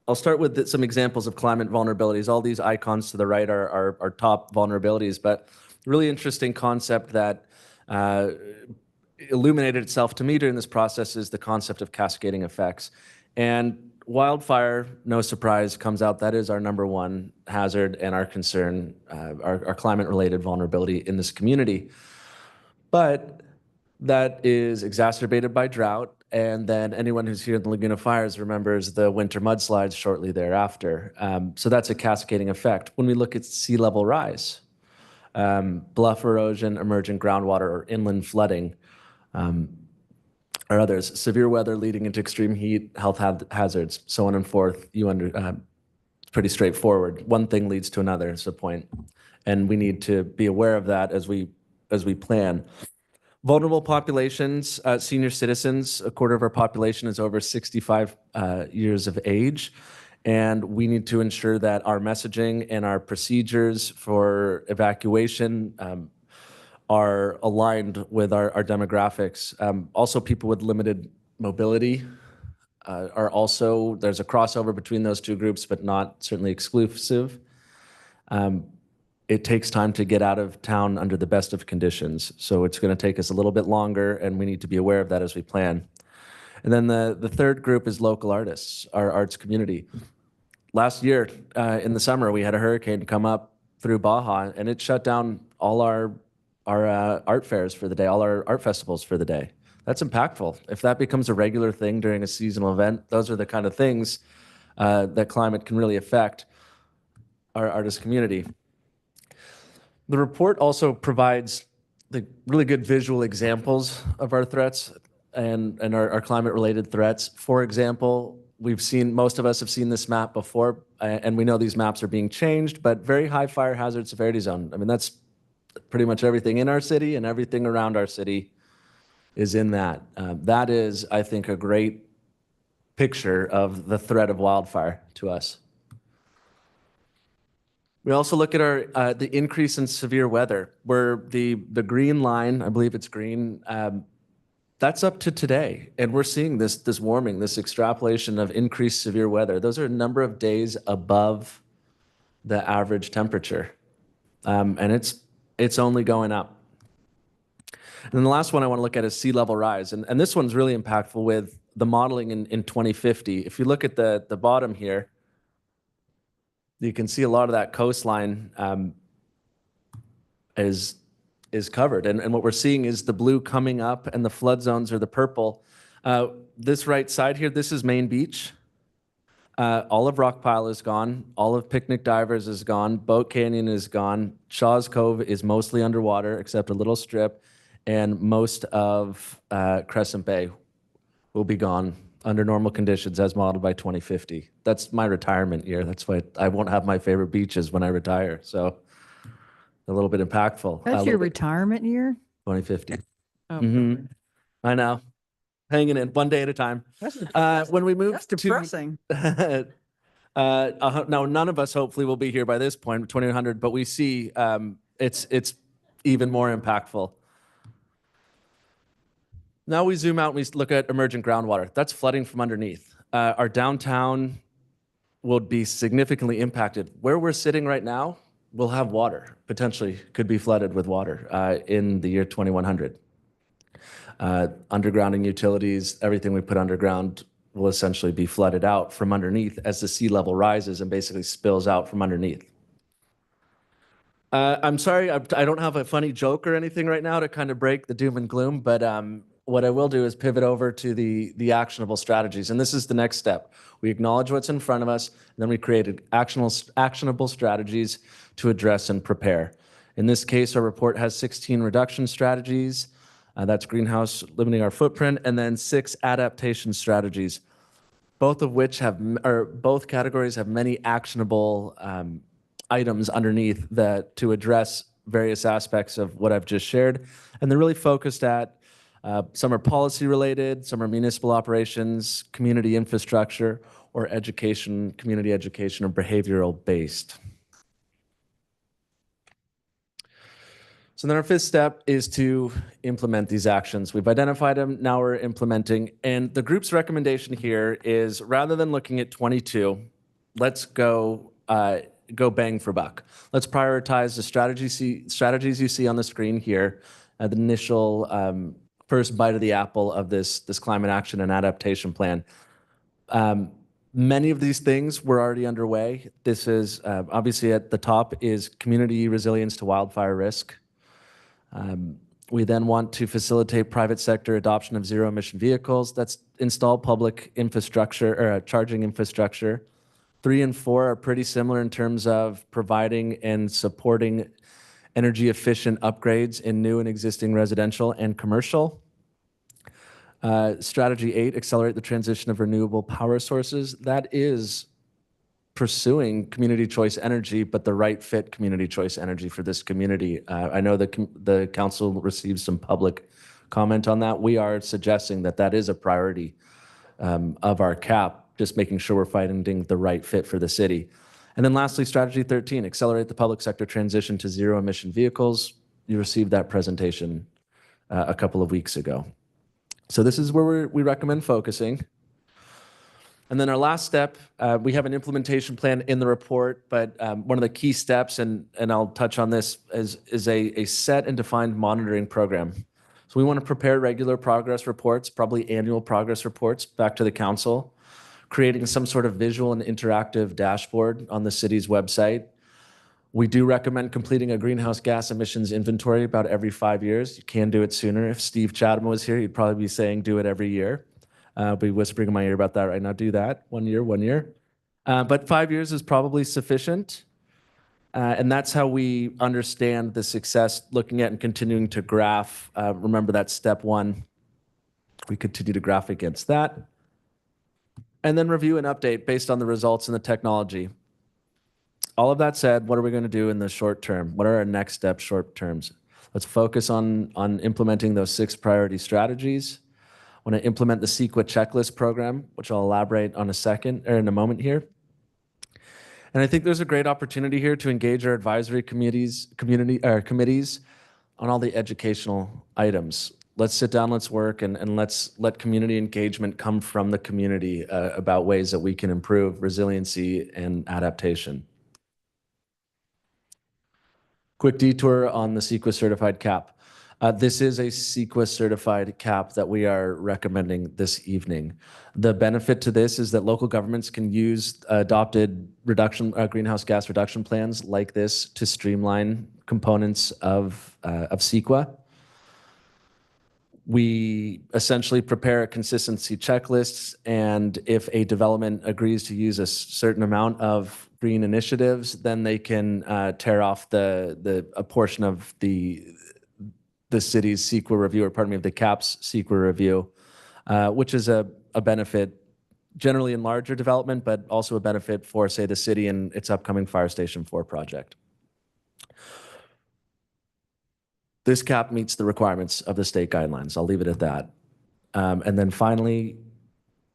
I'll start with some examples of climate vulnerabilities. All these icons to the right are top vulnerabilities, but really interesting concept that illuminated itself to me during this process is the concept of cascading effects. And wildfire, no surprise, comes out. That is our number one hazard and our concern, our climate-related vulnerability in this community. But that is exacerbated by drought. And then anyone who's here in the Laguna Fires remembers the winter mudslides shortly thereafter. So that's a cascading effect. When we look at sea level rise, bluff erosion, emergent groundwater, or inland flooding, or others, severe weather leading into extreme heat, health hazards, so on and forth. It's pretty straightforward. One thing leads to another is the point. And we need to be aware of that as we plan. Vulnerable populations, senior citizens, a quarter of our population is over 65 years of age. And we need to ensure that our messaging and our procedures for evacuation are aligned with our demographics. Also, people with limited mobility are also, there's a crossover between those two groups, but not certainly exclusive. It takes time to get out of town under the best of conditions. So it's going to take us a little bit longer, and we need to be aware of that as we plan. And then the third group is local artists, our arts community. Last year in the summer, we had a hurricane come up through Baja, and it shut down all our art fairs for the day, all our art festivals for the day. That's impactful. If that becomes a regular thing during a seasonal event, those are the kind of things that climate can really affect our artist community. The report also provides the really good visual examples of our threats and our climate-related threats. For example, most of us have seen this map before, and we know these maps are being changed, but very high fire hazard severity zone. I mean, that's pretty much everything in our city, and everything around our city is in that. That is, I think, a great picture of the threat of wildfire to us. We also look at the increase in severe weather, where the green line, I believe it's green, that's up to today. And we're seeing this warming, this extrapolation of increased severe weather. Those are a number of days above the average temperature. And it's only going up. And then the last one I want to look at is sea level rise. And this one's really impactful with the modeling in 2050. If you look at the bottom here, you can see a lot of that coastline is covered. And what we're seeing is the blue coming up and the flood zones are the purple. This right side here, this is Main Beach. All of Rockpile is gone. All of Picnic Divers is gone. Boat Canyon is gone. Shaw's Cove is mostly underwater except a little strip. And most of Crescent Bay will be gone under normal conditions as modeled by 2050. That's my retirement year. That's why I won't have my favorite beaches when I retire. So a little bit impactful. That's your retirement year? 2050. Oh, I know. Hanging in one day at a time. When we move That's depressing. now, none of us hopefully will be here by this point, 2100, but we see it's even more impactful. Now we zoom out and we look at emergent groundwater. That's flooding from underneath. Our downtown will be significantly impacted. Where we're sitting right now, we'll have water, potentially could be flooded with water in the year 2100. Undergrounding utilities, everything we put underground will essentially be flooded out from underneath as the sea level rises and basically spills out from underneath. I'm sorry, I don't have a funny joke or anything right now to kind of break the doom and gloom, but what I will do is pivot over to the actionable strategies. And this is the next step. We acknowledge what's in front of us, and then we created actionable strategies to address and prepare. In this case, our report has 16 reduction strategies. That's greenhouse, limiting our footprint, and then 6 adaptation strategies, both of which both categories have many actionable items underneath that to address various aspects of what I've just shared. And they're really focused at some are policy related, some are municipal operations, community infrastructure, or education, community education, or behavioral based. So then our 5th step is to implement these actions. We've identified them, now we're implementing. And the group's recommendation here is rather than looking at 22, let's go bang for buck. Let's prioritize the strategies you see on the screen here, the initial first bite of the apple of this climate action and adaptation plan. Many of these things were already underway. This is obviously at the top is community resilience to wildfire risk. We then want to facilitate private sector adoption of zero emission vehicles. That's install public infrastructure or charging infrastructure. 3 and 4 are pretty similar in terms of providing and supporting energy efficient upgrades in new and existing residential and commercial. Strategy 8, accelerate the transition of renewable power sources. That is pursuing community choice energy, but the right fit community choice energy for this community. I know the council received some public comment on that. We are suggesting that that is a priority of our CAP just making sure we're finding the right fit for the city. And then lastly, strategy 13, accelerate the public sector transition to zero emission vehicles. You received that presentation a couple of weeks ago. So this is where we recommend focusing. And then our last step, we have an implementation plan in the report, but one of the key steps, and I'll touch on this, is a set and defined monitoring program. So we want to prepare regular progress reports, probably annual progress reports back to the council, creating some sort of visual and interactive dashboard on the city's website. We do recommend completing a greenhouse gas emissions inventory about every 5 years. You can do it sooner. If Steve Chatham was here, he'd probably be saying do it every year. Be whispering in my ear about that right now. Do that 1 year, 1 year. But 5 years is probably sufficient. And that's how we understand the success, looking at and continuing to graph. Remember that's step one. We continue to graph against that. And then review and update based on the results and the technology. All of that said, what are we going to do in the short term? What are our next steps, short terms? Let's focus on implementing those 6 priority strategies. I want to implement the CEQA checklist program, which I'll elaborate on in a moment here. And I think there's a great opportunity here to engage our advisory committees on all the educational items. Let's sit down, let's work, and let's let community engagement come from the community about ways that we can improve resiliency and adaptation. Quick detour on the CEQA certified cap. This is a CEQA certified cap that we are recommending this evening. The benefit to this is that local governments can use adopted greenhouse gas reduction plans like this to streamline components of CEQA. We essentially prepare a consistency checklist, and if a development agrees to use a certain amount of green initiatives, then they can tear off a portion of the city's CEQA review, or pardon me, of the CAP's CEQA review, which is a benefit generally in larger development, but also a benefit for, say, the city and its upcoming Fire Station 4 project. This cap meets the requirements of the state guidelines. I'll leave it at that. And then finally,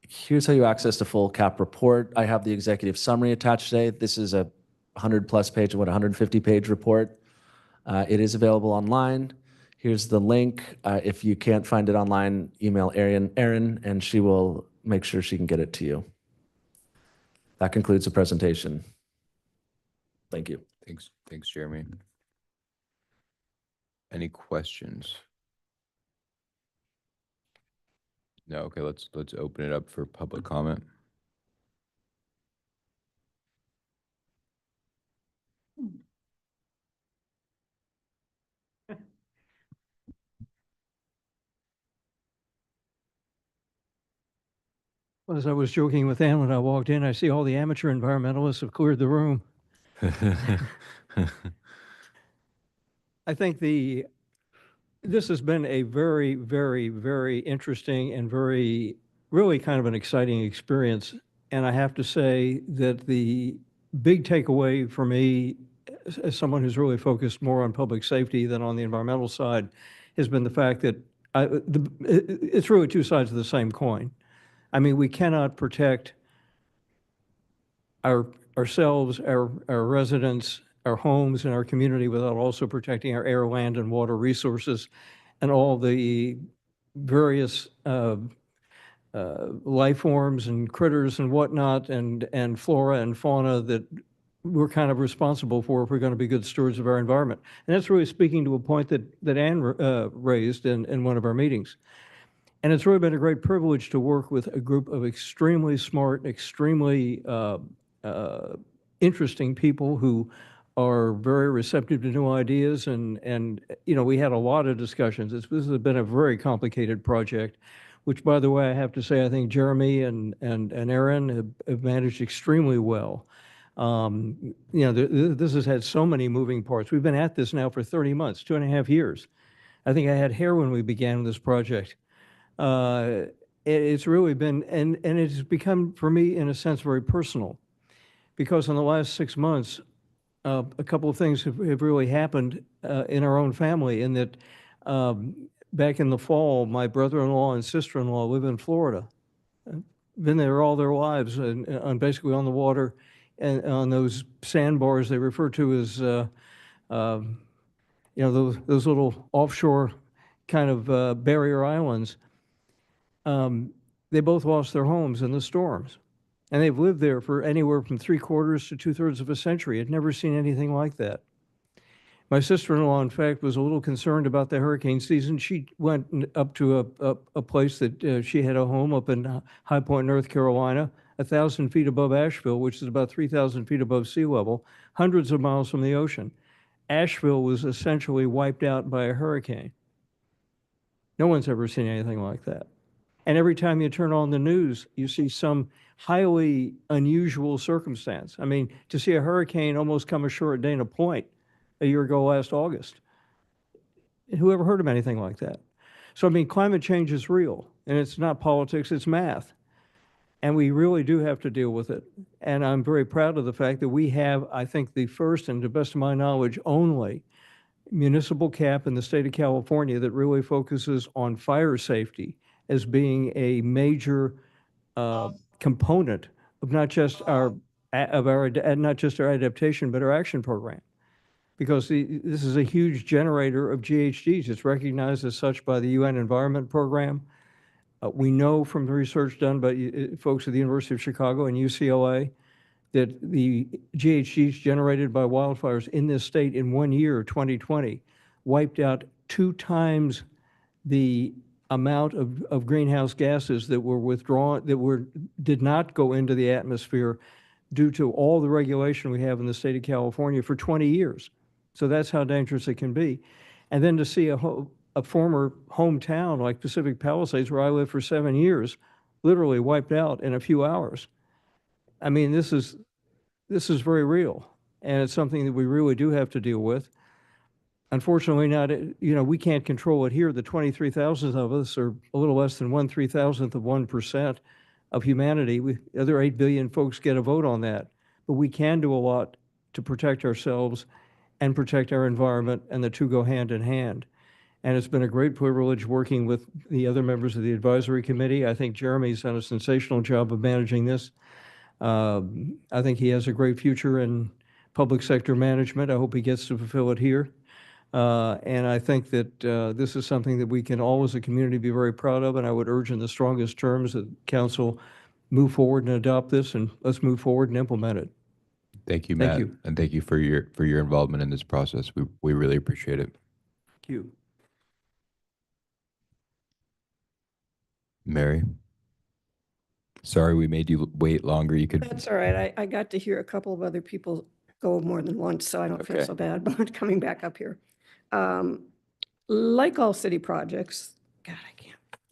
here's how you access the full cap report. I have the executive summary attached today. This is a 100+ page, 150-page report. It is available online. Here's the link. If you can't find it online, email Erin, and she will make sure she can get it to you. That concludes the presentation. Thank you. Thanks, Jeremy. Any questions? No. Okay, let's open it up for public comment. Well, as I was joking with Ann when I walked in, I see all the amateur environmentalists have cleared the room. I think this has been a very, very, very interesting and really kind of an exciting experience. And I have to say that the big takeaway for me, as someone who's really focused more on public safety than on the environmental side, has been the fact that it's really two sides of the same coin. I mean, we cannot protect ourselves, our residents, our homes, and our community without also protecting our air, land, and water resources and all the various life forms and critters and whatnot, and flora and fauna that we're kind of responsible for if we're going to be good stewards of our environment. And that's really speaking to a point that Ann raised in one of our meetings. And it's really been a great privilege to work with a group of extremely smart, extremely interesting people who are very receptive to new ideas. And you know, we had a lot of discussions. This has been a very complicated project, which, by the way, I have to say, I think Jeremy and Erin have managed extremely well. You know, this has had so many moving parts. We've been at this now for 30 months, 2.5 years. I think I had hair when we began this project. It's really been, and it's become, for me, in a sense, very personal, because in the last 6 months, a couple of things have really happened in our own family, in that back in the fall, my brother-in-law and sister-in-law live in Florida. been there all their lives and basically on the water and on those sandbars they refer to as, those little offshore kind of barrier islands. They both lost their homes in the storms. And they've lived there for anywhere from 3/4 to 2/3 of a century. Had never seen anything like that. My sister-in-law, in fact, was a little concerned about the hurricane season. She went up to a place that she had a home up in High Point, North Carolina, 1,000 feet above Asheville, which is about 3,000 feet above sea level, hundreds of miles from the ocean. Asheville was essentially wiped out by a hurricane. No one's ever seen anything like that. And every time you turn on the news, you see some highly unusual circumstance. I mean, to see a hurricane almost come ashore at Dana Point a year ago last August. Who ever heard of anything like that? So, I mean, climate change is real, and it's not politics, it's math. And we really do have to deal with it. And I'm very proud of the fact that we have, I think, the first, and to the best of my knowledge, only municipal cap in the state of California that really focuses on fire safety as being a major component of not just our adaptation, but our action program. Because this is a huge generator of GHGs. It's recognized as such by the UN Environment Program. We know from the research done by folks at the University of Chicago and UCLA that the GHGs generated by wildfires in this state in 1 year, 2020, wiped out 2 times the amount of greenhouse gases that were withdrawn, did not go into the atmosphere due to all the regulation we have in the state of California for 20 years. So that's how dangerous it can be. And then to see a former hometown like Pacific Palisades, where I lived for 7 years, literally wiped out in a few hours. I mean, this is very real, and it's something that we really do have to deal with. Unfortunately, we can't control it here. The 23,000 of us are a little less than 1/3,000th of 1% of humanity. The other 8 billion folks get a vote on that. But we can do a lot to protect ourselves and protect our environment, and the two go hand in hand. And it's been a great privilege working with the other members of the advisory committee. I think Jeremy's done a sensational job of managing this. I think he has a great future in public sector management. I hope he gets to fulfill it here. And I think that this is something that we can all as a community be very proud of, and I would urge in the strongest terms that council move forward and adopt this, and let's move forward and implement it. Thank you, Matt. Thank you. And thank you for your involvement in this process. We really appreciate it. Thank you. Mary? Sorry we made you wait longer. You could. That's all right. I got to hear a couple of other people go more than once, so I don't feel so bad about coming back up here. Like all city projects, God, I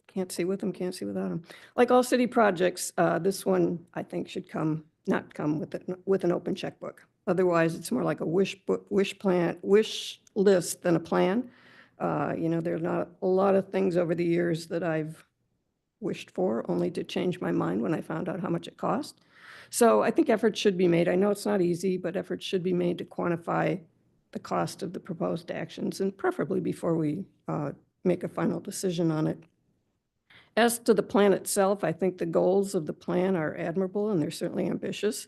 can't see with them, can't see without them. Like all city projects, this one I think should not come with an open checkbook. Otherwise, it's more like a wish list than a plan. There's not a lot of things over the years that I've wished for, only to change my mind when I found out how much it cost. So I think efforts should be made. I know it's not easy, but efforts should be made to quantify the cost of the proposed actions, and preferably before we make a final decision on it. As to the plan itself, I think the goals of the plan are admirable, and they're certainly ambitious.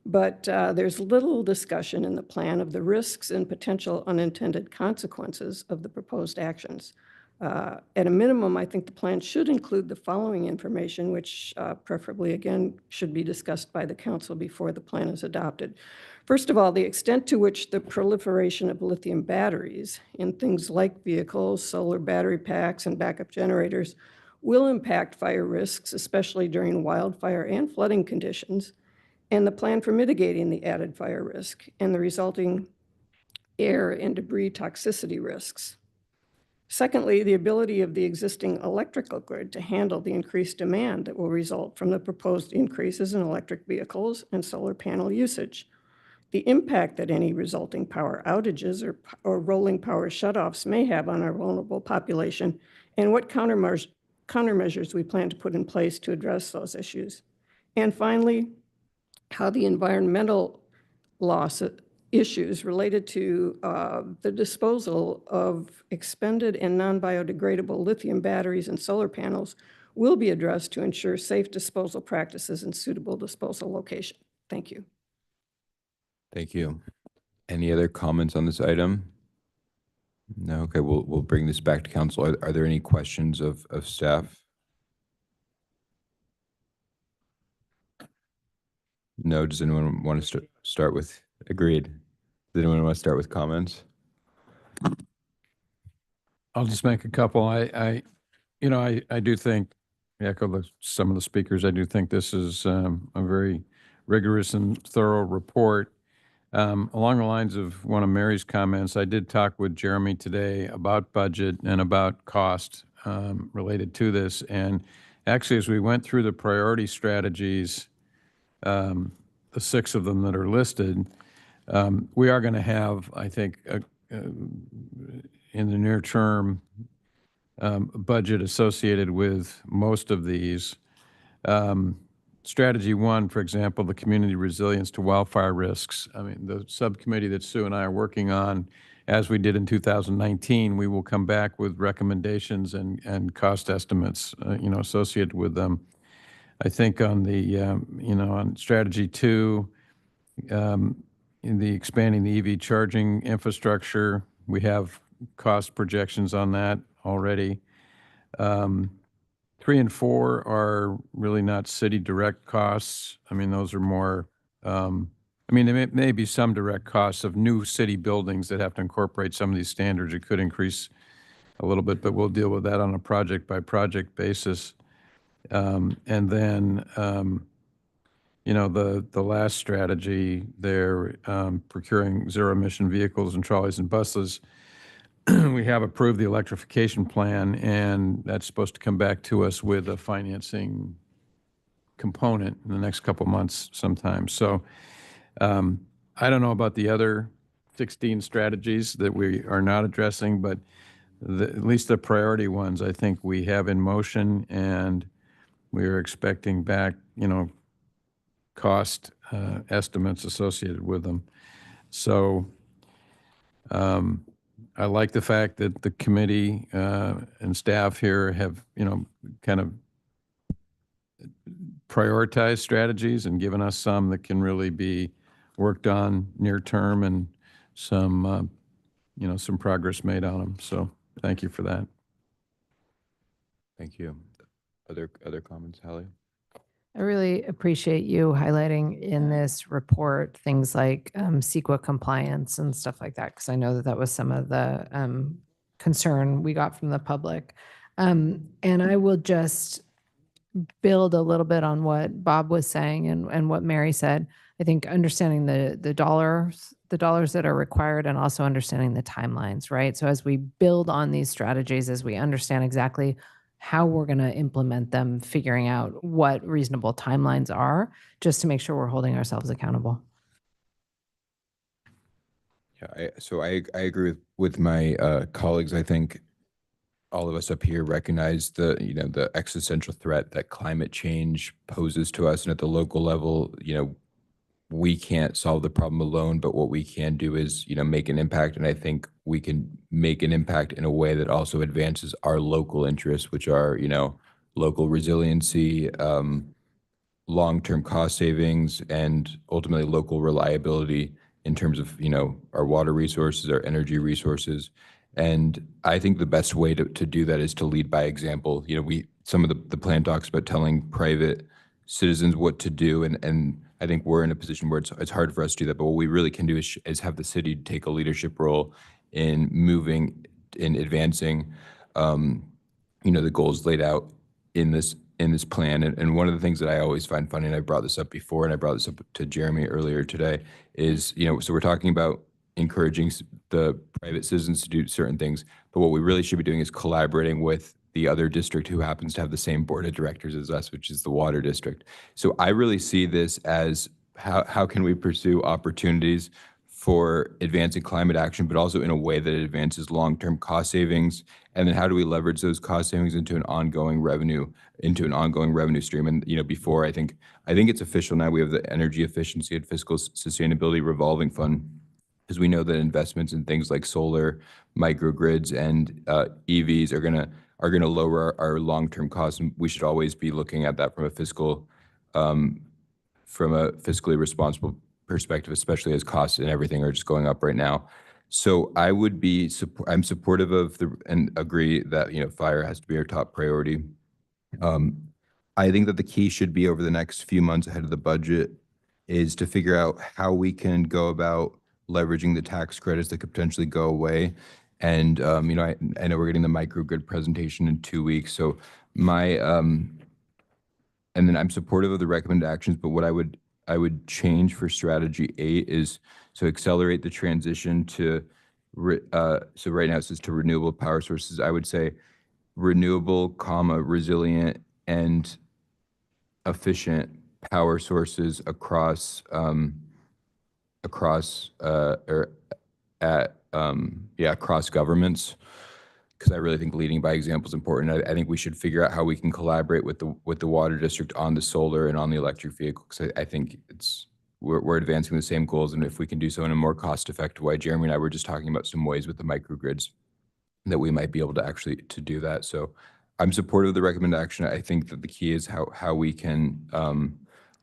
But there's little discussion in the plan of the risks and potential unintended consequences of the proposed actions. At a minimum, I think the plan should include the following information, which preferably, again, should be discussed by the council before the plan is adopted. First of all, the extent to which the proliferation of lithium batteries in things like vehicles, solar battery packs, and backup generators will impact fire risks, especially during wildfire and flooding conditions, and the plan for mitigating the added fire risk and the resulting air and debris toxicity risks. Secondly, the ability of the existing electrical grid to handle the increased demand that will result from the proposed increases in electric vehicles and solar panel usage. The impact that any resulting power outages or rolling power shutoffs may have on our vulnerable population, and what countermeasures we plan to put in place to address those issues. And finally, how the environmental loss issues related to the disposal of expended and non-biodegradable lithium batteries and solar panels will be addressed to ensure safe disposal practices and suitable disposal location. Thank you. Thank you. Any other comments on this item? No, okay, we'll bring this back to council. Are there any questions of staff? No, does anyone want to start with, agreed. Does anyone want to start with comments? I'll just make a couple. I do think, echo some of the speakers, I do think this is a very rigorous and thorough report. Along the lines of one of Mary's comments, I did talk with Jeremy today about budget and about cost related to this. And actually, as we went through the priority strategies, the 6 of them that are listed, we are going to have, I think, in the near term, budget associated with most of these. Strategy 1, for example, the community resilience to wildfire risks. I mean, the subcommittee that Sue and I are working on, as we did in 2019, we will come back with recommendations and cost estimates, associated with them. I think on the, on strategy 2, in the expanding the EV charging infrastructure, we have cost projections on that already. 3 and 4 are really not city direct costs. I mean, those are more, there may be some direct costs of new city buildings that have to incorporate some of these standards. It could increase a little bit, but we'll deal with that on a project by project basis. And then, the last strategy there, procuring zero emission vehicles and trolleys and buses. We have approved the electrification plan, and that's supposed to come back to us with a financing component in the next couple months sometime. So I don't know about the other 16 strategies that we are not addressing, but at least the priority ones I think we have in motion, and we are expecting back, cost estimates associated with them. So I like the fact that the committee and staff here have, kind of prioritized strategies and given us some that can really be worked on near term, and some, some progress made on them. So thank you for that. Thank you. Other comments, Hallie? I really appreciate you highlighting in this report things like CEQA compliance and stuff like that, because I know that was some of the concern we got from the public. And I will just build a little bit on what Bob was saying and what Mary said. I think understanding the dollars that are required, and also understanding the timelines, right? So as we build on these strategies, as we understand exactly how we're going to implement them, figuring out what reasonable timelines are, just to make sure we're holding ourselves accountable. Yeah, I agree with my colleagues. I think all of us up here recognize the existential threat that climate change poses to us, and at the local level, we can't solve the problem alone, but what we can do is, make an impact. And I think we can make an impact in a way that also advances our local interests, which are, local resiliency, long-term cost savings, and ultimately local reliability in terms of, our water resources, our energy resources. And I think the best way to do that is to lead by example. Some of the plan talks about telling private citizens what to do, and I think we're in a position where it's hard for us to do that, but what we really can do is have the city take a leadership role in advancing, the goals laid out in this plan. And one of the things that I always find funny, and I brought this up before, and I brought this up to Jeremy earlier today, is, so we're talking about encouraging the private citizens to do certain things, but what we really should be doing is collaborating with the other district who happens to have the same board of directors as us, which is the water district. So I really see this as how can we pursue opportunities for advancing climate action, but also in a way that advances long-term cost savings, and then how do we leverage those cost savings into an ongoing revenue stream. And before, I think it's official now, we have the Energy Efficiency and Fiscal Sustainability Revolving Fund, because we know that investments in things like solar, microgrids, and EVs are going to are going to lower our long-term costs. And we should always be looking at that from a fiscally responsible perspective, especially as costs and everything are just going up right now. So I would be, I'm supportive of and agree that, fire has to be our top priority. I think that the key should be over the next few months ahead of the budget is to figure out how we can go about leveraging the tax credits that could potentially go away. And, I know we're getting the microgrid presentation in 2 weeks. So and then I'm supportive of the recommended actions, but what I would change for strategy 8 is to accelerate the transition to, so right now it says to renewable power sources. I would say renewable, resilient and efficient power sources across governments, because I really think leading by example is important. I think we should figure out how we can collaborate with the water district on the solar and on the electric vehicle, because I think we're advancing the same goals, and if we can do so in a more cost-effective way. Jeremy and I were just talking about some ways with the microgrids that we might be able to actually do that. So I'm supportive of the recommended action. I think that the key is how we can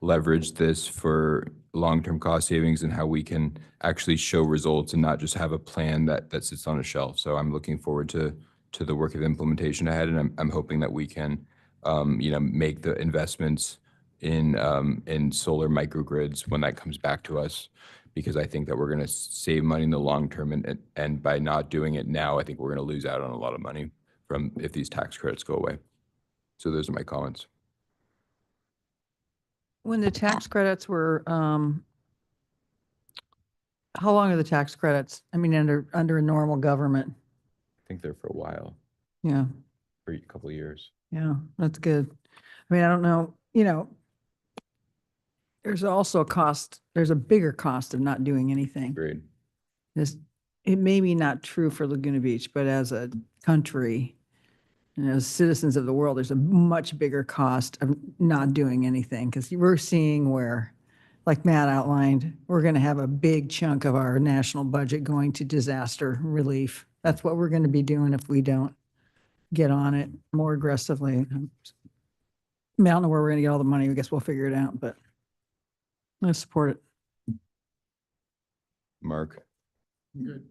leverage this for long-term cost savings and how we can actually show results and not just have a plan that sits on a shelf. So I'm looking forward to the work of implementation ahead, and I'm hoping that we can make the investments in solar microgrids when that comes back to us, because I think that we're going to save money in the long term, and by not doing it now, I think we're going to lose out on a lot of money if these tax credits go away. So those are my comments. When the tax credits were, how long are the tax credits? I mean, under a normal government? I think they're for a while, Yeah, for a couple of years. yeah, that's good. I mean, I don't know, there's also a cost, there's a bigger cost of not doing anything. Agreed. It may be not true for Laguna Beach, but as a country and as citizens of the world, there's a much bigger cost of not doing anything, because we're seeing where, like Matt outlined, we're going to have a big chunk of our national budget going to disaster relief. That's what we're going to be doing if we don't get on it more aggressively. I mean, I don't know where we're going to get all the money. I guess we'll figure it out, but I support it. Mark? Good.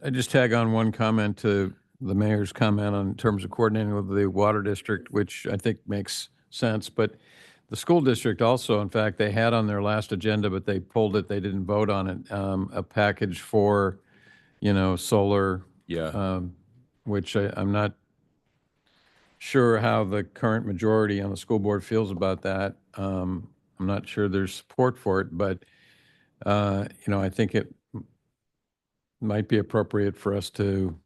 I just tag on one comment to the mayor's comment in terms of coordinating with the water district, which I think makes sense. But the school district also, in fact, they had on their last agenda, but they pulled it. They didn't vote on it. A package for, solar. Yeah. Which I'm not sure how the current majority on the school board feels about that. I'm not sure there's support for it, but I think it might be appropriate for us to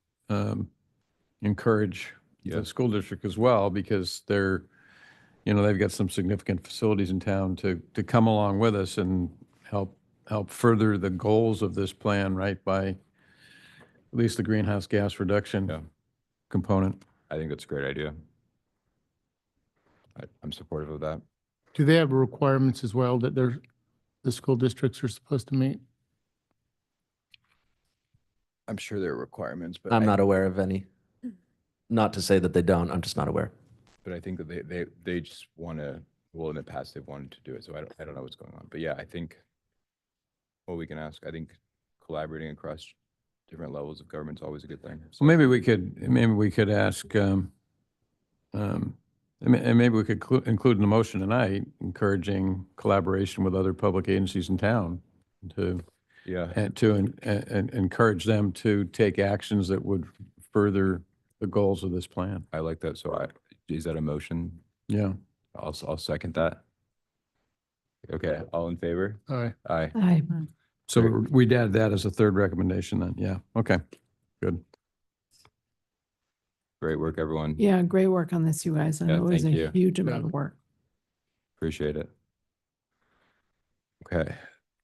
encourage the school district as well, because they've got some significant facilities in town to come along with us and help further the goals of this plan, right, by at least the greenhouse gas reduction component. I think that's a great idea. I'm supportive of that. Do they have requirements as well that the school districts are supposed to meet? I'm sure there are requirements, but I'm not aware of any. Not to say that they don't, I'm just not aware. But I think that they just want to, well, in the past they've wanted to do it, so I don't know what's going on. But yeah, I think, well, we can ask. I think collaborating across different levels of government is always a good thing. So Well, maybe we could ask, and maybe we could include in the motion tonight, encouraging collaboration with other public agencies in town to encourage them to take actions that would further the goals of this plan. I like that. So is that a motion? Yeah. I'll second that. Okay, all in favor? Aye. Aye. Aye. So we'd add that as a third recommendation then. Yeah. Okay. Good. Great work, everyone. Yeah, great work on this, you guys. I know it was thank a you. huge amount of work. Appreciate it. Okay.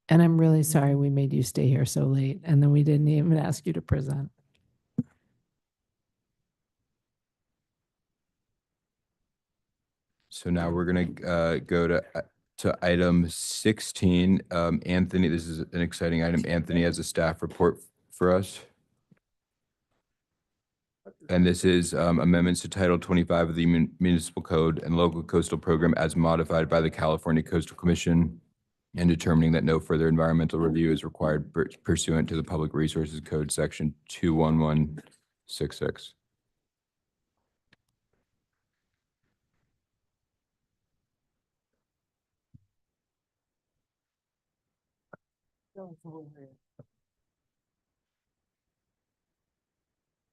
And I'm really sorry we made you stay here so late, and then we didn't even ask you to present. So now we're gonna go to item 16. Anthony, this is an exciting item. Anthony has a staff report for us. And this is amendments to Title 25 of the Municipal Code and Local Coastal Program as modified by the California Coastal Commission, and determining that no further environmental review is required pursuant to the Public Resources Code, Section 21166.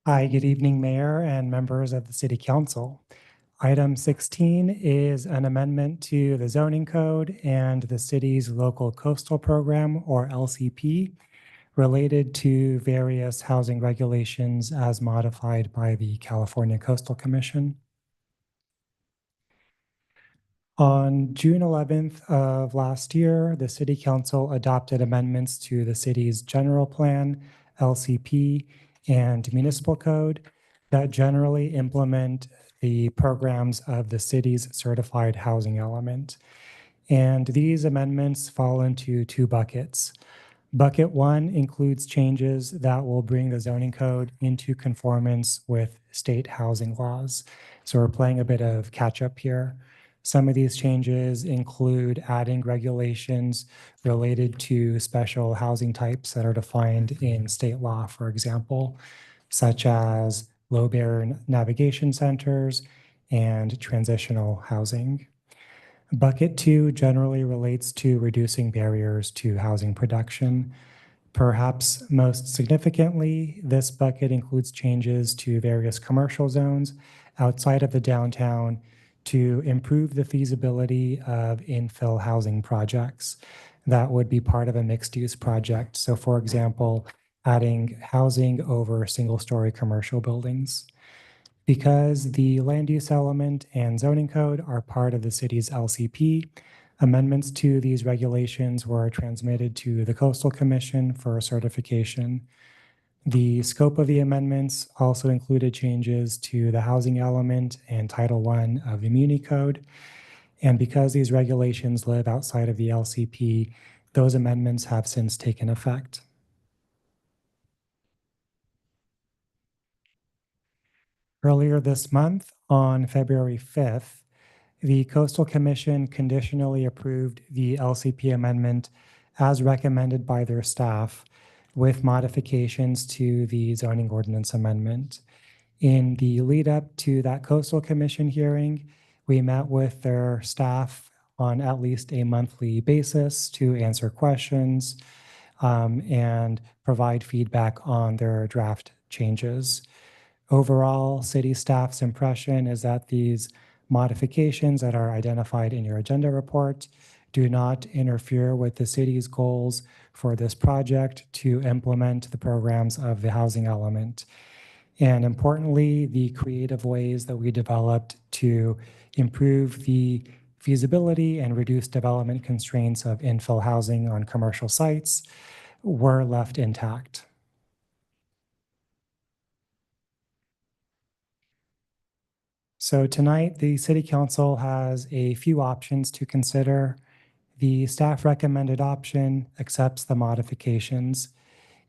Hi, good evening, Mayor and members of the City Council. Item 16 is an amendment to the zoning code and the city's local coastal program, or LCP, related to various housing regulations as modified by the California Coastal Commission. On June 11th of last year, the City Council adopted amendments to the city's general plan, LCP, and municipal code that generally implement the programs of the city's certified housing element. And these amendments fall into two buckets. Bucket one includes changes that will bring the zoning code into conformance with state housing laws. So we're playing a bit of catch up here. Some of these changes include adding regulations related to special housing types that are defined in state law, for example, such as low barrier navigation centers and transitional housing. Bucket two generally relates to reducing barriers to housing production. Perhaps most significantly, this bucket includes changes to various commercial zones outside of the downtown to improve the feasibility of infill housing projects that would be part of a mixed-use project. So for example, adding housing over single-story commercial buildings. Because the land use element and zoning code are part of the city's LCP, amendments to these regulations were transmitted to the Coastal Commission for certification. The scope of the amendments also included changes to the housing element and Title I of the Muni Code. And because these regulations live outside of the LCP, those amendments have since taken effect. Earlier this month, on February 5th, the Coastal Commission conditionally approved the LCP amendment as recommended by their staff, with modifications to the zoning ordinance amendment. In the lead up to that Coastal Commission hearing, we met with their staff on at least a monthly basis to answer questions and provide feedback on their draft changes. Overall, city staff's impression is that these modifications that are identified in your agenda report do not interfere with the city's goals for this project to implement the programs of the housing element. And importantly, the creative ways that we developed to improve the feasibility and reduce development constraints of infill housing on commercial sites were left intact. So tonight, the City Council has a few options to consider. The staff recommended option accepts the modifications.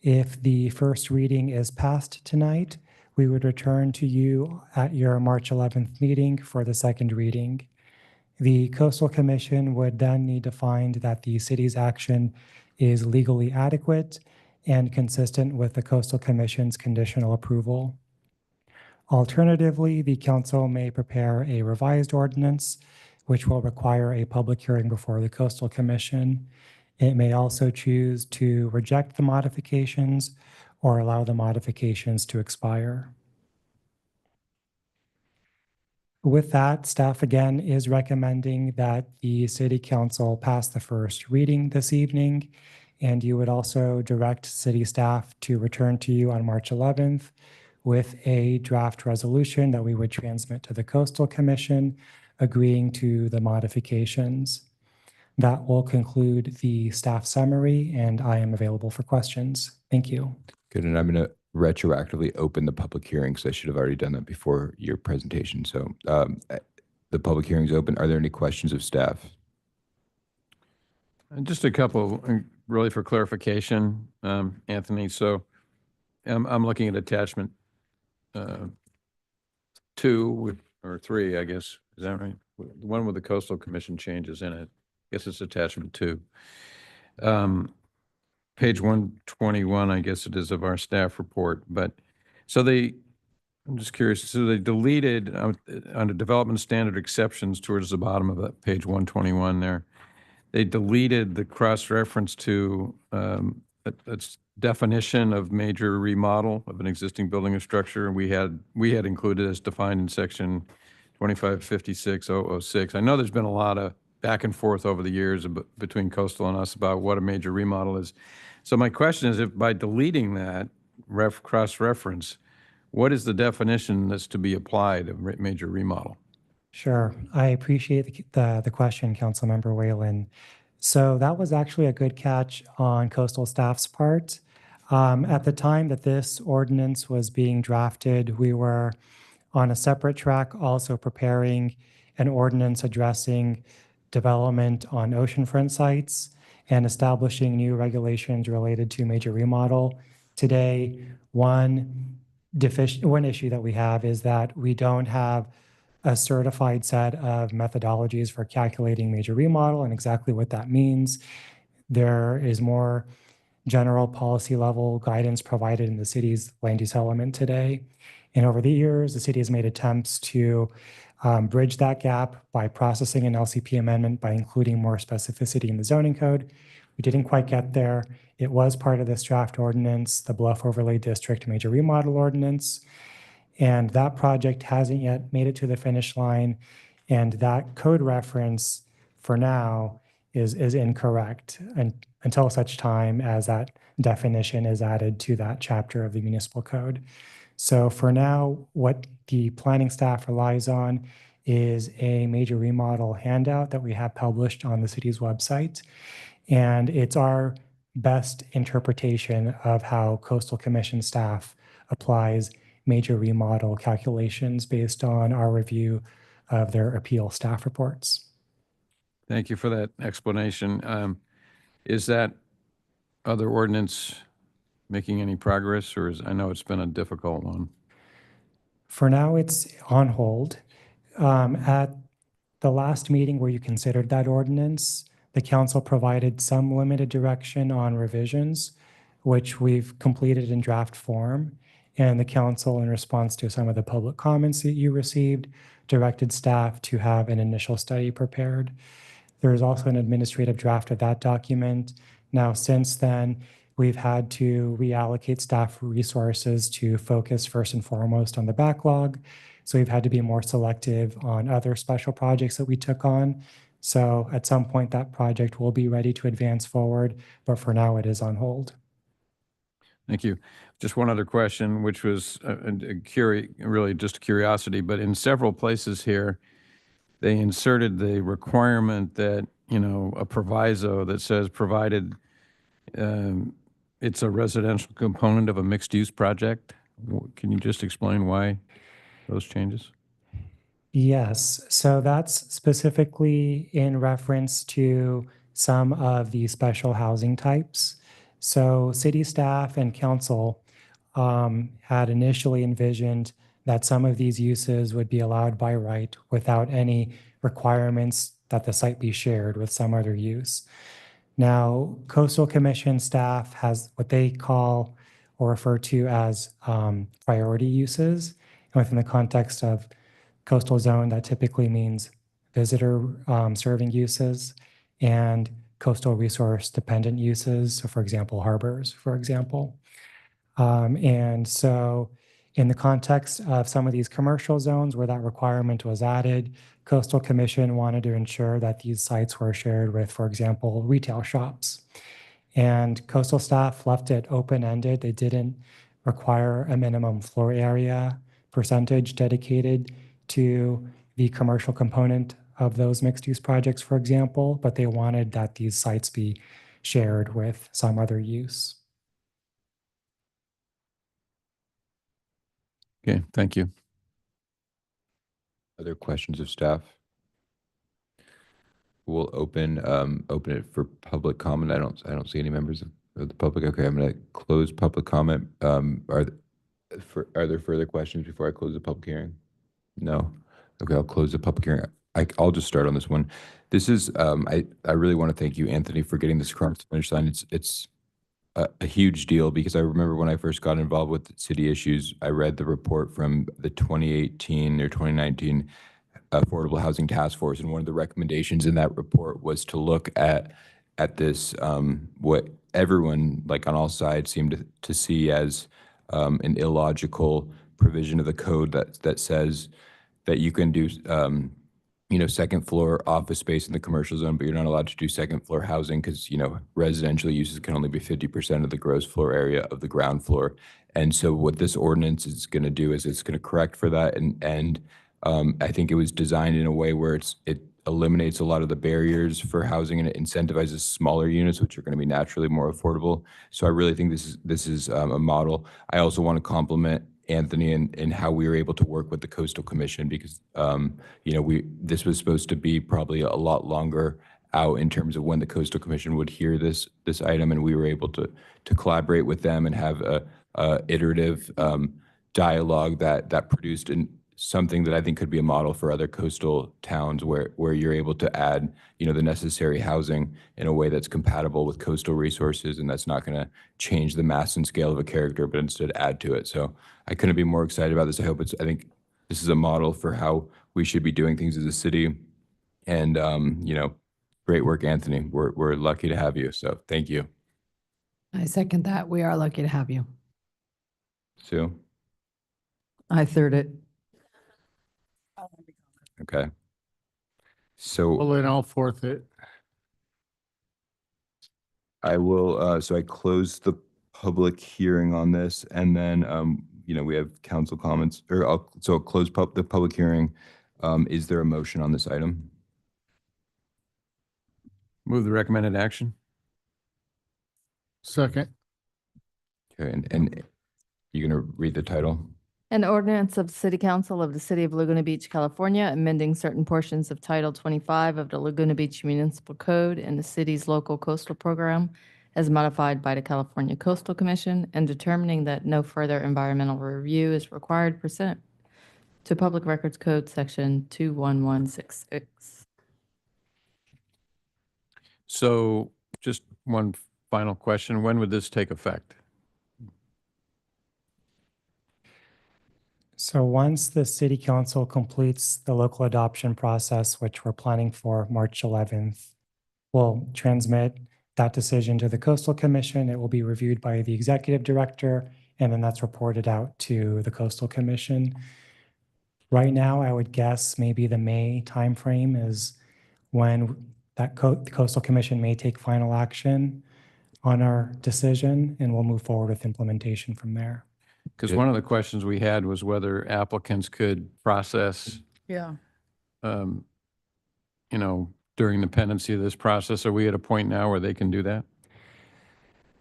If the first reading is passed tonight, we would return to you at your March 11th meeting for the second reading. The Coastal Commission would then need to find that the city's action is legally adequate and consistent with the Coastal Commission's conditional approval. Alternatively, the council may prepare a revised ordinance, which will require a public hearing before the Coastal Commission. It may also choose to reject the modifications or allow the modifications to expire. With that, staff again is recommending that the City Council pass the first reading this evening, and you would also direct city staff to return to you on March 11th with a draft resolution that we would transmit to the Coastal Commission, agreeing to the modifications. That will conclude the staff summary, and I am available for questions. Thank you. Good, and I'm going to retroactively open the public hearing, because I should have already done that before your presentation. So the public hearing is open. Are there any questions of staff? Just a couple, really for clarification, Anthony. So I'm looking at attachment or 3, I guess. Is that right? The one with the Coastal Commission changes in it. I guess it's attachment 2. Page 121, I guess it is, of our staff report. But so I'm just curious. So they deleted under development standard exceptions towards the bottom of that page 121 there. They deleted the cross-reference to its definition of major remodel of an existing building or structure. And we had included as defined in section 2556.006. I know there's been a lot of back and forth over the years between Coastal and us about what a major remodel is. So my question is, if by deleting that cross-reference, what is the definition that's to be applied of major remodel? Sure. I appreciate the question, Councilmember Whalen. So that was actually a good catch on Coastal staff's part. At the time that this ordinance was being drafted, we were on a separate track also preparing an ordinance addressing development on oceanfront sites and establishing new regulations related to major remodel. Today, one issue that we have is that we don't have a certified set of methodologies for calculating major remodel and exactly what that means. There is more general policy level guidance provided in the city's land use element today. And over the years, the city has made attempts to bridge that gap by processing an LCP amendment by including more specificity in the zoning code. We didn't quite get there. It was part of this draft ordinance, the Bluff Overlay District Major Remodel Ordinance. And that project hasn't yet made it to the finish line. And that code reference for now is incorrect until such time as that definition is added to that chapter of the municipal code. So for now, what the planning staff relies on is a major remodel handout that we have published on the city's website. And it's our best interpretation of how Coastal Commission staff applies major remodel calculations based on our review of their appeal staff reports. Thank you for that explanation. Is that other ordinance making any progress, or I know it's been a difficult one? For now, it's on hold. At the last meeting where you considered that ordinance, the council provided some limited direction on revisions, which we've completed in draft form. And the council, in response to some of the public comments that you received, directed staff to have an initial study prepared. There is also an administrative draft of that document. Now, since then, we've had to reallocate staff resources to focus first and foremost on the backlog. So we've had to be more selective on other special projects that we took on. So at some point, that project will be ready to advance forward, but for now, it is on hold. Thank you. Just one other question, which was really just a curiosity, but in several places here, they inserted the requirement that, a proviso that says provided it's a residential component of a mixed-use project. Can you just explain why those changes? Yes, so that's specifically in reference to some of the special housing types. So city staff and council had initially envisioned that some of these uses would be allowed by right without any requirements that the site be shared with some other use. Now, Coastal Commission staff has what they call or refer to as priority uses. And within the context of coastal zone, that typically means visitor serving uses and coastal resource dependent uses. So for example, harbors, for example. And so in the context of some of these commercial zones where that requirement was added, Coastal Commission wanted to ensure that these sites were shared with, for example, retail shops. And coastal staff left it open-ended. They didn't require a minimum floor area percentage dedicated to the commercial component of those mixed-use projects, for example, but they wanted that these sites be shared with some other use. Okay, thank you. Other questions of staff? We'll open it for public comment. I don't see any members of the public. Okay, I'm going to close public comment. Are there further questions before I close the public hearing? No. Okay, I'll close the public hearing. I'll just start on this one. This is, I really want to thank you, Anthony, for getting this across the finish line. It's a huge deal because I remember when I first got involved with city issues, I read the report from the 2018 or 2019 Affordable Housing Task Force, and one of the recommendations in that report was to look at this, what everyone, like on all sides, seemed to see as an illogical provision of the code that says that you can do, second floor office space in the commercial zone, but you're not allowed to do second floor housing because, residential uses can only be 50% of the gross floor area of the ground floor. And so what this ordinance is going to do is it's going to correct for that. And I think it was designed in a way where it eliminates a lot of the barriers for housing, and it incentivizes smaller units, which are going to be naturally more affordable. So I really think this is a model. I also want to compliment Anthony and how we were able to work with the Coastal Commission because, this was supposed to be probably a lot longer out in terms of when the Coastal Commission would hear this item, and we were able to collaborate with them and have a iterative dialogue that produced something that I think could be a model for other coastal towns where you're able to add, the necessary housing in a way that's compatible with coastal resources, and that's not going to change the mass and scale of a character, but instead add to it. So I couldn't be more excited about this. I think this is a model for how we should be doing things as a city. And, great work, Anthony. We're lucky to have you. So thank you. I second that. We are lucky to have you. Sue? I third it. Okay. So Well, then I'll fourth it. I will, so I close the public hearing on this, and then, we have council comments, or I'll close the public hearing. Is there a motion on this item? Move the recommended action. Second. Okay, and you're going to read the title? An ordinance of the City Council of the City of Laguna Beach, California, amending certain portions of Title 25 of the Laguna Beach Municipal Code and the city's local coastal program as modified by the California Coastal Commission, and determining that no further environmental review is required pursuant to Public Records Code Section 21166. So just one final question. When would this take effect? So once the city council completes the local adoption process, which we're planning for March 11th, we'll transmit that decision to the Coastal Commission. It will be reviewed by the executive director, and then that's reported out to the Coastal Commission. Right now, I would guess maybe the May timeframe is when that the Coastal Commission may take final action on our decision, and we'll move forward with implementation from there. Because one of the questions we had was whether applicants could process, Yeah. during the pendency of this process. Are we at a point now where they can do that?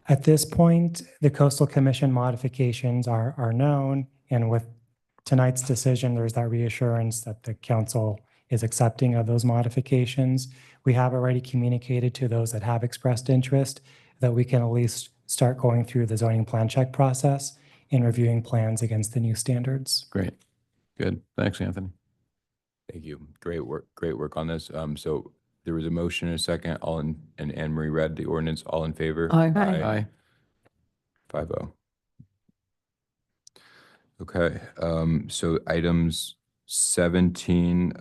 At this point, the Coastal Commission modifications are known, and with tonight's decision, there's that reassurance that the council is accepting of those modifications. We have already communicated to those that have expressed interest that we can at least start going through the zoning plan check process and reviewing plans against the new standards. Great. Good. Thanks, Anthony. Thank you. Great work on this. So there was a motion and a second, and Anne Marie read the ordinance. All in favor? Aye. Aye. 5-0. Okay, so items 17,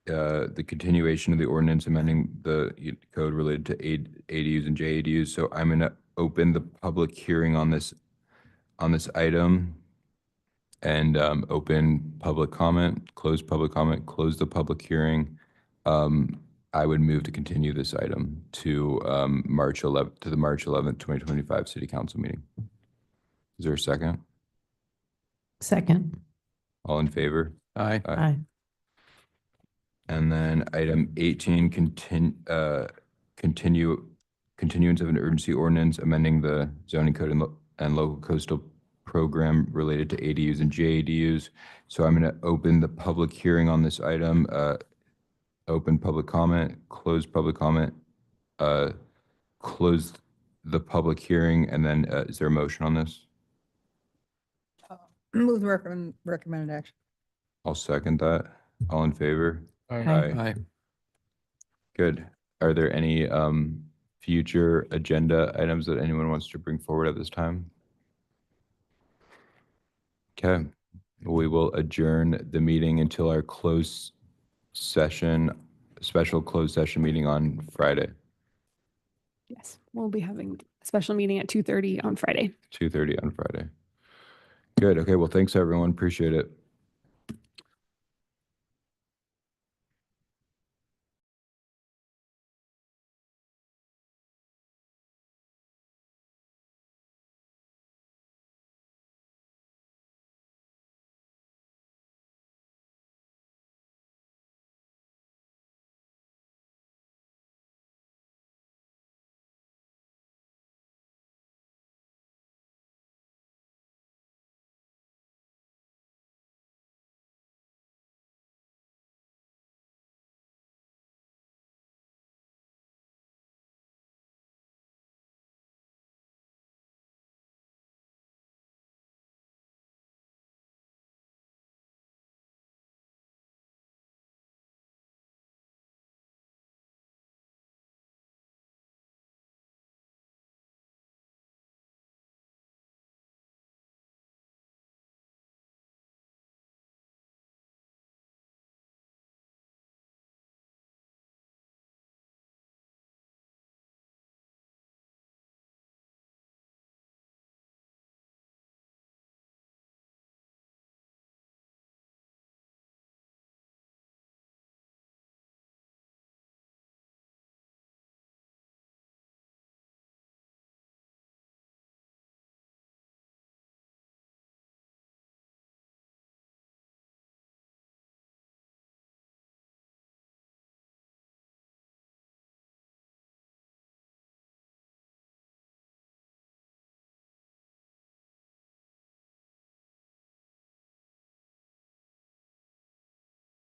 the continuation of the ordinance amending the code related to ADUs and JADUs. So I'm going to open the public hearing on this item, and open public comment, close public comment, close the public hearing. I would move to continue this item to March 11th, to the March 11th, 2025 City Council meeting. Is there a second? Second. All in favor? Aye. Aye. And then item 18, continuance of an urgency ordinance amending the zoning code and local coastal program related to ADUs and JADUs. So I'm going to open the public hearing on this item, open public comment, close public comment, close the public hearing, and then is there a motion on this? Move the recommended action. I'll second that. All in favor? Aye. Good. Are there any future agenda items that anyone wants to bring forward at this time? Okay, we will adjourn the meeting until our closed session, special closed session meeting on Friday, Yes, we'll be having a special meeting at 2:30 on Friday. 2:30 on Friday. Good. Okay, well, thanks everyone. Appreciate it.